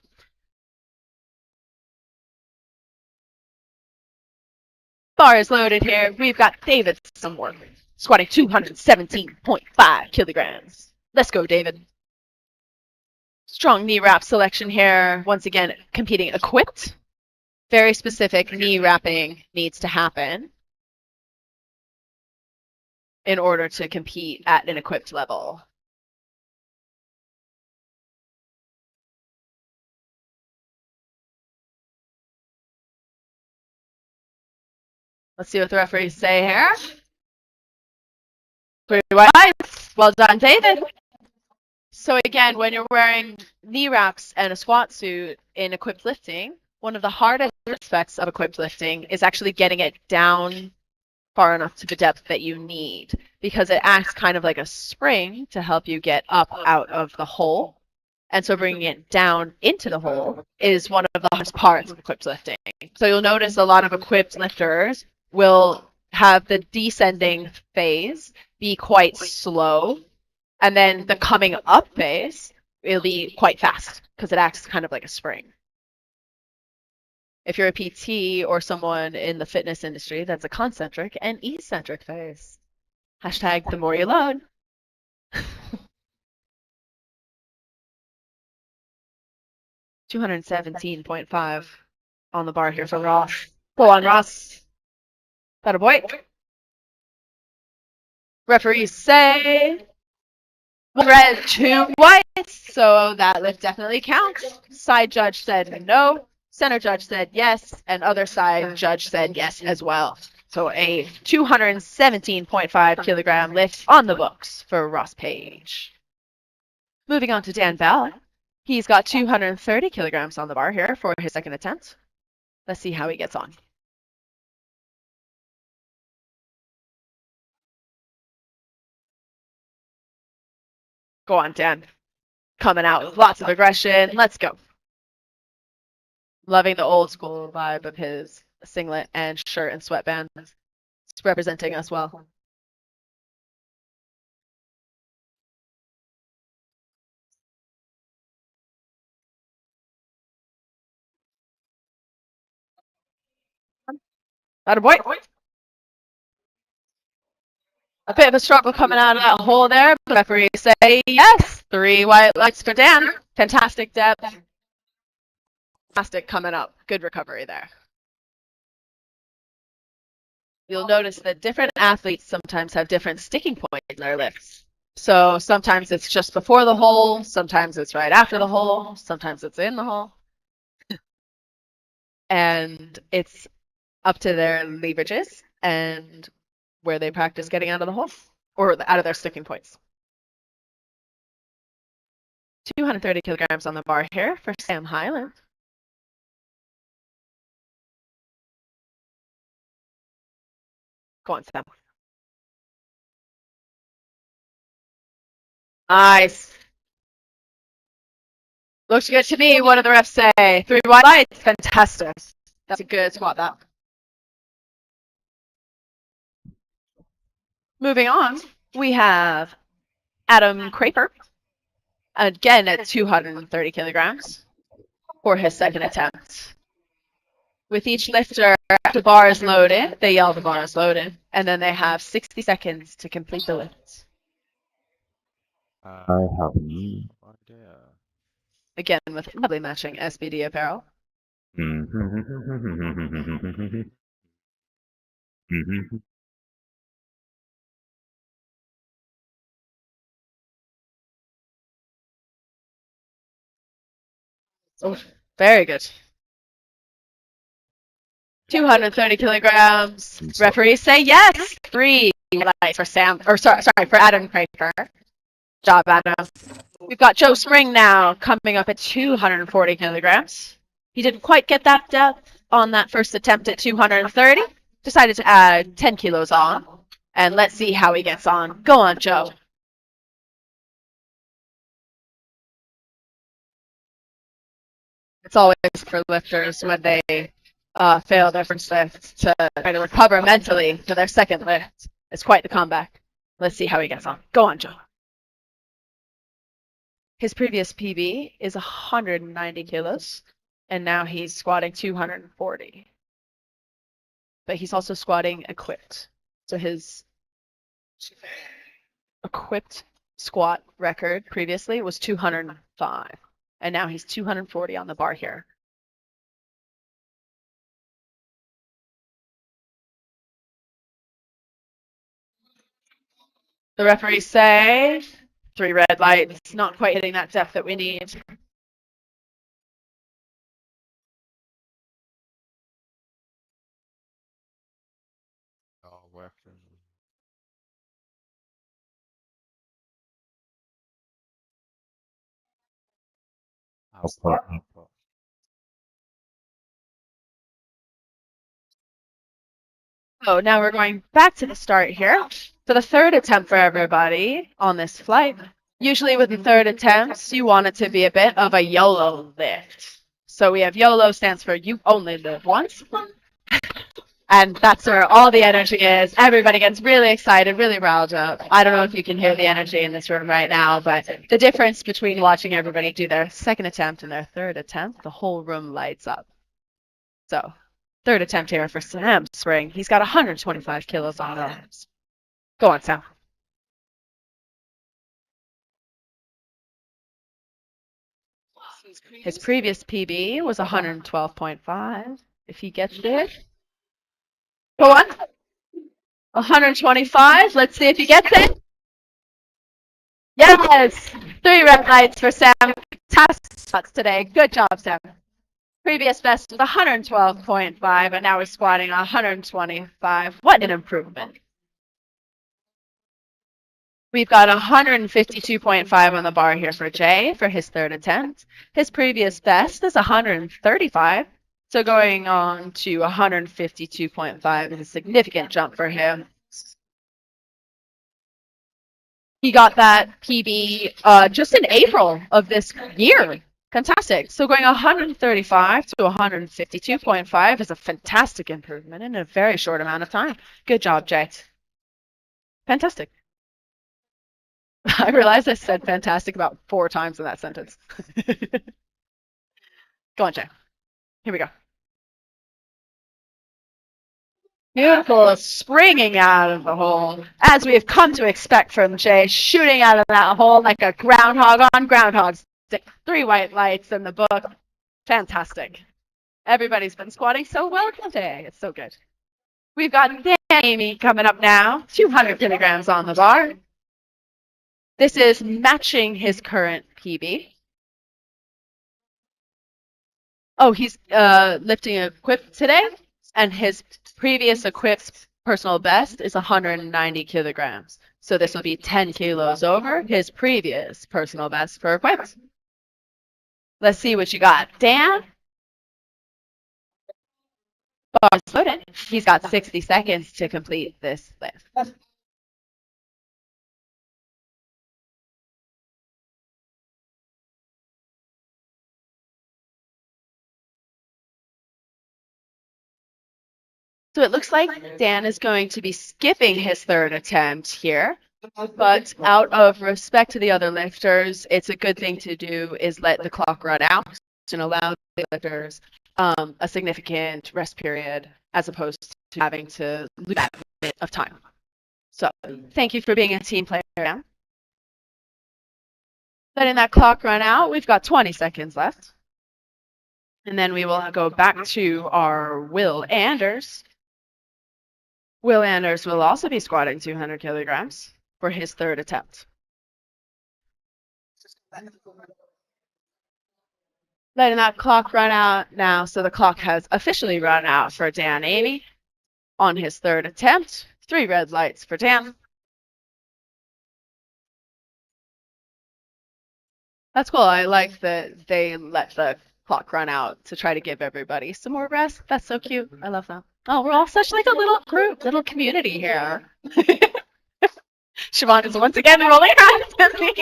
[SPEAKER 9] Bar is loaded here. We've got David Somewhere squatting 217.5 kilograms. Let's go, David. Strong knee wrap selection here. Once again, competing equipped. Very specific knee wrapping needs to happen in order to compete at an equipped level. Let's see what the referees say here. 3 whites. Well done, David. So again, when you're wearing knee wraps and a squat suit in equipped lifting, one of the hardest aspects of equipped lifting is actually getting it down far enough to the depth that you need, because it acts kind of like a spring to help you get up out of the hole. And so bringing it down into the hole is one of the hardest parts of equipped lifting. So you'll notice a lot of equipped lifters will have the descending phase be quite slow, and then the coming up phase will be quite fast because it acts kind of like a spring. If you're a PT or someone in the fitness industry, that's a concentric and eccentric phase. Hashtag the more you load. 217.5 on the bar here for Ross. Go on, Ross. That a boy. Referees say 1 red, 2 whites, so that lift definitely counts. Side judge said no. Center judge said yes, and other side judge said yes as well. So a 217.5 kilogram lift on the books for Ross Page. Moving on to Dan Bell. He's got 230 kilograms on the bar here for his second attempt. Let's see how he gets on. Go on, Dan. Coming out with lots of aggression. Let's go. Loving the old school vibe of his singlet and shirt and sweatbands. It's representing us well. Atta boy. A bit of a struggle coming out of that hole there. But referee say yes. 3 white lights for Dan. Fantastic depth. Fantastic coming up. Good recovery there. You'll notice that different athletes sometimes have different sticking points in their lifts. So sometimes it's just before the hole, sometimes it's right after the hole, sometimes it's in the hole. And it's up to their leverages and where they practice getting out of the hole or out of their sticking points. 230 kilograms on the bar here for Sam Hyland. Go on, Sam. Nice. Looks good to me. What do the refs say? 3 white lights. Fantastic. That's a good squat, that. Moving on, we have Adam Craper, again at 230 kilograms for his second attempt. With each lifter, the bar is loaded, they yell the bar is loaded, and then they have 60 seconds to complete the lift.
[SPEAKER 10] I have no idea.
[SPEAKER 9] Again, with lovely matching SBD apparel. Oh, very good. 230 kilograms. Referees say yes. 3 lights for Sam, or sorry, for Adam Craper. Job, Adam. We've got Joe Spring now coming up at 240 kilograms. He didn't quite get that depth on that first attempt at 230. Decided to add 10 kilos on. And let's see how he gets on. Go on, Joe. It's always for lifters when they fail their first lift to try to recover mentally for their second lift. It's quite the comeback. Let's see how he gets on. Go on, Joe. His previous PB is 190 kilos, and now he's squatting 240. But he's also squatting equipped. So his equipped squat record previously was 205, and now he's 240 on the bar here. The referees say 3 red lights, not quite hitting that depth that we need.
[SPEAKER 10] Oh, where? Output.
[SPEAKER 9] So now we're going back to the start here. For the third attempt for everybody on this flight, usually with the third attempts, you want it to be a bit of a YOLO lift. So we have YOLO stands for you only live once. And that's where all the energy is. Everybody gets really excited, really riled up. I don't know if you can hear the energy in this room right now, but the difference between watching everybody do their second attempt and their third attempt, the whole room lights up. So, third attempt here for Sam Spring. He's got 125 kilos on those. Go on, Sam. His previous PB was 112.5. If he gets it. Go on. 125. Let's see if he gets it. Yes! 3 red lights for Sam. Fantastic shots today. Good job, Sam. Previous best was 112.5, and now we're squatting 125. What an improvement. We've got 152.5 on the bar here for Jay for his third attempt. His previous best is 135. So going on to 152.5 is a significant jump for him. He got that PB just in April of this year. Fantastic. So going 135 to 152.5 is a fantastic improvement in a very short amount of time. Good job, Jay. Fantastic. I realized I said fantastic about 4 times in that sentence. Go on, Jay. Here we go. Beautiful, springing out of the hole, as we've come to expect from Jay, shooting out of that hole like a groundhog on Groundhog Day. 3 white lights in the book. Fantastic. Everybody's been squatting so well today. It's so good. We've got Amy coming up now, 200 kilograms on the bar. This is matching his current PB. Oh, he's lifting equipped today, and his previous equipped personal best is 190 kilograms. So this will be 10 kilos over his previous personal best for equipped. Let's see what you got. Dan? Bar's loaded. He's got 60 seconds to complete this lift. So it looks like Dan is going to be skipping his 3rd attempt here, but out of respect to the other lifters, it's a good thing to do is let the clock run out and allow the lifters a significant rest period as opposed to having to lose that bit of time. So thank you for being a team player, Dan. Letting that clock run out, we've got 20 seconds left. And then we will go back to our Will Anders. Will Anders will also be squatting 200 kilograms for his 3rd attempt. Letting that clock run out now, so the clock has officially run out for Dan Amy on his 3rd attempt. 3 red lights for Dan. That's cool. I like that they let the clock run out to try to give everybody some more rest. That's so cute. I love that. Oh, we're all such like a little group, little community here. Siobhan is once again rolling around with me.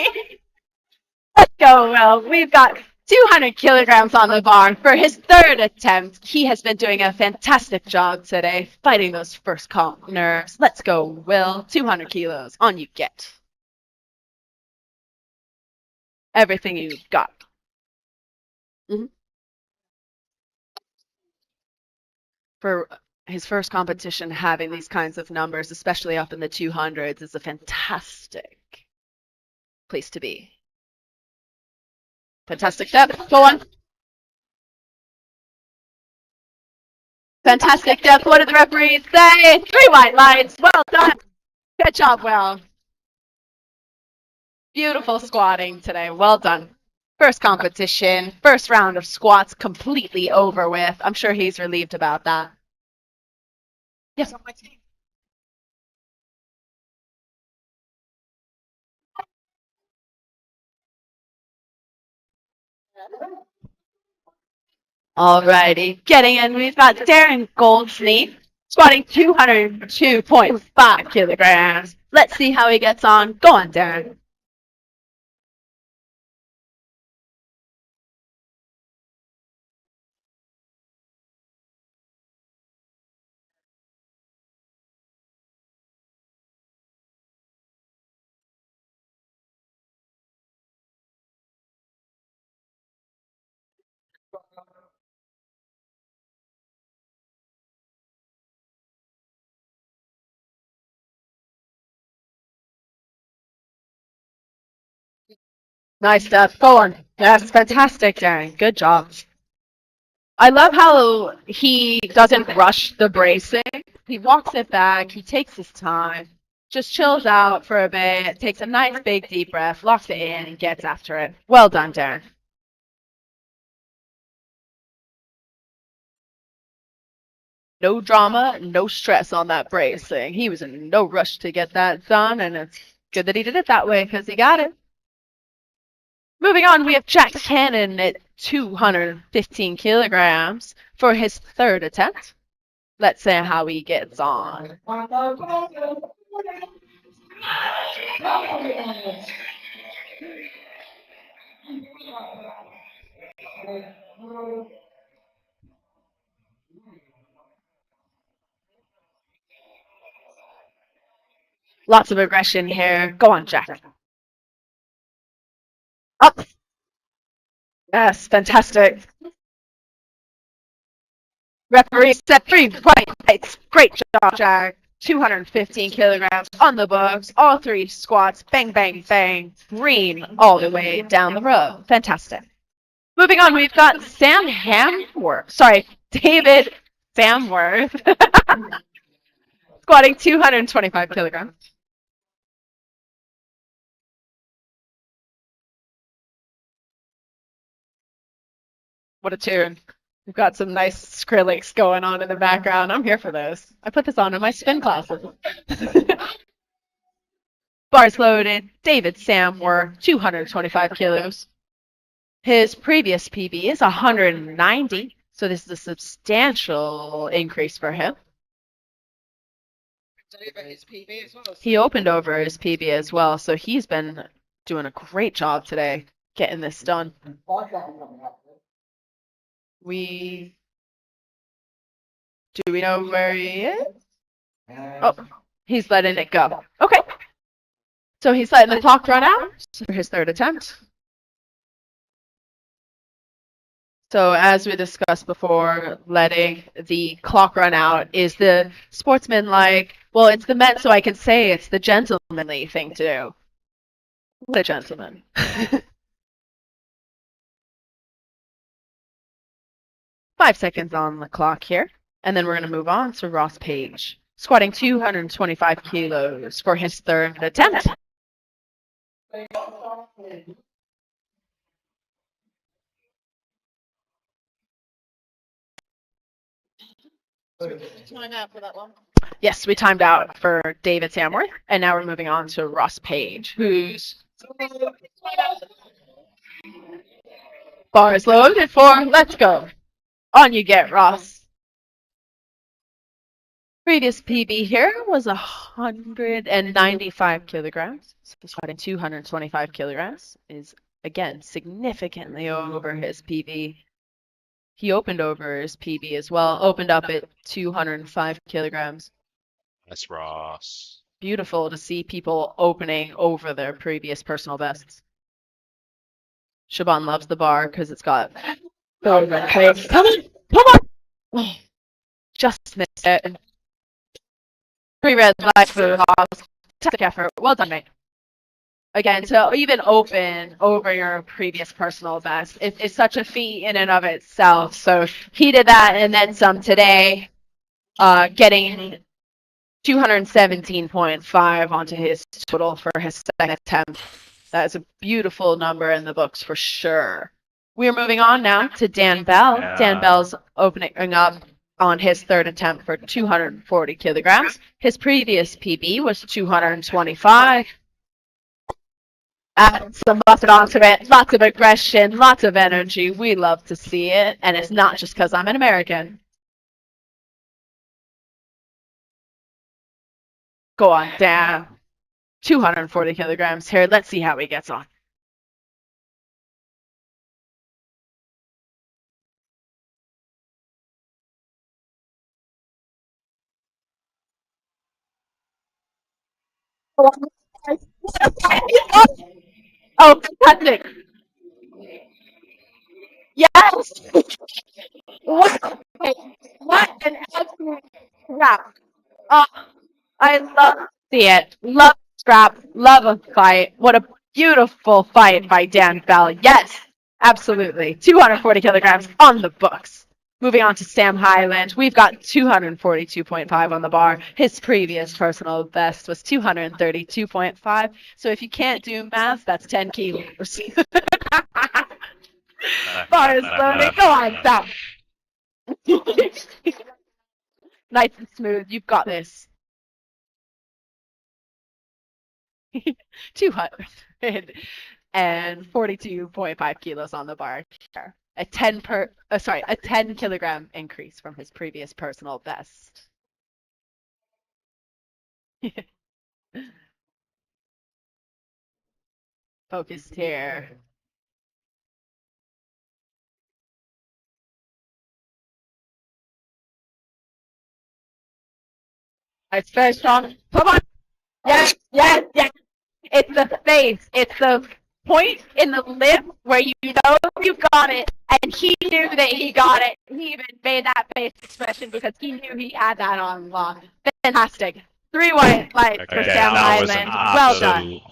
[SPEAKER 9] Let's go, Will. We've got 200 kilograms on the bar for his 3rd attempt. He has been doing a fantastic job today, fighting those first comp nerves. Let's go, Will. 200 kilos. On you get. Everything you've got. For his first competition, having these kinds of numbers, especially up in the 200s, is a fantastic place to be. Fantastic depth. Go on. Fantastic depth. What did the referees say? 3 white lights. Well done. Good job, Will. Beautiful squatting today. Well done. First competition, first round of squats completely over with. I'm sure he's relieved about that. Yes. Alrighty, getting in, we've got Darren Goldsleeve, squatting 202.5 kilograms. Let's see how he gets on. Go on, Darren. Nice stuff. Go on. That's fantastic, Darren. Good job. I love how he doesn't rush the bracing. He walks it back. He takes his time. Just chills out for a bit. Takes a nice big deep breath. Locks it in and gets after it. Well done, Darren. No drama, no stress on that bracing. He was in no rush to get that done, and it's good that he did it that way because he got it. Moving on, we have Jack Cannon at 215 kilograms for his 3rd attempt. Let's see how he gets on. Lots of aggression here. Go on, Jack. Up. Yes, fantastic. Referee set 3 white It's great job, Jack. 215 kilograms on the books, all 3 squats, bang, bang, bang, green all the way down the road. Fantastic. Moving on, we've got David Samworth, squatting 225 kilograms. What a tune. We've got some nice Skrillex going on in the background. I'm here for those. I put this on in my spin classes. Bars loaded, David Samworth, 225 kilos. His previous PB is 190, so this is a substantial increase for him. He opened over his PB as well, so he's been doing a great job today getting this done. Do we know where he is? Oh, he's letting it go. Okay. So he's letting the clock run out for his 3rd attempt. So as we discussed before, letting the clock run out is the sportsman-like, well, it's the men, so I can say it's the gentlemanly thing to do. What a gentleman. 5 seconds on the clock here. And then we're going to move on to Ross Page, squatting 225 kilos for his 3rd attempt.
[SPEAKER 8] Time out for that one.
[SPEAKER 9] Yes, we timed out for David Samworth, and now we're moving on to Ross Page, who's bars loaded for let's go. On you get, Ross. Previous PB here was 195 kilograms. So squatting 225 kilograms is, again, significantly over his PB. He opened over his PB as well, opened up at 205 kilograms.
[SPEAKER 10] That's Ross.
[SPEAKER 9] Beautiful to see people opening over their previous personal bests. Siobhan loves the bar because it's got... Come on! Come on! Oh, just missed it. 3 red lights for Ross. Fantastic effort. Well done, mate. Again, to even open over your previous personal best is such a feat in and of itself. So he did that and then some today, getting 217.5 onto his total for his 2nd attempt. That is a beautiful number in the books for sure. We're moving on now to Dan Bell.
[SPEAKER 10] Yeah.
[SPEAKER 9] Dan Bell's opening up on his 3rd attempt for 240 kilograms. His previous PB was 225. Some busted onto it, lots of aggression, lots of energy. We love to see it, and it's not just because I'm an American. Go on, Dan. 240 kilograms here. Let's see how he gets on. Oh, fantastic. Yes. What an absolute crap. Oh, I love to see it. Love scrap. Love a fight. What a beautiful fight by Dan Bell. Yes, absolutely. 240 kilograms on the books. Moving on to Sam Highland, we've got 242.5 on the bar. His previous personal best was 232.5. So if you can't do math, that's 10 kilos. Bars loaded. Go on, stop. Nice and smooth. You've got this. 242.5 kilos on the bar. A 10 kilogram increase from his previous personal best. Focused here. It's very strong. Come on. Yes, yes, yes. It's the face. It's the point in the lift where you know you've got it, and he knew that he got it. He even made that face expression because he knew he had that on lock. Fantastic. 3 white lights for
[SPEAKER 10] Okay,
[SPEAKER 9] Sam
[SPEAKER 10] that was an
[SPEAKER 9] Hyland. Well done.
[SPEAKER 10] absolute.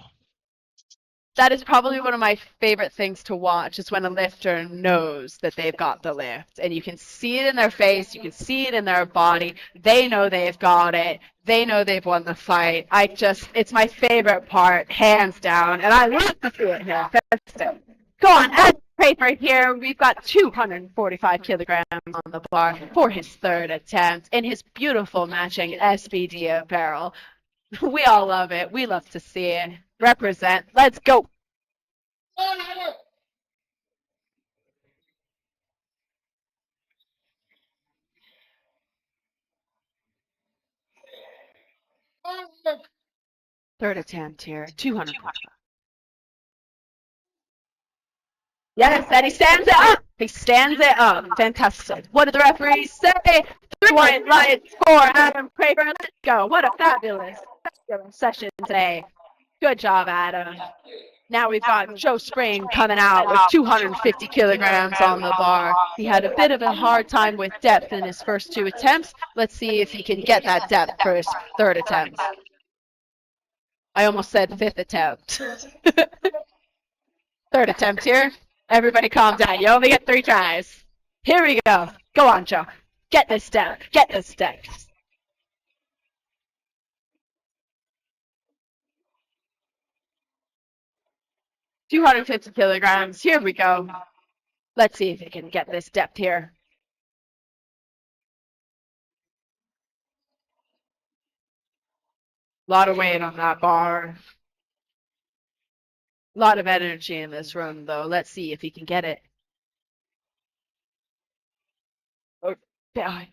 [SPEAKER 9] That is probably one of my favorite things to watch is when a lifter knows that they've got the lift. And you can see it in their face, you can see it in their body. They know they've got it. They know they've won the fight. It's my favorite part, hands down. And I love to see it here. Go on, as paper here, we've got 245 kilograms on the bar for his 3rd attempt in his beautiful matching SBD apparel. We all love it. We love to see it. Represent. Let's go. Third attempt here. 200. Yes, and he stands it up. He stands it up. Fantastic. What did the referees say? 3 white lights for Adam Craver. Let's go. What a fabulous session today. Good job, Adam. Now we've got Joe Spring coming out with 250 kilograms on the bar. He had a bit of a hard time with depth in his first 2 attempts. Let's see if he can get that depth for his 3rd attempt. I almost said 5th attempt. 3rd attempt here. Everybody calm down. You only get 3 tries. Here we go. Go on, Joe. Get this depth. Get this depth. $250 kilograms. Here we go. Let's see if he can get this depth here. A lot of weight on that bar. A lot of energy in this room, though. Let's see if he can get it. Okay.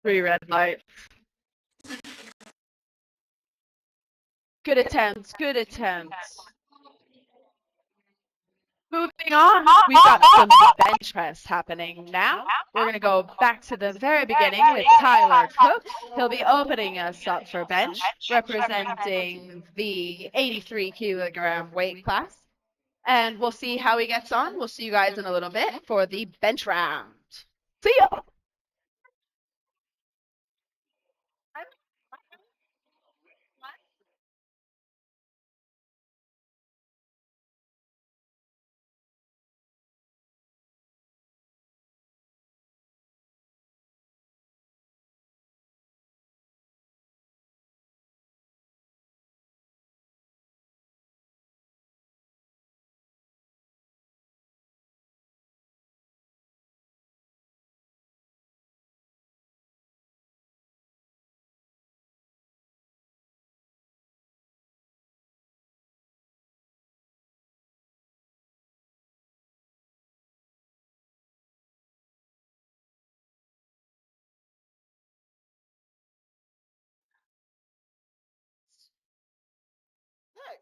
[SPEAKER 9] 3 red lights. Good attempts. Good attempts. Moving on, we've got some bench press happening now. We're going to go back to the very beginning with Tyler Cook. He'll be opening us up for bench, representing the 83 kilogram weight class. And we'll see how he gets on. We'll see you guys in a little bit for the bench round. See ya!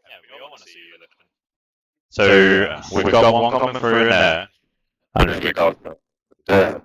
[SPEAKER 1] Yeah, we all want to see you lifting.
[SPEAKER 10] So we've got one coming through in there. And then we got the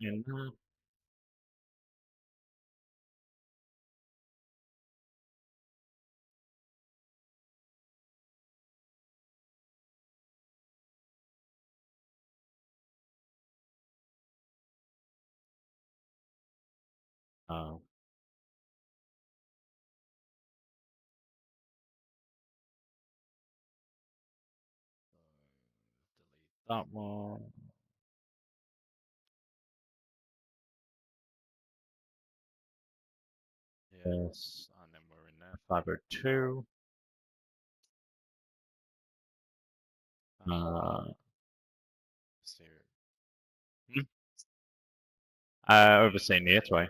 [SPEAKER 10] in there. Oh. Delete that one. Yes, and then we're in there. 502. See. Overseeing the 8-way.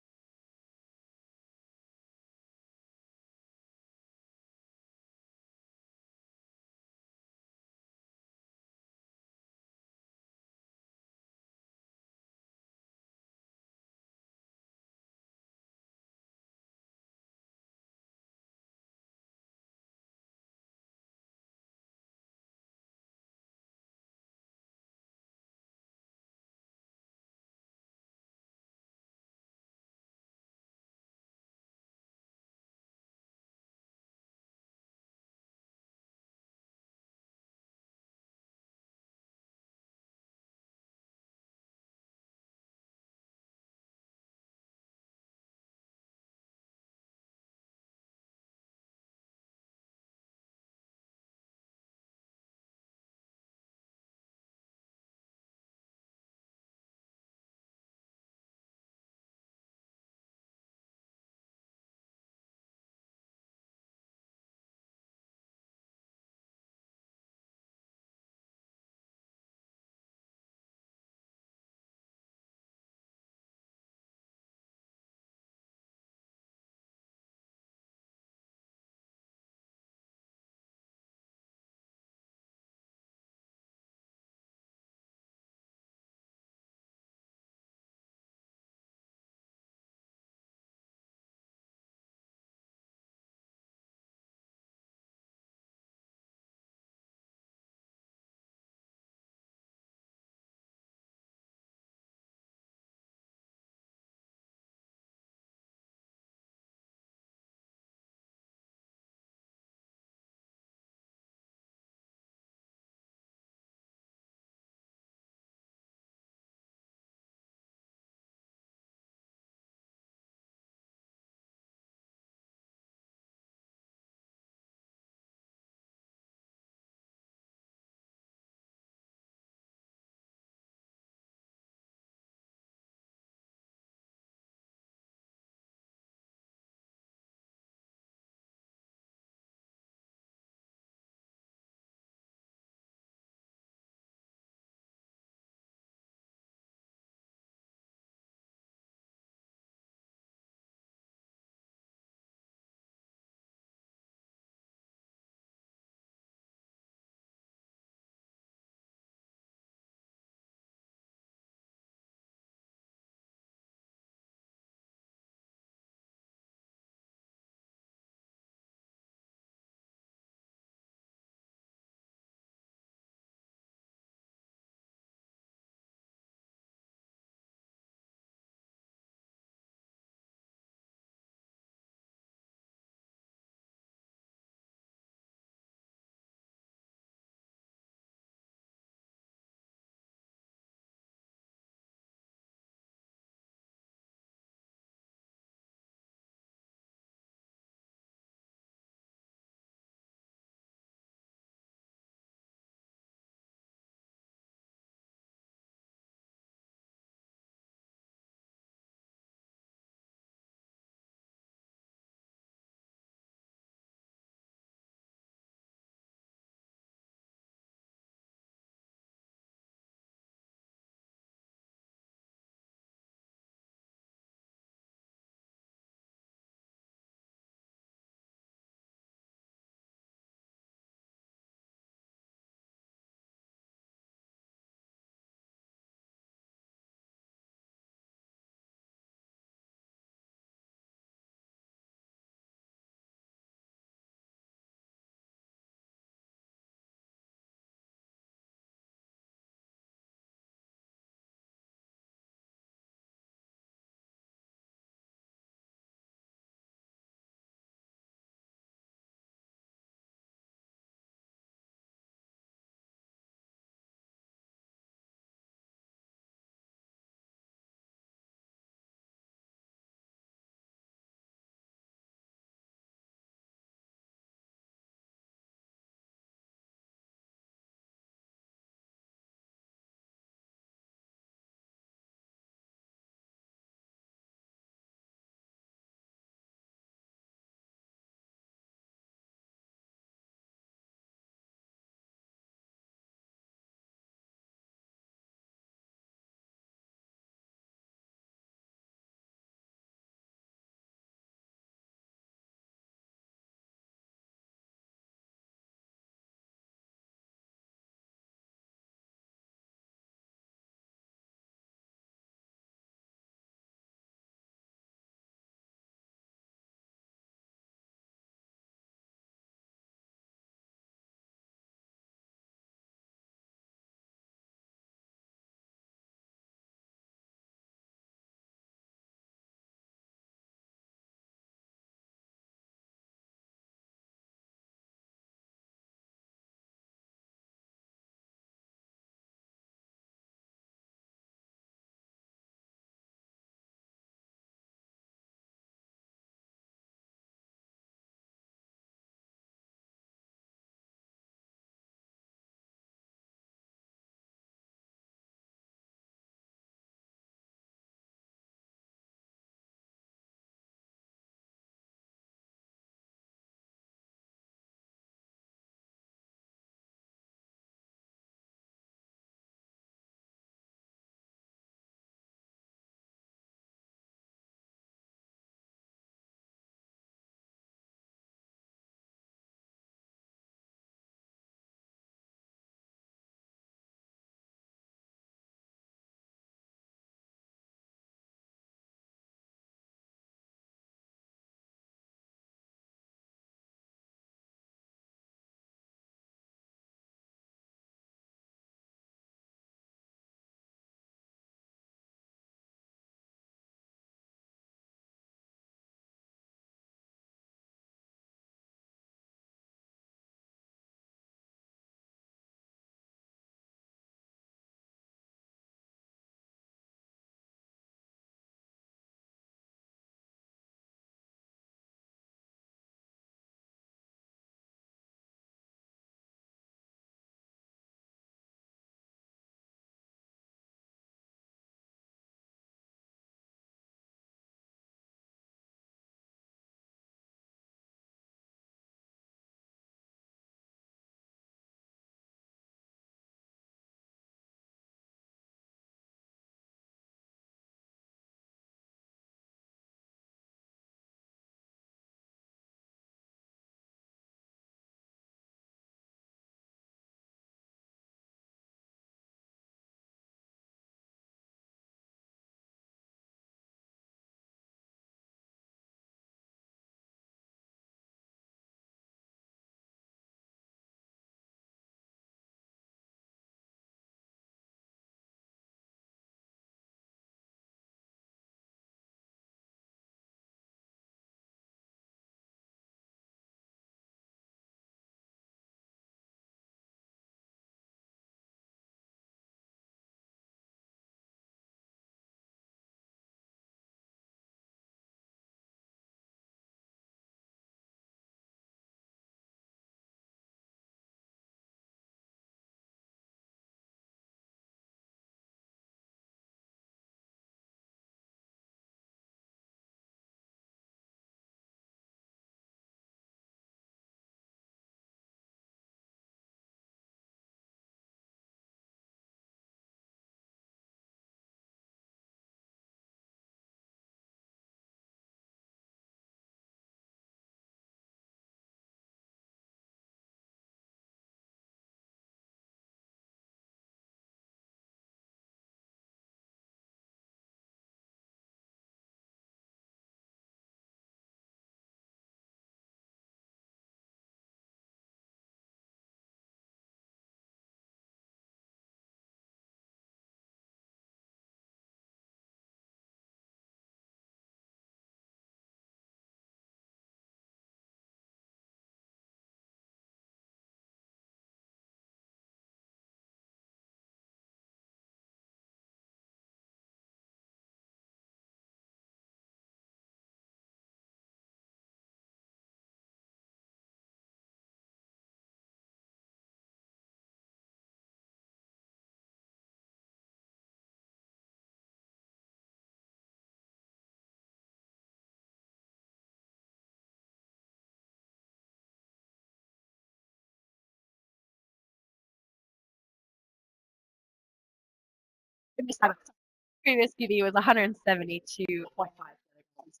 [SPEAKER 9] Previous PB was 172.5 kilograms.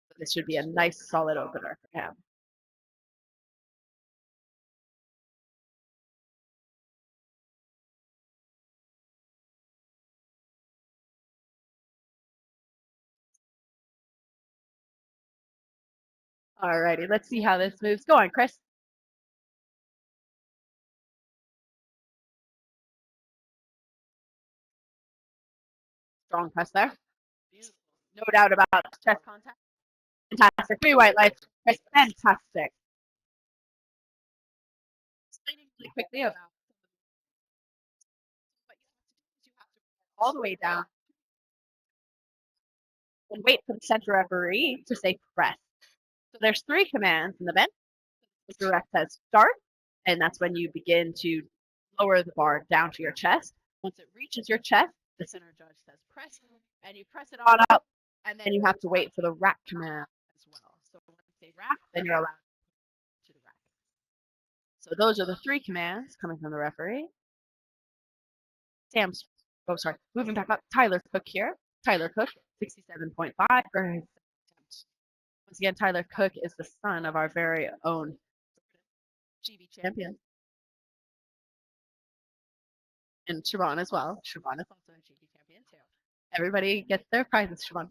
[SPEAKER 9] So this should be a nice solid opener for him. Alrighty, let's see how this move's going, Chris. Strong press there. No doubt about chest contact. Fantastic. 3 white lights. Chris, fantastic. Explaining really quickly about what you have to do all the way down and wait for the center referee to say press. So there's 3 commands in the bench. The direct says start, and that's when you begin to lower the bar down to your chest. Once it reaches your chest, the center judge says press, and you press it on up, and then you have to wait for the rack command as well. So when you say rack, then you're allowed to the rack. So those are the 3 commands coming from the referee. Moving back up, Tyler Cook here. Tyler Cook, 67.5 for his attempt. Once again, Tyler Cook is the son of our very own GB champion. And Siobhan as well. Siobhan is also a GB champion too. Everybody gets their prizes, Siobhan.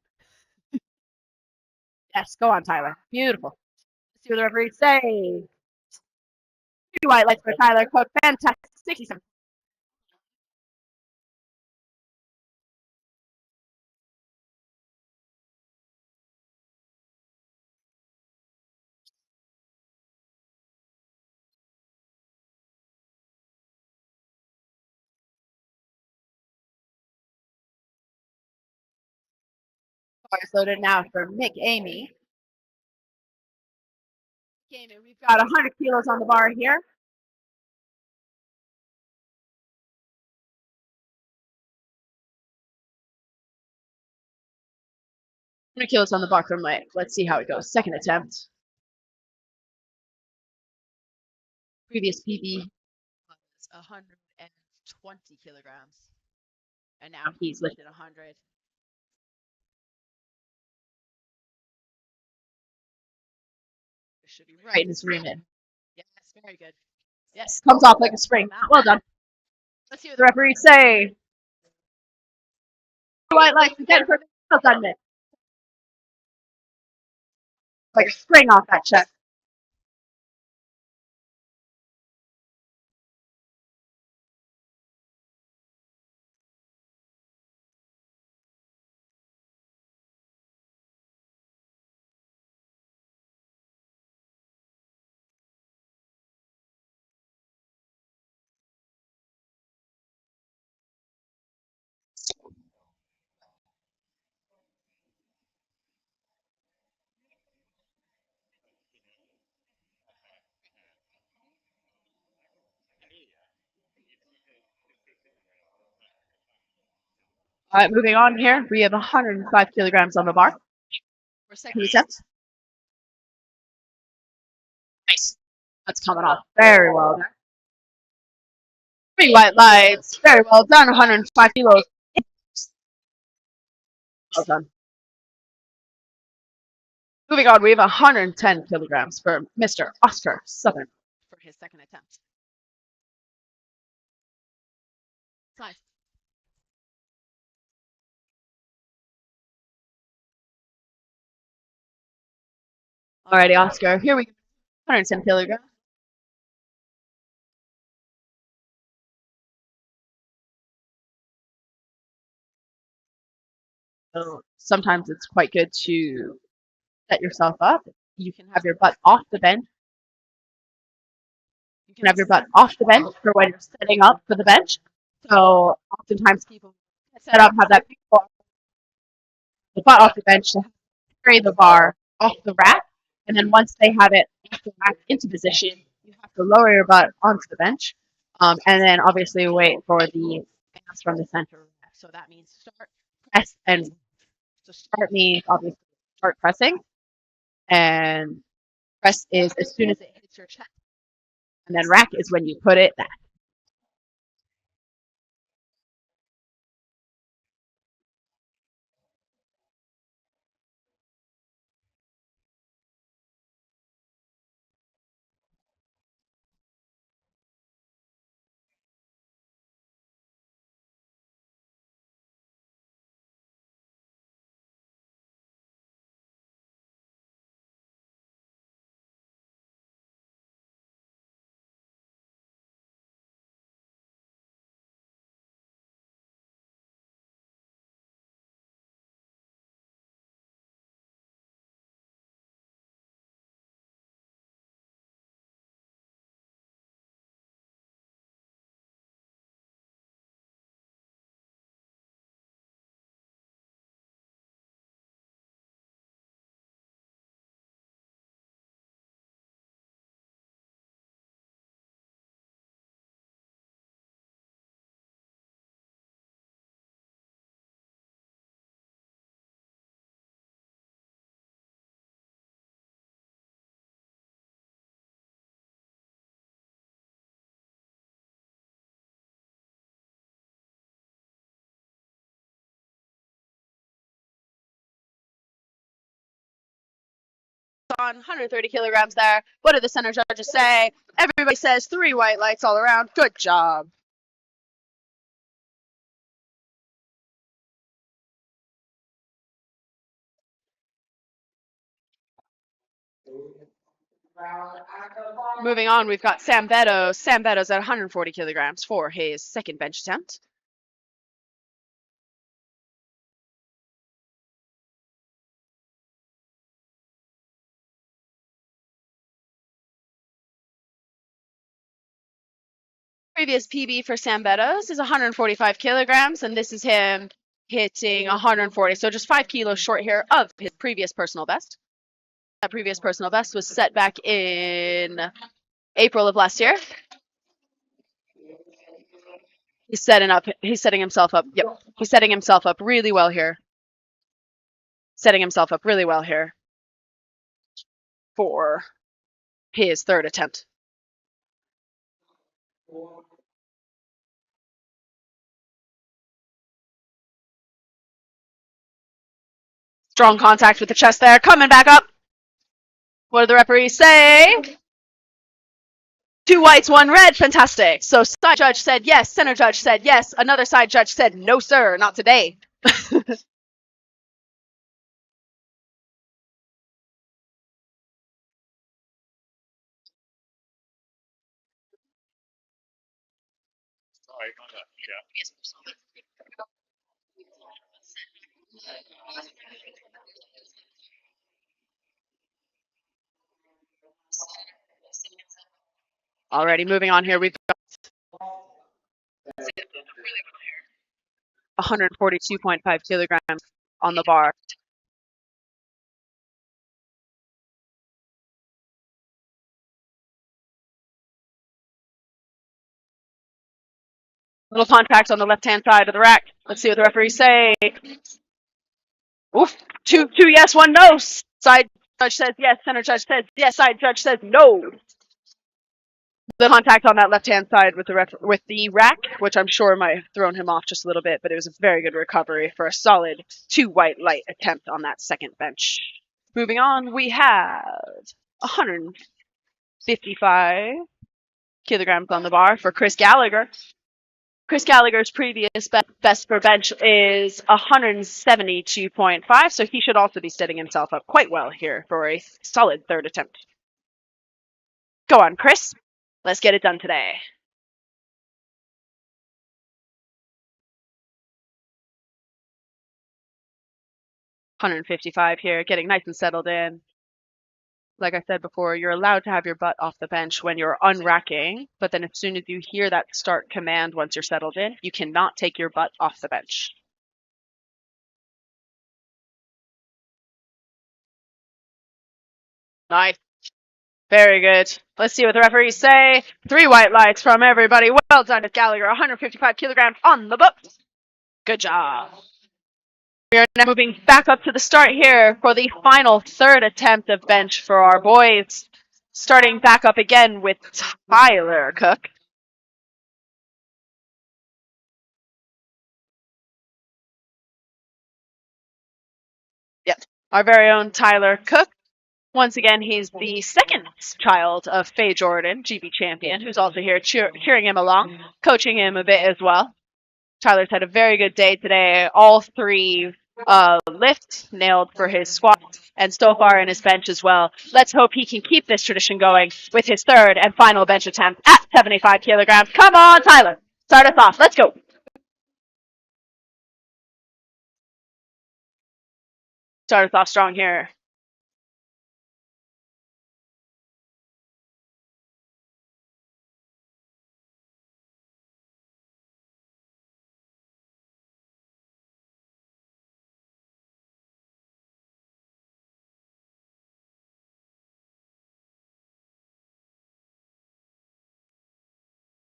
[SPEAKER 9] Yes, go on, Tyler. Beautiful. Let's see what the referee say. 3 white lights for Tyler Cook. Fantastic. 67. Bars loaded now for Mick Amy. We've got 100 kilos on the bar here. 100 kilos on the bar for Mick. Let's see how it goes. Second attempt. Previous PB was 120 kilograms. And now he's lifted 100. It should be right in his remit. Yes, very good. Yes, comes off like a spring. Well done. Let's see what the referees say. White lights again for well done, Mick. Like a spring off that chest. All right, moving on here. We have 105 kilograms on the bar for second attempt. Nice. That's coming off very well there. 3 white lights. Very well done. 105 kilos. Well done. Moving on, we have 110 kilograms for Mr. Oscar Southern for his second attempt. Nice. Alrighty, Oscar. Here we go. 110 kilograms. So sometimes it's quite good to set yourself up. You can have your butt off the bench. You can have your butt off the bench for when you're setting up for the bench. So oftentimes people set up, have that the butt off the bench to carry the bar off the rack. And then once they have it off the rack into position, you have to lower your butt onto the bench. And then obviously wait for the pass from the center. So that means start, press, and so start means obviously start pressing. And press is as soon as it hits your chest. And then rack is when you put it back. On 130 kilograms there. What do the center judges say? Everybody says 3 white lights all around. Good job. Moving on, we've got Sam Beddoes. Sam Beddoes at 140 kilograms for his second bench attempt. Previous PB for Sam Beddoes is 145 kilograms, and this is him hitting 140. So just 5 kilos short here of his previous personal best. That previous personal best was set back in April of last year. He's setting himself up. Yep. He's setting himself up really well here. Setting himself up really well here for his third attempt. Strong contact with the chest there. Coming back up. What did the referees say? 2 whites, 1 red. Fantastic. So side judge said yes. Center judge said yes. Another side judge said no, sir. Not today. Alrighty, moving on here. We've got 142.5 kilograms on the bar. Little contact on the left-hand side of the rack. Let's see what the referees say. Oof. Two yes, 1 no. Side judge says yes. Center judge says yes. Side judge says no. The contact on that left-hand side with the rack, which I'm sure might have thrown him off just a little bit, but it was a very good recovery for a solid 2 white light attempt on that second bench. Moving on, we have 155 kilograms on the bar for Chris Gallagher. Chris Gallagher's previous best for bench is 172.5, so he should also be setting himself up quite well here for a solid third attempt. Go on, Chris. Let's get it done today. $155 here, getting nice and settled in. Like I said before, you're allowed to have your butt off the bench when you're unracking, but then as soon as you hear that start command once you're settled in, you cannot take your butt off the bench. Nice. Very good. Let's see what the referees say. 3 white lights from everybody. Well done, Gallagher. 155 kilograms on the books. Good job. We are now moving back up to the start here for the final third attempt of bench for our boys. Starting back up again with Tyler Cook. Yep, our very own Tyler Cook. Once again, he's the second child of Faye Jordan, GB champion, who's also here cheering him along, coaching him a bit as well. Tyler's had a very good day today. All 3 lifts nailed for his squat, and so far in his bench as well. Let's hope he can keep this tradition going with his 3rd and final bench attempt at 75 kilograms. Come on, Tyler. Start us off. Let's go. Start us off strong here.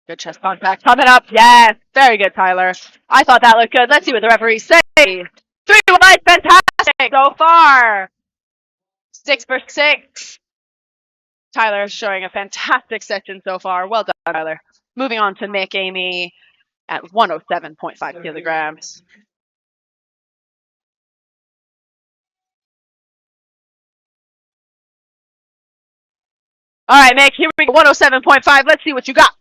[SPEAKER 9] Good chest contact coming up. Yes. Very good, Tyler. I thought that looked good. Let's see what the referees say. 3 wide. Fantastic so far. 6 for 6. Tyler is showing a fantastic session so far. Well done, Tyler. Moving on to Mick Amy at 107.5 kilograms. All right, Mick, here we go. 107.5. Let's see what you got.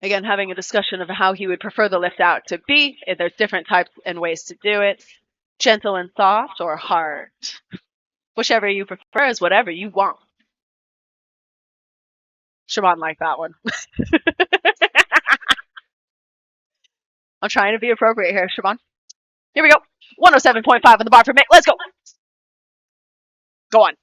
[SPEAKER 9] Again, having a discussion of how he would prefer the lift out to be. There's different types and ways to do it. Gentle and soft or hard. Whichever you prefer is whatever you want. Shimon liked that one. I'm trying to be appropriate here, Shimon. Here we go. 107.5 on the bar for Mick. Let's go. Go on.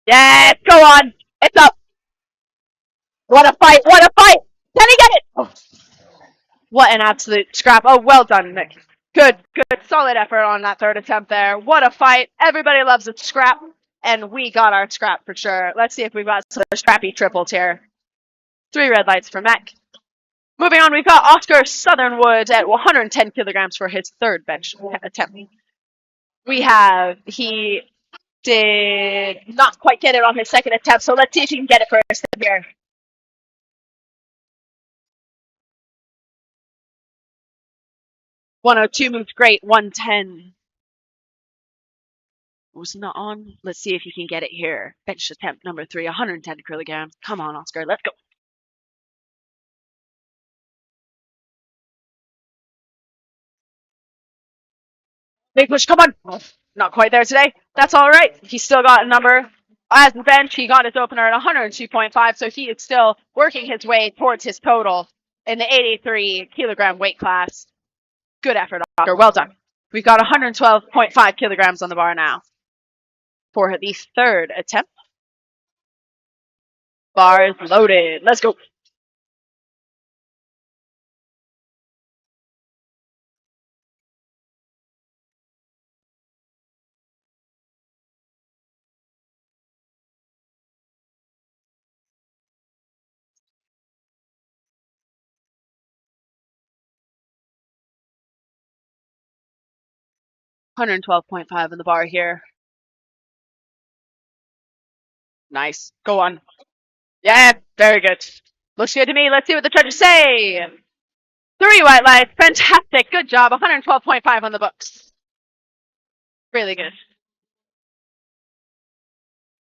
[SPEAKER 9] Yes, go on. It's up. What a fight. What a fight. Can he get it? Oh. What an absolute scrap. Oh, well done, Mick. Good, good. Solid effort on that 3rd attempt there. What a fight. Everybody loves a scrap, and we got our scrap for sure. Let's see if we've got some scrappy triples here. 3 red lights for Mick. Moving on, we've got Oscar Southernwood at 110 kilograms for his 3rd bench attempt. He did not quite get it on his 2nd attempt, so let's see if he can get it for us here. .102 moves great. 110 was not on. Let's see if he can get it here. Bench attempt number 3, 110 kilograms. Come on, Oscar. Let's go. Big push. Come on. Not quite there today. That's all right. He still got a number. As the bench, he got his opener at 102.5, so he is still working his way towards his total in the 83 kilogram weight class. Good effort, Oscar. Well done. We've got 112.5 kilograms on the bar now for the 3rd attempt. Bar is loaded. Let's go. $112.5 in the bar here. Nice. Go on. Yeah, very good. Looks good to me. Let's see what the judges say. 3 white lights. Fantastic. Good job. 112.5 on the books. Really good.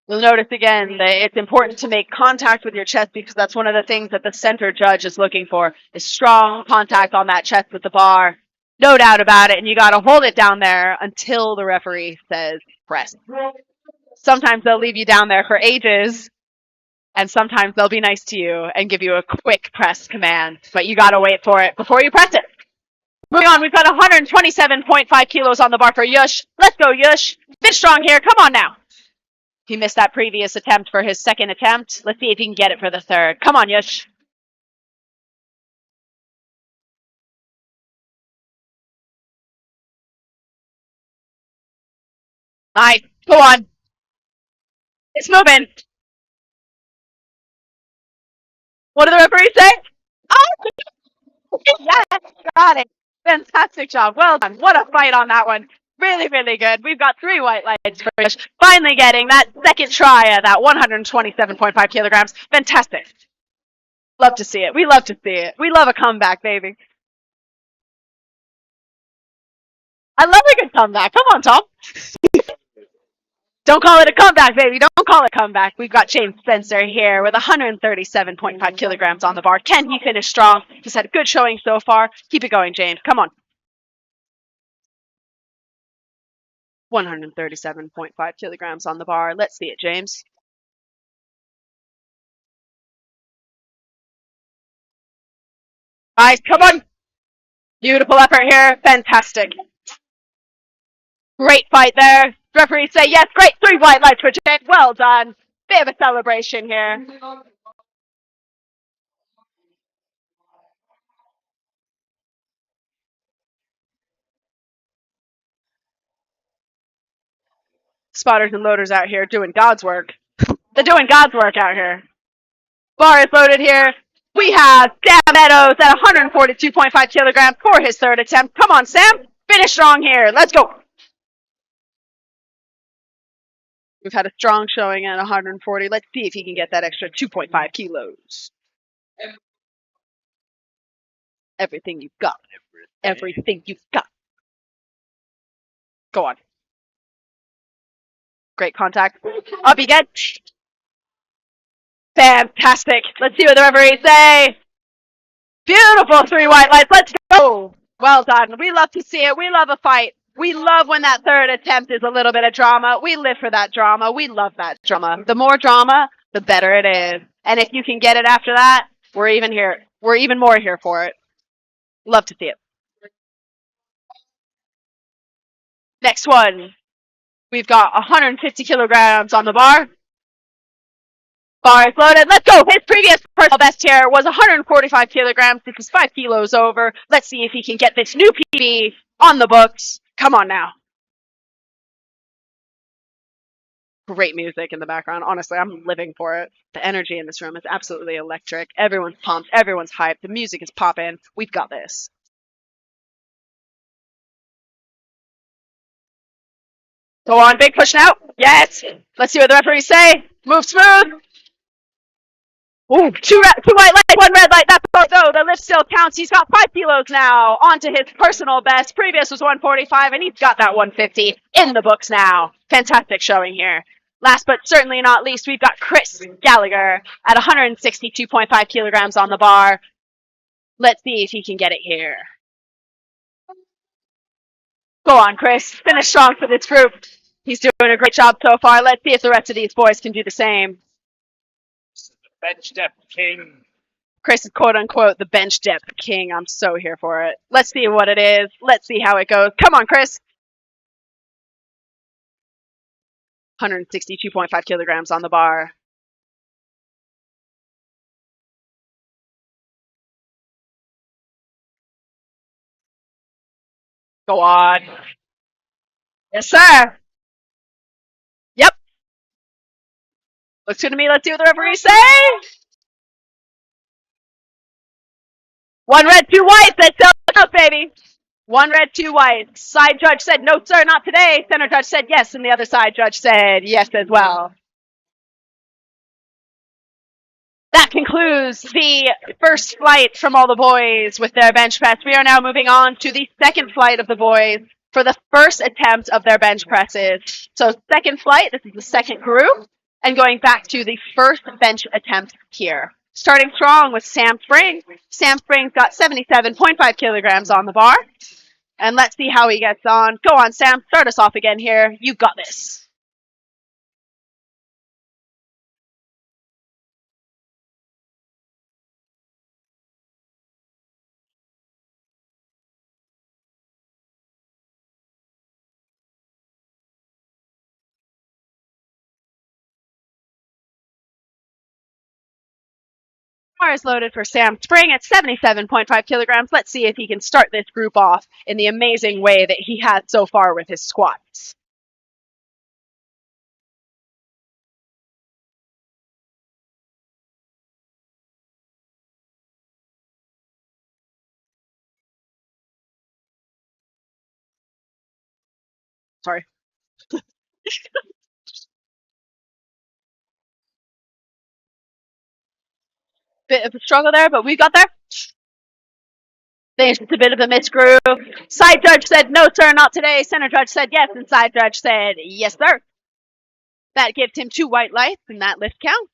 [SPEAKER 9] You'll notice again that it's important to make contact with your chest because that's one of the things that the center judge is looking for is strong contact on that chest with the bar. No doubt about it. And you got to hold it down there until the referee says press. Sometimes they'll leave you down there for ages. And sometimes they'll be nice to you and give you a quick press command. But you got to wait for it before you press it. Moving on, we've got 127.5 kilos on the bar for Yush. Let's go, Yush. Finish strong here. Come on now. He missed that previous attempt for his 2nd attempt. Let's see if he can get it for the 3rd. Come on, Yush. Nice. Go on. It's moving. What do the referees say? Oh, yes, got it. Fantastic job. Well done. What a fight on that one. Really, really good. We've got 3 white lights for Josh. Finally getting that second try at that 127.5 kilograms. Fantastic. Love to see it. We love to see it. We love a comeback, baby. I love a good comeback. Come on, Tom. Don't call it a comeback, baby. Don't call it a comeback. We've got James Spencer here with 137.5 kilograms on the bar. Can he finish strong? He's had a good showing so far. Keep it going, James. Come on. 137.5 kilograms on the bar. Let's see it, James. Nice. Come on. Beautiful effort here. Fantastic. Great fight there. Referees say yes. Great. 3 white lights for James. Well done. Bit of a celebration here. Spotters and loaders out here doing God's work. They're doing God's work out here. Bar is loaded here. We have Sam Meadows at 142.5 kilograms for his 3rd attempt. Come on, Sam. Finish strong here. Let's go. We've had a strong showing at 140. Let's see if he can get that extra 2.5 kilos. Everything you've got. Everything you've got. Go on. Great contact. Up you get. Fantastic. Let's see what the referees say. Beautiful 3 white lights. Let's go. Well done. We love to see it. We love a fight. We love when that 3rd attempt is a little bit of drama. We live for that drama. We love that drama. The more drama, the better it is. And if you can get it after that, we're even here. We're even more here for it. Love to see it. Next one. We've got 150 kilograms on the bar. Bar is loaded. Let's go. His previous personal best here was 145 kilograms. This is 5 kilos over. Let's see if he can get this new PB on the books. Come on now. Great music in the background. Honestly, I'm living for it. The energy in this room is absolutely electric. Everyone's pumped. Everyone's hyped. The music is popping. We've got this. Go on. Big push now. Yes. Let's see what the referees say. Move smooth. Ooh, 2 white lights, 1 red light. That's all. So the lift still counts. He's got 5 kilos now onto his personal best. Previous was 145, and he's got that 150 in the books now. Fantastic showing here. Last but certainly not least, we've got Chris Gallagher at 162.5 kilograms on the bar. Let's see if he can get it here. Go on, Chris. Finish strong for this group. He's doing a great job so far. Let's see if the rest of these boys can do the same.
[SPEAKER 1] Bench depth king.
[SPEAKER 9] Chris is quote-unquote the bench depth king. I'm so here for it. Let's see what it is. Let's see how it goes. Come on, Chris. 162.5 kilograms on the bar. Go on. Yes, sir. Yep. Looks good to me. Let's see what the referees say. 1 red, 2 white. That's out, baby. 1 red, 2 white. Side judge said, no, sir, not today. Center judge said yes, and the other side judge said yes as well. That concludes the first flight from all the boys with their bench press. We are now moving on to the second flight of the boys for the first attempt of their bench presses. So second flight, this is the second group, and going back to the first bench attempt here. Starting strong with Sam Spring. Sam Spring's got 77.5 kilograms on the bar. And let's see how he gets on. Go on, Sam. Start us off again here. You've got this. Bar is loaded for Sam Spring at 77.5 kilograms. Let's see if he can start this group off in the amazing way that he has so far with his squats. Sorry. Bit of a struggle there, but we got there. There's just a bit of a misgroove. Side judge said, no, sir, not today. Center judge said yes, and side judge said, yes, sir. That gives him 2 white lights in that lift count.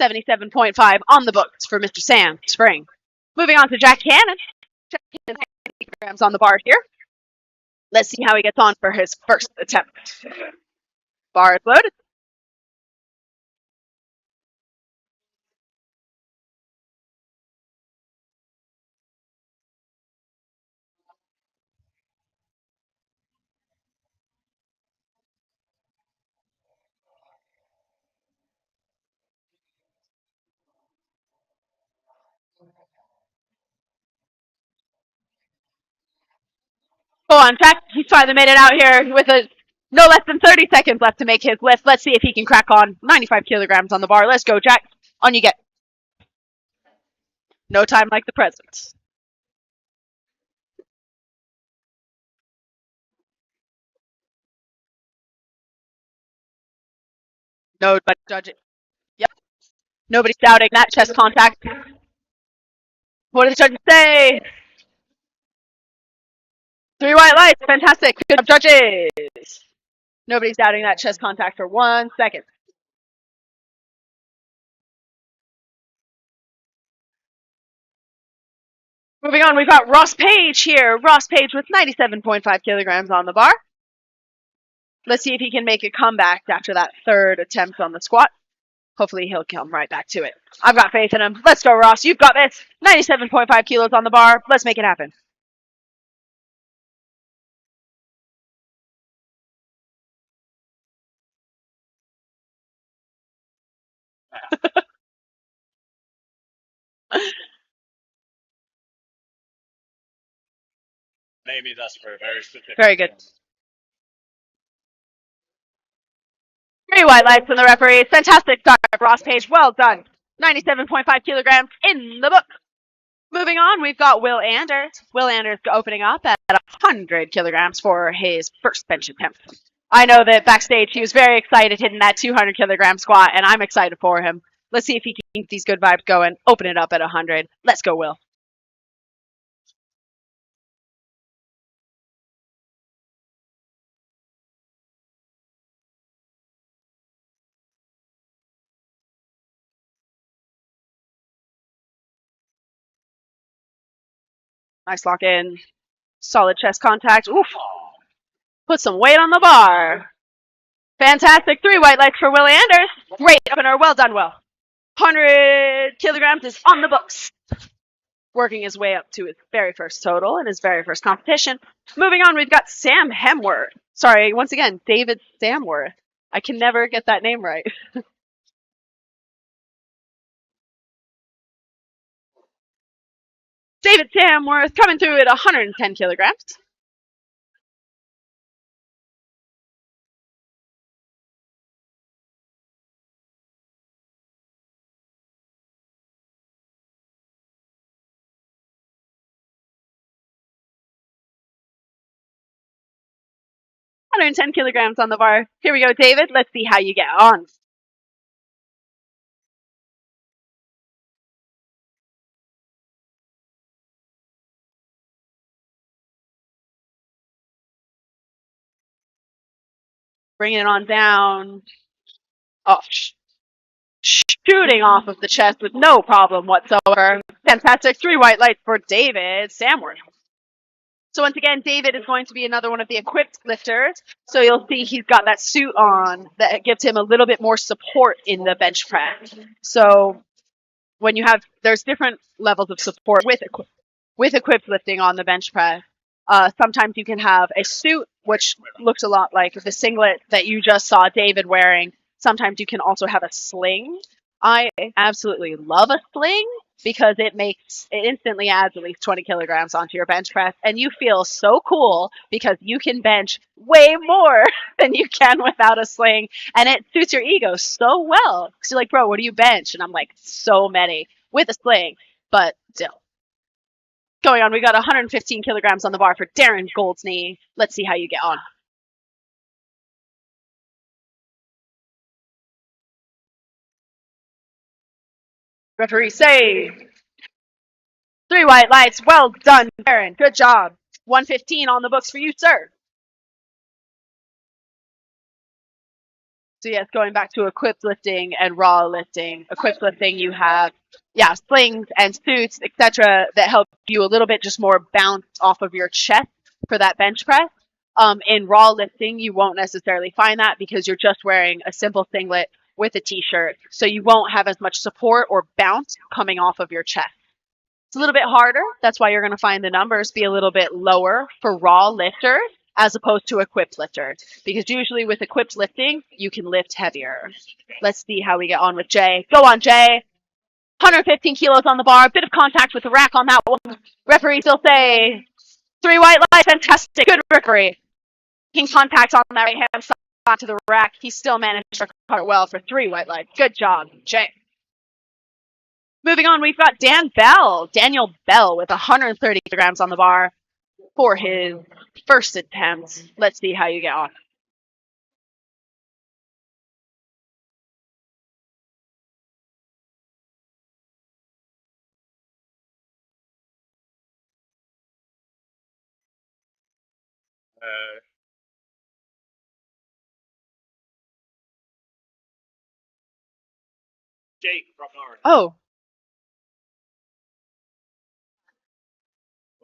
[SPEAKER 9] 77.5 on the books for Mr. Sam Spring. Moving on to Jack Cannon. Jack Cannon has 80 grams on the bar here. Let's see how he gets on for his first attempt. Bar is loaded. Go on, Jack. He's finally made it out here with no less than 30 seconds left to make his lift. Let's see if he can crack on 95 kilograms on the bar. Let's go, Jack. On you get. No time like the present. Nobody judging. Yep. Nobody's doubting that chest contact. What do the judges say? 3 white lights. Fantastic. Good job, judges. Nobody's doubting that chest contact for 1 second. Moving on, we've got Ross Page here. Ross Page with 97.5 kilograms on the bar. Let's see if he can make a comeback after that 3rd attempt on the squat. Hopefully he'll come right back to it. I've got faith in him. Let's go, Ross. You've got this. 97.5 kilos on the bar. Let's make it happen.
[SPEAKER 1] Maybe that's for a very specific.
[SPEAKER 9] Very good. 3 white lights from the referee. Fantastic start, Ross Page. Well done. 97.5 kilograms in the book. Moving on, we've got Will Anders. Will Anders opening up at 100 kilograms for his first bench attempt. I know that backstage he was very excited hitting that 200 kilogram squat, and I'm excited for him. Let's see if he can keep these good vibes going. Open it up at 100. Let's go, Will. Nice lock in. Solid chest contact. Oof. Put some weight on the bar. Fantastic. 3 white lights for Will Anders. Great opener. Well done, Will. 100 kilograms is on the books. Working his way up to his very first total in his very first competition. Moving on, we've got Sam Hemworth. Sorry, once again, David Samworth. I can never get that name right. David Samworth coming through at 110 kilograms. $110 kilograms on the bar. Here we go, David. Let's see how you get on. Bringing it on down. Oh, shooting off of the chest with no problem whatsoever. Fantastic. 3 white lights for David Samworth. So once again, David is going to be another one of the equipped lifters. So you'll see he's got that suit on that gives him a little bit more support in the bench press. So when you have, there's different levels of support with equipped lifting on the bench press. Sometimes you can have a suit, which looks a lot like the singlet that you just saw David wearing. Sometimes you can also have a sling. I absolutely love a sling because it instantly adds at least 20 kilograms onto your bench press, and you feel so cool because you can bench way more than you can without a sling, and it suits your ego so well. Because you're like, bro, what do you bench? And I'm like, so many with a sling, but still. Going on, we got 115 kilograms on the bar for Darren Goldsney. Let's see how you get on. Referee say 3 white lights. Well done, Aaron. Good job. 115 on the books for you, sir. So yes, going back to equipped lifting and raw lifting. Equipped lifting, you have slings and suits, etc., that help you a little bit just more bounce off of your chest for that bench press. In raw lifting, you won't necessarily find that because you're just wearing a simple singlet with a t-shirt, so you won't have as much support or bounce coming off of your chest. It's a little bit harder. That's why you're going to find the numbers be a little bit lower for raw lifters as opposed to equipped lifters. Because usually with equipped lifting, you can lift heavier. Let's see how we get on with Jay. Go on, Jay. 115 kilos on the bar. Bit of contact with the rack on that one. Referee still say 3 white lights. Fantastic. Good referee. Making contact on that right hand side to the rack. He still managed to recover well for 3 white lights. Good job, Jay. Moving on, we've got Daniel Bell with 130 kilograms on the bar for his first attempt. Let's see how you get on.
[SPEAKER 1] Jake from Norwich.
[SPEAKER 9] Oh,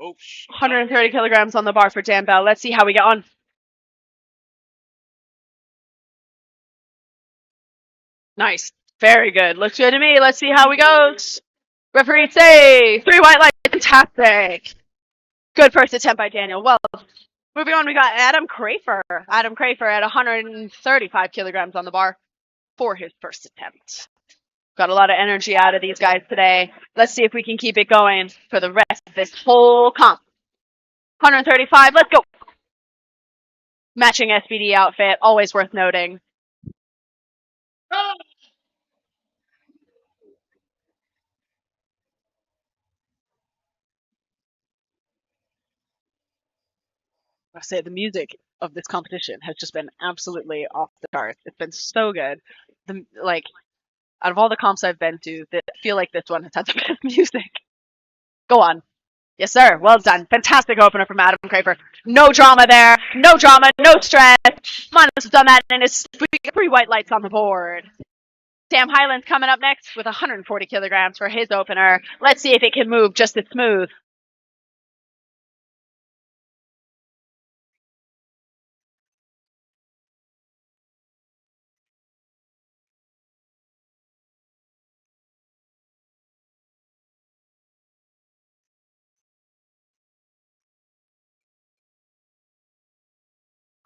[SPEAKER 1] Oh,
[SPEAKER 9] 130 kilograms on the bar for Dan Bell. Let's see how we get on. Nice. Very good. Looks good to me. Let's see how we goes. Referee say 3 white lights. Fantastic. Good first attempt by Daniel. Well, moving on, we got Adam Crafer. Adam Crafer at 135 kilograms on the bar for his first attempt. Got a lot of energy out of these guys today. Let's see if we can keep it going for the rest of this whole comp. 135, let's go. Matching SBD outfit, always worth noting. I say the music of this competition has just been absolutely off the charts. It's been so good. Out of all the comps I've been to, I feel like this one has had the best music. Go on. Yes, sir. Well done. Fantastic opener from Adam Crafer. No drama there. No drama. No stress. Might have done that in his 3 white lights on the board. Sam Hyland's coming up next with 140 kilograms for his opener. Let's see if it can move just as smooth.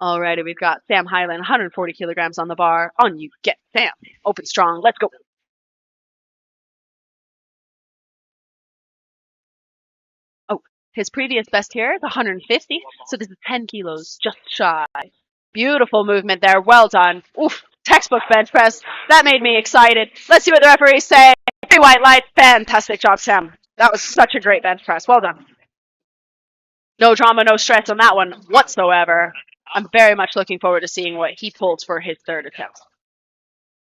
[SPEAKER 9] Alrighty, we've got Sam Hyland, 140 kilograms on the bar. On you get, Sam. Open strong. Let's go. Oh, his previous best here is 150, so this is 10 kilos, just shy. Beautiful movement there. Well done. Oof, textbook bench press. That made me excited. Let's see what the referees say. 3 white lights. Fantastic job, Sam. That was such a great bench press. Well done. No drama, no stress on that one whatsoever. I'm very much looking forward to seeing what he pulls for his third attempt.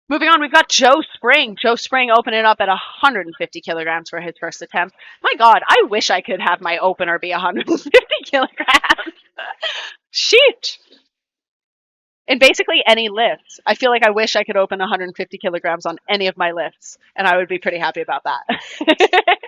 [SPEAKER 9] Moving on, we've got Joe Spring. Joe Spring opening up at 150 kilograms for his first attempt. My God, I wish I could have my opener be 150 kilograms. Shit. In basically any lift, I feel like I wish I could open 150 kilograms on any of my lifts, and I would be pretty happy about that.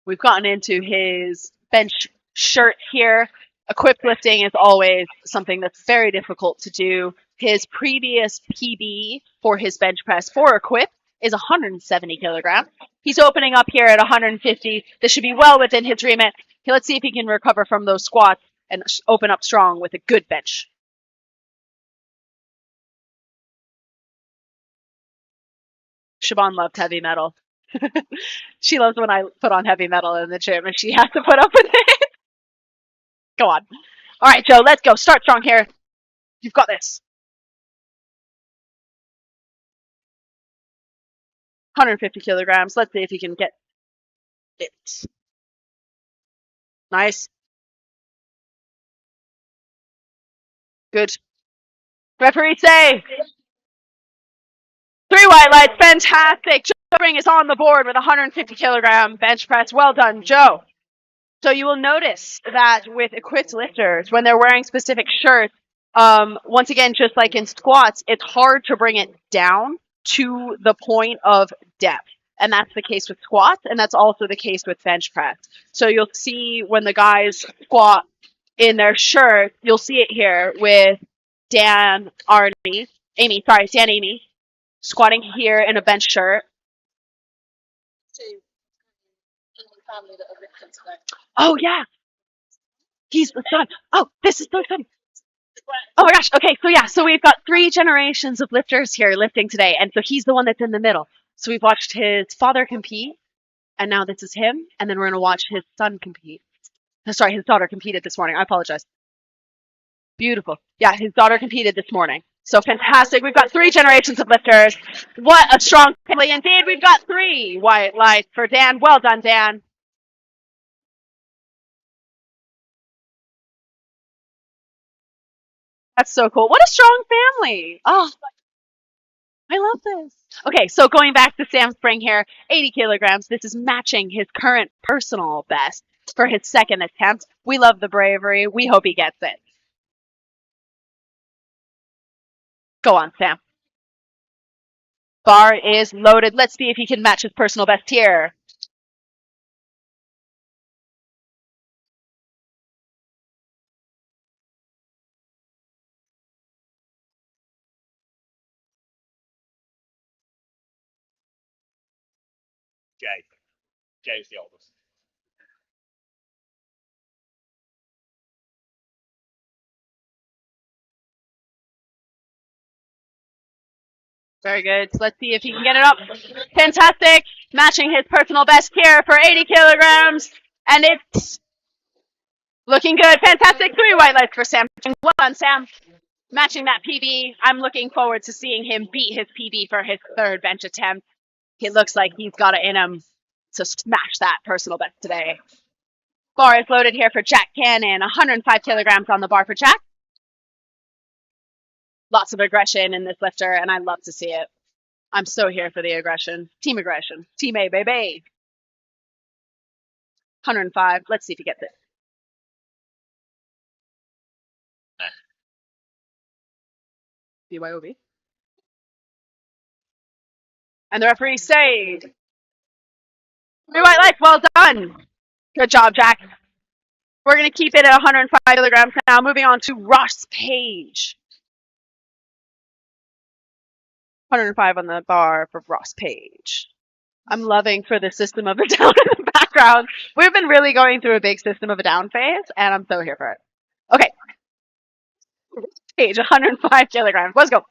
[SPEAKER 9] We've gotten into his bench shirt here. Equipped lifting is always something that's very difficult to do. His previous PB for his bench press for equipped is 170 kilograms. He's opening up here at 150. This should be well within his remit. Let's see if he can recover from those squats and open up strong with a good bench. Siobhan loved heavy metal. She loves when I put on heavy metal in the gym and she has to put up with it. Go on. All right, Joe, let's go. Start strong here. You've got this. 150 kilograms. Let's see if he can get it. Nice. Good. Referee say 3 white lights. Fantastic. Joe Spring is on the board with 150 kilogram bench press. Well done, Joe. So you will notice that with equipped lifters, when they're wearing specific shirts, once again, just like in squats, it's hard to bring it down to the point of depth. And that's the case with squats, and that's also the case with bench press. So you'll see when the guys squat in their shirt, you'll see it here with Dan Amy, squatting here in a bench shirt. Oh yeah, he's the son. Oh, this is so funny. Oh my gosh. Okay, so yeah, so we've got 3 generations of lifters here lifting today, and so he's the one that's in the middle. So we've watched his father compete, and now this is him, and then we're gonna watch his son compete. Sorry, his daughter competed this morning. I apologize. Beautiful. Yeah, his daughter competed this morning. So fantastic. We've got 3 generations of lifters. What a strong family indeed. We've got 3 white lights for Dan. Well done, Dan. That's so cool. What a strong family. Oh, I love this. Okay, so going back to Sam Spring here, 80 kilograms. This is matching his current personal best for his second attempt. We love the bravery. We hope he gets it. Go on, Sam. Bar is loaded. Let's see if he can match his personal best here.
[SPEAKER 1] Jay's the oldest.
[SPEAKER 9] Very good. So let's see if he can get it up. Fantastic. Matching his personal best here for 80 kilograms. And it's looking good. Fantastic. 3 white lights for Sam. Well done, Sam. Matching that PB. I'm looking forward to seeing him beat his PB for his 3rd bench attempt. It looks like he's got it in him to smash that personal best today. Bar is loaded here for Jack Cannon. 105 kilograms on the bar for Jack. Lots of aggression in this lifter, and I love to see it. I'm so here for the aggression. Team aggression. Team A, baby. 105. Let's see if he gets it. BYOB. And the referee say 3 white lights. Well done. Good job, Jack. We're going to keep it at 105 kilograms now. Moving on to Ross Page. 105 on the bar for Ross Page. I'm loving for the system of a down in the background. We've been really going through a big system of a down phase, and I'm so here for it. Okay. Page, 105 kilograms. Let's go.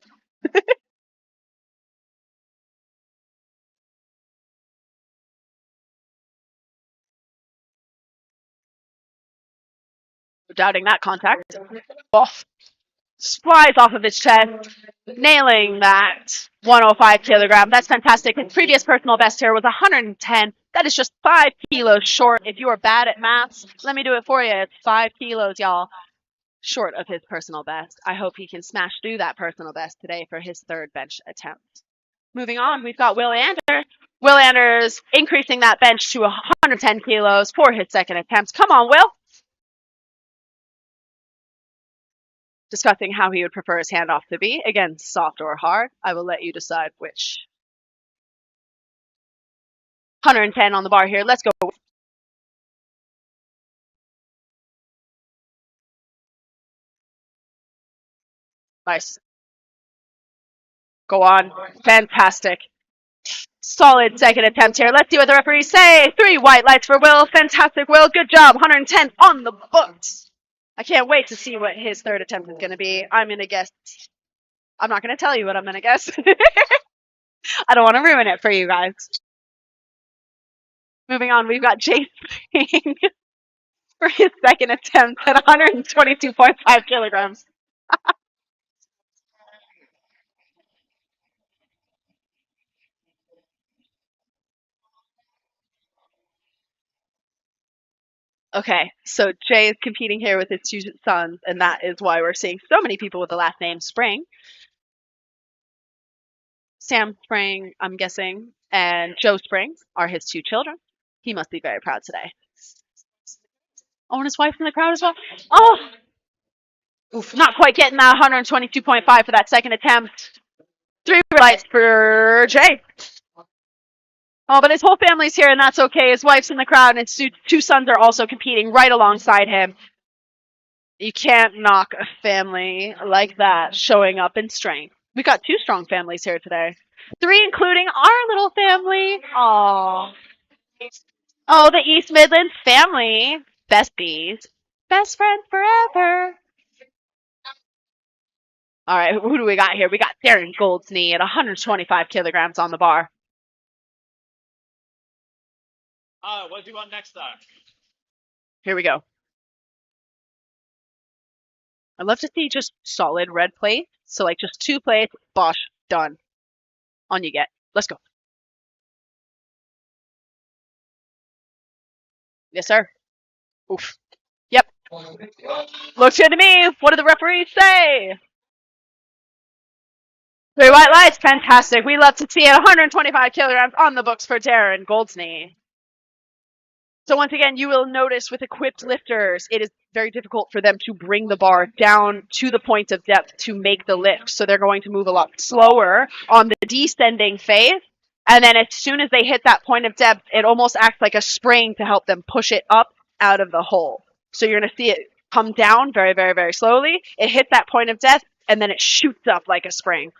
[SPEAKER 9] Doubting that contact. Off. Flies off of his chest, nailing that 105 kilogram. That's fantastic. His previous personal best here was 110. That is just 5 kilos short. If you are bad at maths, let me do it for you. It's 5 kilos, y'all, short of his personal best. I hope he can smash through that personal best today for his 3rd bench attempt. Moving on, we've got Will Anders. Will Anders increasing that bench to 110 kilos for his 2nd attempt. Come on, Will. Discussing how he would prefer his handoff to be. Again, soft or hard. I will let you decide which. 110 on the bar here. Let's go. Nice. Go on. Fantastic. Solid 2nd attempt here. Let's see what the referees say. 3 white lights for Will. Fantastic, Will. Good job. 110 on the books. I can't wait to see what his 3rd attempt is going to be. I'm going to guess. I'm not going to tell you what I'm going to guess. I don't want to ruin it for you guys. Moving on, we've got Jason for his 2nd attempt at 122.5 kilograms. Okay, so Jay is competing here with his two sons, and that is why we're seeing so many people with the last name Spring. Sam Spring, I'm guessing, and Joe Spring are his two children. He must be very proud today. Oh, and his wife's in the crowd as well. Oh, oof, not quite getting that 122.5 for that second attempt. 3 lights for Jay. Oh, but his whole family's here, and that's okay. His wife's in the crowd, and his two sons are also competing right alongside him. You can't knock a family like that showing up in strength. We got 2 strong families here today. 3, including our little family. Oh, the East Midlands family. Besties. Best friends forever. All right, who do we got here? We got Darren Goldsknee at 125 kilograms on the bar.
[SPEAKER 1] What do you want next time?
[SPEAKER 9] Here we go. I'd love to see just solid red plates. So like just 2 plates, bosh, done. On you get. Let's go. Yes, sir. Oof. Yep. Looks good to me. What do the referees say? 3 white lights. Fantastic. We love to see it. 125 kilograms on the books for Darren Goldsknee. So once again, you will notice with equipped lifters, it is very difficult for them to bring the bar down to the point of depth to make the lift. So they're going to move a lot slower on the descending phase. And then as soon as they hit that point of depth, it almost acts like a spring to help them push it up out of the hole. So you're going to see it come down very, very, very slowly. It hits that point of depth, and then it shoots up like a spring.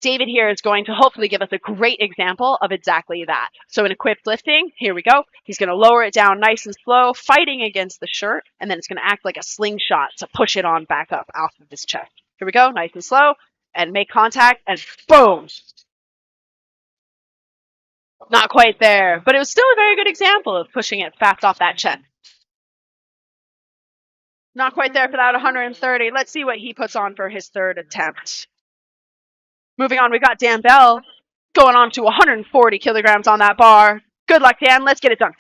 [SPEAKER 9] David here is going to hopefully give us a great example of exactly that. So in equipped lifting, here we go. He's going to lower it down nice and slow, fighting against the shirt, and then it's going to act like a slingshot to push it on back up off of his chest. Here we go, nice and slow, and make contact, and boom! Not quite there, but it was still a very good example of pushing it fast off that chest. Not quite there for that 130. Let's see what he puts on for his 3rd attempt. Moving on, we got Dan Bell going on to 140 kilograms on that bar. Good luck, Dan. Let's get it done.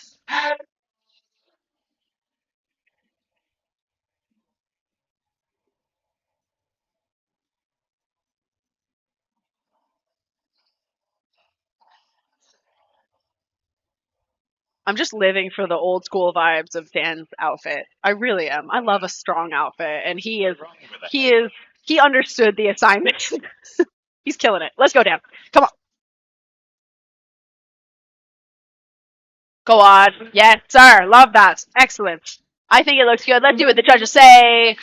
[SPEAKER 9] I'm just living for the old school vibes of Dan's outfit. I really am. I love a strong outfit, and he understood the assignment. He's killing it. Let's go, Dan. Come on. Go on. Yes, sir. Love that. Excellent. I think it looks good. Let's see what the judges say.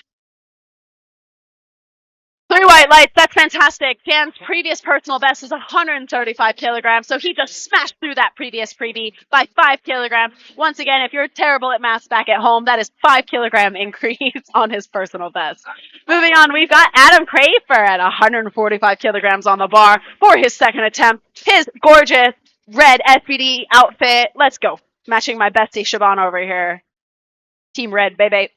[SPEAKER 9] 3 white lights. That's fantastic. Dan's previous personal best was 135 kilograms, so he just smashed through that previous freebie by 5 kilograms. Once again, if you're terrible at maths back at home, that is 5 kilogram increase on his personal best. Moving on, we've got Adam Crafer at 145 kilograms on the bar for his 2nd attempt. His gorgeous red SPD outfit. Let's go. Matching my bestie Siobhan over here. Team red, baby.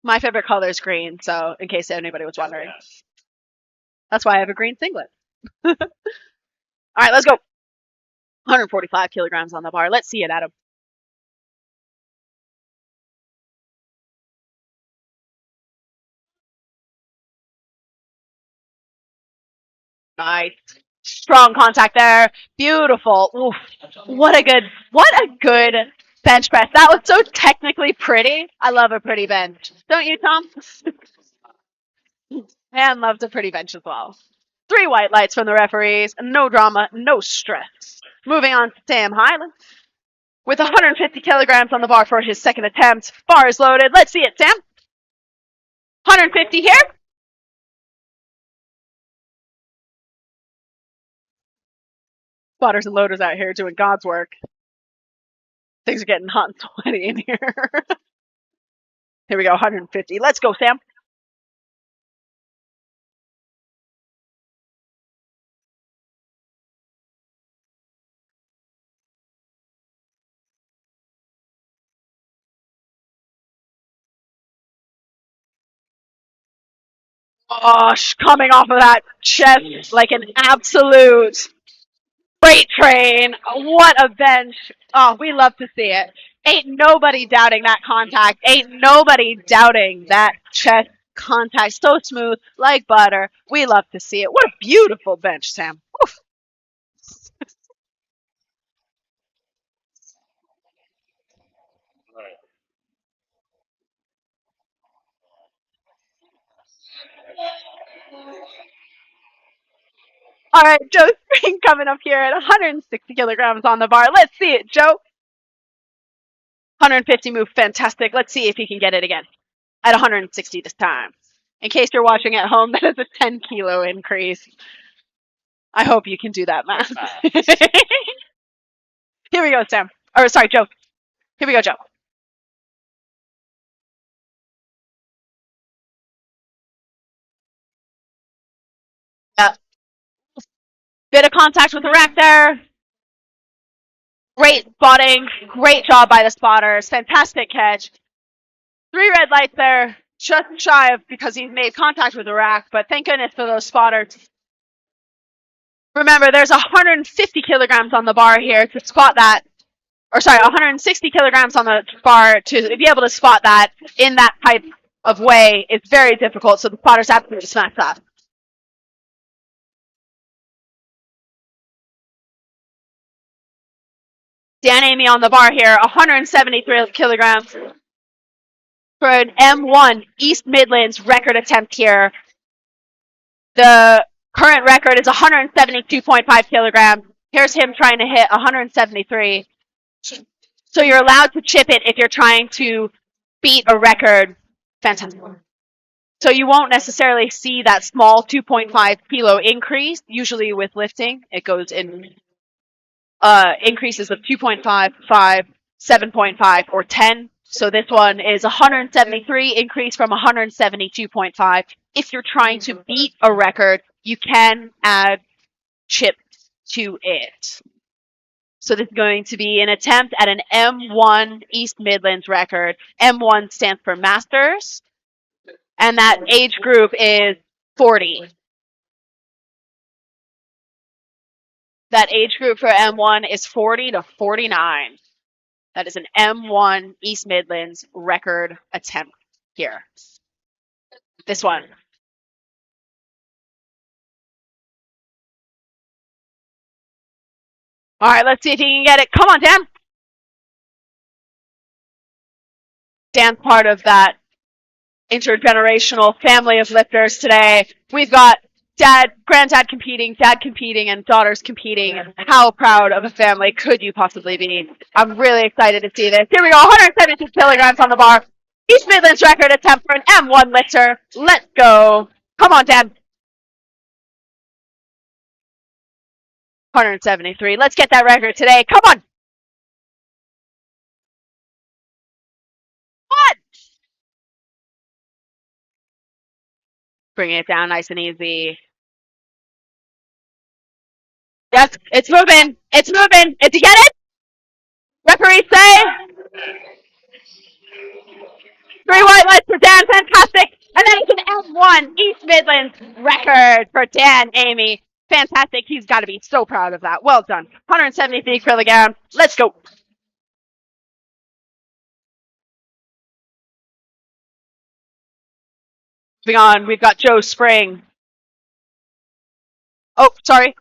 [SPEAKER 9] My favorite color is green, so in case anybody was wondering. That's why I have a green singlet. All right, let's go. 145 kilograms on the bar. Let's see it, Adam. Nice. Strong contact there. Beautiful. Oof. What a good bench press. That was so technically pretty. I love a pretty bench. Don't you, Tom? And loves a pretty bench as well. 3 white lights from the referees. No drama, no stress. Moving on to Sam Hyland. With 150 kilograms on the bar for his 2nd attempt. Bar is loaded. Let's see it, Sam. 150 here. Spotters and loaders out here doing God's work. Things are getting hot and sweaty in here. Here we go, 150. Let's go, Sam. Gosh, coming off of that chest like an absolute freight train. What a bench. Oh, we love to see it. Ain't nobody doubting that contact. Ain't nobody doubting that chest contact. So smooth, like butter. We love to see it. What a beautiful bench, Sam. Oof. All right, Joe Spring coming up here at 160 kilograms on the bar. Let's see it, Joe. 150 move, fantastic. Let's see if he can get it again at 160 this time. In case you're watching at home, that is a 10 kilo increase. I hope you can do that math. Here we go, Sam. Or sorry, Joe. Here we go, Joe. Bit of contact with the rack there. Great spotting. Great job by the spotters. Fantastic catch. 3 red lights there. Just shy of because he made contact with the rack, but thank goodness for those spotters. Remember, there's 150 kilograms on the bar here to spot that. Or sorry, 160 kilograms on the bar to be able to spot that in that type of way is very difficult, so the spotters absolutely smash that. Dan Amy on the bar here, 173 kilograms for an M1 East Midlands record attempt here. The current record is 172.5 kilograms. Here's him trying to hit 173. So you're allowed to chip it if you're trying to beat a record. Fantastic. So you won't necessarily see that small 2.5 kilo increase. Usually with lifting, it goes in increases of 2.5, 5, 7.5, or 10. So this one is 173 increase from 172.5. If you're trying to beat a record, you can add chips to it. So this is going to be an attempt at an M1 East Midlands record. M1 stands for Masters, and that age group is 40. That age group for M1 is 40 to 49. That is an M1 East Midlands record attempt here. This one. All right, let's see if he can get it. Come on, Dan. Dan's part of that intergenerational family of lifters today. We've got granddad competing, dad competing, and daughters competing. How proud of a family could you possibly be? I'm really excited to see this. Here we go, 176 kilograms on the bar. East Midlands record attempt for an M1 lifter. Let's go. Come on, Dan. 173. Let's get that record today. Come on. What? Bringing it down nice and easy. Yes, it's moving. It's moving. Did you get it? Referee say. 3 white lights for Dan. Fantastic. And then it's an M1 East Midlands record for Dan Amy. Fantastic. He's got to be so proud of that. Well done. 173 kilograms. Let's go. Moving on, we've got Joe Spring. Oh, sorry.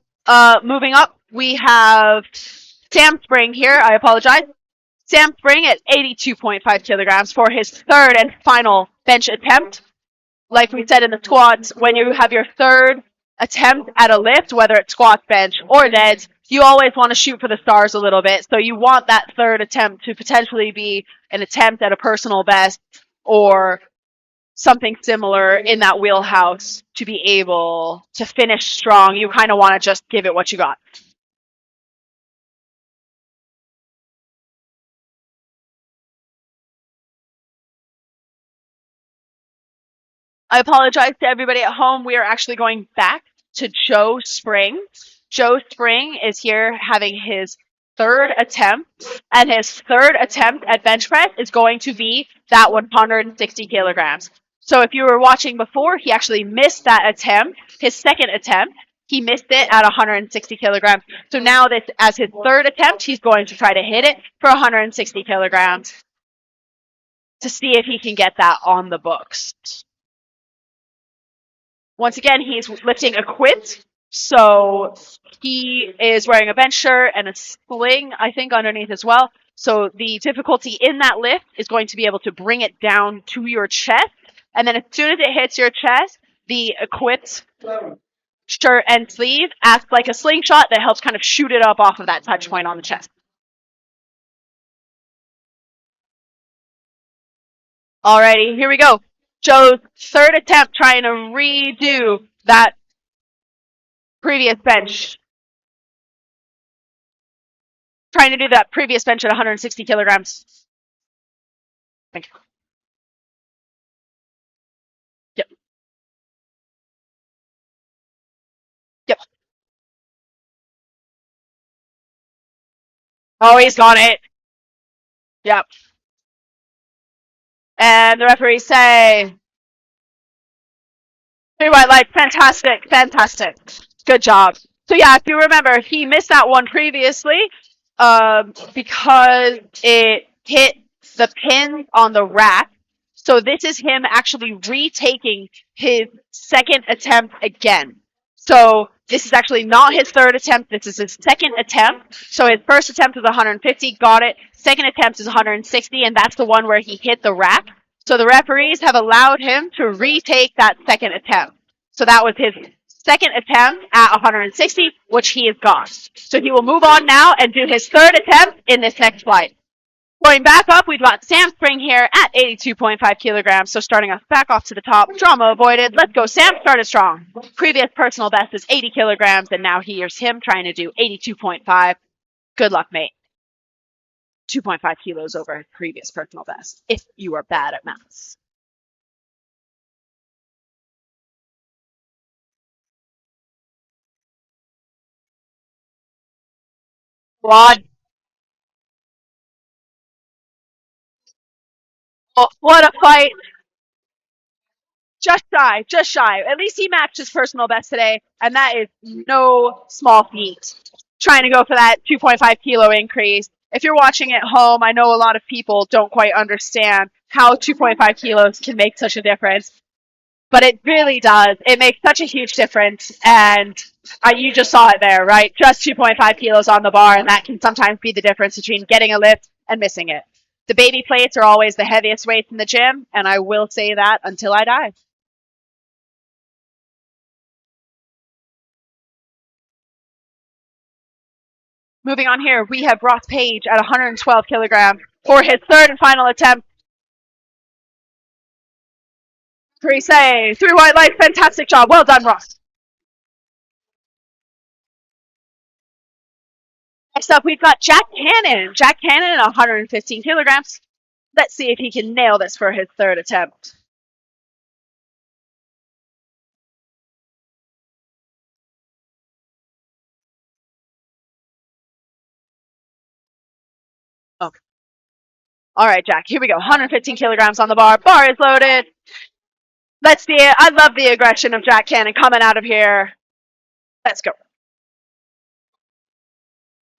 [SPEAKER 9] Moving up, we have Sam Spring here. I apologize. Sam Spring at 82.5 kilograms for his 3rd and final bench attempt. Like we said in the squats, when you have your 3rd attempt at a lift, whether it's squats, bench, or deads, you always want to shoot for the stars a little bit. So you want that 3rd attempt to potentially be an attempt at a personal best or something similar in that wheelhouse to be able to finish strong. You kind of want to just give it what you got. I apologize to everybody at home. We are actually going back to Joe Spring. Joe Spring is here having his 3rd attempt, and his 3rd attempt at bench press is going to be that 160 kilograms. So if you were watching before, he actually missed that attempt, his 2nd attempt. He missed it at 160 kilograms. So now this, as his third attempt, he's going to try to hit it for 160 kilograms to see if he can get that on the books. Once again, he's lifting equipped. So he is wearing a bench shirt and a sling, I think, underneath as well. So the difficulty in that lift is going to be able to bring it down to your chest. And then as soon as it hits your chest, the equipped shirt and sleeve acts like a slingshot that helps kind of shoot it up off of that touch point on the chest. Alrighty, here we go. Joe's third attempt trying to redo that previous bench. Trying to do that previous bench at 160 kilograms. Thank you. Yep. Yep. Oh, he's got it. Yep. And the referees say, 3 white lights, fantastic, fantastic. Good job. So yeah, if you remember, he missed that one previously because it hit the pin on the rack. So this is him actually retaking his second attempt again. So this is actually not his third attempt. This is his second attempt. So his first attempt was 150, got it. Second attempt is 160, and that's the one where he hit the rack. So the referees have allowed him to retake that second attempt. So that was his second attempt at 160, which he has got. So he will move on now and do his third attempt in this next flight. Going back up, we've got Sam Spring here at 82.5 kilograms. So starting us back off to the top, drama avoided. Let's go, Sam. Started strong. Previous personal best is 80 kilograms, and now here's him trying to do 82.5. Good luck, mate. 2.5 kilos over his previous personal best, if you are bad at maths. Quad. Oh, what a fight. Just shy. At least he matched his personal best today, and that is no small feat. Trying to go for that 2.5 kilo increase. If you're watching at home, I know a lot of people don't quite understand how 2.5 kilos can make such a difference, but it really does. It makes such a huge difference, and you just saw it there, right? Just 2.5 kilos on the bar, and that can sometimes be the difference between getting a lift and missing it. The baby plates are always the heaviest weights in the gym, and I will say that until I die. Moving on here, we have Ross Page at 112 kilograms for his third and final attempt. Three white lights, fantastic job. Well done, Ross. Next up, we've got Jack Cannon. Jack Cannon at 115 kilograms. Let's see if he can nail this for his third attempt. Okay. All right, Jack, here we go. 115 kilograms on the bar. Bar is loaded. Let's see it. I love the aggression of Jack Cannon coming out of here. Let's go.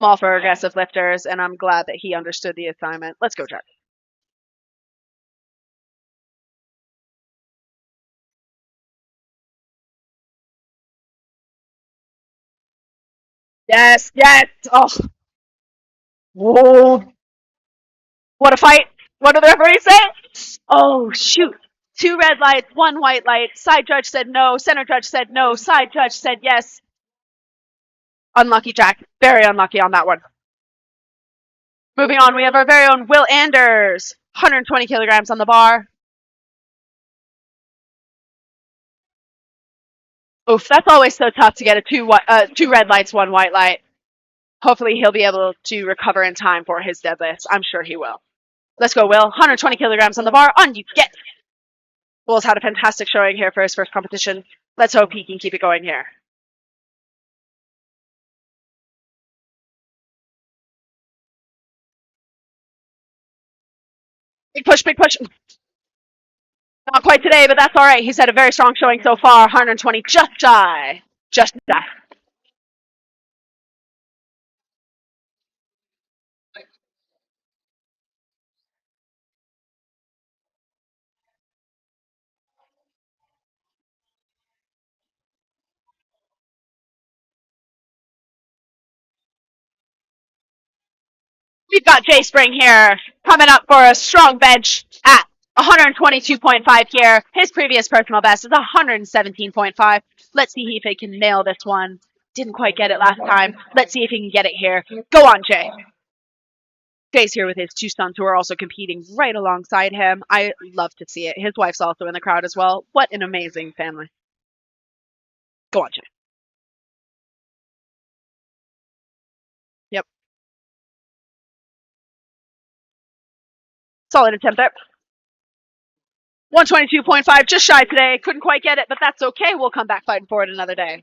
[SPEAKER 9] I'm all for aggressive lifters, and I'm glad that he understood the assignment. Let's go, Jack. Yes. Oh. Whoa. What a fight. What did the referee say? Oh, shoot. 2 red lights, 1 white light. Side judge said no. Center judge said no. Side judge said yes. Unlucky, Jack. Very unlucky on that one. Moving on, we have our very own Will Anders. 120 kilograms on the bar. Oof, that's always so tough to get a 2 red lights, 1 white light. Hopefully he'll be able to recover in time for his deadlift. I'm sure he will. Let's go, Will. 120 kilograms on the bar. On you get. Will's had a fantastic showing here for his first competition. Let's hope he can keep it going here. Big push. Not quite today, but that's all right. He's had a very strong showing so far. 120 just shy. Just that. We've got Jay Spring here coming up for a strong bench at 122.5 here. His previous personal best is 117.5. Let's see if he can nail this one. Didn't quite get it last time. Let's see if he can get it here. Go on, Jay. Jay's here with his two sons who are also competing right alongside him. I love to see it. His wife's also in the crowd as well. What an amazing family. Go on, Jay. Yep. Solid attempt there. 122.5, just shy today. Couldn't quite get it, but that's okay. We'll come back fighting for it another day.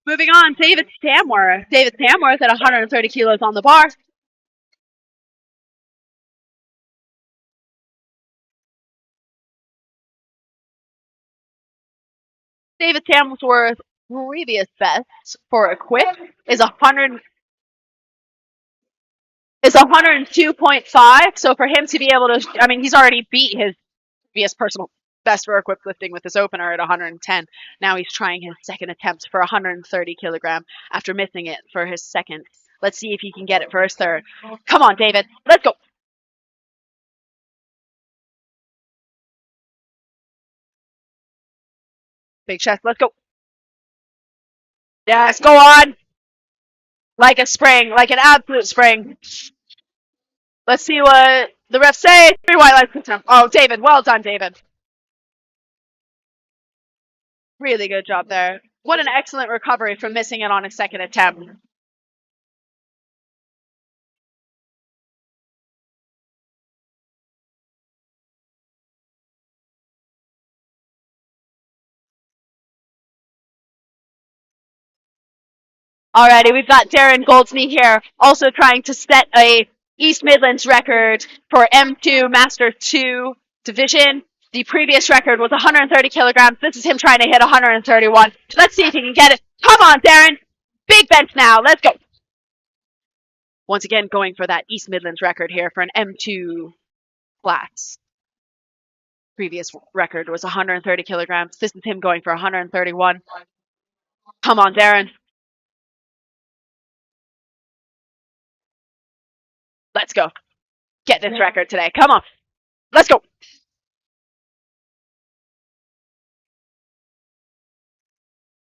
[SPEAKER 9] Moving on, David Samworth. David Samworth at 130 kilos on the bar. David Samworth's previous best for a quit is 102.5. So for him to be able to, I mean, he's already beat his previous personal best for equipped lifting with his opener at 110. Now he's trying his second attempt for 130 kilogram after missing it for his second. Let's see if he can get it for his third. Come on, David. Let's go. Big chest. Let's go. Yes, go on. Like a spring, like an absolute spring. Let's see what the refs say. 3 white lights. Oh, David. Well done, David. Really good job there. What an excellent recovery from missing it on his second attempt. Alrighty, we've got Darren Goldsmith here, also trying to set a East Midlands record for M2 Master 2 division. The previous record was 130 kilograms. This is him trying to hit 131. Let's see if he can get it. Come on, Darren. Big bench now. Let's go. Once again, going for that East Midlands record here for an M2 class. Previous record was 130 kilograms. This is him going for 131. Come on, Darren. Let's go. Get this record today. Come on. Let's go.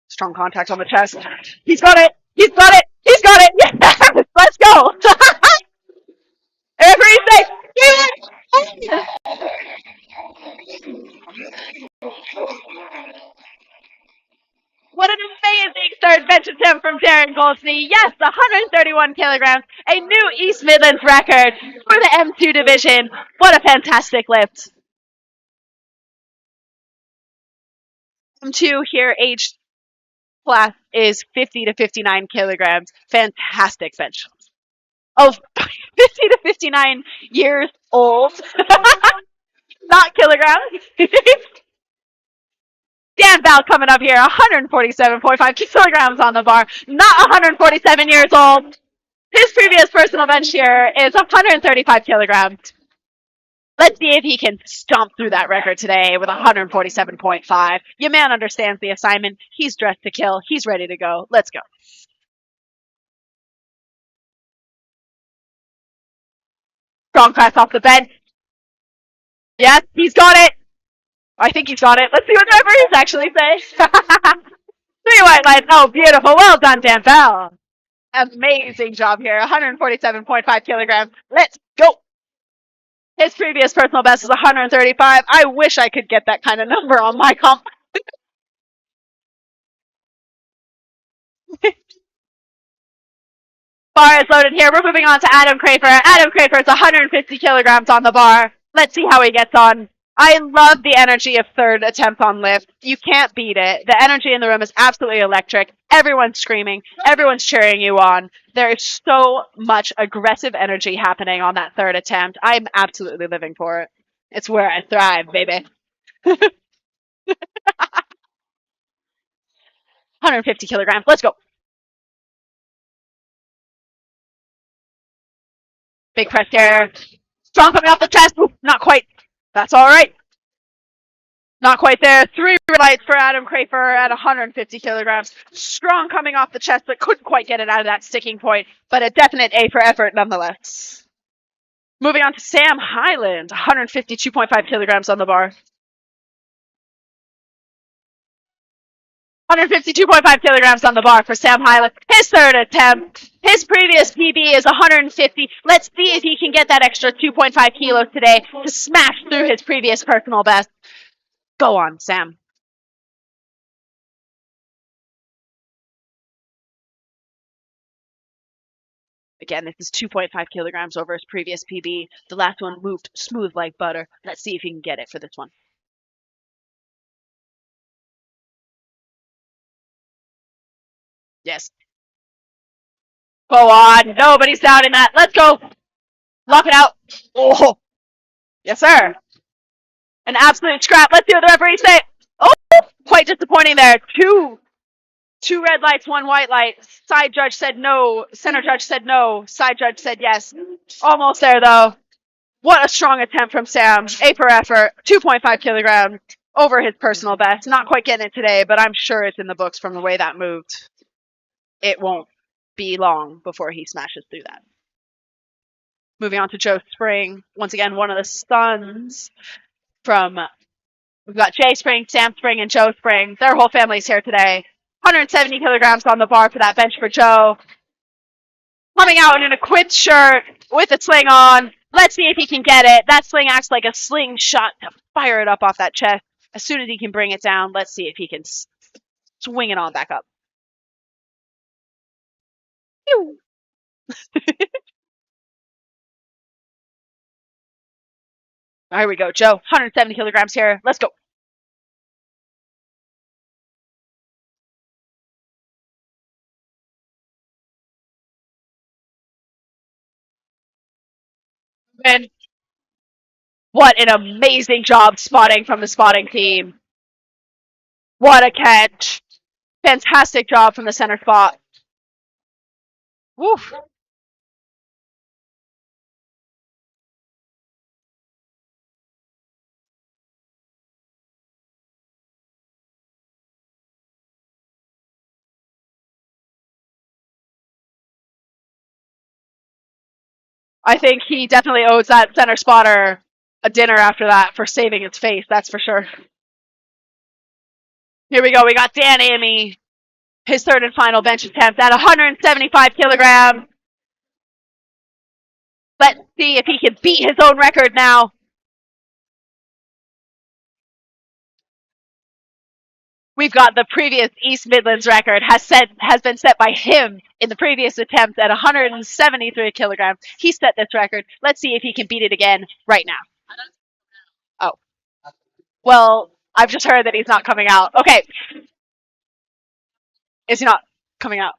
[SPEAKER 9] Strong contact on the chest. He's got it. He's got it. He's got it. Yes. Let's go. Every say. What an amazing third bench attempt from Darren Goldsmith. Yes, 131 kilograms. A new East Midlands record for the M2 division. What a fantastic lift. M2 here, aged class is 50 to 59 kilograms. Fantastic bench. Oh, 50 to 59 years old. Not kilograms. Dan Val coming up here, 147.5 kilograms on the bar. Not 147 years old. His previous personal bench here is 135 kilograms. Let's see if he can stomp through that record today with 147.5. Your man understands the assignment. He's dressed to kill. He's ready to go. Let's go. Strong press off the bench. Yes, he's got it. I think he's got it. Let's see what the referees actually say. 3 white lights. Oh, beautiful. Well done, Dan Bell. Amazing job here. 147.5 kilograms. Let's go. His previous personal best is 135. I wish I could get that kind of number on my comp. Bar is loaded here. We're moving on to Adam Crafer. Adam Crafer is 150 kilograms on the bar. Let's see how he gets on. I love the energy of third attempt on lift. You can't beat it. The energy in the room is absolutely electric. Everyone's screaming. Everyone's cheering you on. There is so much aggressive energy happening on that third attempt. I'm absolutely living for it. It's where I thrive, baby. 150 kilograms. Let's go. Big press there. Strong coming off the chest. Ooh, not quite. That's all right. Not quite there. 3 lights for Adam Crafer at 150 kilograms. Strong coming off the chest, but couldn't quite get it out of that sticking point. But a definite A for effort nonetheless. Moving on to Sam Highland, 152.5 kilograms on the bar. 152.5 kilograms on the bar for Sam Highland. His third attempt. His previous PB is 150. Let's see if he can get that extra 2.5 kilos today to smash through his previous personal best. Go on, Sam. Again, this is 2.5 kilograms over his previous PB. The last one moved smooth like butter. Let's see if he can get it for this one. Yes. Go on. Nobody's doubting that. Let's go. Lock it out. Oh. Yes, sir. An absolute scrap. Let's see what the referee say. Oh, quite disappointing there. Two red lights, 1 white light. Side judge said no. Center judge said no. Side judge said yes. Almost there, though. What a strong attempt from Sam. A for effort. 2.5 kilograms over his personal best. Not quite getting it today, but I'm sure it's in the books from the way that moved. It won't be long before he smashes through that. Moving on to Joe Spring. Once again, one of the sons from... We've got Jay Spring, Sam Spring, and Joe Spring. Their whole family's here today. 170 kilograms on the bar for that bench for Joe. Coming out in an equipped shirt with a sling on. Let's see if he can get it. That sling acts like a slingshot to fire it up off that chest. As soon as he can bring it down, let's see if he can swing it on back up. Here we go, Joe. 170 kilograms here. Let's go. And what an amazing job spotting from the spotting team. What a catch. Fantastic job from the center spot. Woof. I think he definitely owes that center spotter a dinner after that for saving its face, that's for sure. Here we go. We got Dan Amy, his third and final bench attempt at 175 kilograms. Let's see if he can beat his own record now. We've got the previous East Midlands record has been set by him in the previous attempt at 173 kilograms. He set this record. Let's see if he can beat it again right now. Oh. Well, I've just heard that he's not coming out. Okay. Is he not coming out?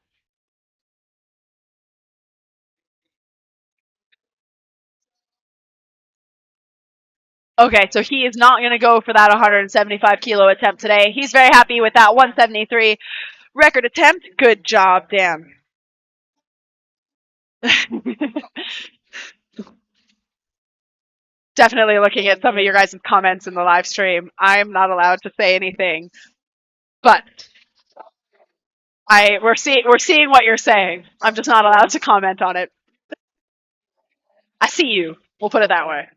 [SPEAKER 9] Okay, so he is not going to go for that 175 kilo attempt today. He's very happy with that 173 record attempt. Good job, Dan. Definitely looking at some of your guys' comments in the live stream. I'm not allowed to say anything, but we're seeing what you're saying. I'm just not allowed to comment on it. I see you. We'll put it that way.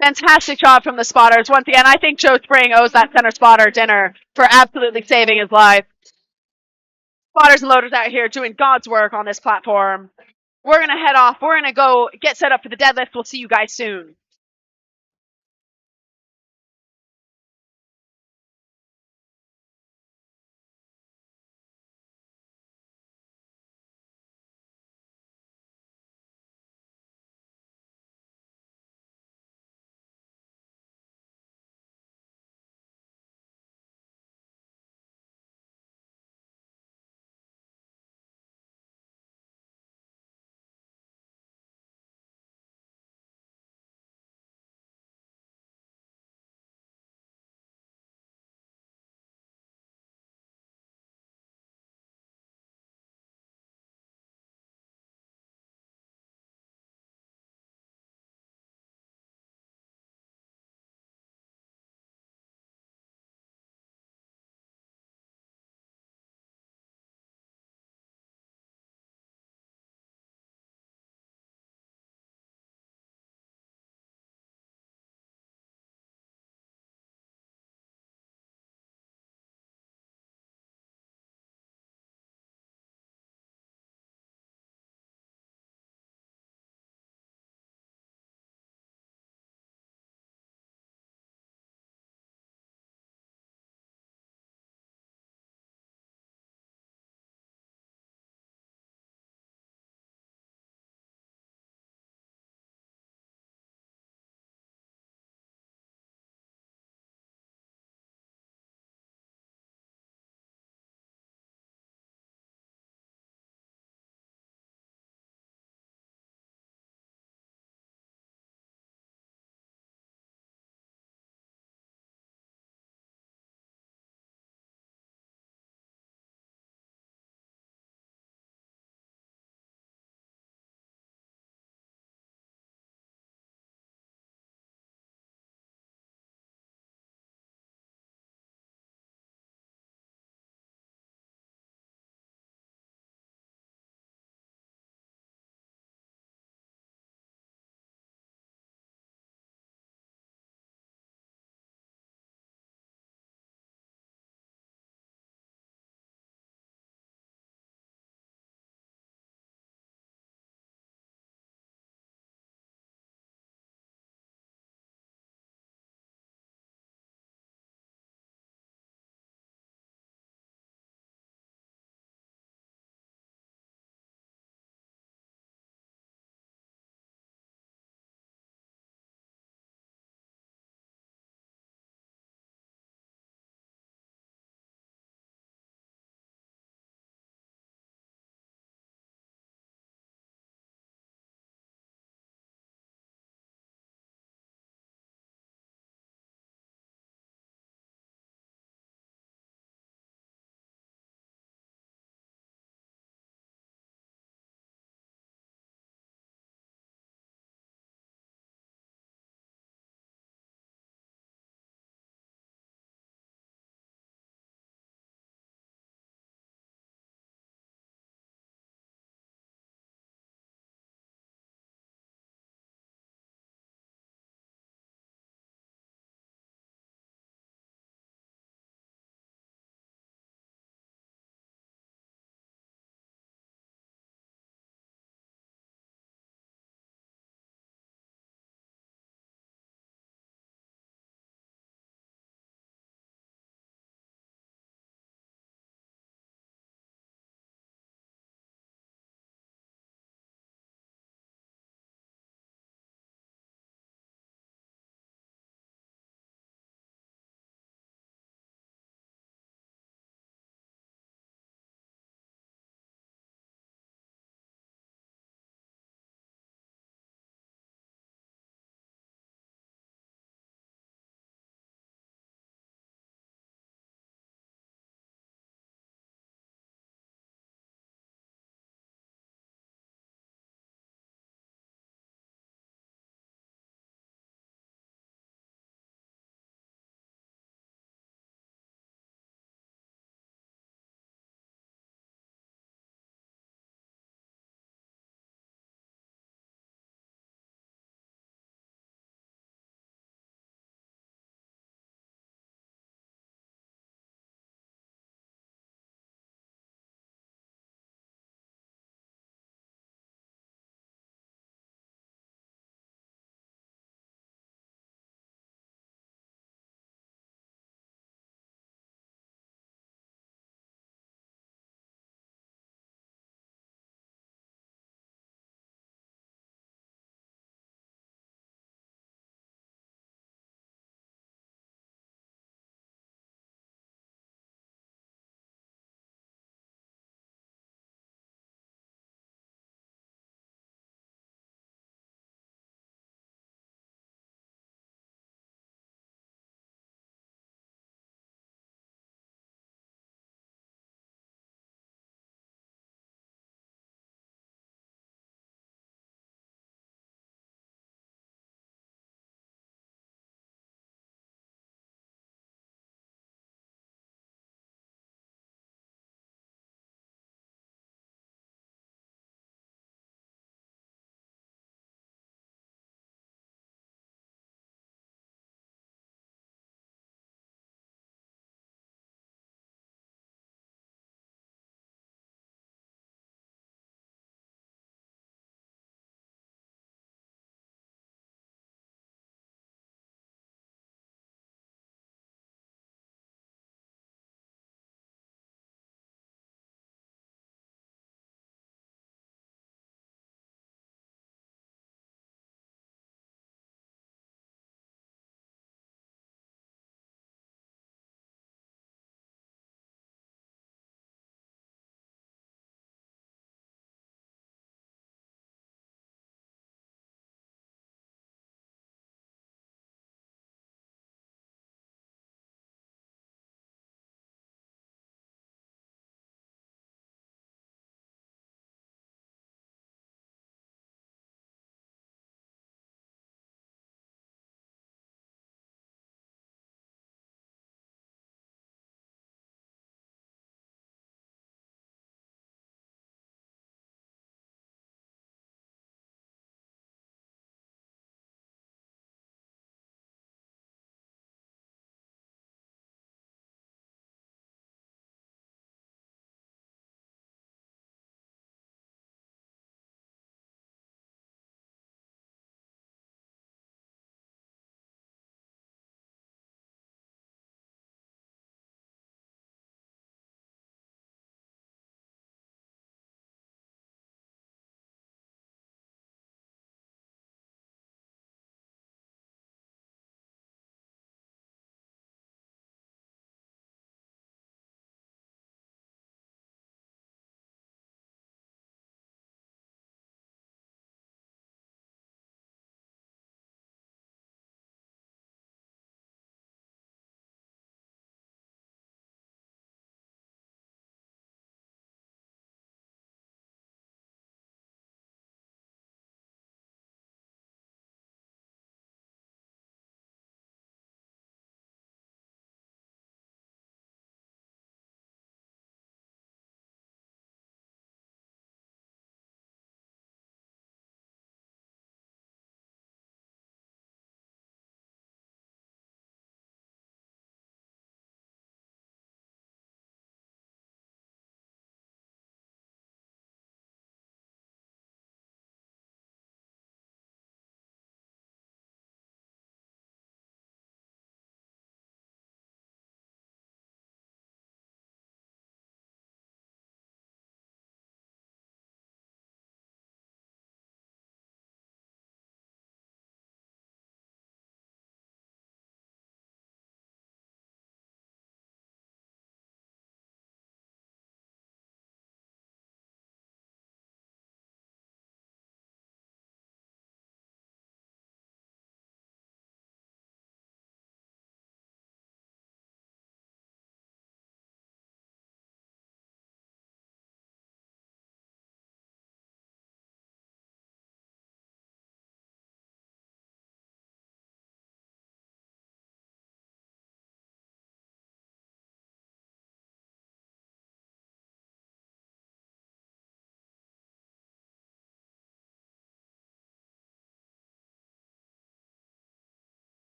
[SPEAKER 9] Fantastic job from the spotters. Once again, I think Joe Spring owes that center spotter dinner for absolutely saving his life. Spotters and loaders out here doing God's work on this platform. We're going to head off. We're going to go get set up for the deadlift. We'll see you guys soon.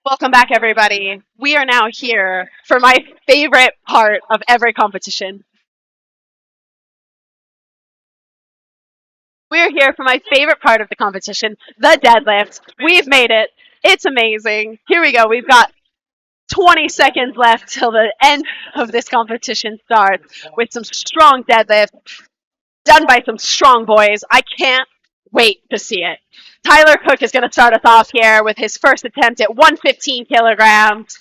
[SPEAKER 9] Welcome back, everybody. We are now here for my favorite part of every competition. We're here for my favorite part of the competition, the deadlift. We've made it. It's amazing. Here we go. We've got 20 seconds left till the end of this competition starts with some strong deadlift done by some strong boys. I can't wait to see it. Tyler Cook is going to start us off here with his first attempt at 115 kilograms.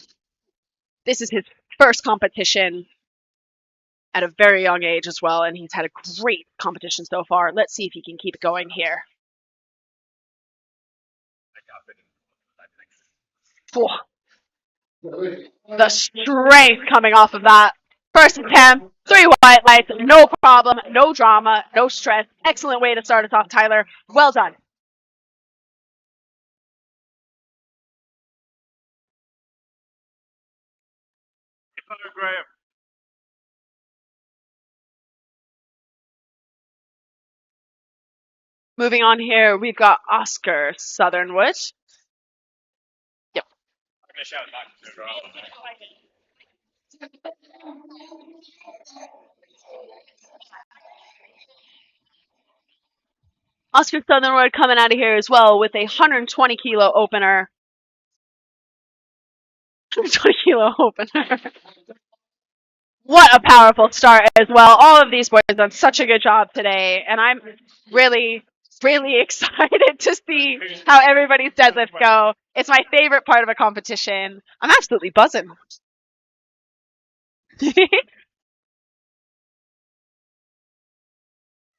[SPEAKER 9] This is his first competition at a very young age as well, and he's had a great competition so far. Let's see if he can keep it going here. The strength coming off of that. First attempt, 3 white lights, no problem, no drama, no stress. Excellent way to start us off, Tyler. Well done. Moving on here, we've got Oscar Southernwood. Yep.
[SPEAKER 1] I'm gonna shout back to her.
[SPEAKER 9] Oscar Southernwood coming out of here as well with a 120 kilo opener. 120 kilo opener. What a powerful start as well. All of these boys have done such a good job today, and I'm really excited to see how everybody's deadlifts go. It's my favorite part of a competition. I'm absolutely buzzing.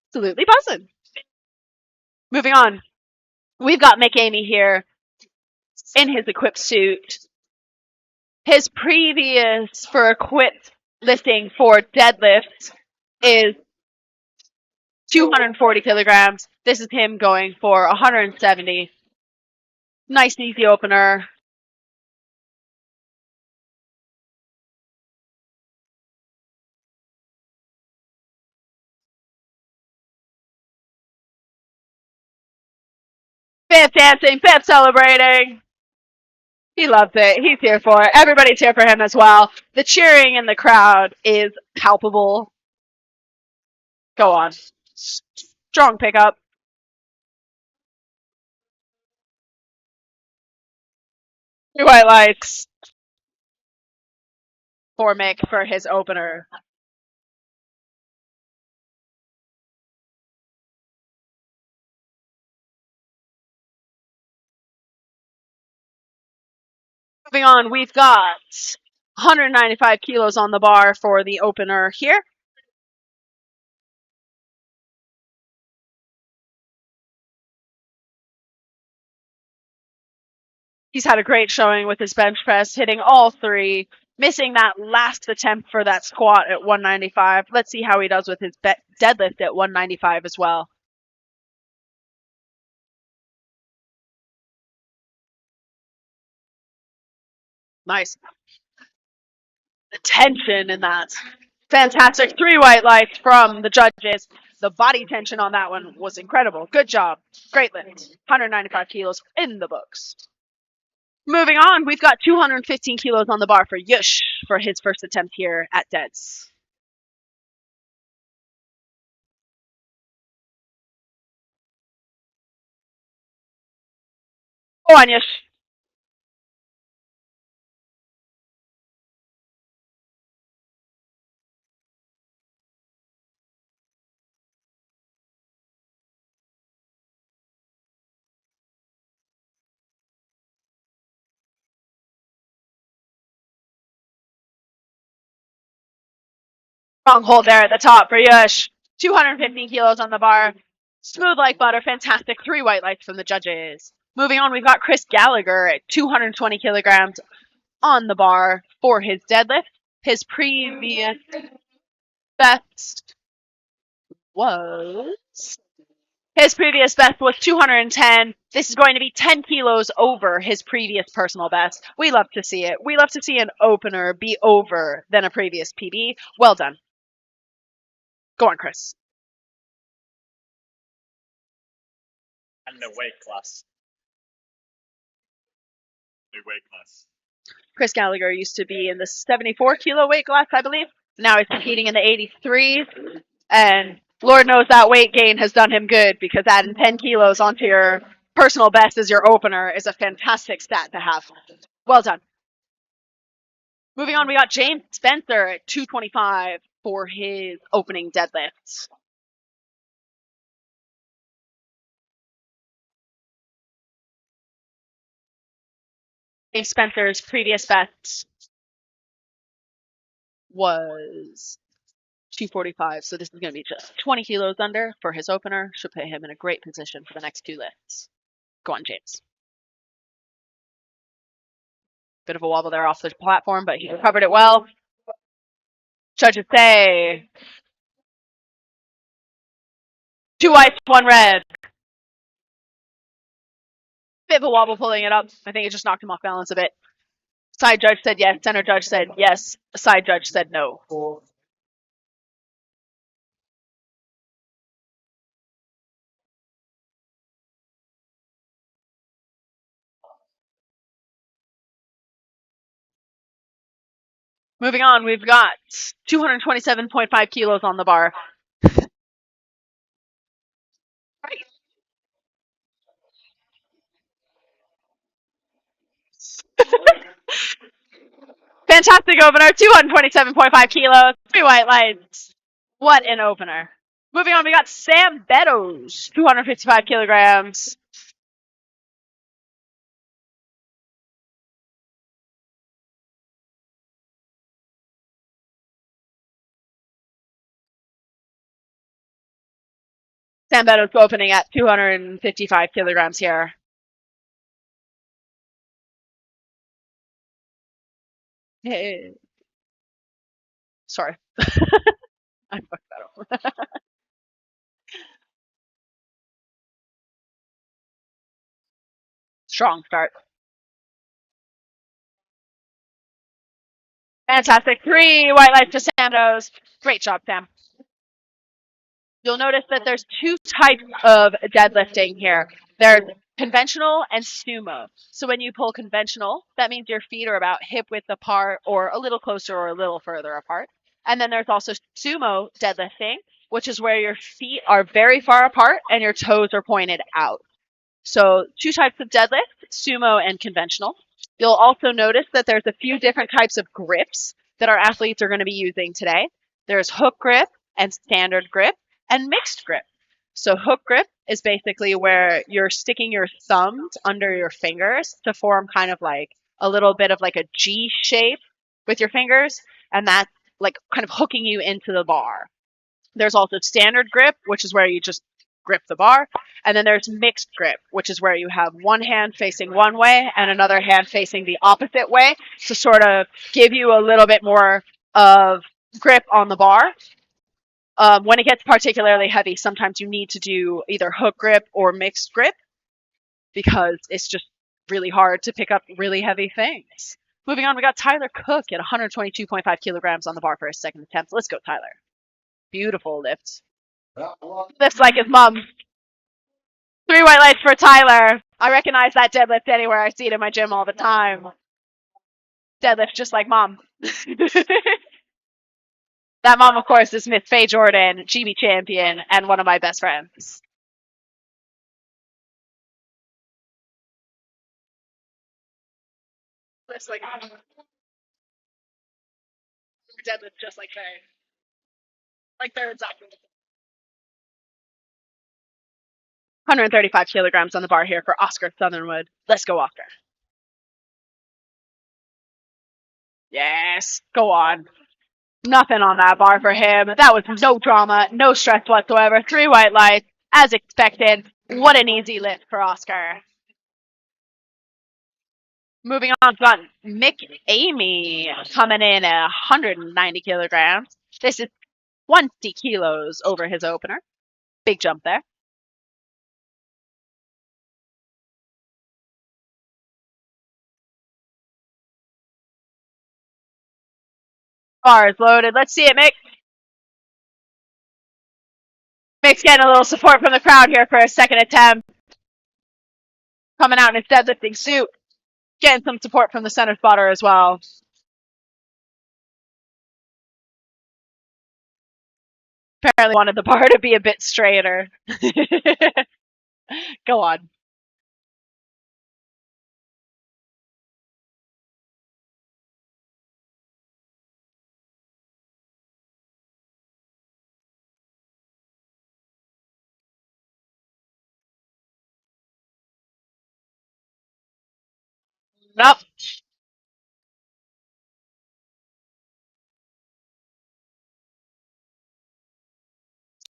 [SPEAKER 9] Absolutely buzzing. Moving on. We've got McAmey here in his equipped suit. His previous for equipped lifting for deadlifts is 240 kilograms. This is him going for 170. Nice and easy opener. Fifth dancing, fifth celebrating. He loves it. He's here for it. Everybody's here for him as well. The cheering in the crowd is palpable. Go on. Strong pickup. White lights for Mick for his opener. Moving on, we've got 195 kilos on the bar for the opener here. He's had a great showing with his bench press, hitting all 3, missing that last attempt for that squat at 195. Let's see how he does with his deadlift at 195 as well. Nice. The tension in that. Fantastic 3 white lights from the judges. The body tension on that one was incredible. Good job. Great lift. 195 kilos in the books. Moving on, we've got 215 kilos on the bar for Yush for his first attempt here at Deads. Go on, Yush. Strong hold there at the top for Yush. 215 kilos on the bar. Smooth like butter. Fantastic 3 white lights from the judges. Moving on, we've got Chris Gallagher at 220 kilograms on the bar for his deadlift. His previous best was 210. This is going to be 10 kilos over his previous personal best. We love to see it. We love to see an opener be over than a previous PB. Well done. Go on, Chris.
[SPEAKER 1] And the weight class. New weight class.
[SPEAKER 9] Chris Gallagher used to be in the 74 kilo weight class, I believe. Now he's competing in the 83s. And Lord knows that weight gain has done him good, because adding 10 kilos onto your personal best as your opener is a fantastic stat to have. Well done. Moving on, we got James Spencer at 225 for his opening deadlifts. James Spencer's previous best was 245, so this is going to be just 20 kilos under for his opener. Should put him in a great position for the next two lifts. Go on, James. Bit of a wobble there off the platform, but he recovered it well. Judges say 2 whites, 1 red. Bit of a wobble pulling it up. I think it just knocked him off balance a bit. Side judge said yes. Center judge said yes. Side judge said no. Moving on, we've got 227.5 kilos on the bar. Fantastic opener, 227.5 kilos, 3 white lights. What an opener. Moving on, we got Sam Beddoes, 255 kilograms. Sam Beddoes opening at 255 kilograms here. Hey. Sorry. I fucked that up. Strong start. Fantastic. 3 white lights to Sam Beddoes. Great job, Sam. You'll notice that there's 2 types of deadlifting here. There's conventional and sumo. So when you pull conventional, that means your feet are about hip width apart or a little closer or a little further apart. And then there's also sumo deadlifting, which is where your feet are very far apart and your toes are pointed out. So 2 types of deadlift, sumo and conventional. You'll also notice that there's a few different types of grips that our athletes are going to be using today. There's hook grip and standard grip and mixed grip. So hook grip is basically where you're sticking your thumbs under your fingers to form kind of like a little bit of like a G shape with your fingers, and that's like kind of hooking you into the bar. There's also standard grip, which is where you just grip the bar. And then there's mixed grip, which is where you have one hand facing one way and another hand facing the opposite way to sort of give you a little bit more of grip on the bar. When it gets particularly heavy, sometimes you need to do either hook grip or mixed grip because it's just really hard to pick up really heavy things. Moving on, we got Tyler Cook at 122.5 kilograms on the bar for his second attempt. Let's go, Tyler. Beautiful lift. Lifts like his mom. 3 white lights for Tyler. I recognize that deadlift anywhere. I see it in my gym all the time. Deadlift just like mom. That mom, of course, is Miss Faye Jordan, GB champion, and one of my best friends. Lifts like deadlift just like Faye. Like they're exactly 135 kilograms on the bar here for Oscar Southernwood. Let's go, Oscar. Yes, go on. Nothing on that bar for him. That was no drama, no stress whatsoever. 3 white lights, as expected. What an easy lift for Oscar. Moving on, we've got Mick Amy coming in at 190 kilograms. This is 20 kilos over his opener. Big jump there. Bar is loaded. Let's see it, Mick. Mick's getting a little support from the crowd here for a second attempt. coming out in his deadlifting suit, getting some support from the center spotter as well. Apparently wanted the bar to be a bit straighter. Go on. Nope.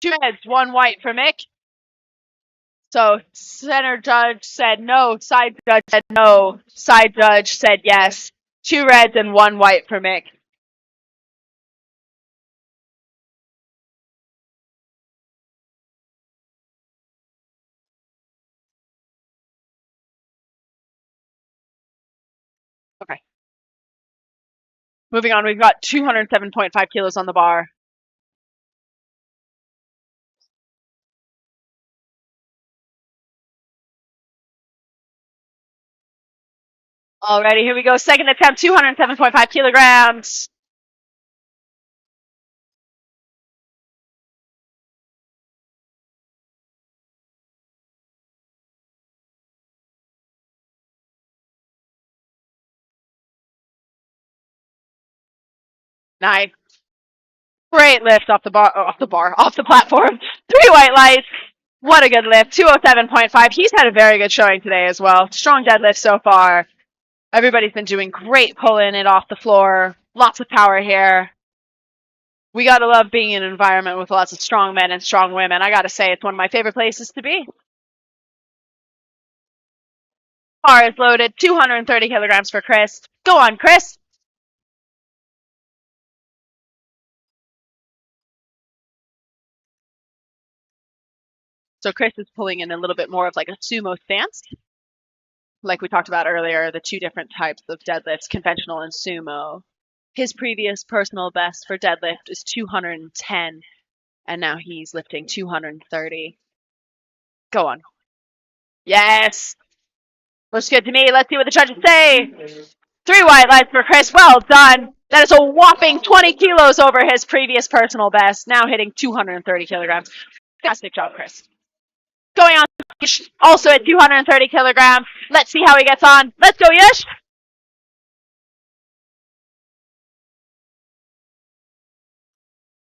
[SPEAKER 9] Two reds, one white for Mick. So center judge said no, side judge said no, side judge said yes. Two reds and one white for Mick. Okay. Moving on, we've got 207.5 kilos on the bar. Alrighty, here we go. Second attempt, 207.5 kilograms. Nice. Great lift off the platform. 3 white lights. What a good lift. 207.5. He's had a very good showing today as well. Strong deadlift so far. Everybody's been doing great pulling it off the floor. Lots of power here. We gotta love being in an environment with lots of strong men and strong women. I gotta say, it's one of my favorite places to be. Bar is loaded. 230 kilograms for Chris. Go on, Chris. So Chris is pulling in a little bit more of like a sumo stance. Like we talked about earlier, the two different types of deadlifts, conventional and sumo. His previous personal best for deadlift is 210, and now he's lifting 230. Go on. Yes. Looks good to me. Let's see what the judges say. 3 white lights for Chris. Well done. That is a whopping 20 kilos over his previous personal best, now hitting 230 kilograms. Fantastic job, Chris. Going on, also at 230 kilograms. Let's see how he gets on. Let's go, Yash.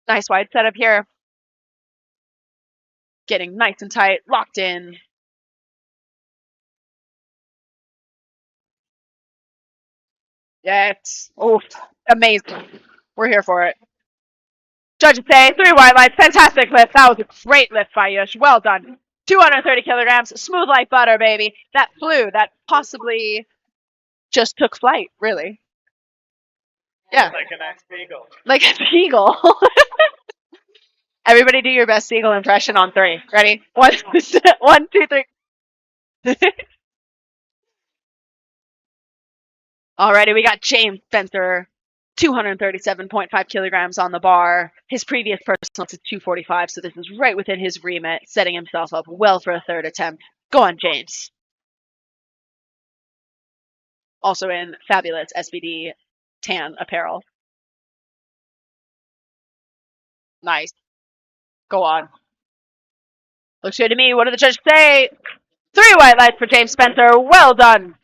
[SPEAKER 9] Nice wide setup here. Getting nice and tight, locked in. Yes. Oof. Amazing. We're here for it. Judges say 3 white lights. Fantastic lift. That was a great lift by Yush. Well done. 230 kilograms. Smooth like butter, baby. That flew. That possibly just took flight, really. Yeah.
[SPEAKER 1] Like an eagle.
[SPEAKER 9] Like a seagull. Everybody do your best seagull impression on 3. Ready? 1, 2, 3. Alrighty, we got James Spencer, 237.5 kilograms on the bar. His previous personal is 245, so this is right within his remit, setting himself up well for a third attempt. Go on, James. Also in fabulous SBD tan apparel. Nice. Go on. Looks good to me. What do the judges say? 3 white lights for James Spencer. Well done.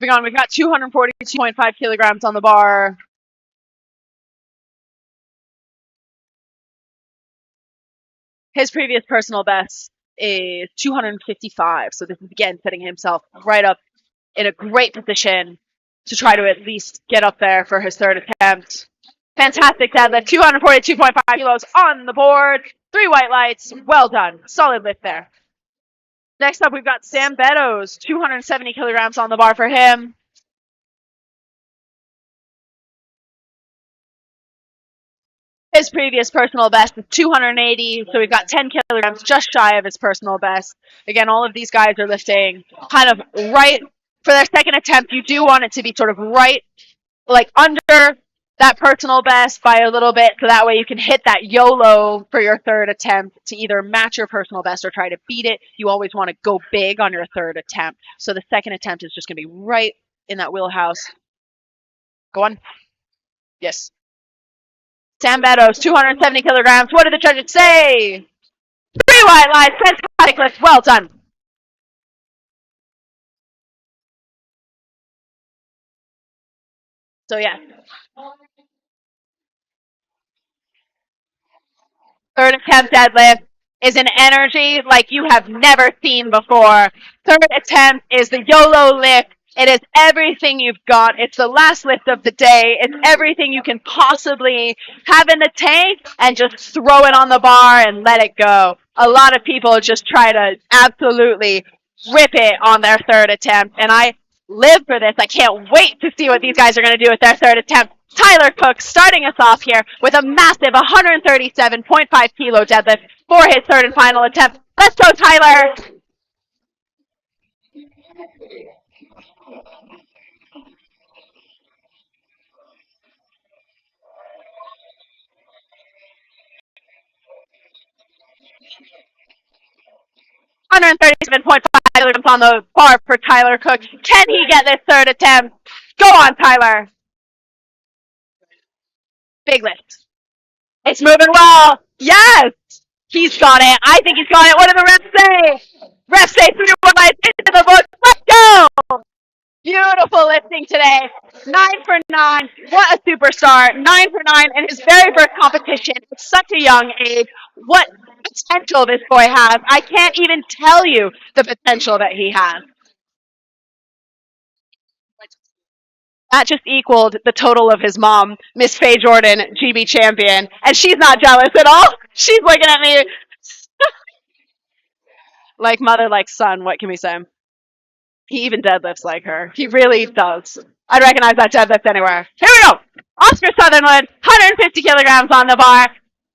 [SPEAKER 9] Moving on, we've got 242.5 kilograms on the bar. His previous personal best is 255. So this is, again, setting himself right up in a great position to try to at least get up there for his third attempt. Fantastic deadlift. 242.5 kilos on the board. 3 white lights. Well done. Solid lift there. Next up, we've got Sam Beddoes. 270 kilograms on the bar for him. His previous personal best is 280, so we've got 10 kilograms just shy of his personal best. Again, all of these guys are lifting kind of right for their second attempt. You do want it to be sort of right, like under that personal best by a little bit, so that way you can hit that YOLO for your third attempt to either match your personal best or try to beat it. You always want to go big on your third attempt. So the second attempt is just going to be right in that wheelhouse. Go on. Yes. Sam Meadows, 270 kilograms. What did the judges say? 3 white lines, fantastic lift. Well done. So yeah. Third attempt deadlift is an energy like you have never seen before. Third attempt is the YOLO lift. It is everything you've got. It's the last lift of the day. It's everything you can possibly have in the tank and just throw it on the bar and let it go. A lot of people just try to absolutely rip it on their third attempt, and I live for this. I can't wait to see what these guys are going to do with their third attempt. Tyler Cook starting us off here with a massive 137.5 kilo deadlift for his third and final attempt. Let's go, Tyler! $137.5 kilograms on the bar for Tyler Cook. Can he get this third attempt? Go on, Tyler. Big lift. It's moving well. Yes! He's got it. I think he's got it. What do the refs say? Refs say 3 1 into the book. Let's go! Beautiful lifting today. 9 for 9. What a superstar. 9 for 9 in his very first competition at such a young age. What potential this boy has. I can't even tell you the potential that he has. That just equaled the total of his mom, Miss Faye Jordan, GB champion. And she's not jealous at all. She's looking at me like mother, like son. What can we say? He even deadlifts like her. He really does. I'd recognize that deadlift anywhere. Here we go. Oscar Sutherland, 150 kilograms on the bar.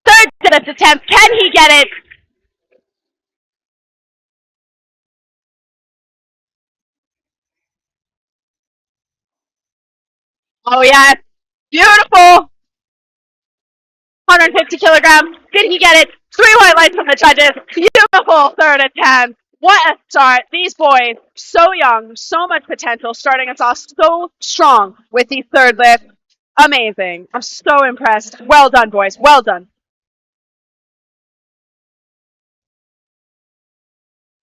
[SPEAKER 9] Third deadlift attempt. Can he get it? Oh, yes. Beautiful. 150 kilograms. Did he get it? 3 white lights from the judges. Beautiful third attempt. What a start. These boys, so young, so much potential, starting us off so strong with these third lifts. Amazing. I'm so impressed. Well done, boys. Well done.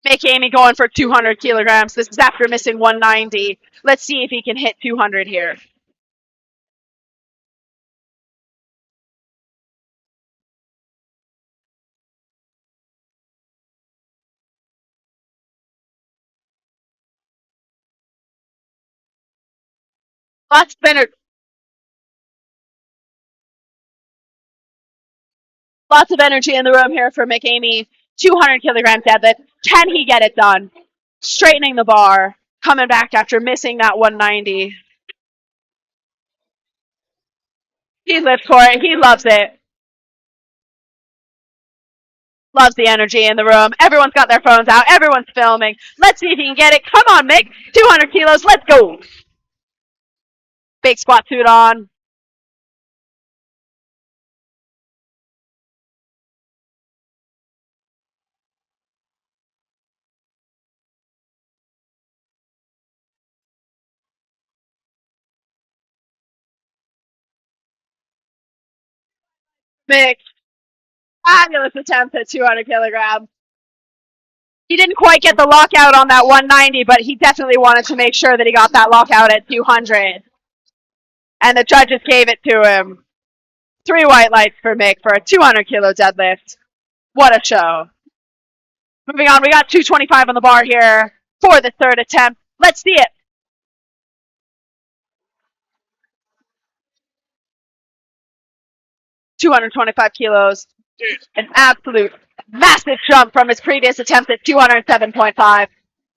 [SPEAKER 9] Make Amy going for 200 kilograms. This is after missing 190. Let's see if he can hit 200 here. Lots of energy in the room here for McAmey. 200 kilogram deadlift. Can he get it done? Straightening the bar. Coming back after missing that 190. He lives for it. He loves it. Loves the energy in the room. Everyone's got their phones out. Everyone's filming. Let's see if he can get it. Come on, Mick. 200 kilos. Let's go. Big squat suit on. Mick. Fabulous attempt at 200 kilograms. He didn't quite get the lockout on that 190, but he definitely wanted to make sure that he got that lockout at 200. And the judges gave it to him. 3 white lights for Mick for a 200 kilo deadlift. What a show. Moving on, we got 225 on the bar here for the third attempt. Let's see it. $225 kilos. An absolute massive jump from his previous attempt at 207.5.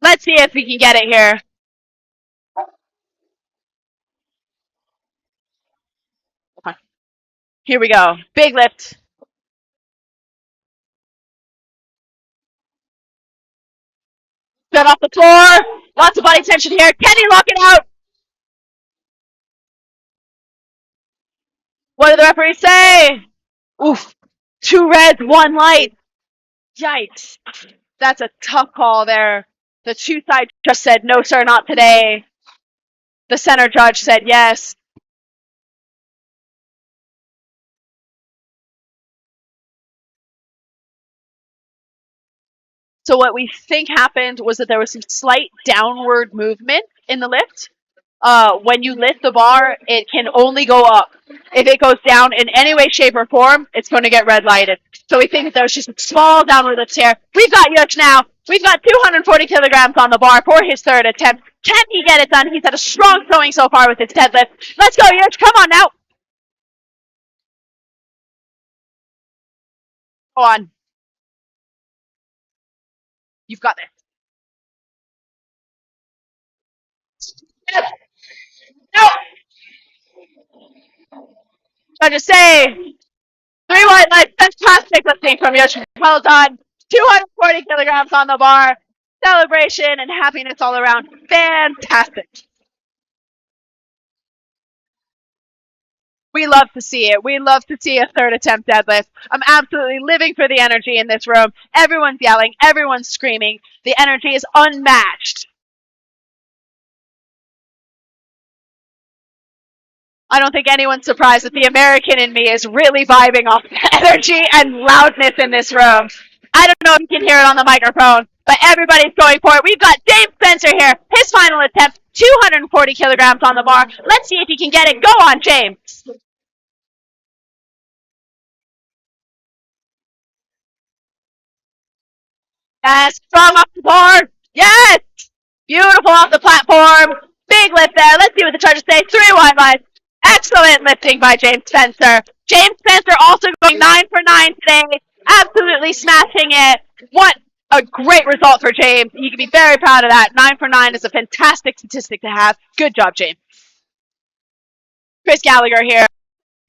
[SPEAKER 9] Let's see if we can get it here. Okay. Here we go. Big lift. Set off the floor. Lots of body tension here. Can he lock it out? What did the referee say? Oof. 2 reds, 1 light. Yikes. That's a tough call there. The 2 side just said, no, sir, not today. The center judge said yes. So what we think happened was that there was some slight downward movement in the lift. When you lift the bar, it can only go up. If it goes down in any way, shape, or form, it's going to get red lighted. So we think that there was just a small downward lift here. We've got Yush now. We've got 240 kilograms on the bar for his 3rd attempt. Can he get it done? He's had a strong showing so far with his deadlift. Let's go, Yush. Come on now. Go on. You've got this. Yes. No. I just say, 3 white lights, fantastic lifting from Yosh. Well done. 240 kilograms on the bar. Celebration and happiness all around. Fantastic. We love to see it. We love to see a 3rd attempt deadlift. I'm absolutely living for the energy in this room. Everyone's yelling. Everyone's screaming. The energy is unmatched. I don't think anyone's surprised that the American in me is really vibing off the energy and loudness in this room. I don't know if you can hear it on the microphone, but everybody's going for it. We've got James Spencer here. His final attempt, 240 kilograms on the bar. Let's see if he can get it. Go on, James. Yes, strong off the board. Yes. Beautiful off the platform. Big lift there. Let's see what the judges say. 3 wide lines. Excellent lifting by James Spencer. James Spencer also going 9 for 9 today. Absolutely smashing it. What a great result for James. You can be very proud of that. 9 for 9 is a fantastic statistic to have. Good job, James. Chris Gallagher here.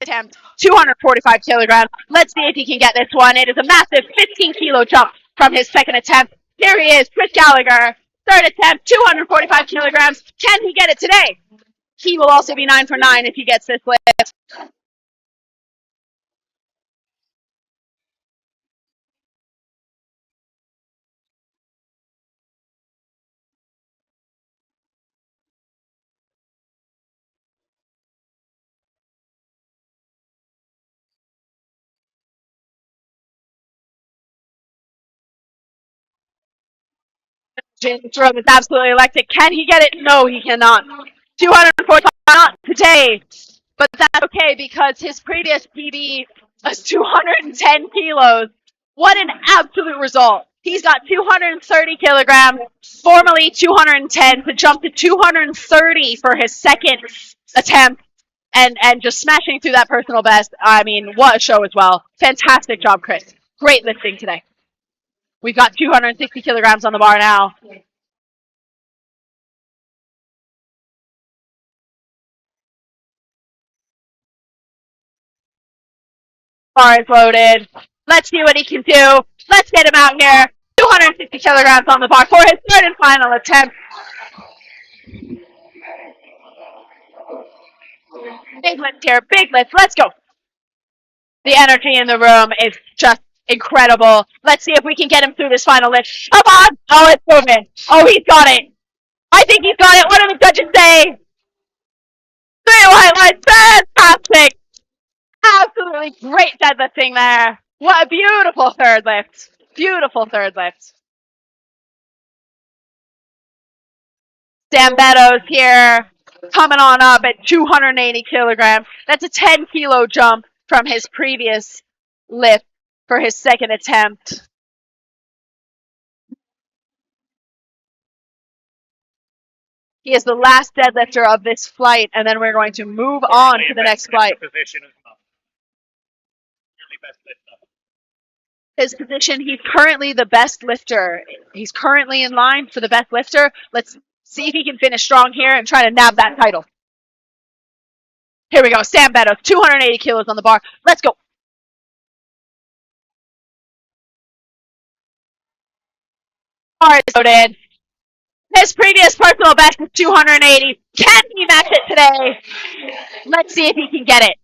[SPEAKER 9] Attempt 245 kilograms. Let's see if he can get this one. It is a massive 15-kilo jump from his 2nd attempt. Here he is, Chris Gallagher. 3rd attempt, 245 kilograms. Can he get it today? He will also be 9 for 9 if he gets this lift. James Room is absolutely electric. Can he get it? No, he cannot. 245, not today. But that's okay because his previous PB was 210 kilos. What an absolute result. He's got 230 kilograms, formerly 210, to jump to 230 for his 2nd attempt and just smashing through that personal best. I mean, what a show as well. Fantastic job, Chris. Great lifting today. We've got 260 kilograms on the bar now. Bar is loaded. Let's see what he can do. Let's get him out here. 260 kilograms on the bar for his 3rd and final attempt. Big lift here. Big lift. Let's go. The energy in the room is just incredible. Let's see if we can get him through this final lift. Come on. Oh, it's moving. Oh, he's got it. I think he's got it. What do the judges say? 3 white lights. Fantastic. Absolutely great deadlifting there. What a beautiful 3rd lift. Beautiful 3rd lift. Dan Meadows here, coming on up at 280 kilograms. That's a 10-kilo jump from his previous lift for his 2nd attempt. He is the last deadlifter of this flight, and then we're going to move on to the next flight. His position, he's currently the best lifter. He's currently in line for the best lifter. Let's see if he can finish strong here and try to nab that title. Here we go. Sam Meadows, 280 kilos on the bar. Let's go. Bar is loaded. His previous personal best is 280. Can he match it today? Let's see if he can get it.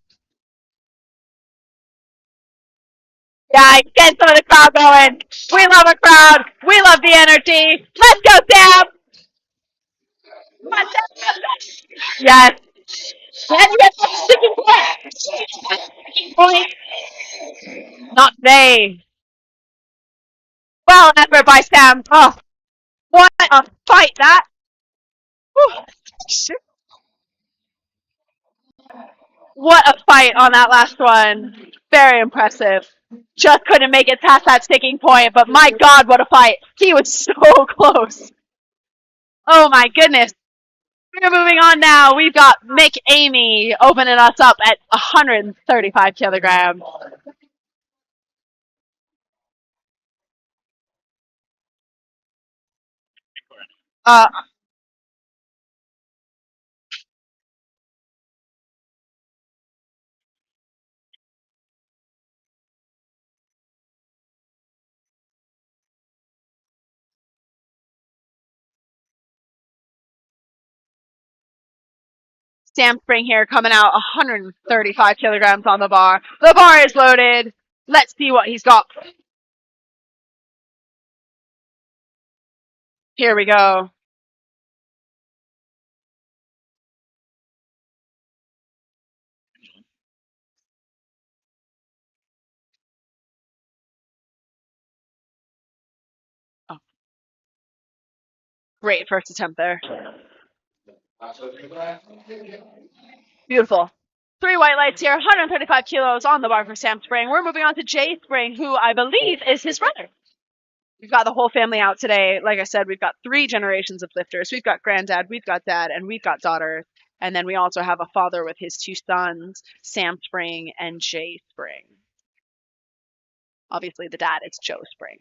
[SPEAKER 9] Yeah, get some of the crowd going. We love a crowd. We love the energy. Let's go, Sam. Yes. Can you get the sticking point? Not today. Well, effort by Sam. Oh, what a fight that. Whew. What a fight on that last one. Very impressive. Just couldn't make it past that sticking point, but my God, what a fight. He was so close. Oh my goodness. We're moving on now. We've got Mick Amy opening us up at 135 kilograms. Sam Spring here coming out 135 kilograms on the bar. The bar is loaded. Let's see what he's got. Here we go. Oh. Great first attempt there. Beautiful. 3 white lights here, 135 kilos on the bar for Sam Spring. We're moving on to Jay Spring, who I believe is his brother. We've got the whole family out today. Like I said, we've got 3 generations of lifters. We've got granddad, we've got dad, and we've got daughter. And then we also have a father with his 2 sons, Sam Spring and Jay Spring. Obviously, the dad is Joe Spring.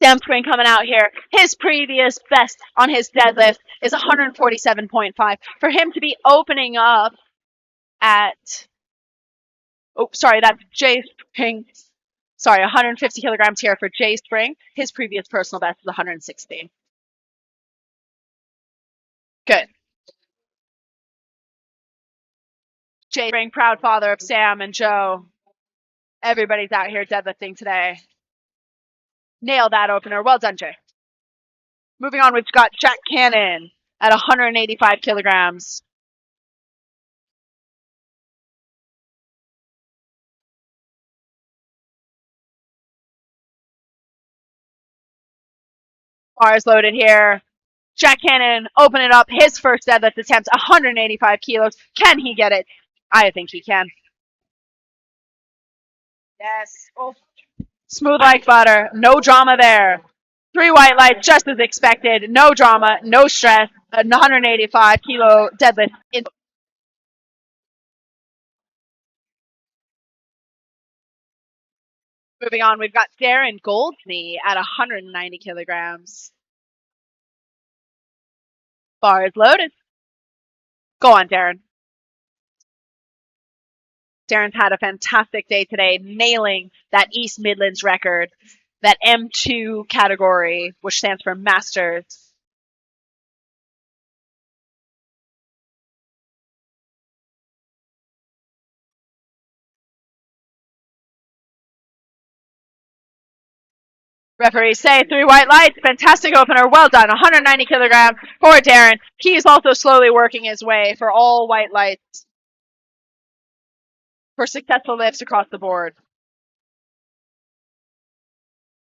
[SPEAKER 9] Sam Spring coming out here. His previous best on his deadlift is 147.5. For him to be opening up at, oh, sorry, that's Jay Spring. Sorry, 150 kilograms here for Jay Spring. His previous personal best is 116. Good. Jay Spring, proud father of Sam and Joe. Everybody's out here deadlifting today. Nailed that opener. Well done, Jay. Moving on, we've got Jack Cannon at 185 kilograms. Bars loaded here. Jack Cannon open it up. His first deadlift attempt, 185 kilos. Can he get it? I think he can. Yes. Oh. Smooth like butter. No drama there. 3 white lights, just as expected. No drama, no stress. 185 kilo deadlift. Moving on, we've got Darren Goldney at 190 kilograms. Bar is loaded. Go on, Darren. Darren's had a fantastic day today, nailing that East Midlands record, that M2 category, which stands for Masters. Referees say 3 white lights. Fantastic opener. Well done. 190 kilograms for Darren. He's also slowly working his way for all white lights for successful lifts across the board.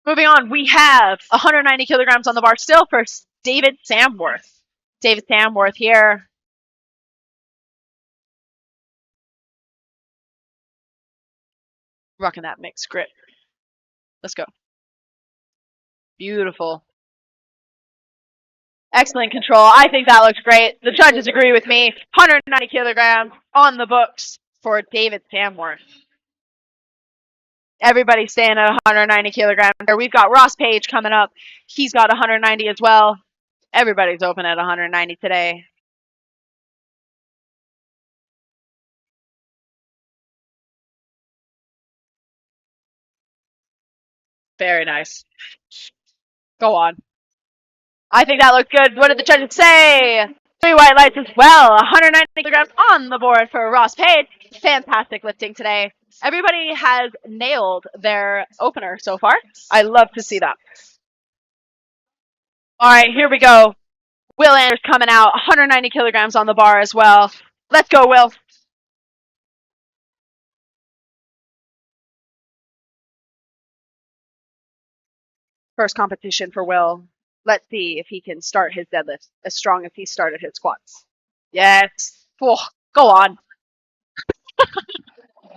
[SPEAKER 9] Moving on, we have 190 kilograms on the bar still for David Samworth. David Samworth here. Rocking that mixed grip. Let's go. Beautiful. Excellent control. I think that looks great. The judges agree with me. 190 kilograms on the books for David Samworth. Everybody's staying at 190 kilograms. We've got Ross Page coming up. He's got 190 as well. Everybody's open at 190 today. Very nice. Go on. I think that looks good. What did the judges say? 3 white lights as well. 190 kilograms on the board for Ross Page. Fantastic lifting today. Everybody has nailed their opener so far. I love to see that. All right, here we go. Will Anders coming out. 190 kilograms on the bar as well. Let's go, Will. First competition for Will. Let's see if he can start his deadlift as strong as he started his squats. Yes. Oh, go on.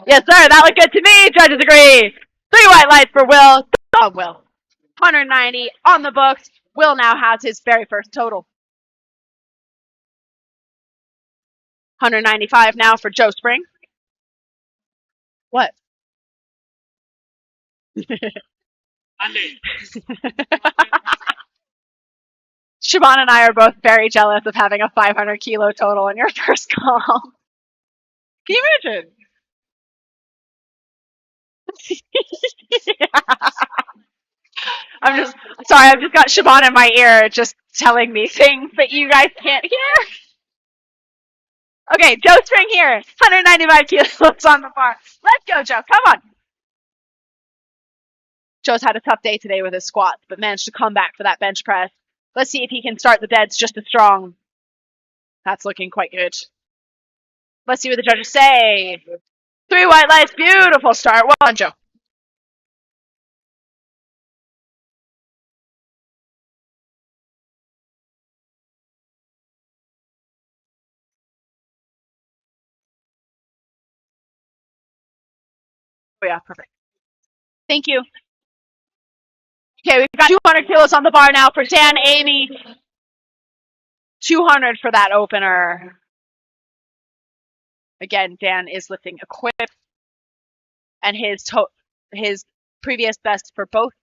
[SPEAKER 9] Yes, sir. That looked good to me. Judges agree. 3 white lights for Will. Oh, Will. 190 on the books. Will now has his very first total. 195 now for Joe Spring. What?
[SPEAKER 1] Andy.
[SPEAKER 9] Siobhan and I are both very jealous of having a 500 kilo total in your first call. Can you imagine? I've just got Siobhan in my ear just telling me things that you guys can't hear. Okay, Joe Spring here. 195 kilos on the bar. Let's go, Joe. Come on. Joe's had a tough day today with his squats, but managed to come back for that bench press. Let's see if he can start the deads just as strong. That's looking quite good. Let's see what the judges say. 3 white lights. Beautiful start. Well done, Joe. Oh, yeah, perfect. Thank you. Okay, we've got 200 kilos on the bar now for Dan Amy. 200 for that opener. Again, Dan is lifting equip. And his previous best for both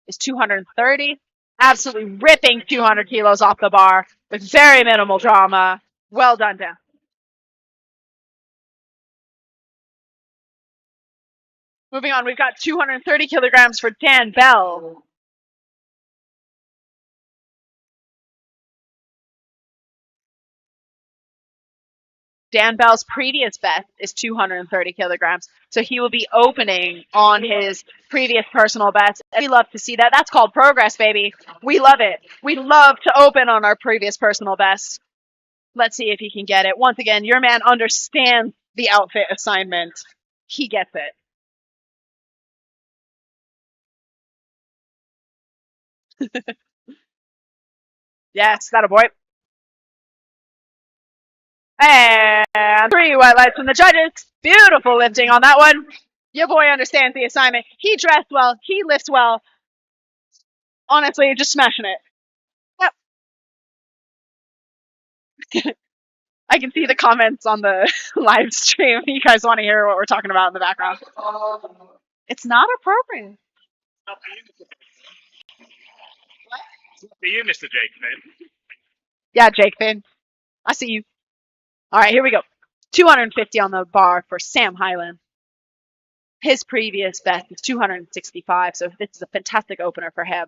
[SPEAKER 9] is 230. Absolutely ripping 200 kilos off the bar with very minimal drama. Well done, Dan. Moving on, we've got 230 kilograms for Dan Bell. Dan Bell's previous best is 230 kilograms, so he will be opening on his previous personal best. We love to see that. That's called progress, baby. We love it. We love to open on our previous personal best. Let's see if he can get it. Once again, your man understands the outfit assignment. He gets it. Yes, that a boy. And 3 white lights from the judges. Beautiful lifting on that one. Your boy understands the assignment. He dressed well. He lifts well. Honestly, just smashing it. Yep. I can see the comments on the live stream. You guys want to hear what we're talking about in the background. It's not appropriate.
[SPEAKER 1] Not for you, Mr. Jake Finn.
[SPEAKER 9] Yeah, Jake Finn. I see you. All right, here we go. 250 on the bar for Sam Hyland. His previous best is 265, so this is a fantastic opener for him.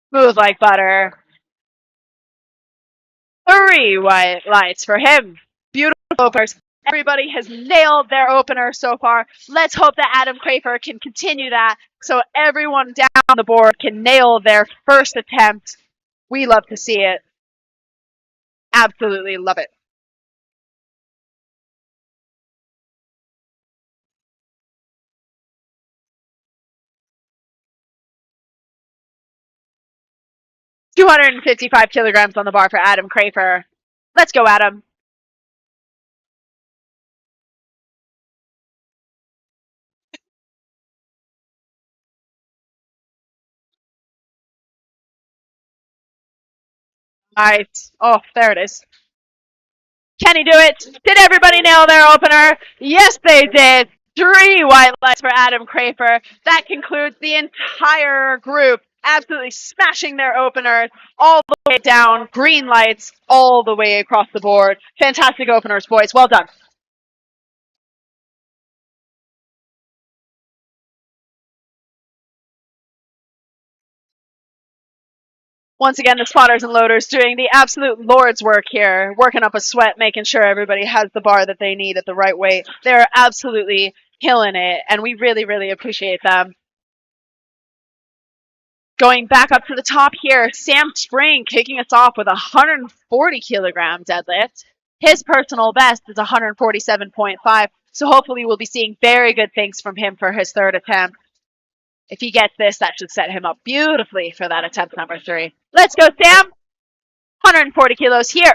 [SPEAKER 9] Smooth like butter. 3 white lights for him. Beautiful openers. Everybody has nailed their opener so far. Let's hope that Adam Crafer can continue that so everyone down the board can nail their first attempt. We love to see it. Absolutely love it. $255 kilograms on the bar for Adam Crafer. Let's go, Adam. Nice. Oh, there it is. Can he do it? Did everybody nail their opener? Yes, they did. 3 white lights for Adam Crafer. That concludes the entire group absolutely smashing their openers all the way down. Green lights all the way across the board. Fantastic openers, boys. Well done. Once again, the spotters and loaders doing the absolute Lord's work here, working up a sweat, making sure everybody has the bar that they need at the right weight. They're absolutely killing it, and we really, really appreciate them. Going back up to the top here, Sam Spring kicking us off with a 140 kilogram deadlift. His personal best is 147.5, so hopefully we'll be seeing very good things from him for his third attempt. If he gets this, that should set him up beautifully for that attempt number 3. Let's go, Sam! 140 kilos here.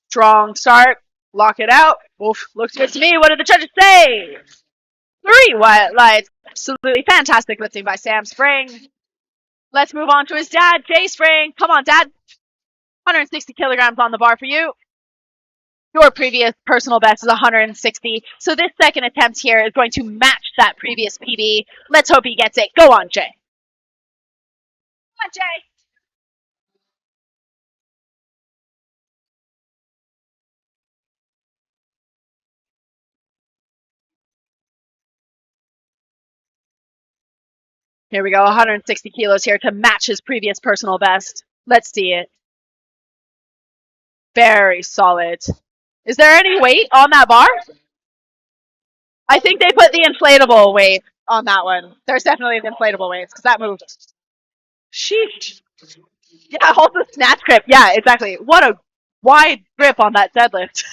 [SPEAKER 9] Strong start. Lock it out. Oof, looks good to me. What did the judges say? 3 white lights. Absolutely fantastic lifting by Sam Spring. Let's move on to his dad, Jay Spring. Come on, Dad. 160 kilograms on the bar for you. Your previous personal best is 160. So this second attempt here is going to match that previous PB. Let's hope he gets it. Go on, Jay. Come on, Jay. Here we go, 160 kilos here to match his previous personal best. Let's see it. Very solid. Is there any weight on that bar? I think they put the inflatable weight on that one. There's definitely the inflatable weights because that moved. Sheesh. Yeah, hold the snatch grip. Yeah, exactly. What a wide grip on that deadlift.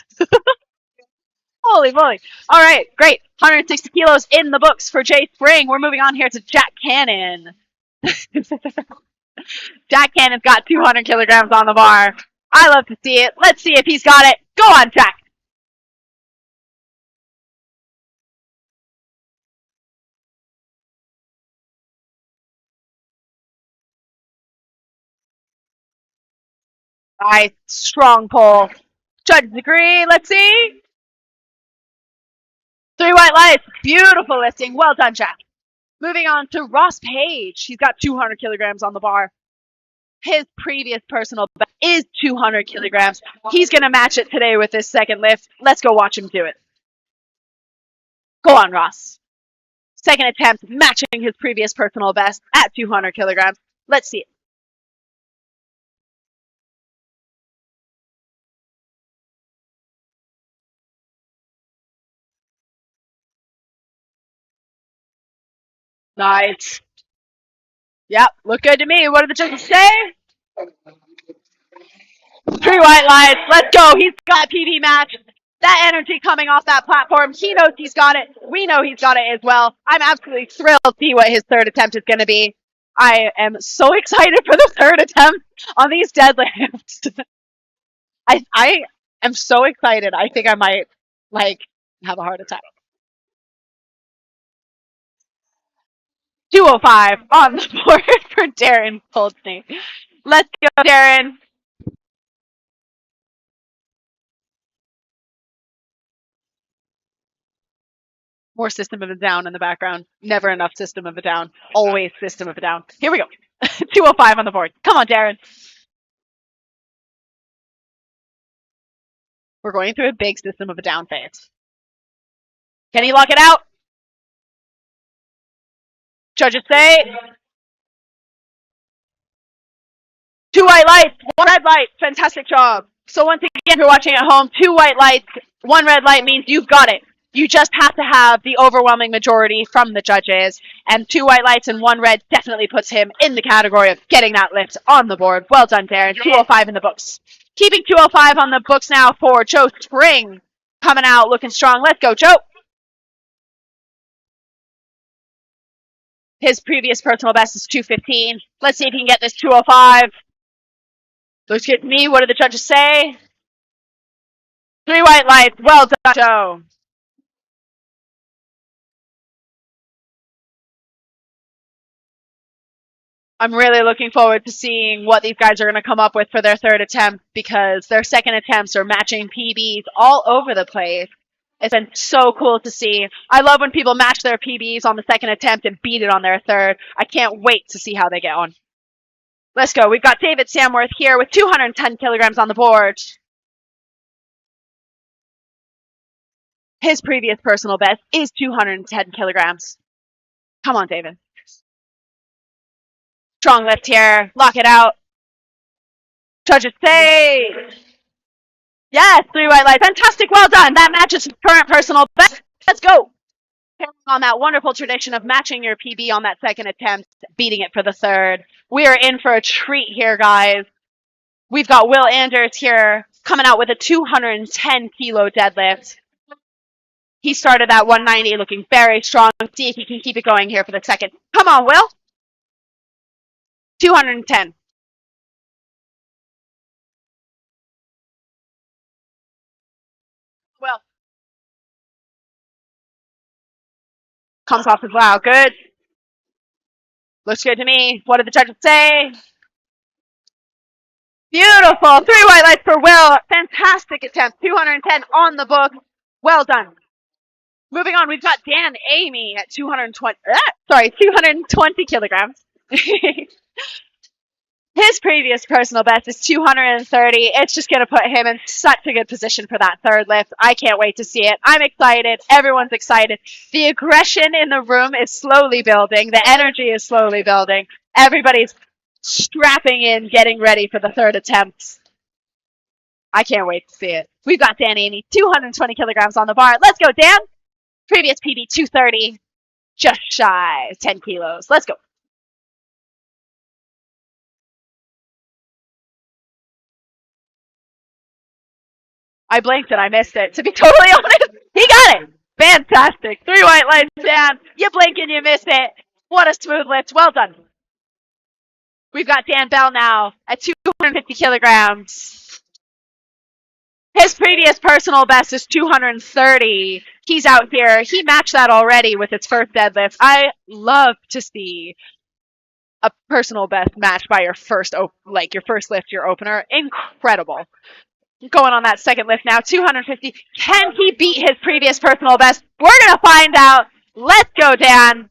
[SPEAKER 9] Holy moly. All right, great. 160 kilos in the books for Jay Spring. We're moving on here to Jack Cannon. Jack Cannon's got 200 kilograms on the bar. I love to see it. Let's see if he's got it. Go on, Jack. Nice. Strong pull. Judges agree. Let's see. 3 white lights. Beautiful lifting. Well done, Jack. Moving on to Ross Page. He's got 200 kilograms on the bar. His previous personal best is 200 kilograms. He's going to match it today with this second lift. Let's go watch him do it. Go on, Ross. Second attempt, matching his previous personal best at 200 kilograms. Let's see it. Nice. Yep, look good to me. What did the judges say? 3 white lights. Let's go. He's got a PB match. That energy coming off that platform. He knows he's got it. We know he's got it as well. I'm absolutely thrilled to see what his third attempt is going to be. I am so excited for the third attempt on these deadlifts. I am so excited. I think I might, have a heart attack. 205 on the board for Darren Goldstein. Let's go, Darren. More System of a Down in the background. Never enough System of a Down. Always System of a Down. Here we go. 205 on the board. Come on, Darren. We're going through a big System of a Down phase. Can he lock it out? Judges say 2 white lights, 1 red light. Fantastic job. So once again, if you're watching at home, 2 white lights, 1 red light means you've got it. You just have to have the overwhelming majority from the judges. And 2 white lights and 1 red definitely puts him in the category of getting that lift on the board. Well done, Darren. 205 in the books. Keeping 205 on the books now for Joe Spring. Coming out looking strong. Let's go, Joe. His previous personal best is 215. Let's see if he can get this 205. Looks good to me. What do the judges say? 3 white lights. Well done, Joe. I'm really looking forward to seeing what these guys are going to come up with for their third attempt, because their second attempts are matching PBs all over the place. It's been so cool to see. I love when people match their PBs on the second attempt and beat it on their third. I can't wait to see how they get on. Let's go. We've got David Samworth here with 210 kilograms on the board. His previous personal best is 210 kilograms. Come on, David. Strong lift here. Lock it out. Judges say, yes, 3 white lights. Fantastic. Well done. That matches his current personal best. Let's go. On that wonderful tradition of matching your PB on that second attempt, beating it for the third. We are in for a treat here, guys. We've got Will Anders here coming out with a 210 kilo deadlift. He started at 190 looking very strong. See if he can keep it going here for the second. Come on, Will. 210. Will. Comes off as well. Good. Looks good to me. What did the judges say? Beautiful. 3 white lights for Will. Fantastic attempt. 210 on the book. Well done. Moving on, we've got Dan Amy at 220 kilograms. His previous personal best is 230. It's just going to put him in such a good position for that third lift. I can't wait to see it. I'm excited. Everyone's excited. The aggression in the room is slowly building. The energy is slowly building. Everybody's strapping in, getting ready for the third attempt. I can't wait to see it. We've got Dan Amy, 220 kilograms on the bar. Let's go, Dan. Previous PB, 230. Just shy of 10 kilos. Let's go. I blinked and I missed it. To be totally honest, he got it. Fantastic. 3 white lights, Dan. You blink and you miss it. What a smooth lift. Well done. We've got Dan Bell now at 250 kilograms. His previous personal best is 230. He's out here. He matched that already with his first deadlift. I love to see a personal best matched by your first lift, your opener. Incredible. Going on that second lift now, 250. Can he beat his previous personal best? We're going to find out. Let's go, Dan.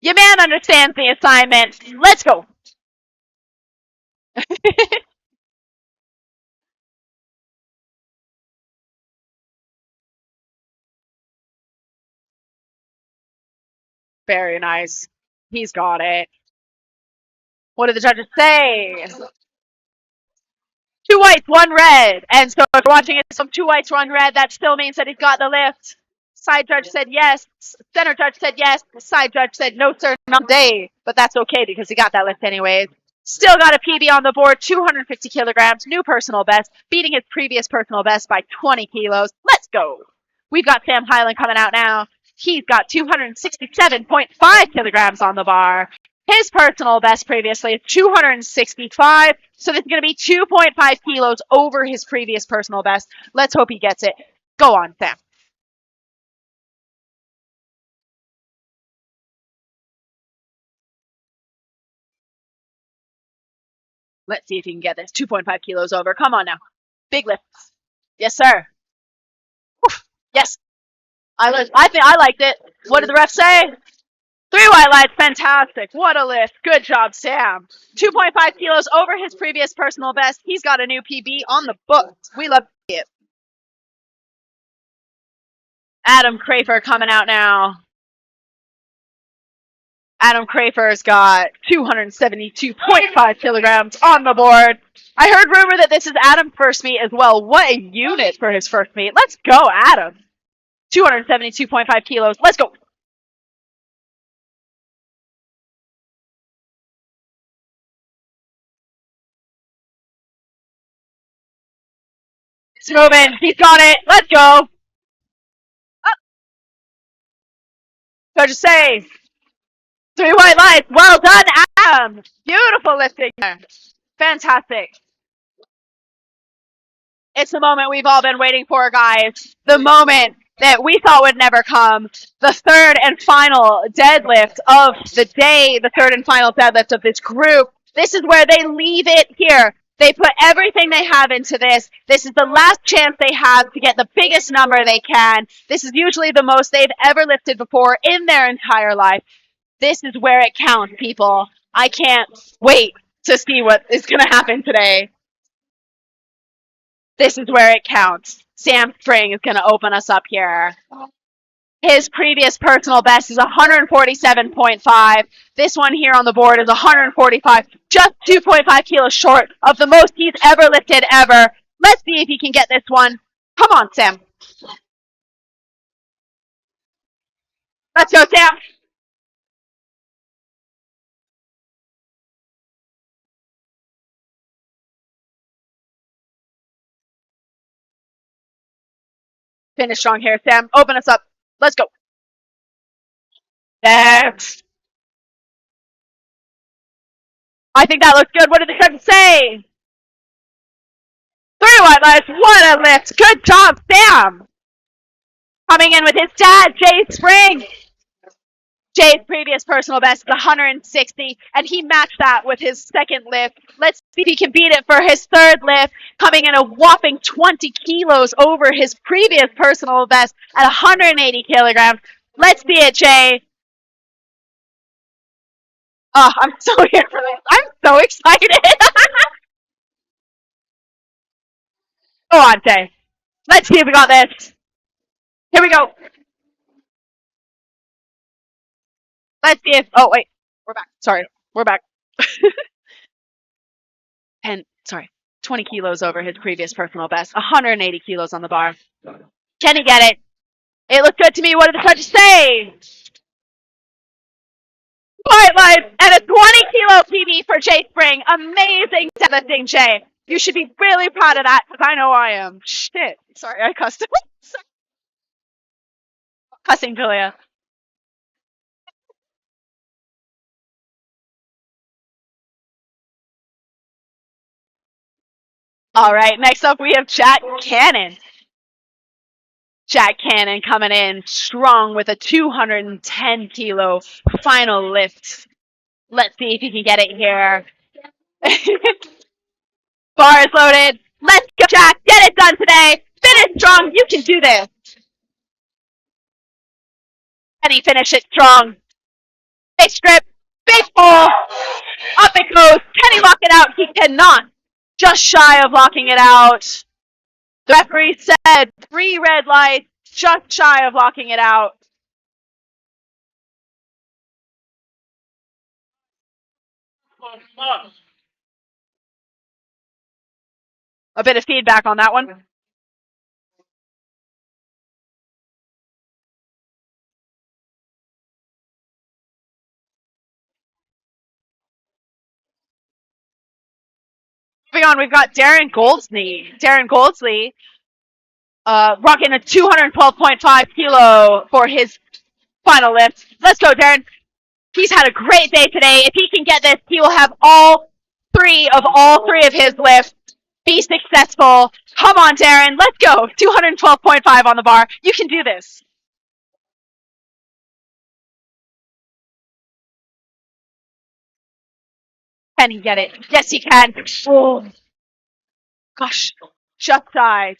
[SPEAKER 9] Your man understands the assignment. Let's go. Very nice. He's got it. What did the judges say? 2 whites, 1 red. And so if you're watching it from 2 whites, 1 red, that still means that he's got the lift. Side judge said yes. Center judge said yes. Side judge said no, sir, not today. But that's okay because he got that lift anyways. Still got a PB on the board, 250 kilograms, new personal best, beating his previous personal best by 20 kilos. Let's go. We've got Sam Hyland coming out now. He's got 267.5 kilograms on the bar. His personal best previously is 265, so this is going to be 2.5 kilos over his previous personal best. Let's hope he gets it. Go on, Sam. Let's see if he can get this. 2.5 kilos over. Come on now. Big lifts. Yes, sir. Oof. Yes. I think I liked it. What did the ref say? 3 white lights. Fantastic. What a lift. Good job, Sam. 2.5 kilos over his previous personal best. He's got a new PB on the books. We love to see it. Adam Crafer coming out now. Adam Crafer's got 272.5 kilograms on the board. I heard rumor that this is Adam's first meet as well. What a unit for his first meet. Let's go, Adam. 272.5 kilos. Let's go. It's moving. He's got it. Let's go. Up. Judges say 3 white lights. Well done, Adam. Beautiful lifting there. Fantastic. It's the moment we've all been waiting for, guys. The moment that we thought would never come. The third and final deadlift of the day, the third and final deadlift of this group. This is where they leave it here. They put everything they have into this. This is the last chance they have to get the biggest number they can. This is usually the most they've ever lifted before in their entire life. This is where it counts, people. I can't wait to see what is going to happen today. This is where it counts. Sam Spring is going to open us up here. His previous personal best is 147.5. This one here on the board is 145, just 2.5 kilos short of the most he's ever lifted ever. Let's see if he can get this one. Come on, Sam. Let's go, Sam. Finish strong here, Sam. Open us up. Let's go. Next. I think that looks good. What did the judge say? 3 white lights. What a lift. Good job, Sam. Coming in with his dad, Jay Spring. Jay's previous personal best is 160, and he matched that with his second lift. Let's see if he can beat it for his third lift, coming in a whopping 20 kilos over his previous personal best at 180 kilograms. Let's see it, Jay. Oh, I'm so here for this. I'm so excited. Go on, Jay. Let's see if we got this. Here we go. Let's see if... Oh, wait. We're back. Sorry. We're back. 20 kilos over his previous personal best. 180 kilos on the bar. Can he get it? It looked good to me. What did the judges say? White lights and a 20 kilo PB for Jay Spring. Amazing deadlifting, Jay. You should be really proud of that, because I know I am. Shit. Sorry, I cussed. Cussing, Julia. All right, next up we have Jack Cannon. Jack Cannon coming in strong with a 210 kilo final lift. Let's see if he can get it here. Bar is loaded. Let's go, Jack. Get it done today. Finish strong. You can do this. And he finished it strong. Big strip. Big pull. Up it goes. Can he lock it out? He cannot. Just shy of locking it out. The referee said 3 red lights. Just shy of locking it out. A bit of feedback on that one. Moving on, we've got Darren Goldsley. Darren Goldsley rocking a 212.5 kilo for his final lift. Let's go, Darren. He's had a great day today. If he can get this, he will have all three of his lifts be successful. Come on, Darren. Let's go. 212.5 on the bar. You can do this. Can he get it? Yes, he can. Oh. Gosh, just shy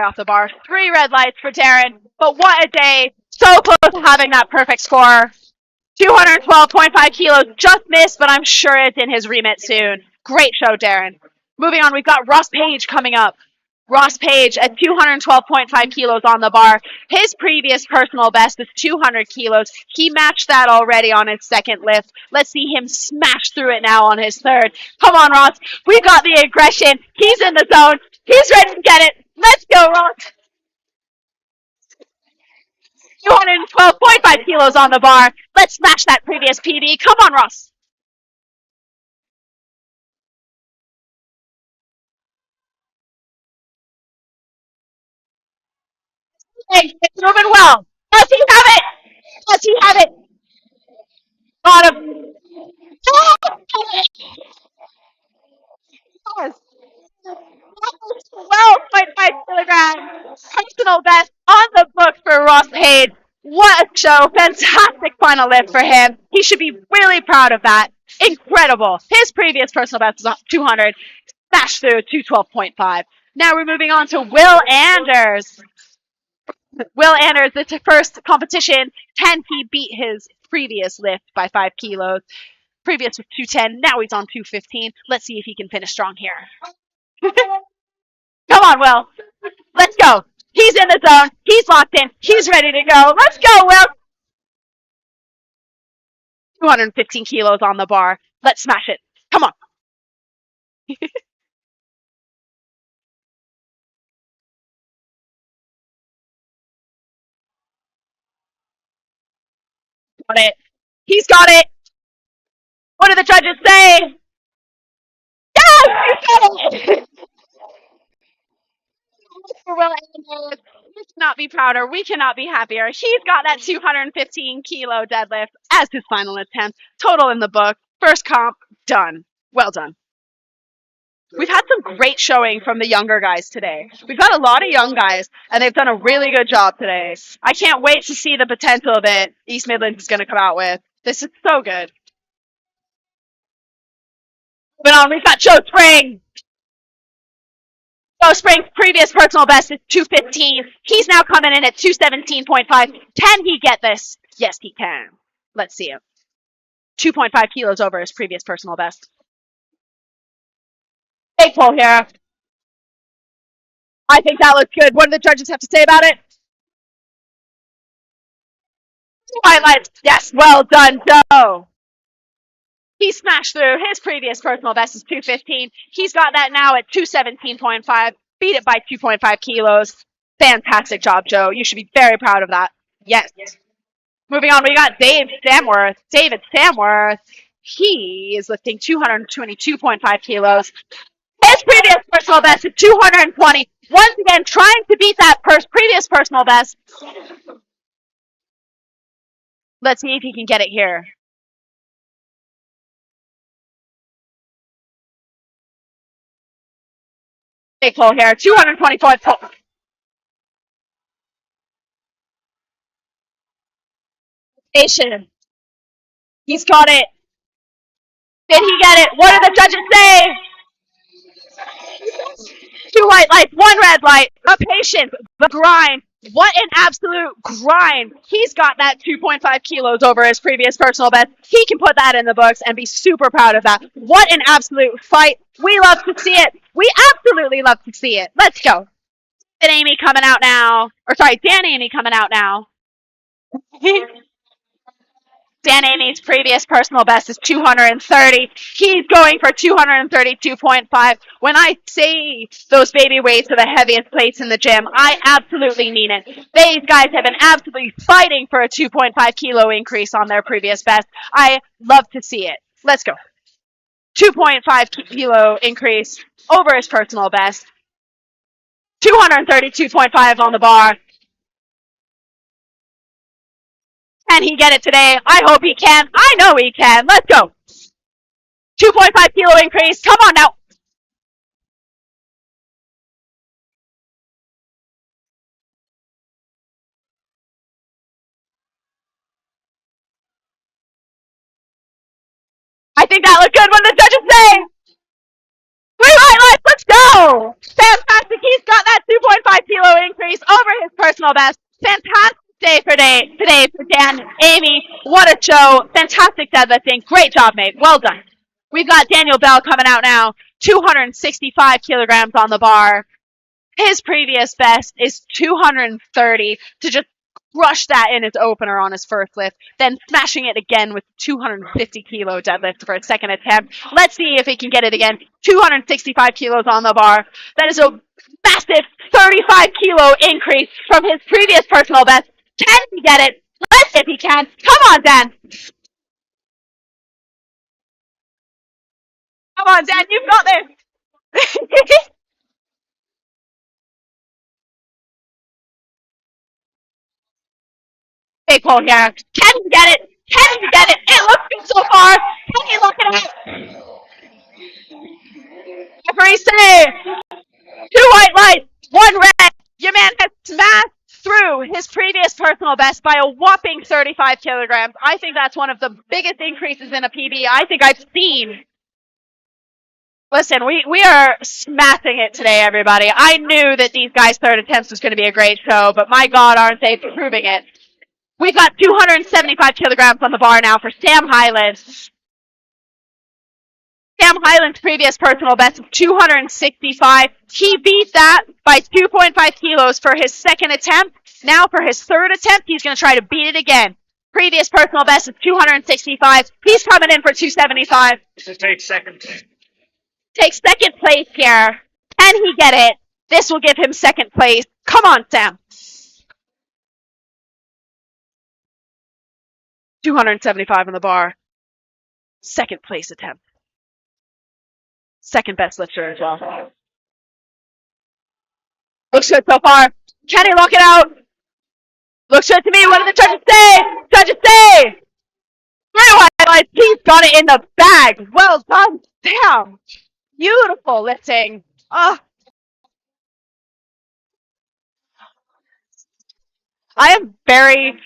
[SPEAKER 9] off the bar. 3 red lights for Darren, but what a day. So close to having that perfect score. 212.5 kilos, just missed, but I'm sure it's in his remit soon. Great show, Darren. Moving on, we've got Ross Page coming up. Ross Page at 212.5 kilos on the bar. His previous personal best is 200 kilos. He matched that already on his second lift. Let's see him smash through it now on his third. Come on, Ross. We got the aggression. He's in the zone. He's ready to get it. Let's go, Ross. 212.5 kilos on the bar. Let's smash that previous PB. Come on, Ross. Hey, it's moving well. Does he have it? Does he have it? Got him. Yes. 12.5 kilograms. Personal best on the books for Ross Page. What a show. Fantastic final lift for him. He should be really proud of that. Incredible. His previous personal best was 200. Smashed through 212.5. Now we're moving on to Will Anders. Will Anders, the first competition, can he beat his previous lift by 5 kilos? Previous was 210, now he's on 215. Let's see if he can finish strong here. Come on, Will. Let's go. He's in the zone. He's locked in. He's ready to go. Let's go, Will. 215 kilos on the bar. Let's smash it. Come on. Got it. He's got it. What do the judges say? Yes, you got it. For Will Anders. We cannot be prouder. We cannot be happier. He's got that 215 kilo deadlift as his final attempt. Total in the book. First comp, done. Well done. We've had some great showing from the younger guys today. We've got a lot of young guys, and they've done a really good job today. I can't wait to see the potential that East Midlands is going to come out with. This is so good. Moving on, we've got Joe Spring. Joe Spring's previous personal best is 215. He's now coming in at 217.5. Can he get this? Yes, he can. Let's see him. 2.5 kilos over his previous personal best. Big pull here. I think that looks good. What do the judges have to say about it? Highlights. Yes, well done, Joe. He smashed through. His previous personal best is 215. He's got that now at 217.5. Beat it by 2.5 kilos. Fantastic job, Joe. You should be very proud of that. Yes. Moving on, we got David Samworth. He is lifting 222.5 kilos. His previous personal best is 220. Once again, trying to beat that previous personal best. Let's see if he can get it here. Big pull here, 224 pull. Station. He's got it. Did he get it? What did the judges say? 2 white lights, 1 red light. The patience, the grind. What an absolute grind. He's got that 2.5 kilos over his previous personal best. He can put that in the books and be super proud of that. What an absolute fight. We love to see it. We absolutely love to see it. Let's go. Dan Amy coming out now. Dan Amy coming out now. Dan Amy's previous personal best is 230. He's going for 232.5. When I say those baby weights are the heaviest plates in the gym, I absolutely mean it. These guys have been absolutely fighting for a 2.5 kilo increase on their previous best. I love to see it. Let's go. 2.5 kilo increase over his personal best. 232.5 on the bar. Can he get it today? I hope he can. I know he can. Let's go. 2.5 kilo increase. Come on now. I think that looked good. What did the judges say? 3 white lights. Let's go. Fantastic. He's got that 2.5 kilo increase over his personal best. Fantastic day today for Dan Amy. What a show. Fantastic deadlifting. Great job, mate. Well done. We've got Daniel Bell coming out now. 265 kilograms on the bar. His previous best is 230 to just crush that in his opener on his first lift, then smashing it again with 250 kilo deadlift for his second attempt. Let's see if he can get it again. 265 kilos on the bar. That is a massive 35 kilo increase from his previous personal best. Can he get it? Let's see if he can. Come on, Dan. Come on, Dan. You've got this. Big pull here. Can he get it? Can he get it? It looks good so far. Can he lock it up? Referee say 2 white personal best by a whopping 35 kilograms. I think that's one of the biggest increases in a PB I think I've seen. Listen, we are smashing it today, everybody. I knew that these guys' third attempts was going to be a great show, but my God, aren't they proving it? We've got 275 kilograms on the bar now for Sam Hyland. Sam Hyland's previous personal best of 265. He beat that by 2.5 kilos for his second attempt. Now for his third attempt, he's going to try to beat it again. Previous personal best of 265. He's coming in for 275.
[SPEAKER 1] Take second.
[SPEAKER 9] Takes second place here. Can he get it? This will give him second place. Come on, Sam. 275 on the bar. Second place attempt. Second best lifter as well. Looks good so far. Can he lock it out? Looks good to me. What did the judges say? Judges say! 3 highlights. He's got it in the bag. Well done, Sam. Beautiful lifting. Oh. I am very,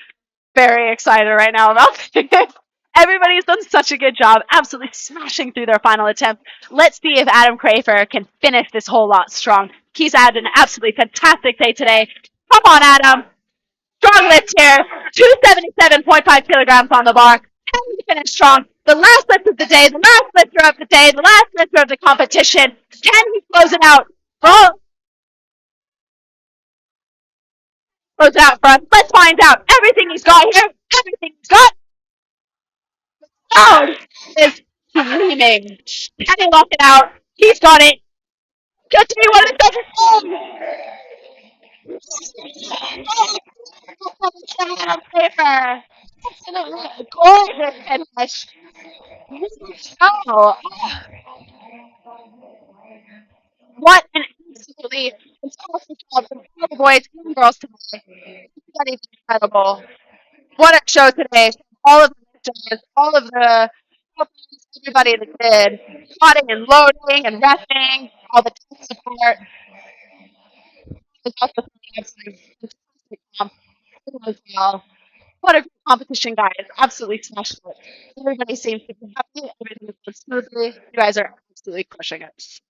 [SPEAKER 9] very excited right now about this. Everybody's done such a good job, absolutely smashing through their final attempt. Let's see if Adam Crafer can finish this whole lot strong. He's had an absolutely fantastic day today. Come on, Adam. Strong lift here. 277.5 kilograms on the bar. Can he finish strong? The last lift of the day, the last lifter of the day, the last lifter of the competition. Can he close it out? Well, close it out front. Let's find out. Everything he's got here. Everything he's got. Oh, is screaming. Can he lock it out? He's got it. Get to me one of the paper. Absolutely gorgeous finish. Oh, what an absolutely fantastic job from all the boys and girls today. That is incredible. What a show today. All of the judges, all of the everybody that did cutting and loading and resting, all the tech support. It's also fantastic comp as well. What a great competition, guys. Absolutely smashed it. Everybody seems to be happy. Everything is going smoothly. You guys are absolutely crushing it.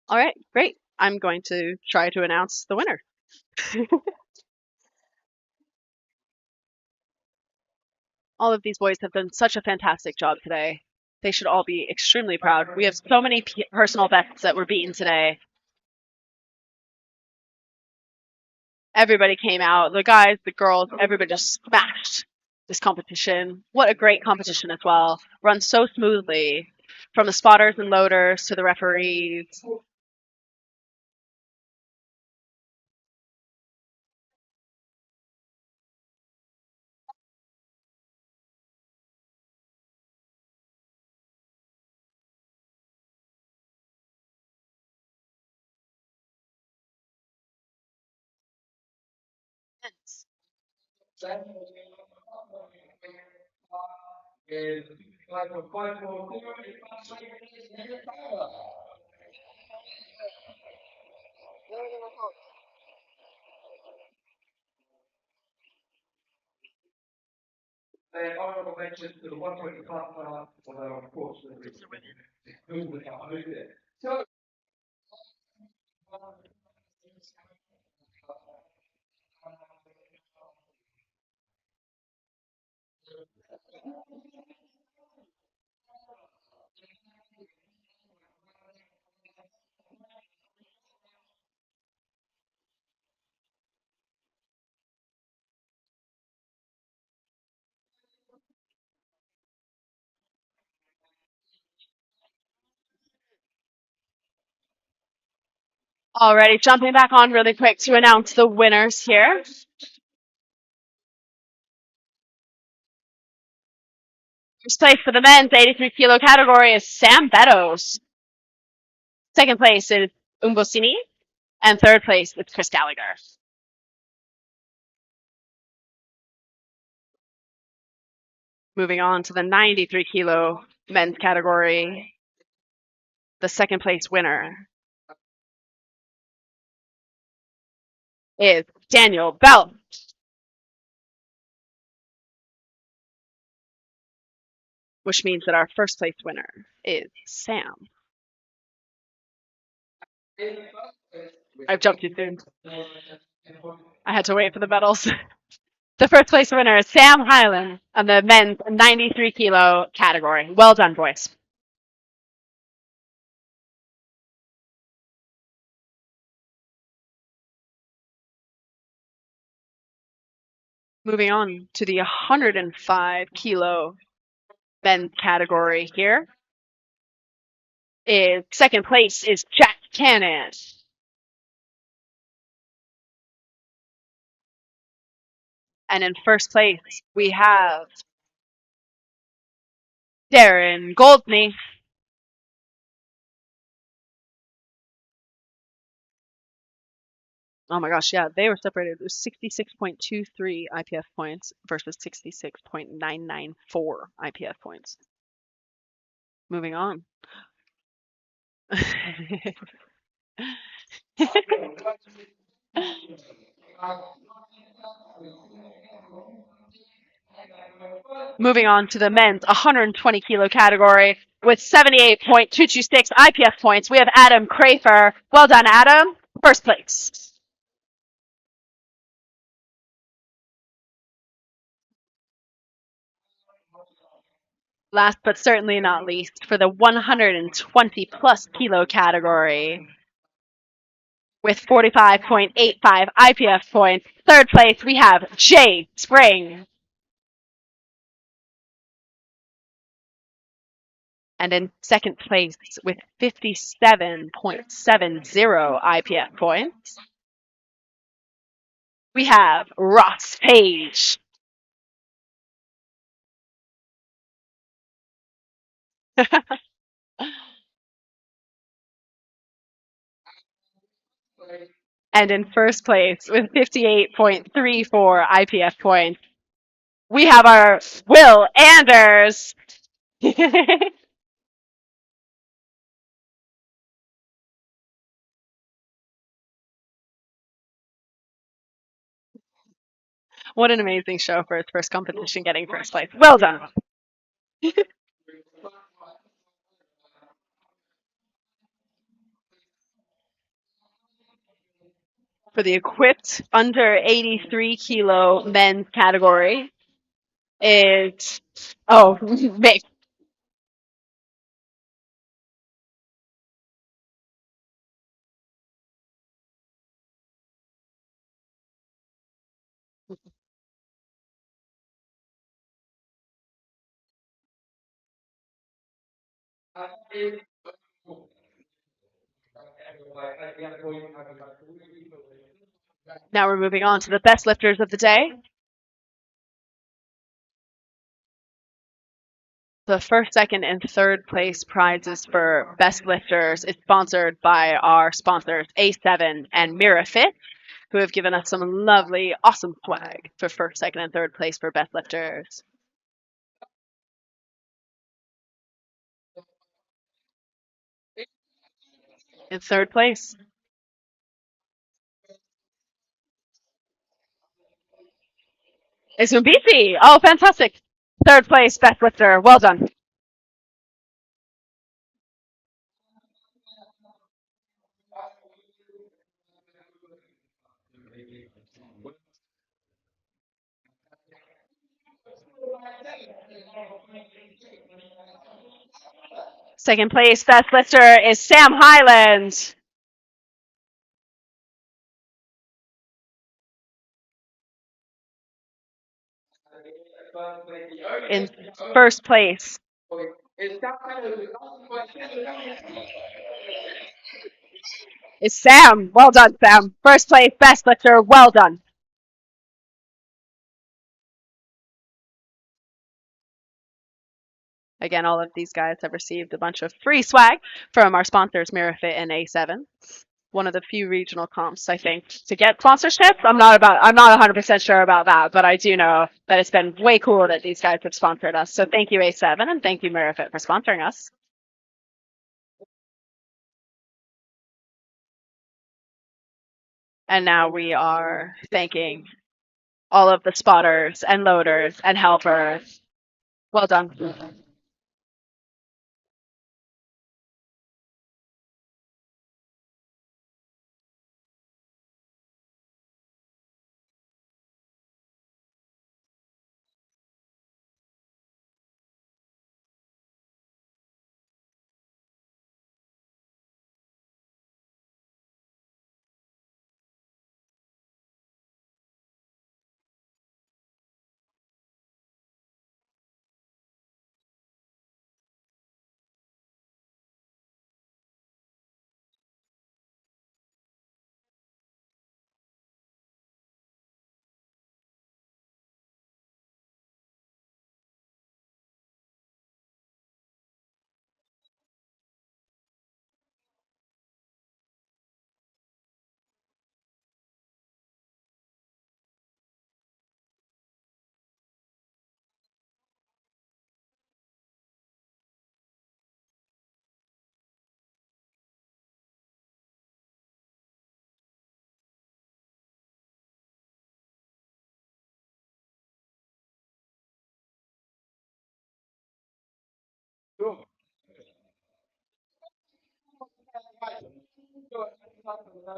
[SPEAKER 9] All right, great. I'm going to try to announce the winner. All of these boys have done such a fantastic job today. They should all be extremely proud. We have so many personal bests that were beaten today. Everybody came out. The guys, the girls, everybody just smashed this competition. What a great competition as well. Run so smoothly from the spotters and loaders to the referees. Alrighty, jumping back on really quick to announce the winners here. First place for the men's 83 kilo category is Sam Beddoes. Second place is Umbosini. And third place is Chris Gallagher. Moving on to the 93 kilo men's category, the second place winner is Daniel Bell. Which means that our first place winner is Sam. I've jumped too soon. I had to wait for the medals. The first place winner is Sam Hyland on the men's 93 kilo category. Well done, boys. Moving on to the 105 kilo men's category here. Second place is Jack Cannon. And in first place, we have Darren Goldney. Oh my gosh, yeah, they were separated. It was 66.23 IPF points versus 66.994 IPF points. Moving on. Moving on to the men's 120 kilo category with 78.226 IPF points, we have Adam Crafer. Well done, Adam. First place. Last but certainly not least, for the 120 plus kilo category with 45.85 IPF points, third place we have Jay Spring. And in second place with 57.70 IPF points, we have Ross Page. And in first place with 58.34 IPF points, we have our Will Anders. What an amazing show for his first competition, getting first place. Well done. For the equipped under 83 kilo men's category is, oh, Vic. Now we're moving on to the best lifters of the day. The first, second, and third place prizes for best lifters is sponsored by our sponsors A7 and MiraFit, who have given us some lovely, awesome swag for first, second, and third place for best lifters. In third place is Umbisi. Oh, fantastic. Third place, best lifter. Well done. Second place, best lifter is Sam Highland. In first place is Sam. Well done, Sam. First place, best lifter. Well done. Again, all of these guys have received a bunch of free swag from our sponsors, MiraFit and A7. One of the few regional comps, I think, to get sponsorships. I'm not 100% sure about that, but I do know that it's been way cool that these guys have sponsored us. So thank you, A7, and thank you, MiraFit, for sponsoring us. And now we are thanking all of the spotters and loaders and helpers. Well done.